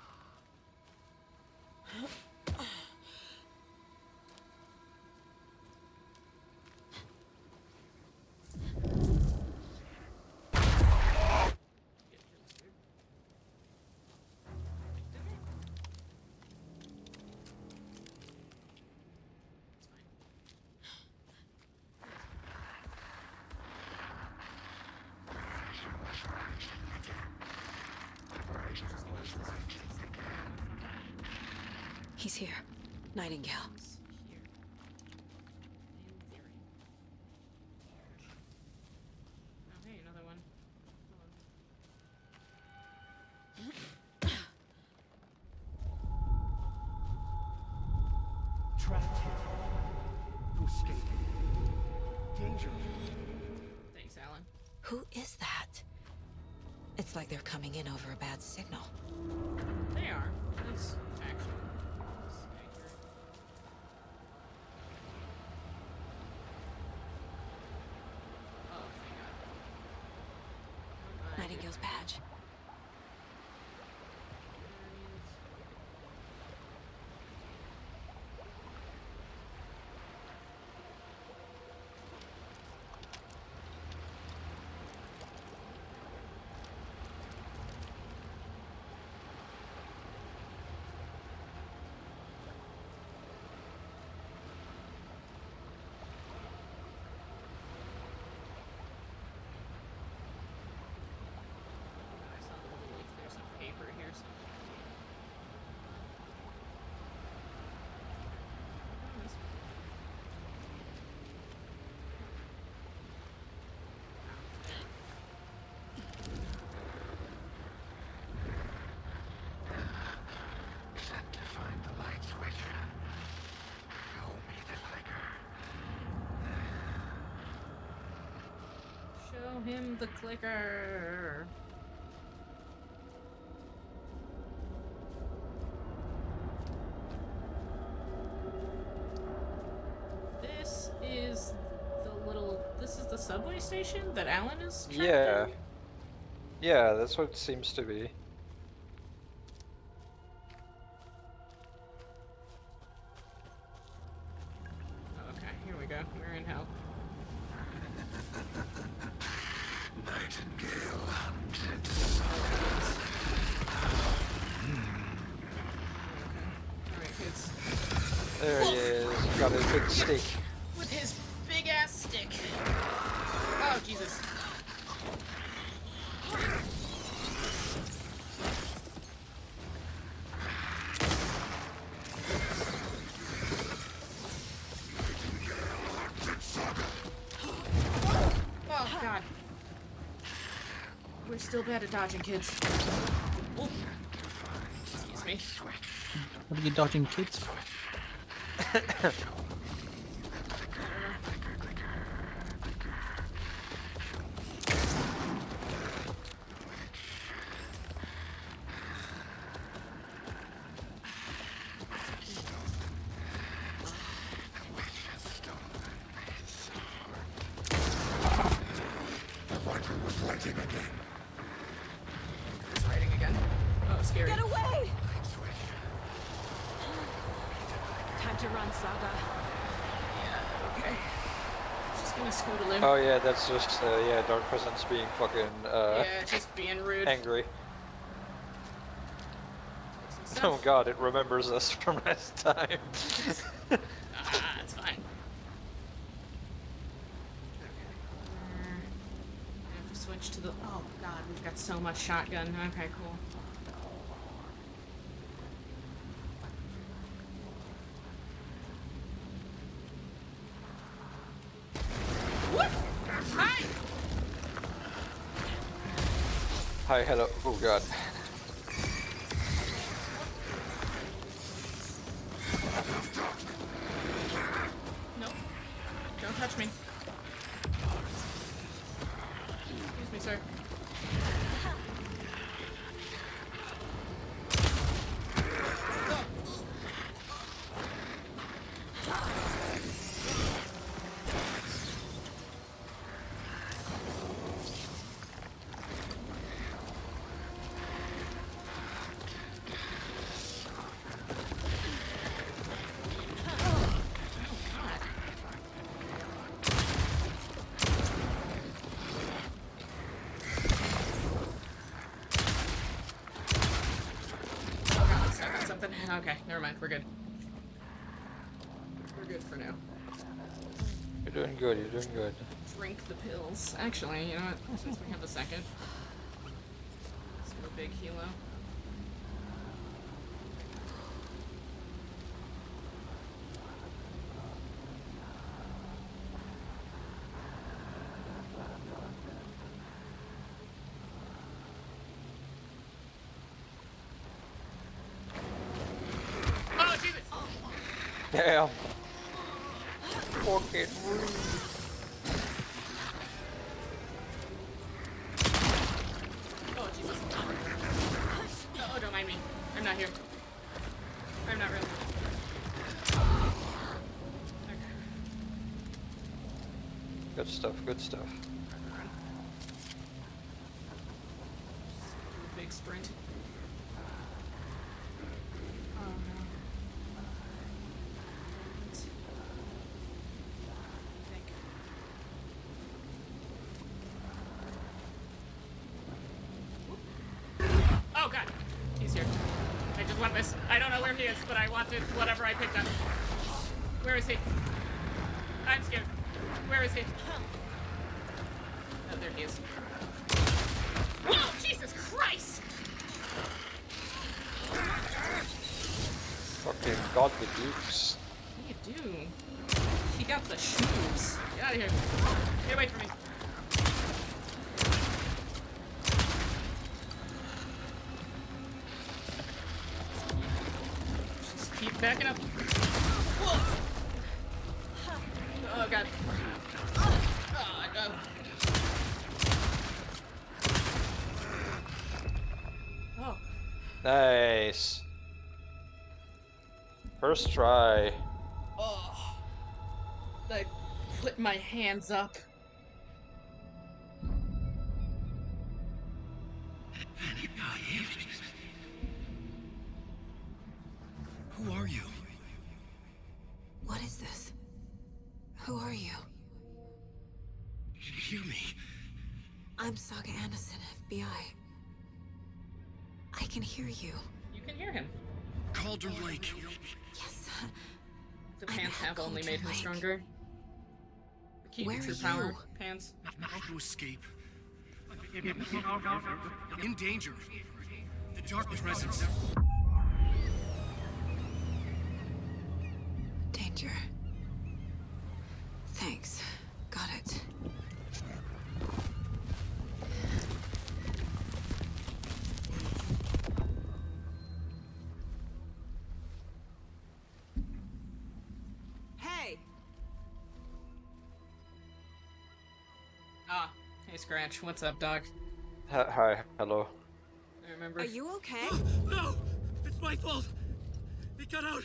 He's here. Nightingale. Oh, hey, another one. Trapped here. To escape. Danger. Thanks, Alan. Who is that? It's like they're coming in over a bad signal. They are. It's actually. Oh, thank God. Nightingale's badge. Show him the clicker. This is this is the subway station that Alan is trapped Yeah. in? Yeah, that's what it seems to be. Okay, here we go. We're in hell. Nightingale hunted Saga. Alright, kids. There he is. Got his big stick. With his big ass stick. Oh, Jesus. Oh, God. We're still bad at dodging, kids. Oh. Excuse me. What are you dodging, kids? It's writing again. Oh, scary. Get away! Time to run, Saga. Yeah, okay. Just gonna scoot Oh yeah, that's just yeah, Dark Presence being fucking yeah, just being rude. angry. Oh god, it remembers us from last time. It's fine. I have to switch to the. Oh god, we've got so much shotgun. Okay, cool. What? Hi! Hi, hello. Oh god. Nope. Don't touch me. Excuse me, sir. Something. Okay, never mind. We're good. We're good for now. You're doing good, you're doing good. Drink the pills. Actually, you know what? Since we have a second, let's do a big helo. Oh, Jesus! Damn. Fucking rude. Oh, Jesus. Oh, don't mind me. I'm not here. I'm not really. Okay. Good stuff, good stuff. Big sprint. Oh, no. Oh god, he's here. I just want this. I don't know where he is, but I wanted whatever I picked up. Where is he? I'm scared. Where is he? Oh, there he is. Whoa, Jesus Christ! Fucking god, the dukes. What do you do? He got the shoes. Get out of here. Get away from me. Just keep backing up. Whoa. Oh god. Oh no. Nice. First try. Oh, I put my hands up. Who are you? What is this? Who are you? Hear me. I'm Saga Anderson, FBI. I can hear you. You can hear him. Cauldron Lake. Yes. The pants have only made him stronger. Keep Where true are power. you? Pants. To escape. In danger. The dark presence. Danger. Thanks. Got it. Hey! Ah, hey Scratch. What's up, dog? Hi, hello. I remember. Are you okay? No! It's my fault! It got out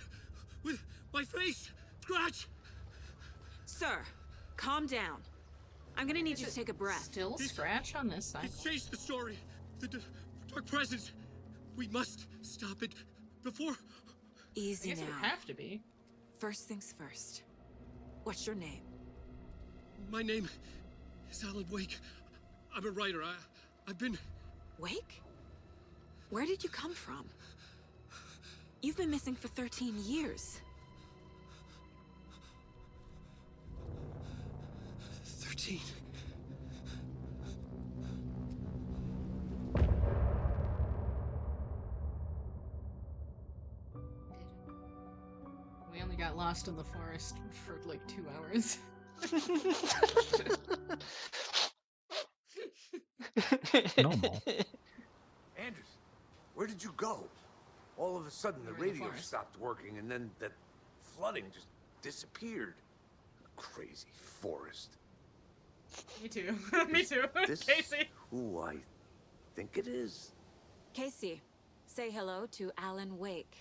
with my face! Scratch! Sir, calm down. I'm gonna need you to take a breath. Still Scratch on this side. He's changed the story. The dark presence. We must stop it before... Easy I guess now. it would have to be. First things first. What's your name? My name is Alan Wake. I'm a writer. I've been... Wake? Where did you come from? You've been missing for 13 years. 13. We only got lost in the forest for like 2 hours. Normal. Anderson, where did you go? All of a sudden, the We were in the radio forest. stopped working, and then that flooding just disappeared. Crazy forest. Me too. Me too. This Casey. who I think it is? Casey, say hello to Alan Wake.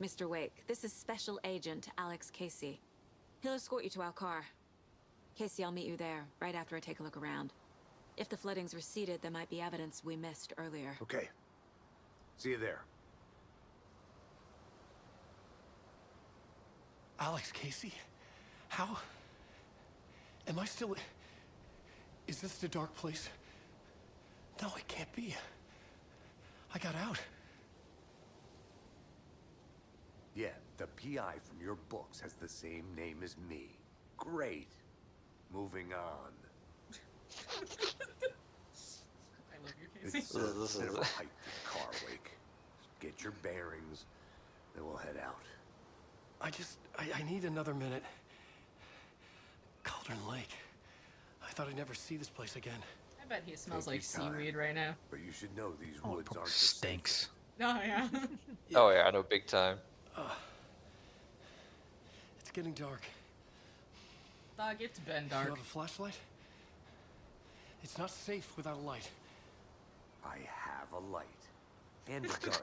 Mr. Wake, this is Special Agent Alex Casey. He'll escort you to our car. Casey, I'll meet you there, right after I take a look around. If the flooding's receded, there might be evidence we missed earlier. Okay. See you there. Alex Casey? How? Am I still... Is this the dark place? No, it can't be. I got out. Yeah, the PI from your books has the same name as me. Great. Moving on. I love you, Casey. It's a bit of a hike to the car, Wake. Get your bearings, then we'll head out. I need another minute. Cauldron Lake. I thought I'd never see this place again. I bet he smells Take like your time. seaweed right now. But you should know these Oh, it woods probably aren't the stinks. Oh, yeah. Oh yeah, I know, big time. It's getting dark. Dog, it's been You dark. have a flashlight? It's not safe without a light. I have a light. And a gun.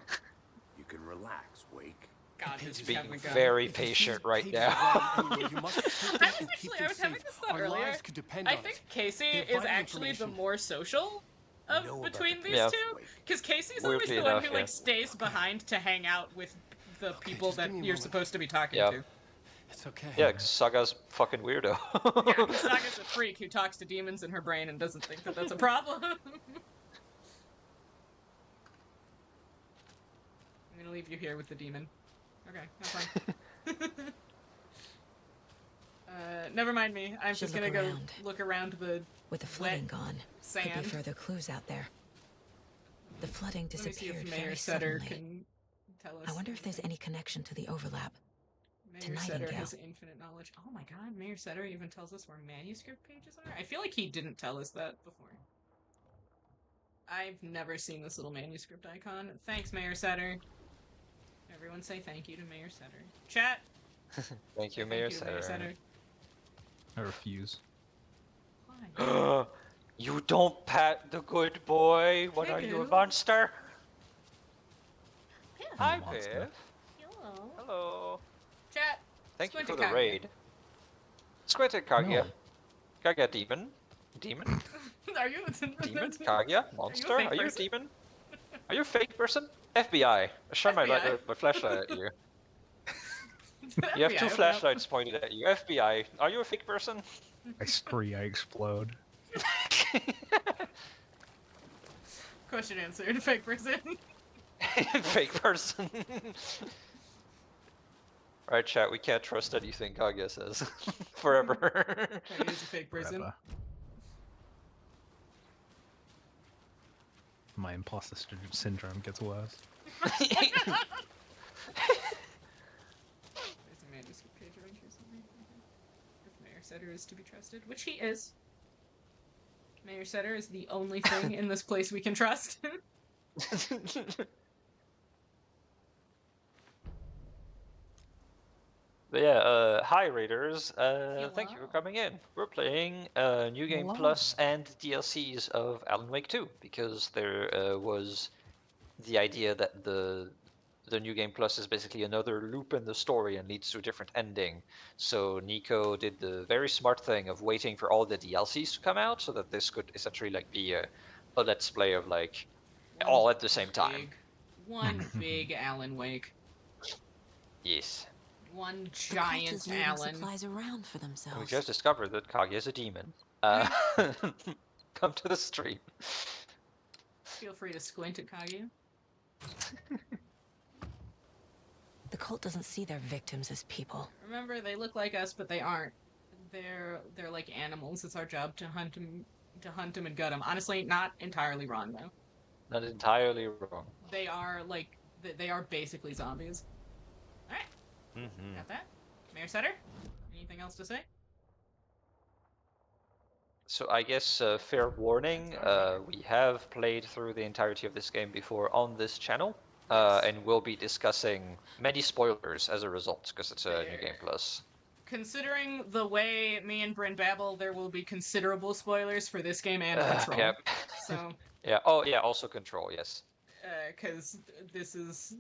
You can relax, Wake. God, does he Being have a gun? very patient right now. You must take them I was and keep actually, them I was having safe. this thought Our earlier. lives could depend I on think it. Casey They have is vital actually the information. more social of know about between the these Yeah. two, because Casey's always Weirdly the one enough, who like yeah. stays behind to hang out with the people just that give me a you're moment. supposed to be talking Yeah. to. It's okay. Yeah, Saga's fucking weirdo. Yeah, Saga's a freak who talks to demons in her brain and doesn't think that that's a problem. I'm gonna leave you here with the demon. Okay, that's fine. Never mind me. I'm Should just gonna look go around. look around the With the flooding wet gone, could sand. be further clues out there. The flooding Let me see disappeared if Mayor very Setter suddenly. can tell us. I wonder if there's any connection to the overlap. Mayor to Setter Nightingale. has infinite knowledge. Oh my god, Mayor Setter even tells us where manuscript pages are? I feel like he didn't tell us that before. I've never seen this little manuscript icon. Thanks, Mayor Setter. Everyone say thank you to Mayor Setter. Chat! Thank you, Say Mayor to Mayor Setter. Setter. I refuse. Why? You don't pat the good boy. What I are you, a do. monster? Hi, the monster. Piv. Hello. Hello. Chat. Thank you Squinted for the Kaguya. raid. Squinted Kaguya. No. Kaguya demon. Demon? Are you Demon? Kaguya? Monster? fake Are you a person? demon? Are you a fake person? FBI. I shine FBI. my flashlight at you. You have FBI, two open up. flashlights pointed at you. FBI. Are you a fake person? I scream, I explode. Question answered. Fake person. Fake person. Alright, chat, we can't trust anything Kaguya says. Forever. Kaguya's a fake person. Forever. My imposter syndrome gets worse. There's a manuscript page around here somewhere. If Mayor Setter is to be trusted, which he is. Mayor Setter is the only thing in this place we can trust. But yeah, hi Raiders, thank you for coming in. We're playing New Game Hello. Plus and DLCs of Alan Wake 2, because there was the idea that the New Game Plus is basically another loop in the story and leads to a different ending. So Niko did the very smart thing of waiting for all the DLCs to come out, so that this could essentially like be a let's play of like all at the same time. One big Alan Wake. Yes. One The cult giant is leaving Alan. supplies around for We themselves. just discovered that Kaguya is a demon. Come to the stream. Feel free to squint at Kaguya. The cult doesn't see their victims as people. Remember, they look like us, but they aren't. They're like animals. It's our job to hunt them and gut them. Honestly, not entirely wrong though. Not entirely wrong. They are like they are basically zombies. All right. Mm-hmm. Got that. Mayor Setter. Anything else to say? So I guess fair warning, we have played through the entirety of this game before on this channel, and we'll be discussing many spoilers as a result, because it's a New Game Plus. Considering the way me and Bryn babble, there will be considerable spoilers for this game and Control. Yep. So. Yeah. Oh, yeah. Also Control. Yes. Because this is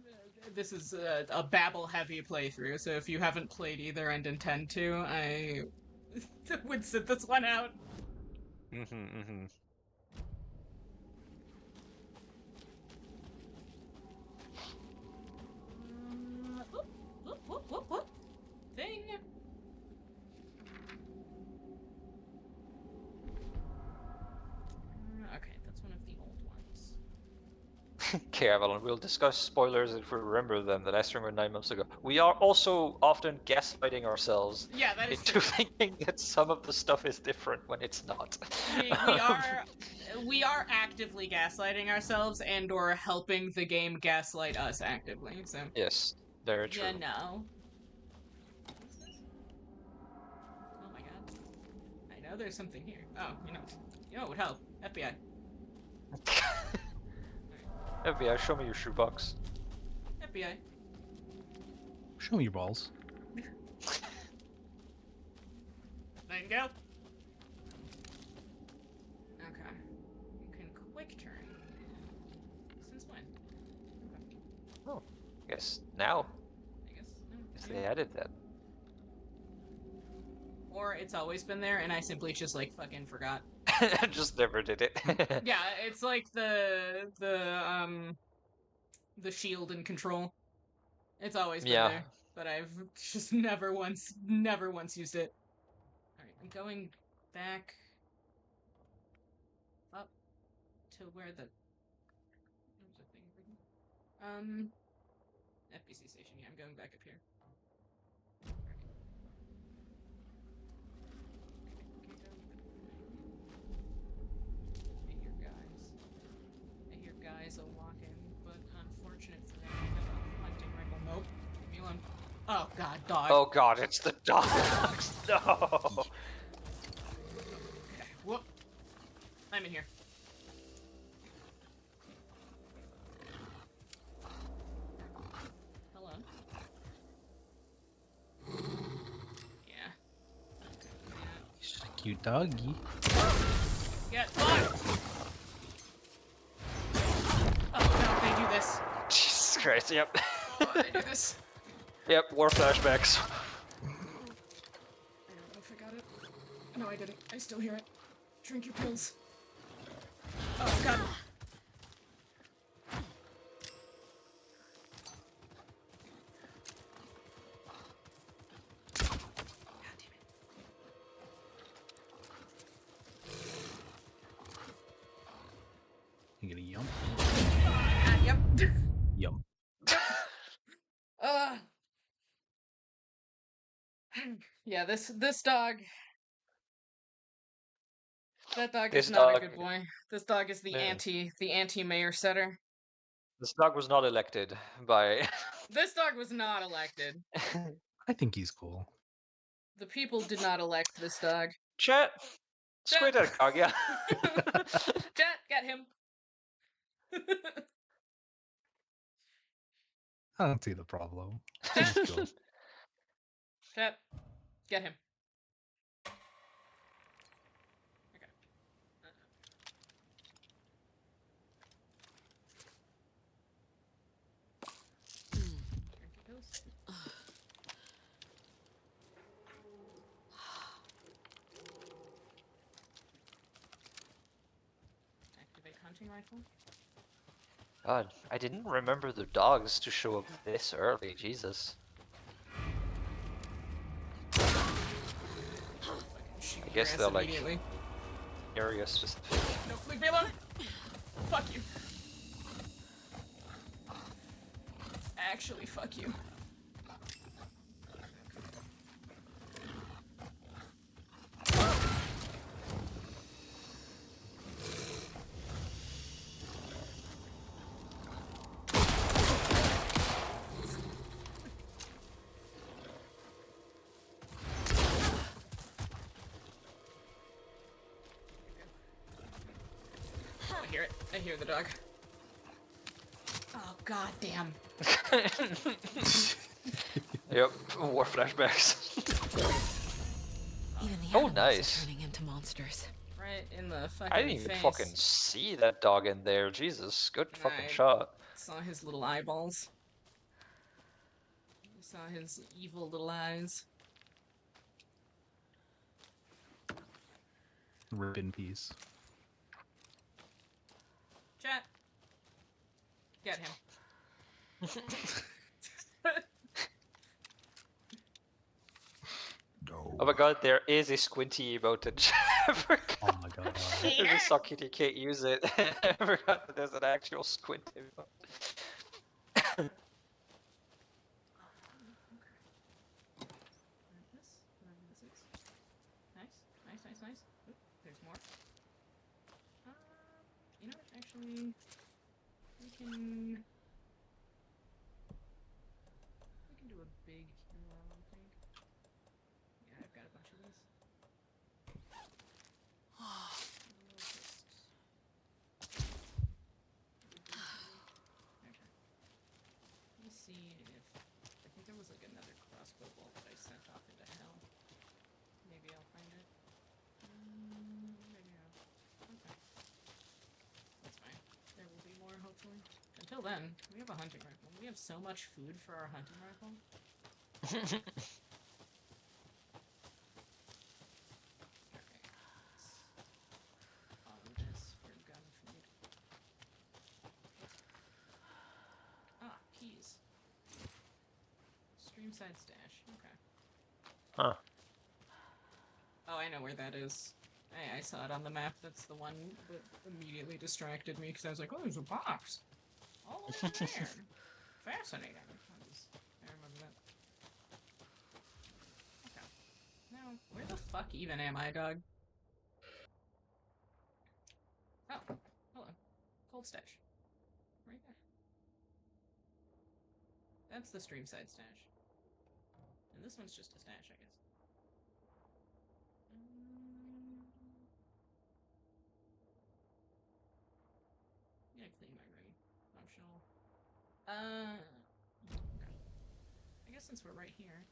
a babble-heavy playthrough. So if you haven't played either and intend to, I would sit this one out. Mm-hmm. Mm-hmm. Whoop. Thing. Okay, that's one of the old ones. Okay, Avalon, we'll discuss spoilers if we remember them. The last stream was 9 months ago. We are also often gaslighting ourselves into thinking that some of the stuff is different when it's not. We are actively gaslighting ourselves and/or helping the game gaslight us actively. So yes, very true. Yeah, no. Oh my god! I know there's something here. Oh, you know what would help? FBI. FBI, show me your shoebox. FBI. Show me your balls. Nightingale. Okay. You can quick turn. Since when? Oh, I guess now. I guess. If they added that. Or it's always been there and I simply just like fucking forgot. Just never did it. Yeah, it's like the shield and Control. It's always been there, but I've just never once used it. Alright, I'm going back up to where the FBC station. Yeah, I'm going back up here. I hear guys a walking, but unfortunate for them, I have a hunting rifle. Nope. Leave me alone. Oh god, dog. Oh god, it's the dogs. No. Okay. Whoop. I'm in here. Hello. Yeah. He's a cute doggy. Get fucked! Oh no, they do this. Jesus Christ, yep. I do this. Yep, war flashbacks. I don't know if I got it. No, I didn't. I still hear it. Drink your pills. Oh, God. You get a yum. Yep. Yum. Uh. Yeah, this dog. That dog This is not a dog, good boy. This dog is the no. anti-mayor setter. This dog was not elected by. This dog was not elected. I think he's cool. The people did not elect this dog. Chat. Squid at dog, yeah. Chat, get him. I don't see the problem. He's cool. Chat, get him. Okay. Drink your pills. Activate hunting rifle. God, I didn't remember the dogs to show up this early. Jesus. I guess they're like area specific. No, leave me alone. Fuck you. Actually, fuck you. I hear it. I hear the dog. Oh, god damn. Yep, war flashbacks. Even the Oh, animals nice. are turning into monsters. Right in the fucking I didn't even face. fucking see that dog in there. Jesus, good fucking I shot. saw his little eyeballs. I saw his evil little eyes. Rip in peace. Chat. Get him. Oh my god, there is a squinty emote in chat. Oh my god. I just suck it, you can't use it. I forgot that there's an actual squint emote. Nice. Oop, there's more. You know what? Actually, we can do a big hero, I think. Yeah, I've got a bunch of these. Okay. Let me see if I think there was like another crossbow bolt that I sent off into hell. Maybe I'll find it. Maybe not. Okay. That's fine. There will be more, hopefully. Until then, we have a hunting rifle. We have so much food for our hunting rifle. All of this for gun food. Ah, keys. Streamside stash. Okay. Huh. Oh, I know where that is. I saw it on the map. That's the one that immediately distracted me because I was like, oh, there's a box. All over there. Fascinating. I remember that. Okay. Now, where the fuck even am I, dog? Oh, hold on. Cold stash. Right there. That's the stream side stash. And this one's just a stash, I guess. I'm gonna clean my room. Optional. Okay. I guess since we're right here.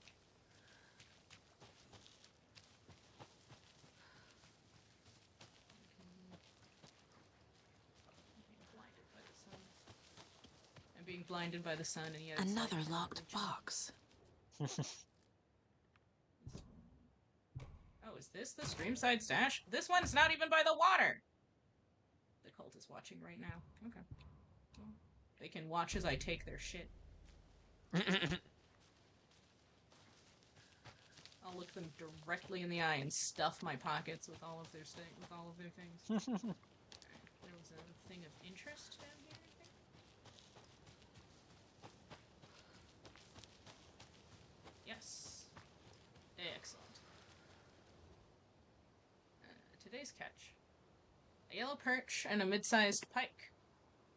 I'm being blinded by the sun. I'm Being blinded by the sun and yet it's Another like locked box. Oh, is this the Streamside stash? This one's not even by the water! The cult is watching right now. Okay. Well, they can watch as I take their shit. I'll look them directly in the eye and stuff my pockets with all of their things. Right, there was a thing of interest down here, I think? Yes. Excellent. Today's catch. A yellow perch and a mid-sized pike.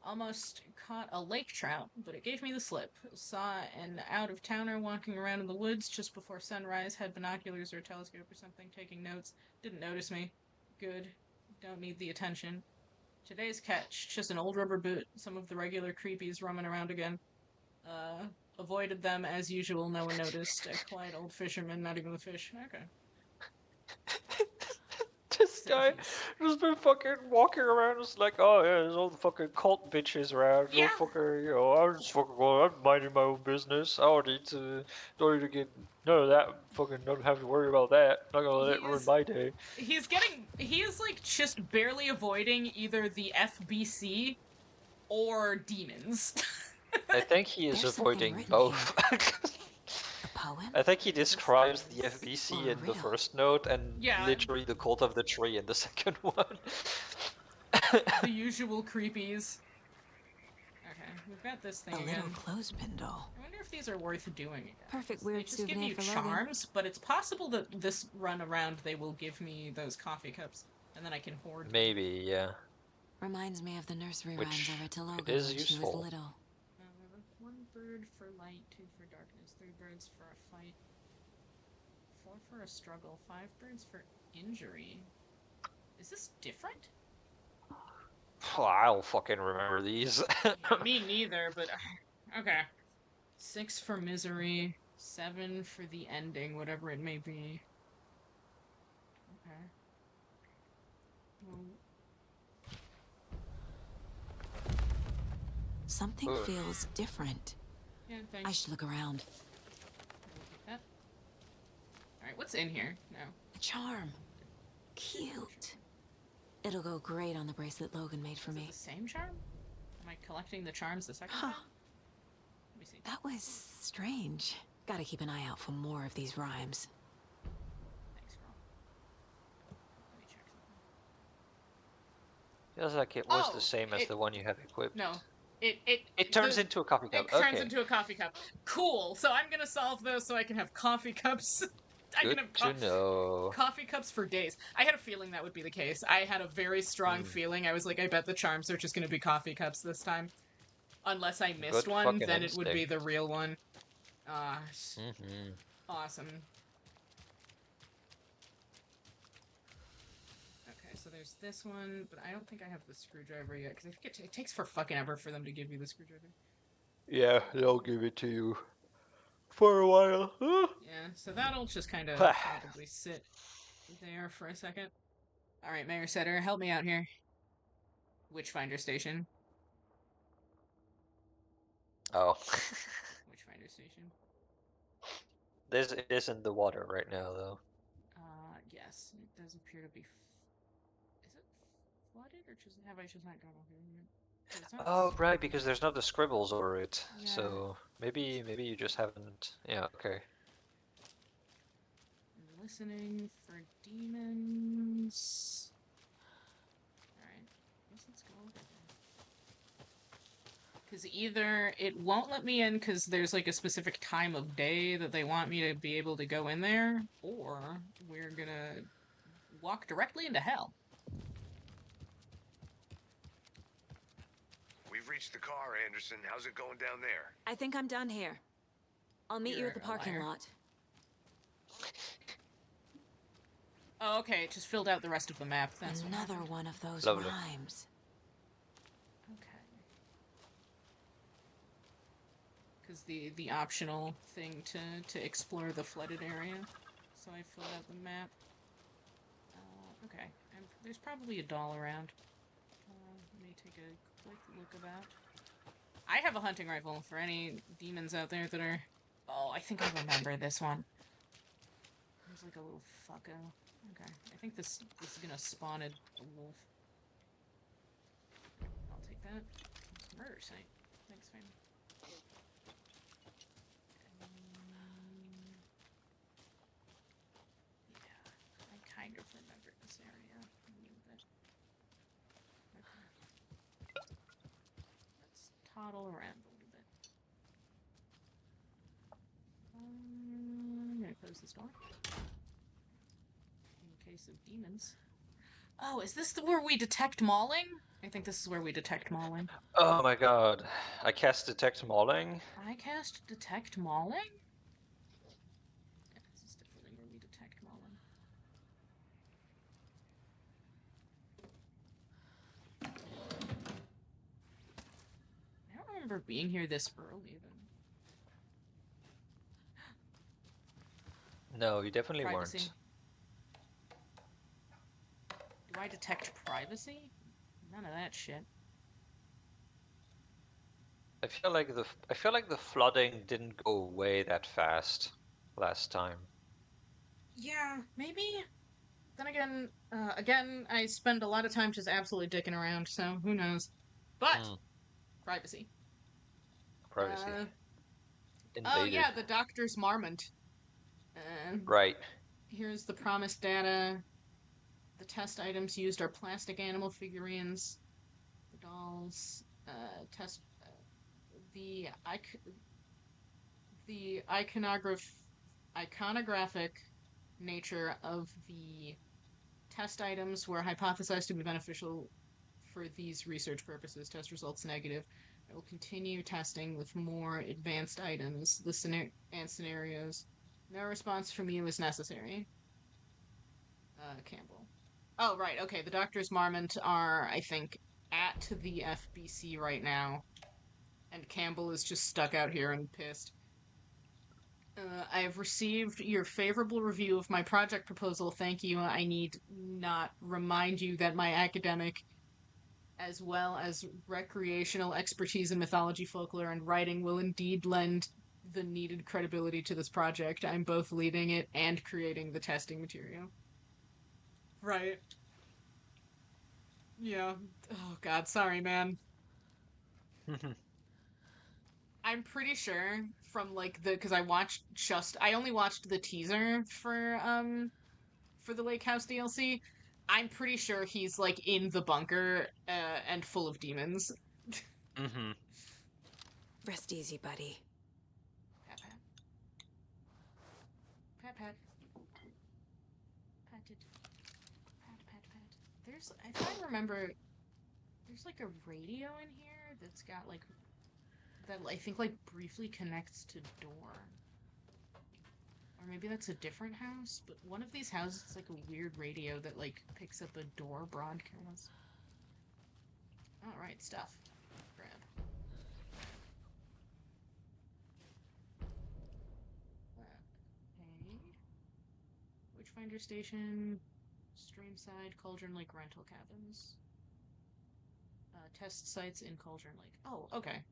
Almost caught a lake trout, but it gave me the slip. Saw an out-of-towner walking around in the woods just before sunrise, had binoculars or a telescope or something, taking notes. Didn't notice me. Good. Don't need the attention. Today's catch. Just an old rubber boot. Some of the regular creepies roaming around again. Avoided them as usual, no one noticed. A quiet old fisherman, not even the fish. Okay. This guy just been fucking walking around just like, oh yeah, there's all the fucking cult bitches around. Yeah. Fucking, I'm just fucking going, I'm minding my own business. I don't need to get none of that. Fucking don't have to worry about that. Not gonna let it ruin my day. He is like just barely avoiding either the FBC or demons. I think he is avoiding both. I think he describes the FBC in the first note and literally the cult of the tree in the second one. The usual creepies. Okay, we've got this thing A again. little clothespin doll. I wonder if these are worth doing again. Perfect They weird just give souvenir you for Logan. charms, but it's possible that this run around they will give me those coffee cups, and then I can hoard them. Maybe, yeah. Reminds me of the nursery Which rhymes I read to Logan is when she was useful. little. 1 bird for light, 2 for darkness, 3 birds for a fight, 4 for a struggle, 5 birds for injury. Is this different? Oh, I don't fucking remember these. Me neither, but okay. 6 for misery, 7 for the ending, whatever it may be. Okay. Well, Something Ugh. feels different. yeah, thanks. I should look around. We'll take that. Alright, what's in here now? A charm. Cute. It'll go great on the bracelet Logan made for me. The same charm? Am I collecting the charms the second time? Let me see. That was strange. Gotta keep an eye out for more of these rhymes. Thanks, girl. Let me check something. Feels like it was the same as the one you have equipped. No. It turns into a coffee cup. It turns into a coffee cup. Cool. So I'm gonna solve those so I can have coffee cups. I Good can have to know. coffee cups for days. I had a feeling that would be the case. I had a very strong feeling. I was like, I bet the charms are just gonna be coffee cups this time. Unless I missed Good one, fucking then it would be the instinct. real one. Awesome. Okay, so there's this one, but I don't think I have the screwdriver yet, because I think it takes for fucking ever for them to give you the screwdriver. Yeah, they'll give it to you for a while. Yeah, so that'll just kind of probably sit there for a second. Alright, Mayor Setter, help me out here. Witchfinder Station. Oh. Witchfinder Station. It is in the water right now, though. Yes, it does appear to be... Is it flooded, or have I just not gone over here yet? It's not Oh, right, because there's not the scribbles over it. Yeah. So maybe you just haven't. Yeah, okay. I'm listening for demons. Alright, let's go over there. Because either it won't let me in because there's like a specific time of day that they want me to be able to go in there, or we're gonna walk directly into hell. We've reached the car, Anderson. How's it going down there? I think I'm done here. I'll meet you You're at the a parking liar. lot. Oh, okay, it just filled out the rest of the map. That's what Another happened. one of those Lovely. rhymes. Okay. Because the optional thing to explore the flooded area. So I filled out the map. Okay. There's probably a doll around. Let me take a quick look about. I have a hunting rifle for any demons out there that are... Oh, I think I remember this one. There's like a little fucko. Okay, I think this is gonna spawn a wolf. I'll take that. Murder site. Thanks, fam. Yeah, I kind of remember this area a little bit. Okay. Let's toddle around a little bit. I'm gonna close this door. In case of demons. Oh, is this where we detect mauling? I think this is where we detect mauling. Oh my god. I cast Detect Mauling. I cast Detect Mauling? Yeah, this is definitely where we detect mauling. I don't remember being here this early, then. No, you definitely Privacy. weren't. Do I detect privacy? None of that shit. I feel like the flooding didn't go away that fast last time. Yeah, maybe. Then again, I spend a lot of time just absolutely dicking around, so who knows. But privacy. Privacy. Oh Invaded. yeah, the doctor's marmot. Right. Here's the promised data. The test items used are plastic animal figurines, the dolls, the iconographic nature of the test items were hypothesized to be beneficial for these research purposes. Test results negative. I will continue testing with more advanced items and scenarios. No response from you is necessary. Campbell. Oh, right. Okay. The Doctor's Marmont are, I think, at the FBC right now. And Campbell is just stuck out here and pissed. I have received your favorable review of my project proposal. Thank you. I need not remind you that my academic, as well as recreational expertise in mythology, folklore, and writing, will indeed lend the needed credibility to this project. I'm both leading it and creating the testing material. Right. Yeah. Oh, God. Sorry, man. I'm pretty sure from like because I only watched the teaser for the Lake House DLC. I'm pretty sure he's like in the bunker and full of demons. Rest easy, buddy. Pat pat. Pat pat. Patted. Pat pat pat. There's if I remember there's like a radio in here that's got like that I think like briefly connects to door. Or maybe that's a different house, but one of these houses is like a weird radio that like picks up a door broadcast. Alright, stuff. Grab. Okay. Witchfinder Station, Streamside, Cauldron Lake rental cabins. Test sites in Cauldron Lake. Oh, okay.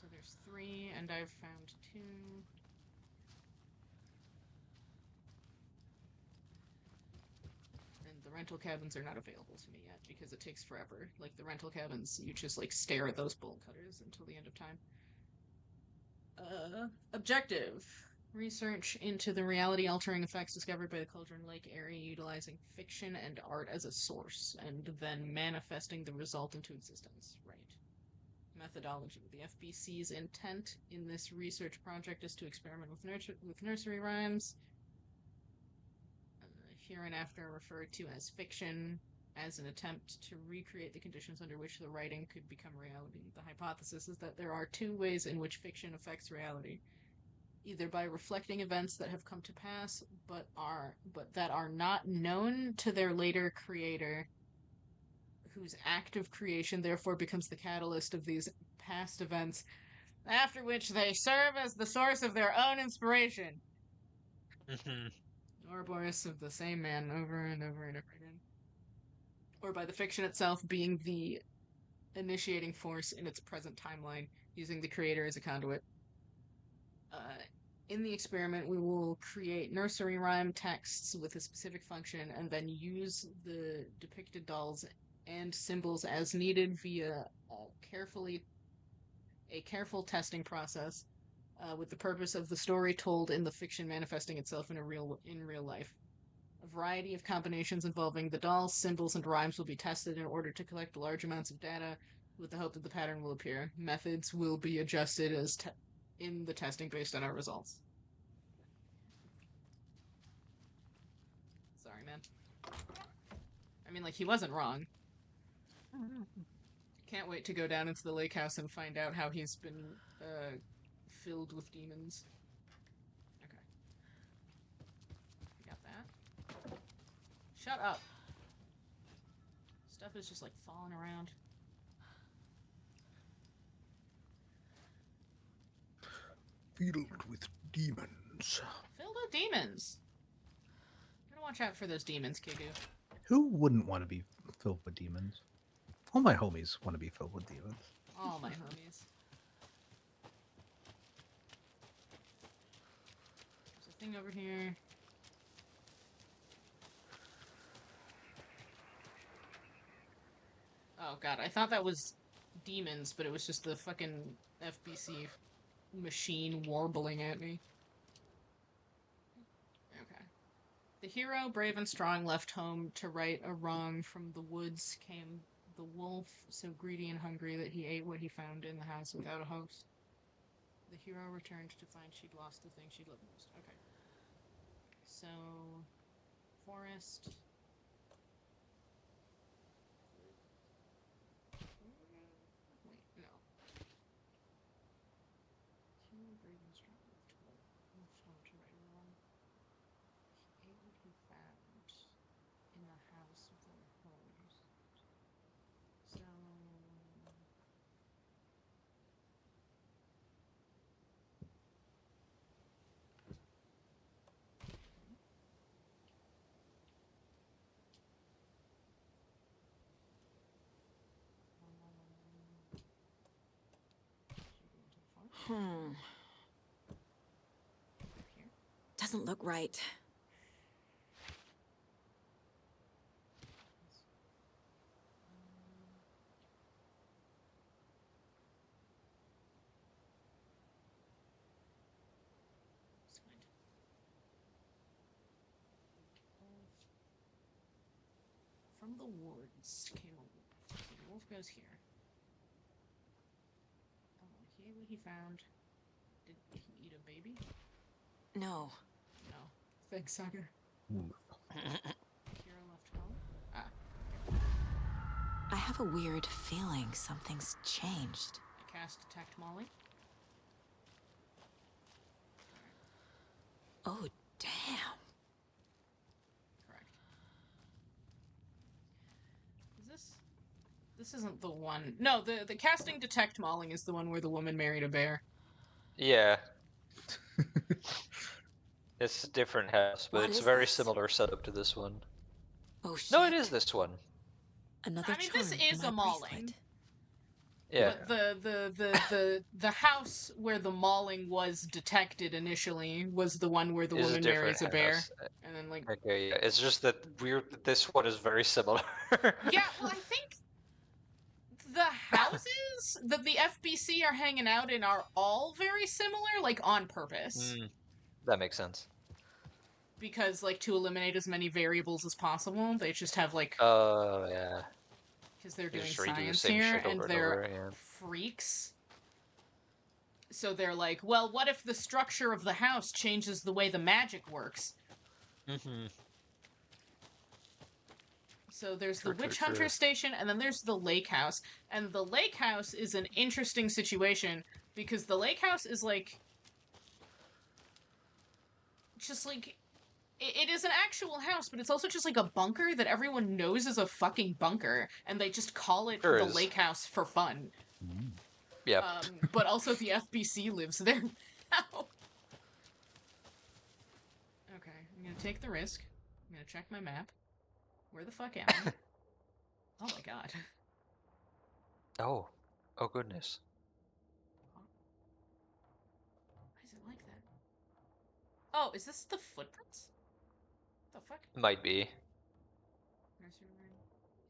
So there's 3, and I've found 2. And the rental cabins are not available to me yet because it takes forever. Like the rental cabins, you just like stare at those bolt cutters until the end of time. Objective. Research into the reality-altering effects discovered by the Cauldron Lake area utilizing fiction and art as a source, and then manifesting the result into existence. Right. Methodology. The FBC's intent in this research project is to experiment with nursery rhymes, hereinafter referred to as fiction, as an attempt to recreate the conditions under which the writing could become reality. The hypothesis is that there are 2 ways in which fiction affects reality. Either by reflecting events that have come to pass, but that are not known to their later creator, whose act of creation therefore becomes the catalyst of these past events, after which they serve as the source of their own inspiration. Ouroboros of the same man over and over and over again. Or by the fiction itself being the initiating force in its present timeline, using the creator as a conduit. In the experiment, we will create nursery rhyme texts with a specific function and then use the depicted dolls and symbols as needed via a careful testing process with the purpose of the story told in the fiction manifesting itself in real life. A variety of combinations involving the dolls, symbols, and rhymes will be tested in order to collect large amounts of data with the hope that the pattern will appear. Methods will be adjusted in the testing based on our results. Sorry, man. I mean, like, he wasn't wrong. Can't wait to go down into the lake house and find out how he's been filled with demons. Okay. We got that. Shut up. Stuff is just, like, falling around. Filled with demons. Filled with demons. Gotta watch out for those demons, Kigu. Who wouldn't want to be filled with demons? All my homies want to be filled with demons. All my homies. There's a thing over here. Oh god, I thought that was demons, but it was just the fucking FBC machine warbling at me. Okay. The hero, brave and strong, left home to right a wrong. From the woods came the wolf, so greedy and hungry that he ate what he found in the house without a host. The hero returned to find she'd lost the thing she loved most. Okay. So, forest. Wait, no. Hero, brave and strong, left home to right a wrong. He ate what he found in the house without a host. So... Doesn't look right. From the woods came a wolf. So the wolf goes here. Oh, he ate what he found. Did he eat a baby? No. No. Thanks, Saga. Hero left home? Ah. I have a weird feeling something's changed. I cast Detect Molly. Oh, damn. Correct. Is this isn't the one. No, the casting Detect Mauling is the one where the woman married a bear. Yeah. It's a different house, but it's a very similar setup to this one. Oh shit. No, it is this one. Another I mean, this charm is for a my mauling. bracelet. Yeah. But the house where the mauling was detected initially was the one where the Is a woman different marries a bear. house. And then like Okay, yeah. It's just that this one is very similar. Yeah, well, I think the houses that the FBC are hanging out in are all very similar, like on purpose. That makes sense. Because, like, to eliminate as many variables as possible, they just have, like... Oh, yeah. Because they're They doing just redo the science same here, shit and over and they're over, yeah. freaks. So they're like, well, what if the structure of the house changes the way the magic works? Mm-hmm. So there's True, the witch true, hunter true. station, and then there's the lake house. And the lake house is an interesting situation, because the lake house is, like... just, like... It is an actual house, but it's also just, like, a bunker that everyone knows is a fucking bunker, and they just call it Sure the is. lake house for fun. Yep. But also the FBC lives there now. Okay, I'm gonna take the risk. I'm gonna check my map. Where the fuck am I? Oh my god. Oh. Oh goodness. Why is it like that? Oh, is this the footprints? The fuck? Might be.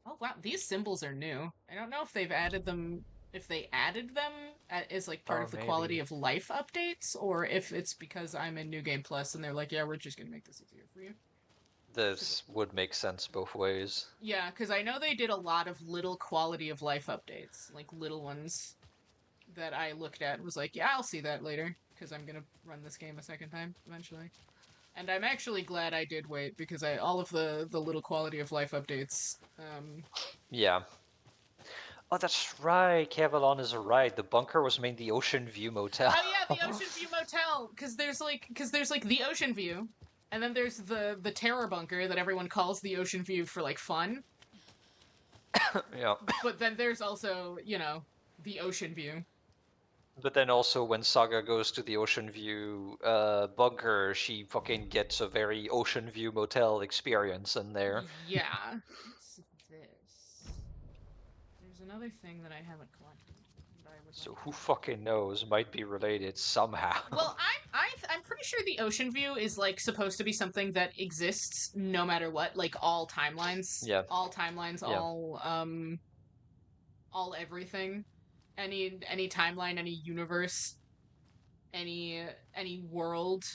Oh wow, these symbols are new. I don't know if they've added them, if they added them as like part Oh, of the quality maybe. of life updates, or if it's because I'm in New Game Plus and they're like, yeah, we're just gonna make this easier for you. This would make sense both ways. Yeah, because I know they did a lot of little quality of life updates, like little ones that I looked at and was like, yeah, I'll see that later, because I'm gonna run this game a second time eventually. And I'm actually glad I did wait, because all of the little quality of life updates, Yeah. Oh, that's right. Cavalon is right. The bunker was named the Ocean View Motel. oh yeah, the Ocean View Motel, because there's like the Ocean View, and then there's the Terror Bunker that everyone calls the Ocean View for like fun. Yeah. But then there's also, the Ocean View. But then also when Saga goes to the Ocean View bunker, she fucking gets a very Ocean View Motel experience in there. Yeah. What's this? There's another thing that I haven't collected. That I would So like who to. fucking knows? Might be related somehow. Well, I'm pretty sure the Ocean View is like supposed to be something that exists no matter what, like all timelines, Yeah. all timelines, Yeah. all everything, any timeline, any universe, any world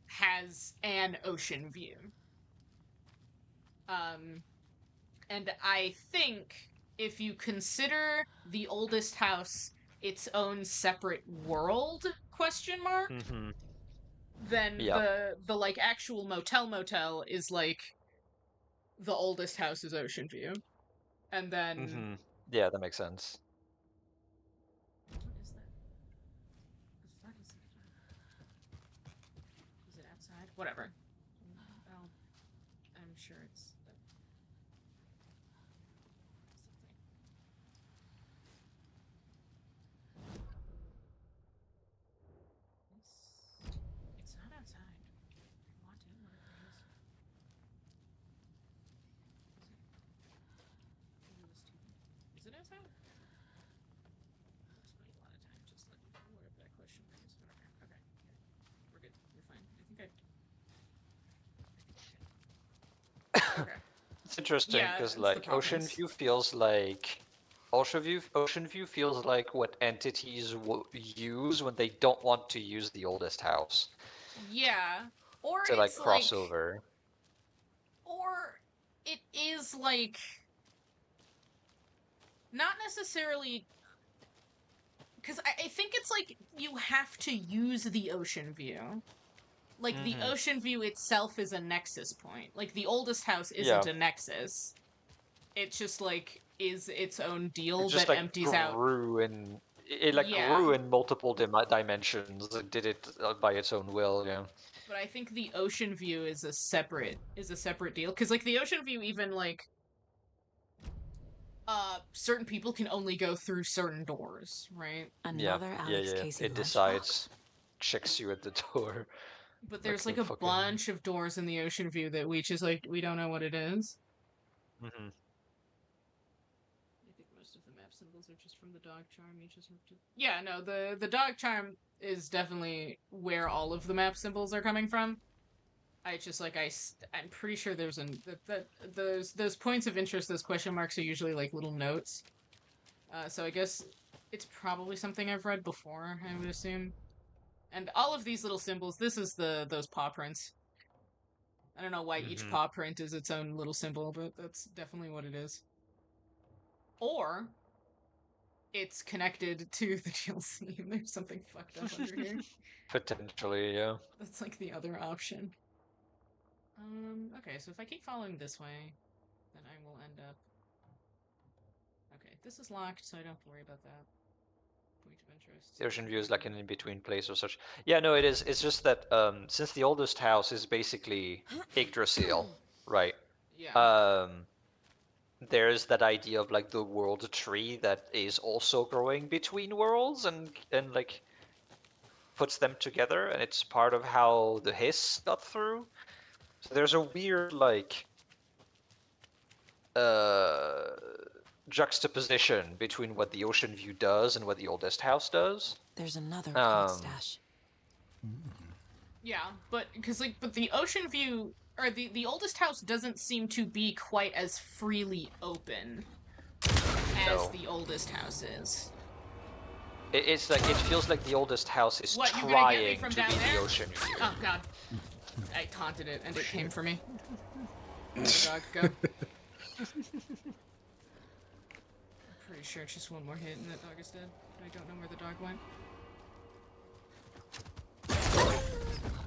has an ocean view. And I think if you consider the oldest house its own separate world question mark, Mm-hmm. then Yeah. the like actual motel is like the oldest house is Ocean View. And then Mm-hmm. Yeah, that makes sense. what is that? The fuck is that? Is it outside? Whatever. I'm sure it's something. It's not outside. I want it, whatever it is. Is it outside? Spending a lot of time just like whatever that question mark is. Whatever. Okay. We're good. We're fine. I think we're good. Okay. It's interesting Yeah, because it's the like Ocean province. View feels like Ocean View feels like what entities use when they don't want to use the oldest house Yeah. Or to like it's like crossover. or it is like not necessarily because I think it's like you have to use the ocean view. Like the Mhm. ocean view itself is a nexus point. Like the oldest house isn't Yeah. a nexus. It just like is its own It deal just that like empties out. grew in it like Yeah. grew in multiple dimensions. It did it by its own will. Yeah. But I think the ocean view is a separate deal because like the ocean view even like certain people can only go through certain doors, right? Another Alex Casey It lunchbox? decides, checks you at the door. But there's like the a fucking. bunch of doors in the ocean view that we just like we don't know what it is. Mm-hmm. I think most of the map symbols are just from the dog charm. You just have to. Yeah, no, the dog charm is definitely where all of the map symbols are coming from. I just like I'm pretty sure there's that those points of interest, those question marks are usually like little notes. So I guess it's probably something I've read before, I would assume. And all of these little symbols, this is those paw prints. I don't know why each Mm-hmm. paw print is its own little symbol, but that's definitely what it is. Or it's connected to the DLC and there's something fucked up under here. Potentially, yeah. That's like the other option. Okay, so if I keep following this way, then I will end up. Okay, this is locked, so I don't have to worry about that. Point of interest. The Ocean View is like an in-between place or such. Yeah, no, it is. It's just that since the oldest house is basically Yggdrasil, right? Yeah. There's that idea of like the world tree that is also growing between worlds and like puts them together, and it's part of how the hiss got through. So there's a weird like uh juxtaposition between what the Ocean View does and what the Oldest House does. There's another code stash. Yeah, but but the Ocean View or the Oldest House doesn't seem to be quite as freely open as the Oldest House is. It's like it feels like the Oldest House is What, you gonna get me trying from to down be there? the Ocean View. Oh god. I taunted it and it came for me. Where'd the dog go? I'm pretty sure it's just one more hit and that dog is dead. But I don't know where the dog went.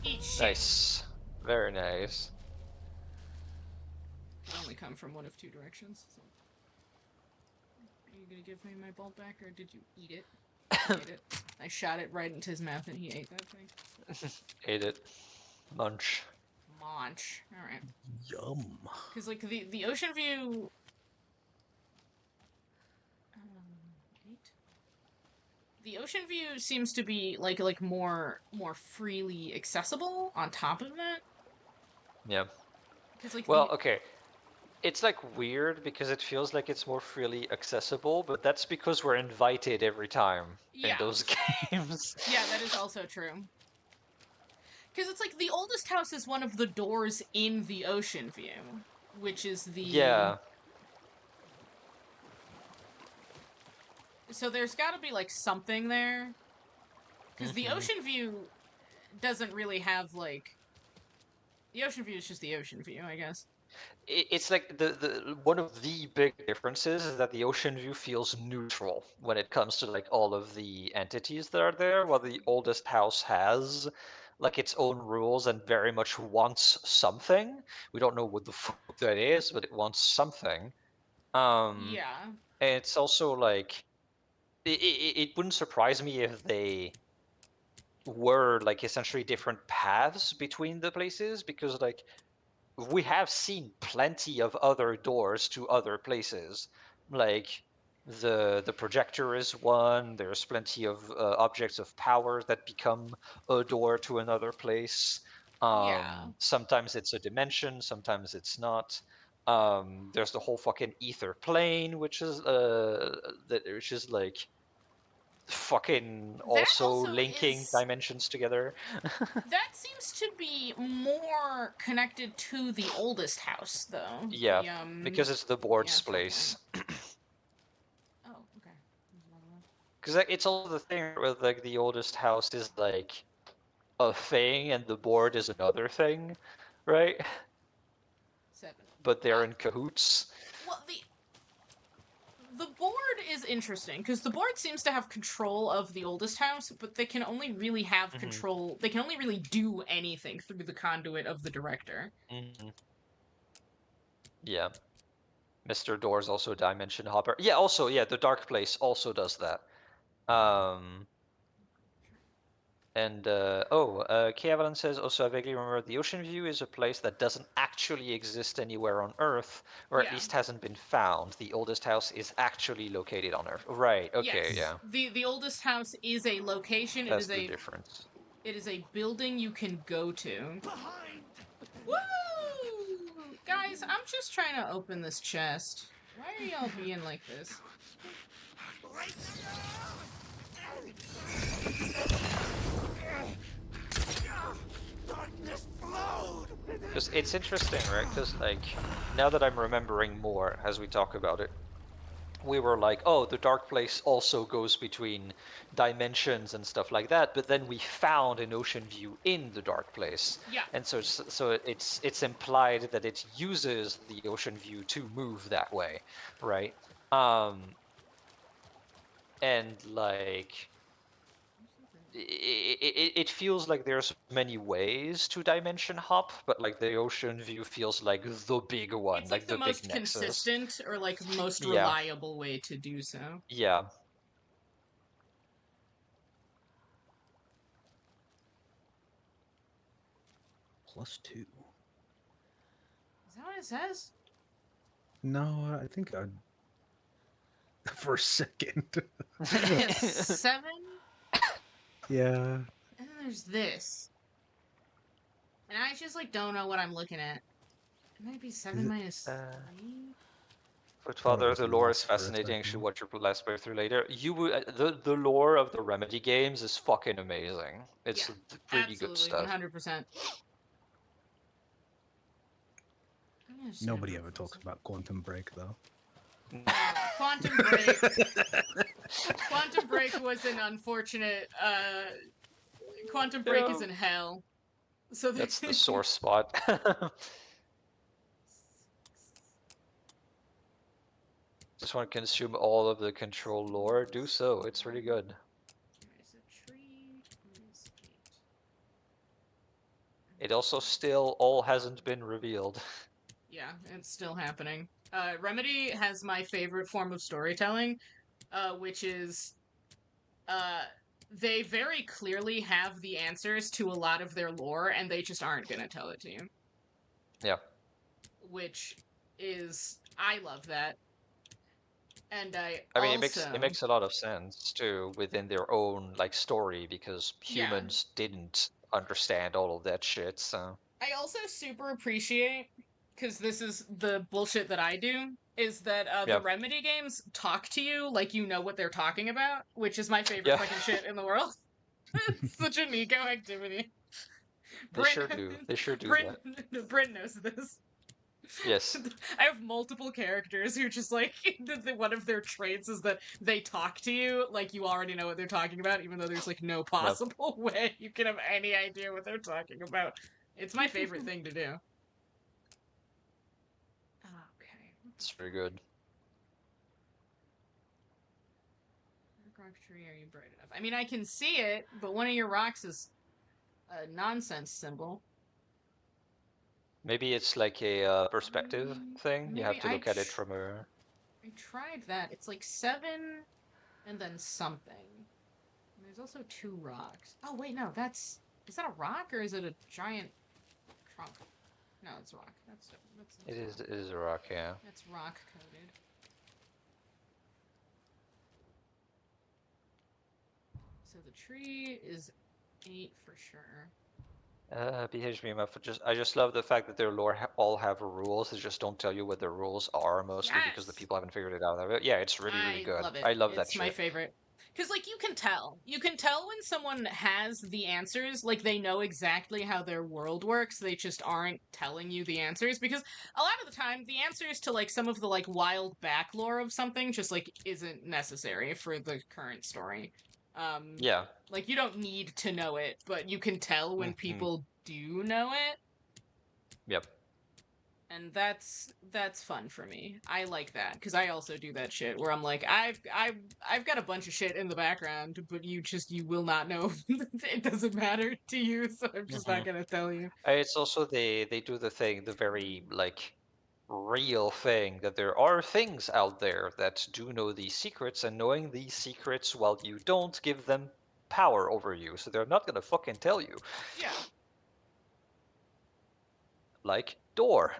Eat shit. Nice. Very nice. Can only come from one of two directions. So. Are you gonna give me my bolt back, or did you eat it? He ate it. I shot it right into his mouth, and he ate that thing. Ate it. Munch. Munch. All right. Yum. Because like the Ocean View. The Ocean View seems to be like more freely accessible. On top of that. Yeah. Like well, okay. It's like weird because it feels like it's more freely accessible, but that's because we're invited every time in those games. Yeah, that is also true. Because it's like the Oldest House is one of the doors in the Ocean View, which is the... Yeah. So there's gotta be like something there. Because the Ocean View doesn't really have like... The Ocean View is just the Ocean View, I guess. It's like the one of the big differences is that the Ocean View feels neutral when it comes to like all of the entities that are there, while the Oldest House has like its own rules and very much wants something. We don't know what the fuck that is, but it wants something. Yeah. And it's also like it wouldn't surprise me if they were like essentially different paths between the places, because like we have seen plenty of other doors to other places. Like the projector is one. There's plenty of objects of power that become a door to another place. Sometimes it's a dimension, sometimes it's not. There's the whole fucking ether plane, which is like fucking also linking dimensions together. That seems to be more connected to the Oldest House, though. Yeah, because it's the board's place. Oh, okay. Because it's also the thing with like the Oldest House is like a thing and the board is another thing, right? 7. But they're in cahoots. Well, the board is interesting because the board seems to have control of the Oldest House, but they can only really have control. They can only really do anything through the conduit of the director. Yeah. Mr. Door's also a dimension hopper. Yeah, also, yeah, the Dark Place also does that. And Keavalon says also, I vaguely remember the Ocean View is a place that doesn't actually exist anywhere on Earth, or at least hasn't been found. The Oldest House is actually located on Earth. Right, okay, yes. yeah. The Oldest House is a location. That's the difference. It is a building you can go to. Woo! Guys, I'm just trying to open this chest. Why are y'all being like this? Because it's interesting, right? Because like now that I'm remembering more as we talk about it, we were like, oh, the Dark Place also goes between dimensions and stuff like that. But then we found an Ocean View in the Dark Place, and so it's implied that it uses the Ocean View to move that way, right? And like. It feels like there's many ways to dimension hop, but like the Ocean View feels like the big one, It's like the the most big nexus. consistent or like most reliable way to do so. Yeah. +2. Is that what it says? No, I think I. For a second. 7? Yeah. And then there's this. And I just like don't know what I'm looking at. It might be 7 minus 3? Footfather, was the lore is lost for a fascinating. You should second. watch your last playthrough later. You would the lore of the Remedy games is fucking amazing. It's really good Absolutely, stuff. 100%. Nobody ever talks about Quantum Break though. Quantum Break. Quantum Break was an unfortunate. Quantum Break is in hell. So that's the sore spot. Just want to consume all of the Control lore. Do so. It's really good. It also still all hasn't been revealed. Yeah, it's still happening. Remedy has my favorite form of storytelling, which is they very clearly have the answers to a lot of their lore, and they just aren't gonna tell it to you. Yeah. Which is, I love that. And I mean, it makes a lot of sense too within their own like story because humans didn't understand all of that shit. So I also super appreciate, because this is the bullshit that I do, is that the Remedy games talk to you like you know what they're talking about, which is my favorite fucking shit in the world. It's such a Niko activity. They sure do. They sure do that. Bryn knows this. Yes. I have multiple characters who just like one of their traits is that they talk to you like you already know what they're talking about, even though there's like no possible way you can have any idea what they're talking about. It's my favorite thing to do. Okay. It's very good. Rock tree, are you bright enough? I mean, I can see it, but one of your rocks is a nonsense symbol. Maybe it's like a perspective thing. You have to look at it from a. I tried that. It's like 7 and then something. And there's also 2 rocks. Oh, wait, no, that's... Is that a rock or is it a giant trunk? No, it's a rock. It is a rock, yeah. That's rock coated. So the tree is 8 for sure. BHB map. I just love the fact that their lore all have rules. They just don't tell you what their rules are, mostly because the people haven't figured it out. Yeah, it's really good. Love it. I love that shit. It's my favorite. Because, like, you can tell. You can tell when someone has the answers, like, they know exactly how their world works, they just aren't telling you the answers, because a lot of the time, the answers to, like, some of the, like, wild back lore of something just, like, isn't necessary for the current story. Yeah. Like, you don't need to know it, but you can tell when people do know it. Yep. And that's fun for me. I like that because I also do that shit where I'm like, I've got a bunch of shit in the background, but you will not know. It doesn't matter to you, so I'm just not gonna tell you. It's also they do the thing, the very like real thing that there are things out there that do know these secrets, and knowing these secrets while you don't give them power over you, so they're not gonna fucking tell you. Yeah. Like Door,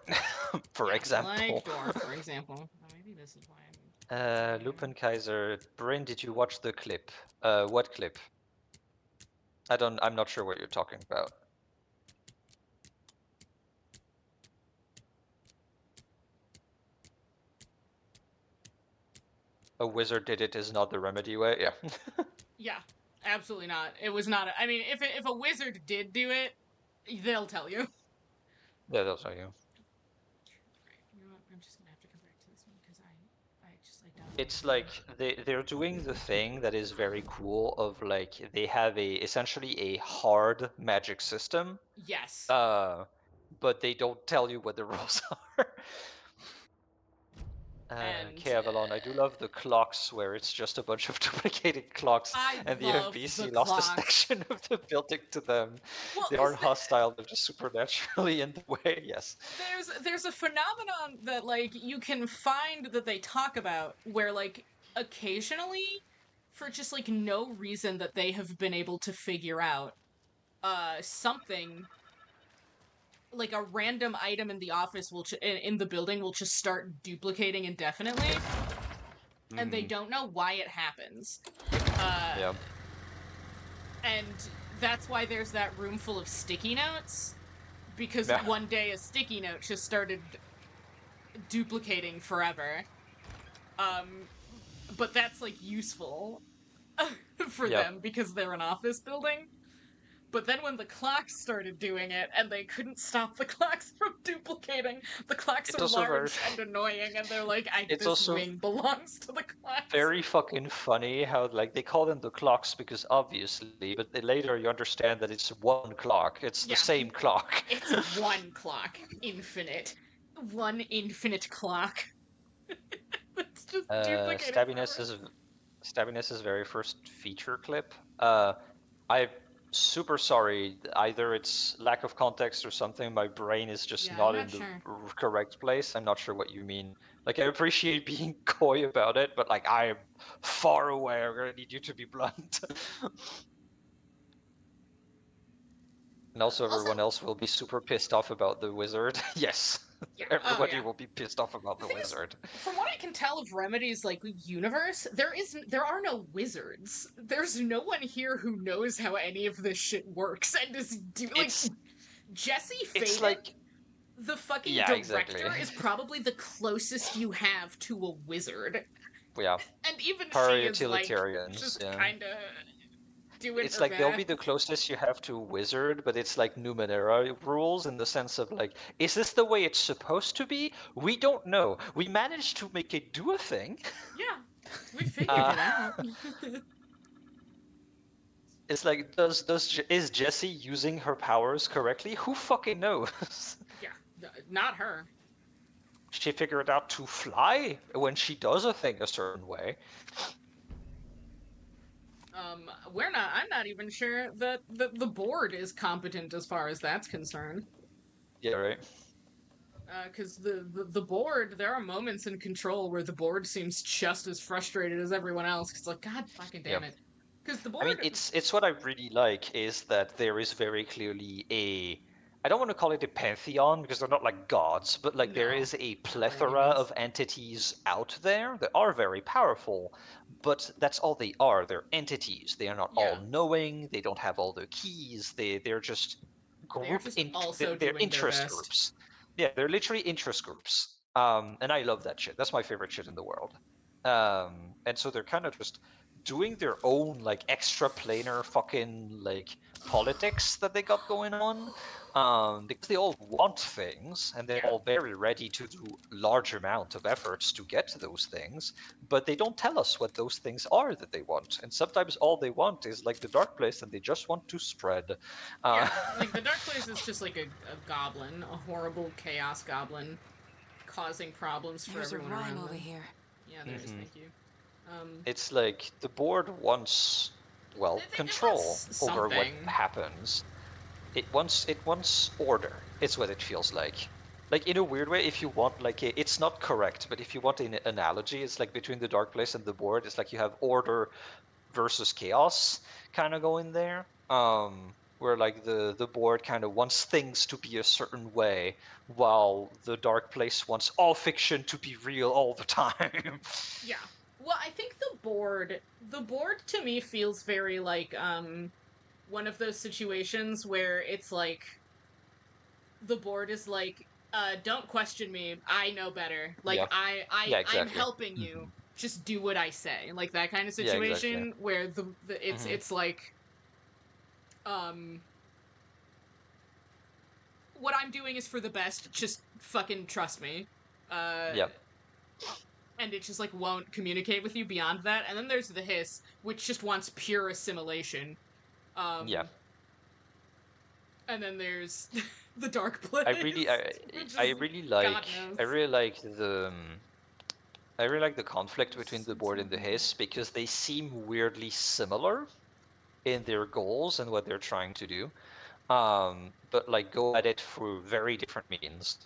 for example. Like Door, for example. Oh, maybe this is why Lupin Kaiser. Bryn, did you watch the clip? What clip? I'm not sure what you're talking about. A wizard did it is not the Remedy way. Yeah. Yeah, absolutely not. It was not. I mean, if a wizard did do it, they'll tell you. Yeah, they'll tell you. You know what? I'm just gonna have to come back to this one because I don't. It's like they're doing the thing that is very cool of like they have essentially a hard magic system. Yes. But they don't tell you what the rules are. Avalon, I do love the clocks where it's just a bunch of duplicated clocks, and the FBC lost a section of the building to them. Well, they aren't hostile; they're just supernaturally in the way. Yes. There's a phenomenon that like you can find that they talk about where like occasionally, for just like no reason that they have been able to figure out, something. Like a random item in the office in the building will just start duplicating indefinitely, and they don't know why it happens. Yeah. And that's why there's that room full of sticky notes, because one day a sticky note just started duplicating forever. But that's like useful for Yep. them because they're an office building. But then when the clocks started doing it and they couldn't stop the clocks from duplicating, the clocks It's are also very large and annoying, and they're like, it's this also wing belongs to the clocks. very fucking funny how like they call them the clocks because obviously, but then later you understand that it's one clock. It's the same clock. It's one clock. Infinite. One infinite clock. It's just duplicating forever. Stabbiness's very first feature clip. I'm super sorry. Either it's lack of context or something. My brain is just Yeah, I'm not not in the sure. correct place. I'm not sure what you mean. Like I appreciate being coy about it, but like I am far away. I'm gonna need you to be blunt. And also, everyone else will be super pissed off about the wizard. Yes, Yeah. everybody will be pissed off about the thing is, wizard. from what I can tell of Remedy's like universe, there are no wizards. There's no one here who knows how any of this shit works and is Jesse It's Faden, like the fucking yeah, director, exactly. is probably the closest you have to a wizard. Yeah, And even power she is like utilitarians. just Yeah. kinda doing It's her like they'll be best. the closest you have to a wizard, but it's like Numenera rules in the sense of like, is this the way it's supposed to be? We don't know. We managed to make it do a thing. Yeah, we figured it out. It's like, is Jessie using her powers correctly? Who fucking knows? Yeah, not her. She figured out to fly when she does a thing a certain way. I'm not even sure that the board is competent as far as that's concerned. Yeah, right. Because the board, there are moments in Control where the board seems just as frustrated as everyone else. It's like, God fucking damn it. Because the board. I mean, it's what I really like is that there is very clearly a. I don't want to call it a pantheon because they're not like gods, but like there is a plethora of entities out there that are very powerful, but that's all they are. They're entities. They are not all knowing. They don't have all the keys. They're just They're just also they're doing their interest best. groups. Yeah, they're literally interest groups. And I love that shit. That's my favorite shit in the world. And so they're kind of just doing their own like extra planar fucking like politics that they got going on, because they all want things and they're all very ready to do large amount of efforts to get to those things, but they don't tell us what those things are that they want, and sometimes all they want is like the dark place and they just want to spread. Yeah, like the dark place is just like a goblin, a horrible chaos goblin, causing problems for There's a everyone rhyme around over them. here. Yeah, there is. Thank you. It's like the board wants, well, control over what something. happens. It wants order. It's what it feels like. Like in a weird way, if you want like it's not correct, but if you want an analogy, it's like between the dark place and the board, it's like you have order versus chaos kind of going there. Where like the board kind of wants things to be a certain way, while the dark place wants all fiction to be real all the time. Yeah. Well, I think the board to me feels very like one of those situations where it's like the board is like, don't question me, I know better. Like Yeah. I'm Exactly. helping you. Just do what I say. Like that kind of Yeah, situation exactly. where it's like what I'm doing is for the best, just fucking trust me. Yep. And it just like won't communicate with you beyond that. And then there's the hiss, which just wants pure assimilation. Yeah. And then there's the dark place. I really like the conflict between the board and the hiss because they seem weirdly similar in their goals and what they're trying to do, but like go at it for very different means.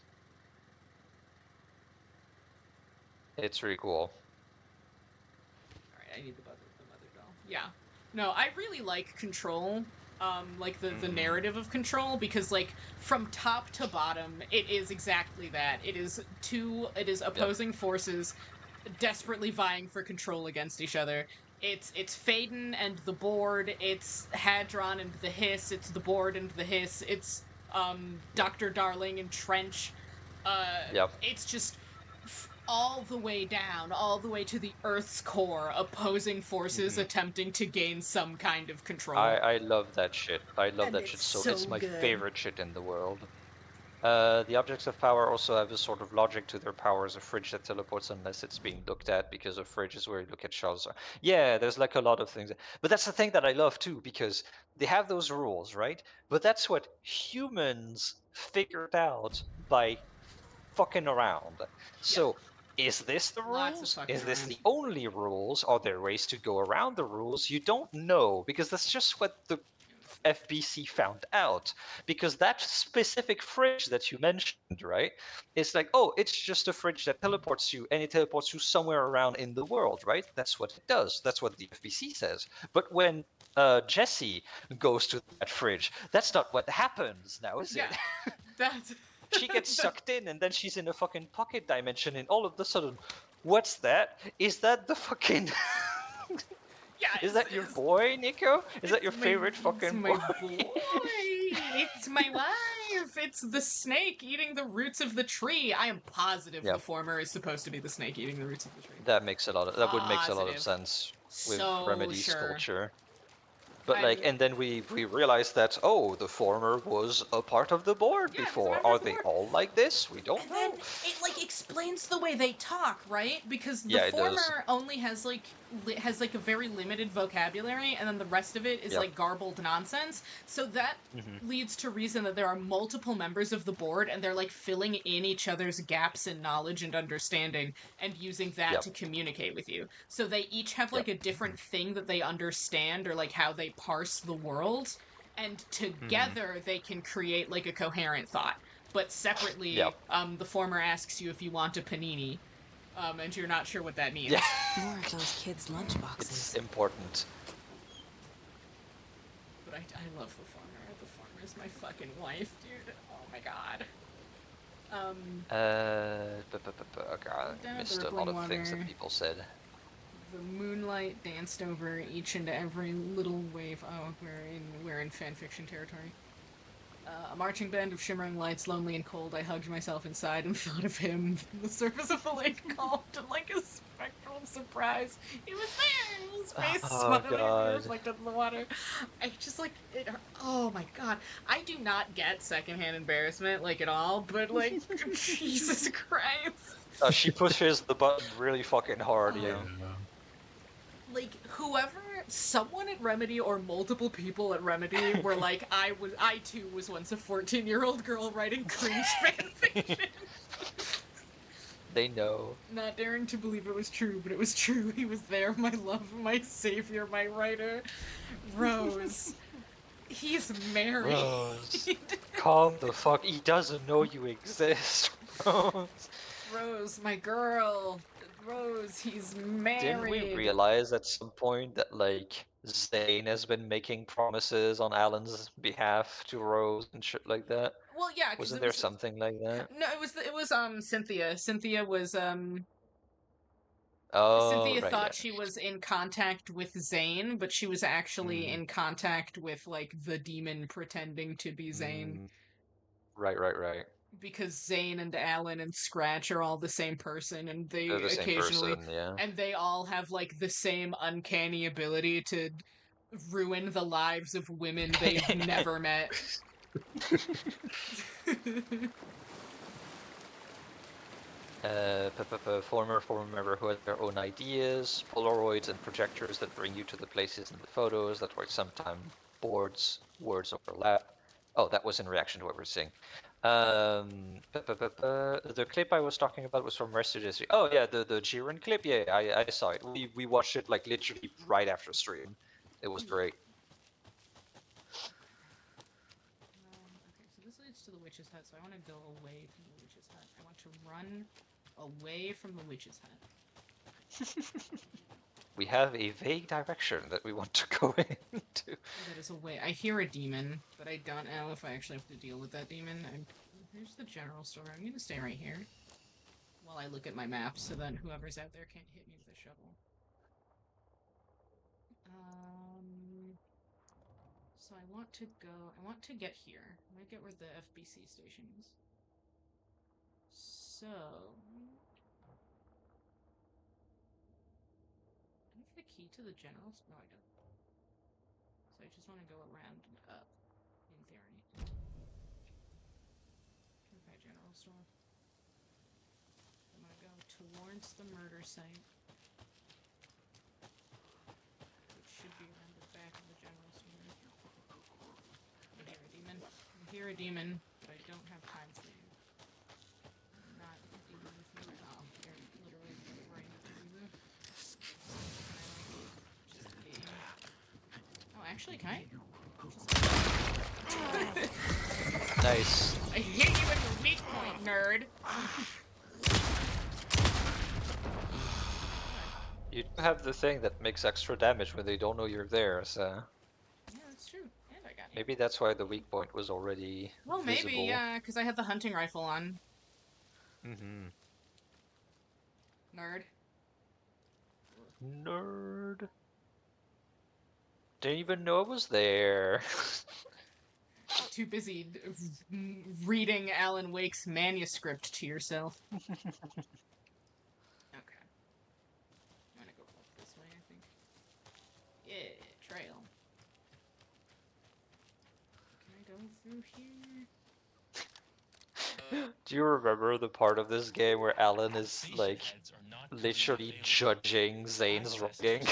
It's really cool. Alright, I need the mother doll. Yeah. No, I really like Control. Like the narrative of Control, because like from top to bottom, it is exactly that. It is opposing forces desperately vying for control against each other. It's Faden and the board, it's Hadron and the hiss, it's the board and the hiss, it's Dr. Darling and Trench. It's just all the way down, all the way to the Earth's core, opposing forces attempting to gain some kind of control. I love that shit. I love And that it's shit. So so it's my good. favorite shit in the world. The objects of power also have a sort of logic to their powers. A fridge that teleports unless it's being looked at, because a fridge is where you look at shelves. Yeah, there's like a lot of things. But that's the thing that I love too, because they have those rules, right? But that's what humans figured out by fucking around. So is this the Lots of rules? fucking Is this around. the only rules? Are there ways to go around the rules? You don't know, because that's just what the FBC found out. Because that specific fridge that you mentioned, right? It's like, oh, it's just a fridge that teleports you, and it teleports you somewhere around in the world, right? That's what it does. That's what the FBC says. But when Jessie goes to that fridge, that's not what happens now, is it? That's She gets sucked in, and then she's in a fucking pocket dimension, and all of a sudden, what's that? Is that the fucking? Is that your boy, Niko? Is that your favorite It's fucking my boy? boy. It's my wife. It's the snake eating the roots of the tree. I am positive Yeah. the former is supposed to be the snake eating the roots of the tree. That makes a lot of that would makes a lot of Positive. sense with So Remedy's sure. culture. But like, I'm and then we realized that, oh, the former was a part of the board before. Are they all like this? We don't And then know. it like explains the way they talk, right? Because the Yeah, it does. former only has like a very limited vocabulary, and then the rest of it is Yep. like garbled nonsense. So that leads to reason that there are multiple members of the board, and they're like filling in each other's gaps in knowledge and understanding, and using that Yep. to communicate with you. So they each have like Yep. a different thing that they understand, or like how they parse the world, and together they can create like a coherent thought. But separately, Yep. the former asks you if you want a panini, and you're not sure what that means. Yeah. More of those kids' lunchboxes. It's important. But I love the former. The former is my fucking wife, dude. Oh my god. God, I Down missed the a lot of rippling things water. that people said. The moonlight danced over each and every little wave. Oh, we're in fanfiction territory. A marching band of shimmering lights, lonely and cold. I hugged myself inside and thought of him. The surface of the lake calmed in like a spectral surprise. He was there. His face smiling at me, reflected in the water. I just like it. Oh my god! I do not get secondhand embarrassment like at all, but like Jesus Christ. She pushes the button really fucking hard, yeah. Like someone at Remedy or multiple people at Remedy were like, I too was once a 14-year-old girl writing cringe fanfiction. They know. Not daring to believe it was true, but it was true. He was there, my love, my savior, my writer. Rose. He's married. Rose. Calm the fuck. He doesn't know you exist, Rose. Rose, my girl. Rose, he's married. Didn't we realize at some point that like Zane has been making promises on Alan's behalf to Rose and shit like that? Well, yeah, because wasn't there something like that? No, it was Cynthia. Cynthia was Oh, Cynthia right, thought yeah. she was in contact with Zane, but she was actually in contact with like the demon pretending to be Zane. Right. Because Zane and Alan and Scratch are all the same person, and they They're the same occasionally, person, yeah. and they all have like the same uncanny ability to ruin the lives of women they've never met. Former member who has their own ideas, Polaroids and projectors that bring you to the places in the photos. That's why sometimes words overlap. Oh, that was in reaction to what we're saying. The clip I was talking about was from Rested History. Oh yeah, the Jiren clip. Yeah, I saw it. We watched it like literally right after stream. It was great. Okay, so this leads to the witch's hut, so I want to go away from the witch's hut. I want to run away from the witch's hut. We have a vague direction that we want to go into. That is away. I hear a demon, but I don't know if I actually have to deal with that demon. Here's the general store. I'm gonna stay right here while I look at my map, so that whoever's out there can't hit me with a shovel. So I want to get here. I might get where the FBC station is. So The key to the general? No, I don't. So I just want to go around and up, in theory. Okay, general store. I'm gonna go towards the murder site, which should be around the back of the general store. I hear a demon. I hear a demon, but I don't have time for you. I'm not dealing with you at all. You're literally right next to me. Just game. Oh, actually, can I? Nice. I hit you in the weak point, nerd. You do have the thing that makes extra damage when they don't know you're there, so Yeah, that's true. And I got you. maybe that's why the weak point was already Well, maybe, visible. yeah, because I had the hunting rifle on. Mm-hmm. Nerd. Nerd. Didn't even know it was there. Too busy reading Alan Wake's manuscript to yourself. Okay. I'm gonna go up this way, I think. Yeah, trail. Can I go through here? Do you remember the part of this game where Alan is like literally judging Zane's writing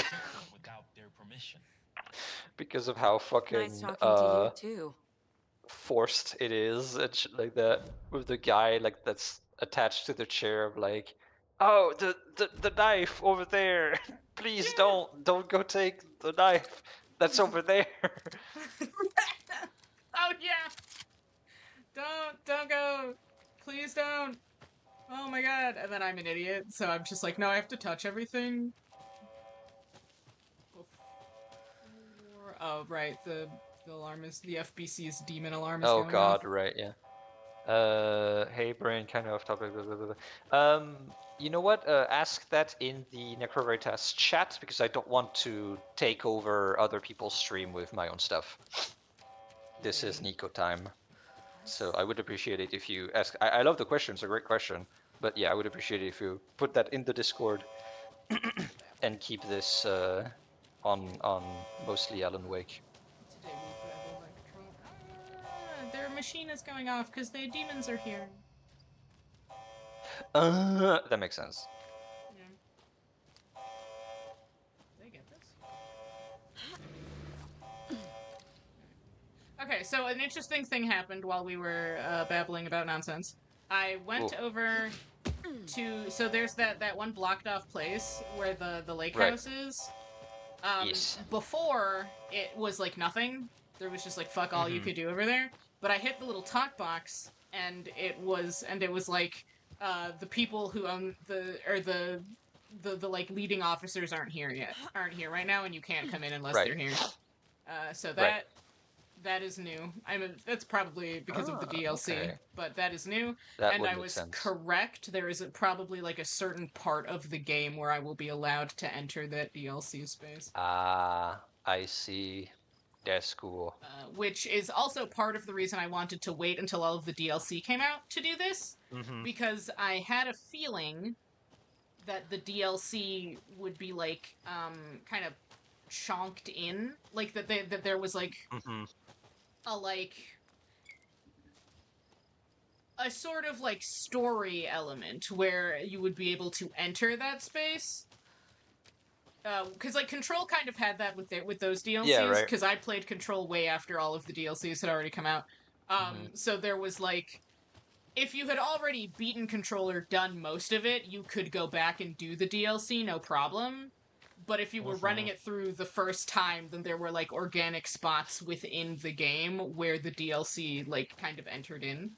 because of how fucking Nice talking to you too. forced it is and shit like that, with the guy like that's attached to the chair of like, oh, the knife over there. Please don't go take the knife that's over there. Oh yeah. Don't go. Please don't. Oh my god. And then I'm an idiot, so I'm just like, no, I have to touch everything. Oh, right. The alarm is the FBC's demon alarm is Oh going god, off. right, yeah. Hey brain, kind of off topic. Blah, blah, blah, blah. You know what? Ask that in the Necroveritas chat because I don't want to take over other people's stream with my own stuff. This is Niko time. So I would appreciate it if you ask. I love the question; it's a great question. But yeah, I would appreciate it if you put that in the Discord and keep this on mostly Alan Wake. Today we babble like control. Their machine is going off because the demons are here. That makes sense. Yeah. Did I get this? Okay, so an interesting thing happened while we were babbling about nonsense. I went over to there's that one blocked off place where the lake house is. Yes. Before it was like nothing. There was just like fuck all you could do over there. But I hit the little talk box and it was like the people who own the like leading officers aren't here right now, and you can't come in unless they're here. So that is new. I mean, that's probably because of the DLC, but that is new. That and would I make was sense. correct. There is probably like a certain part of the game where I will be allowed to enter that DLC space. Ah, I see. That's cool. Which is also part of the reason I wanted to wait until all of the DLC came out to do this, because I had a feeling that the DLC would be like kind of chonked in, like that there was like a sort of like story element where you would be able to enter that space. Because like Control kind of had that with those DLCs. Because I played Control way after all of the DLCs had already come out. So there was like, if you had already beaten Control or done most of it, you could go back and do the DLC, no problem. But if you were running it through the first time, then there were like organic spots within the game where the DLC like kind of entered in.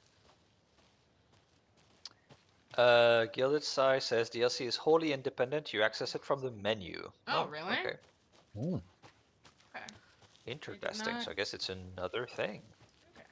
Gilded Sai says DLC is wholly independent. You access it from the menu. Oh, really? Okay. Okay. Interesting. So I guess it's another thing. Okay.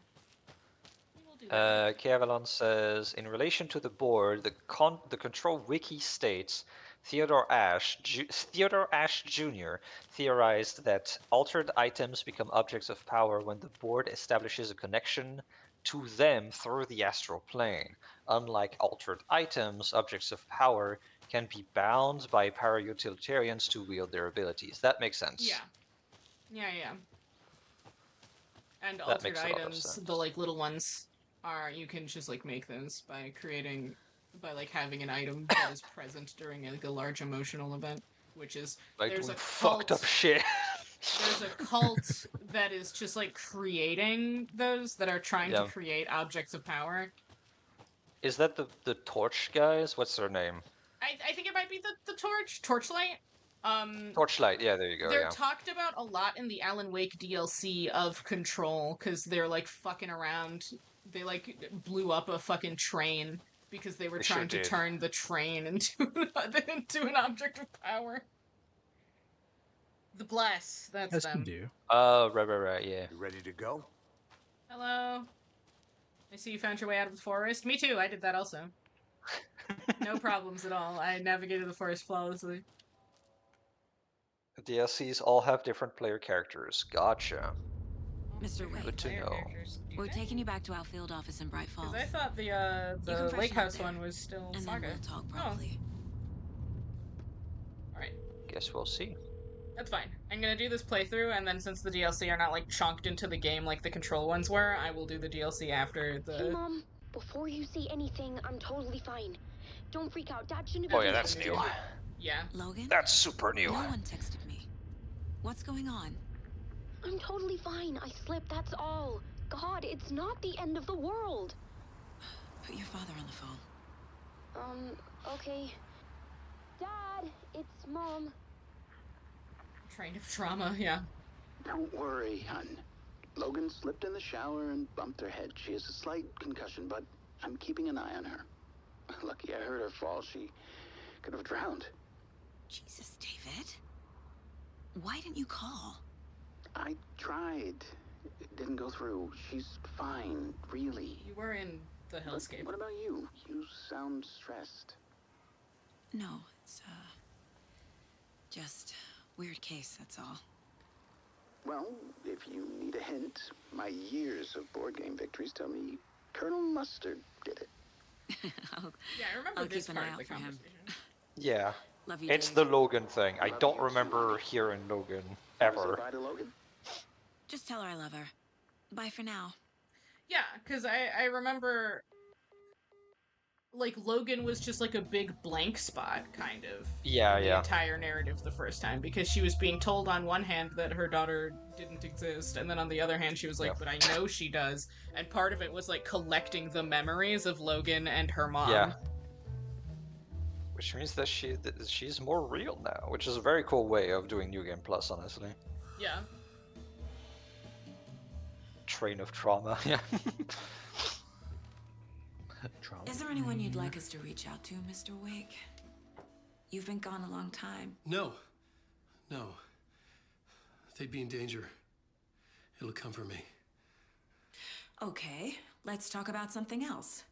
We will do that. Kevalon says, in relation to the board, the control wiki states Theodore Ashe Jr. theorized that altered items become objects of power when the board establishes a connection to them through the astral plane. Unlike altered items, objects of power can be bound by para-utilitarians to wield their abilities. That makes sense. Yeah. Yeah. And That altered makes a lot of items, sense. the like little ones, are you can just like make those by like having an item that is present during like a large emotional event, which is Like there's doing a fucked up cult. shit. There's a cult that is just like creating those that are trying to Yeah. create objects of power. Is that the torch guys? What's their name? I think it might be the torchlight. Torchlight. Yeah, there you go. They're Yeah. talked about a lot in the Alan Wake DLC of Control because they're like fucking around. They like blew up a fucking train because they were They sure trying to did. turn the train into an object of power. The Bless, that's As you them. do. Right, yeah. You ready to go? Hello. I see you found your way out of the forest. Me too, I did that also. No problems at all. I navigated the forest flawlessly. The DLCs all have different player characters. Gotcha. Mr. Wade, Good to know. we're taking you back to our field office in Bright Falls. Because I thought You the can Lake freshen up House there, one was still and Saga. then we'll talk properly. Alright. Guess we'll see. That's fine. I'm gonna do this playthrough, and then since the DLC are not like chunked into the game like the Control ones were, I will do the DLC after the. Hey, Mom. Before you say anything, I'm totally fine. Don't freak out. Dad shouldn't Oh be yeah, doing that's that. new. Yeah. Logan? That's super new. No one texted me. What's going on? I'm totally fine. I slipped, that's all. God, it's not the end of the world. Put your father on the phone. Okay. Dad, it's Mom. Train of trauma, yeah. Don't worry, hun. Logan slipped in the shower and bumped her head. She has a slight concussion, but I'm keeping an eye on her. Lucky I heard her fall. She could have drowned. Jesus, David. Why didn't you call? I tried. It didn't go through. She's fine, really. You were in the hellscape. What about you? You sound stressed. No, it's, just weird case, that's all. Well, if you need a hint, my years of board game victories tell me Colonel Mustard did it. Yeah, I remember I'll this keep an part eye of the out for him. conversation. Yeah. Love you, It's Dave. the Logan thing. I don't remember hearing Logan ever. Bye to Logan. Just tell her I love her. Bye for now. Yeah, because I remember, like, Logan was just, like, a big blank spot, kind of. Yeah, in the yeah. entire narrative the first time, because she was being told on one hand that her daughter didn't exist, and then on the other hand she was like, but I know she does, and part of it was, like, collecting the memories of Logan and her mom. Yeah. Which means that she's more real now, which is a very cool way of doing New Game Plus, honestly. Yeah. Train of trauma, yeah. Is there anyone you'd like us to reach out to, Mr. Wake? You've been gone a long time. No. They'd be in danger. It'll come for me. Okay, let's talk about something else.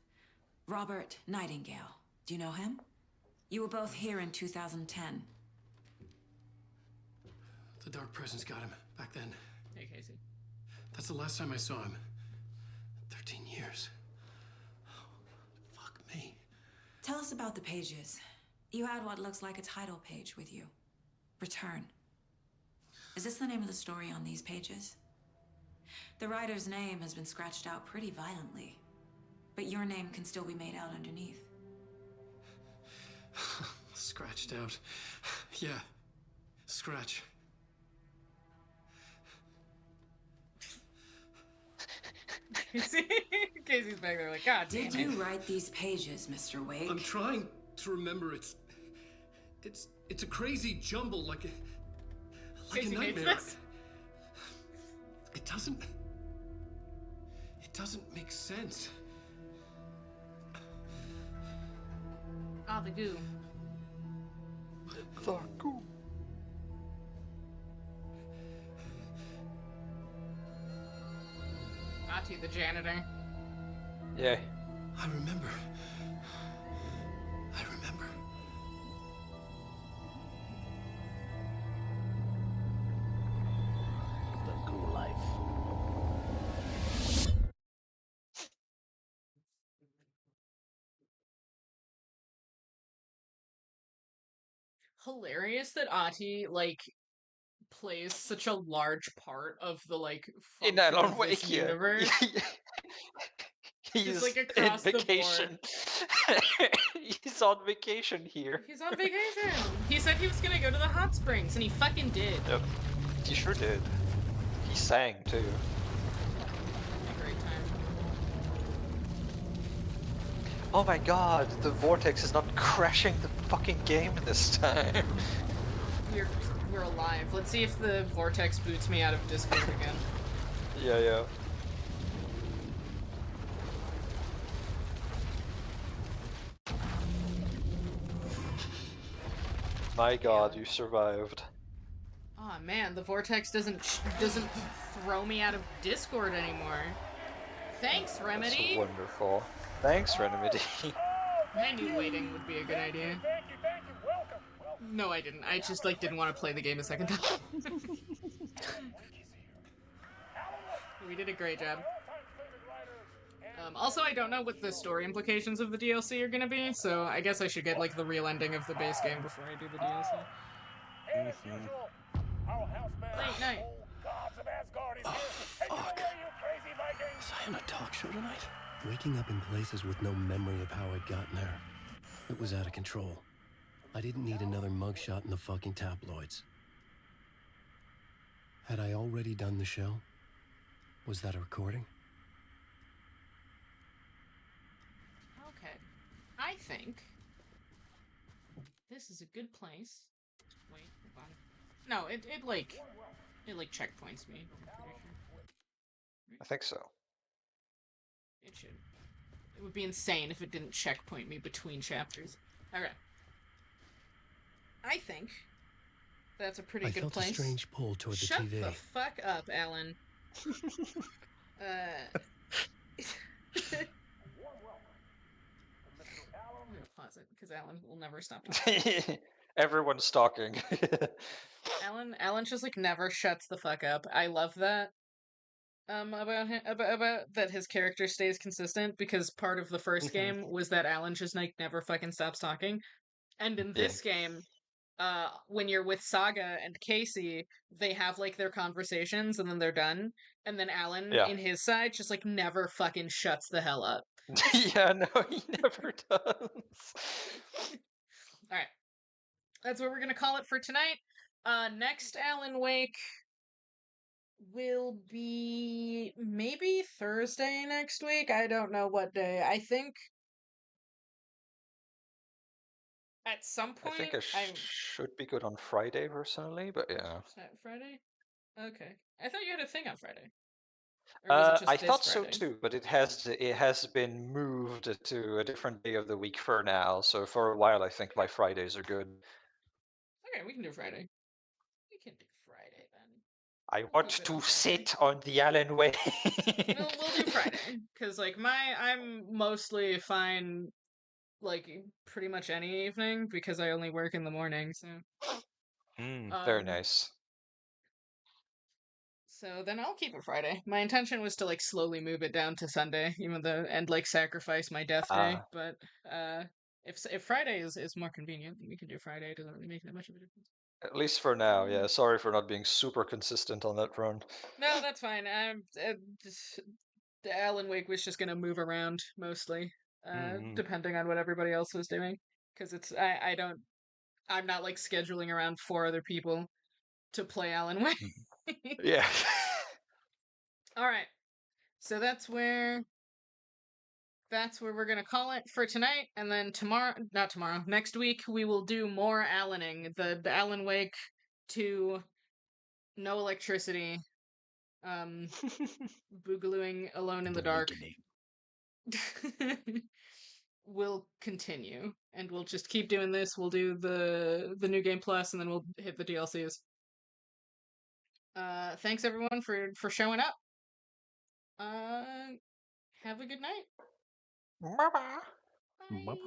Robert Nightingale. Do you know him? You were both here in 2010. The Dark Presence got him back then. Hey, Casey. That's the last time I saw him. 13 years. Fuck me. Tell us about the pages. You had what looks like a title page with you. Return. Is this the name of the story on these pages? The writer's name has been scratched out pretty violently, but your name can still be made out underneath. Scratched out. Yeah. Scratch. Casey's back there like, God damn it. Did you write these pages, Mr. Wake? I'm trying to remember. It's a crazy jumble, like a Casey hates nightmare. this? It doesn't make sense. Oh, the goo. The goo. Ati, the janitor. Yeah. I remember. hilarious that Ati like plays such a large part of the like In function Alan of this Wake, yeah. universe. He's like in across the board. vacation. He's on vacation here. He's on vacation. He said he was gonna go to the hot springs, and he fucking did. Yep, he sure did. He sang too. A great time. Oh my god, the vortex is not crashing the fucking game this time. We're alive. Let's see if the vortex boots me out of Discord again. Yeah. My god, you survived. Oh man, the vortex doesn't throw me out of Discord anymore. Thanks, Remedy. That's wonderful. Thanks, Remedy. I knew waiting would be a good idea. No, I didn't. I just like didn't want to play the game a second time. We did a great job. Also, I don't know what the story implications of the DLC are gonna be, so I guess I should get like the real ending of the base game before I do the DLC. Late night. Fuck. Was I on a talk show tonight? Waking up in places with no memory of how I'd gotten there. It was out of control. I didn't need another mugshot in the fucking tabloids. Had I already done the show? Was that a recording? Okay. I think this is a good place. Wait, hold on. No, it like checkpoints me. I'm pretty sure. I think so. It should. It would be insane if it didn't checkpoint me between chapters. Okay. I think that's a pretty good place. I felt a strange pull toward the Shut TV. the fuck up, Alan. I'm gonna pause it because Alan will never stop talking. Everyone's talking. Alan just like never shuts the fuck up. I love that. About him, about that his character stays consistent, because part of the first game was that Alan just like never fucking stops talking. And in this game, when you're with Saga and Casey, they have like their conversations and then they're done. And then Alan, in his side, just like never fucking shuts the hell up. Yeah, no, he never does. Alright. That's what we're gonna call it for tonight. Next Alan Wake will be maybe Thursday next week. I don't know what day. I think at some point I think I should be good on Friday personally, but yeah. Is that Friday? Okay. I thought you had a thing on Friday. Or was it just I this thought Friday? so too, but it has been moved to a different day of the week for now. So for a while, I think my Fridays are good. Okay, we can do Friday. We can do Friday then. I want to sit on the Alan Way. We'll do Friday, because like I'm mostly fine, like pretty much any evening, because I only work in the morning. So. Very nice. So then I'll keep it Friday. My intention was to like slowly move it down to Sunday, even though, and like sacrifice my death day. But if Friday is more convenient, then we can do Friday. It doesn't really make that much of a difference. At least for now, yeah. Sorry for not being super consistent on that front. No, that's fine. The Alan Wake was just gonna move around mostly, depending on what everybody else was doing. Because I'm not like scheduling around 4 other people to play Alan Wake. Yeah. All right. So that's where we're gonna call it for tonight, and then next week we will do more Alaning, the Alan Wake 2, no electricity, boogalooing alone in the dark. We'll continue, and we'll just keep doing this. We'll do the new game plus, and then we'll hit the DLCs. Thanks everyone for showing up. Have a good night. Bye-bye. Bye.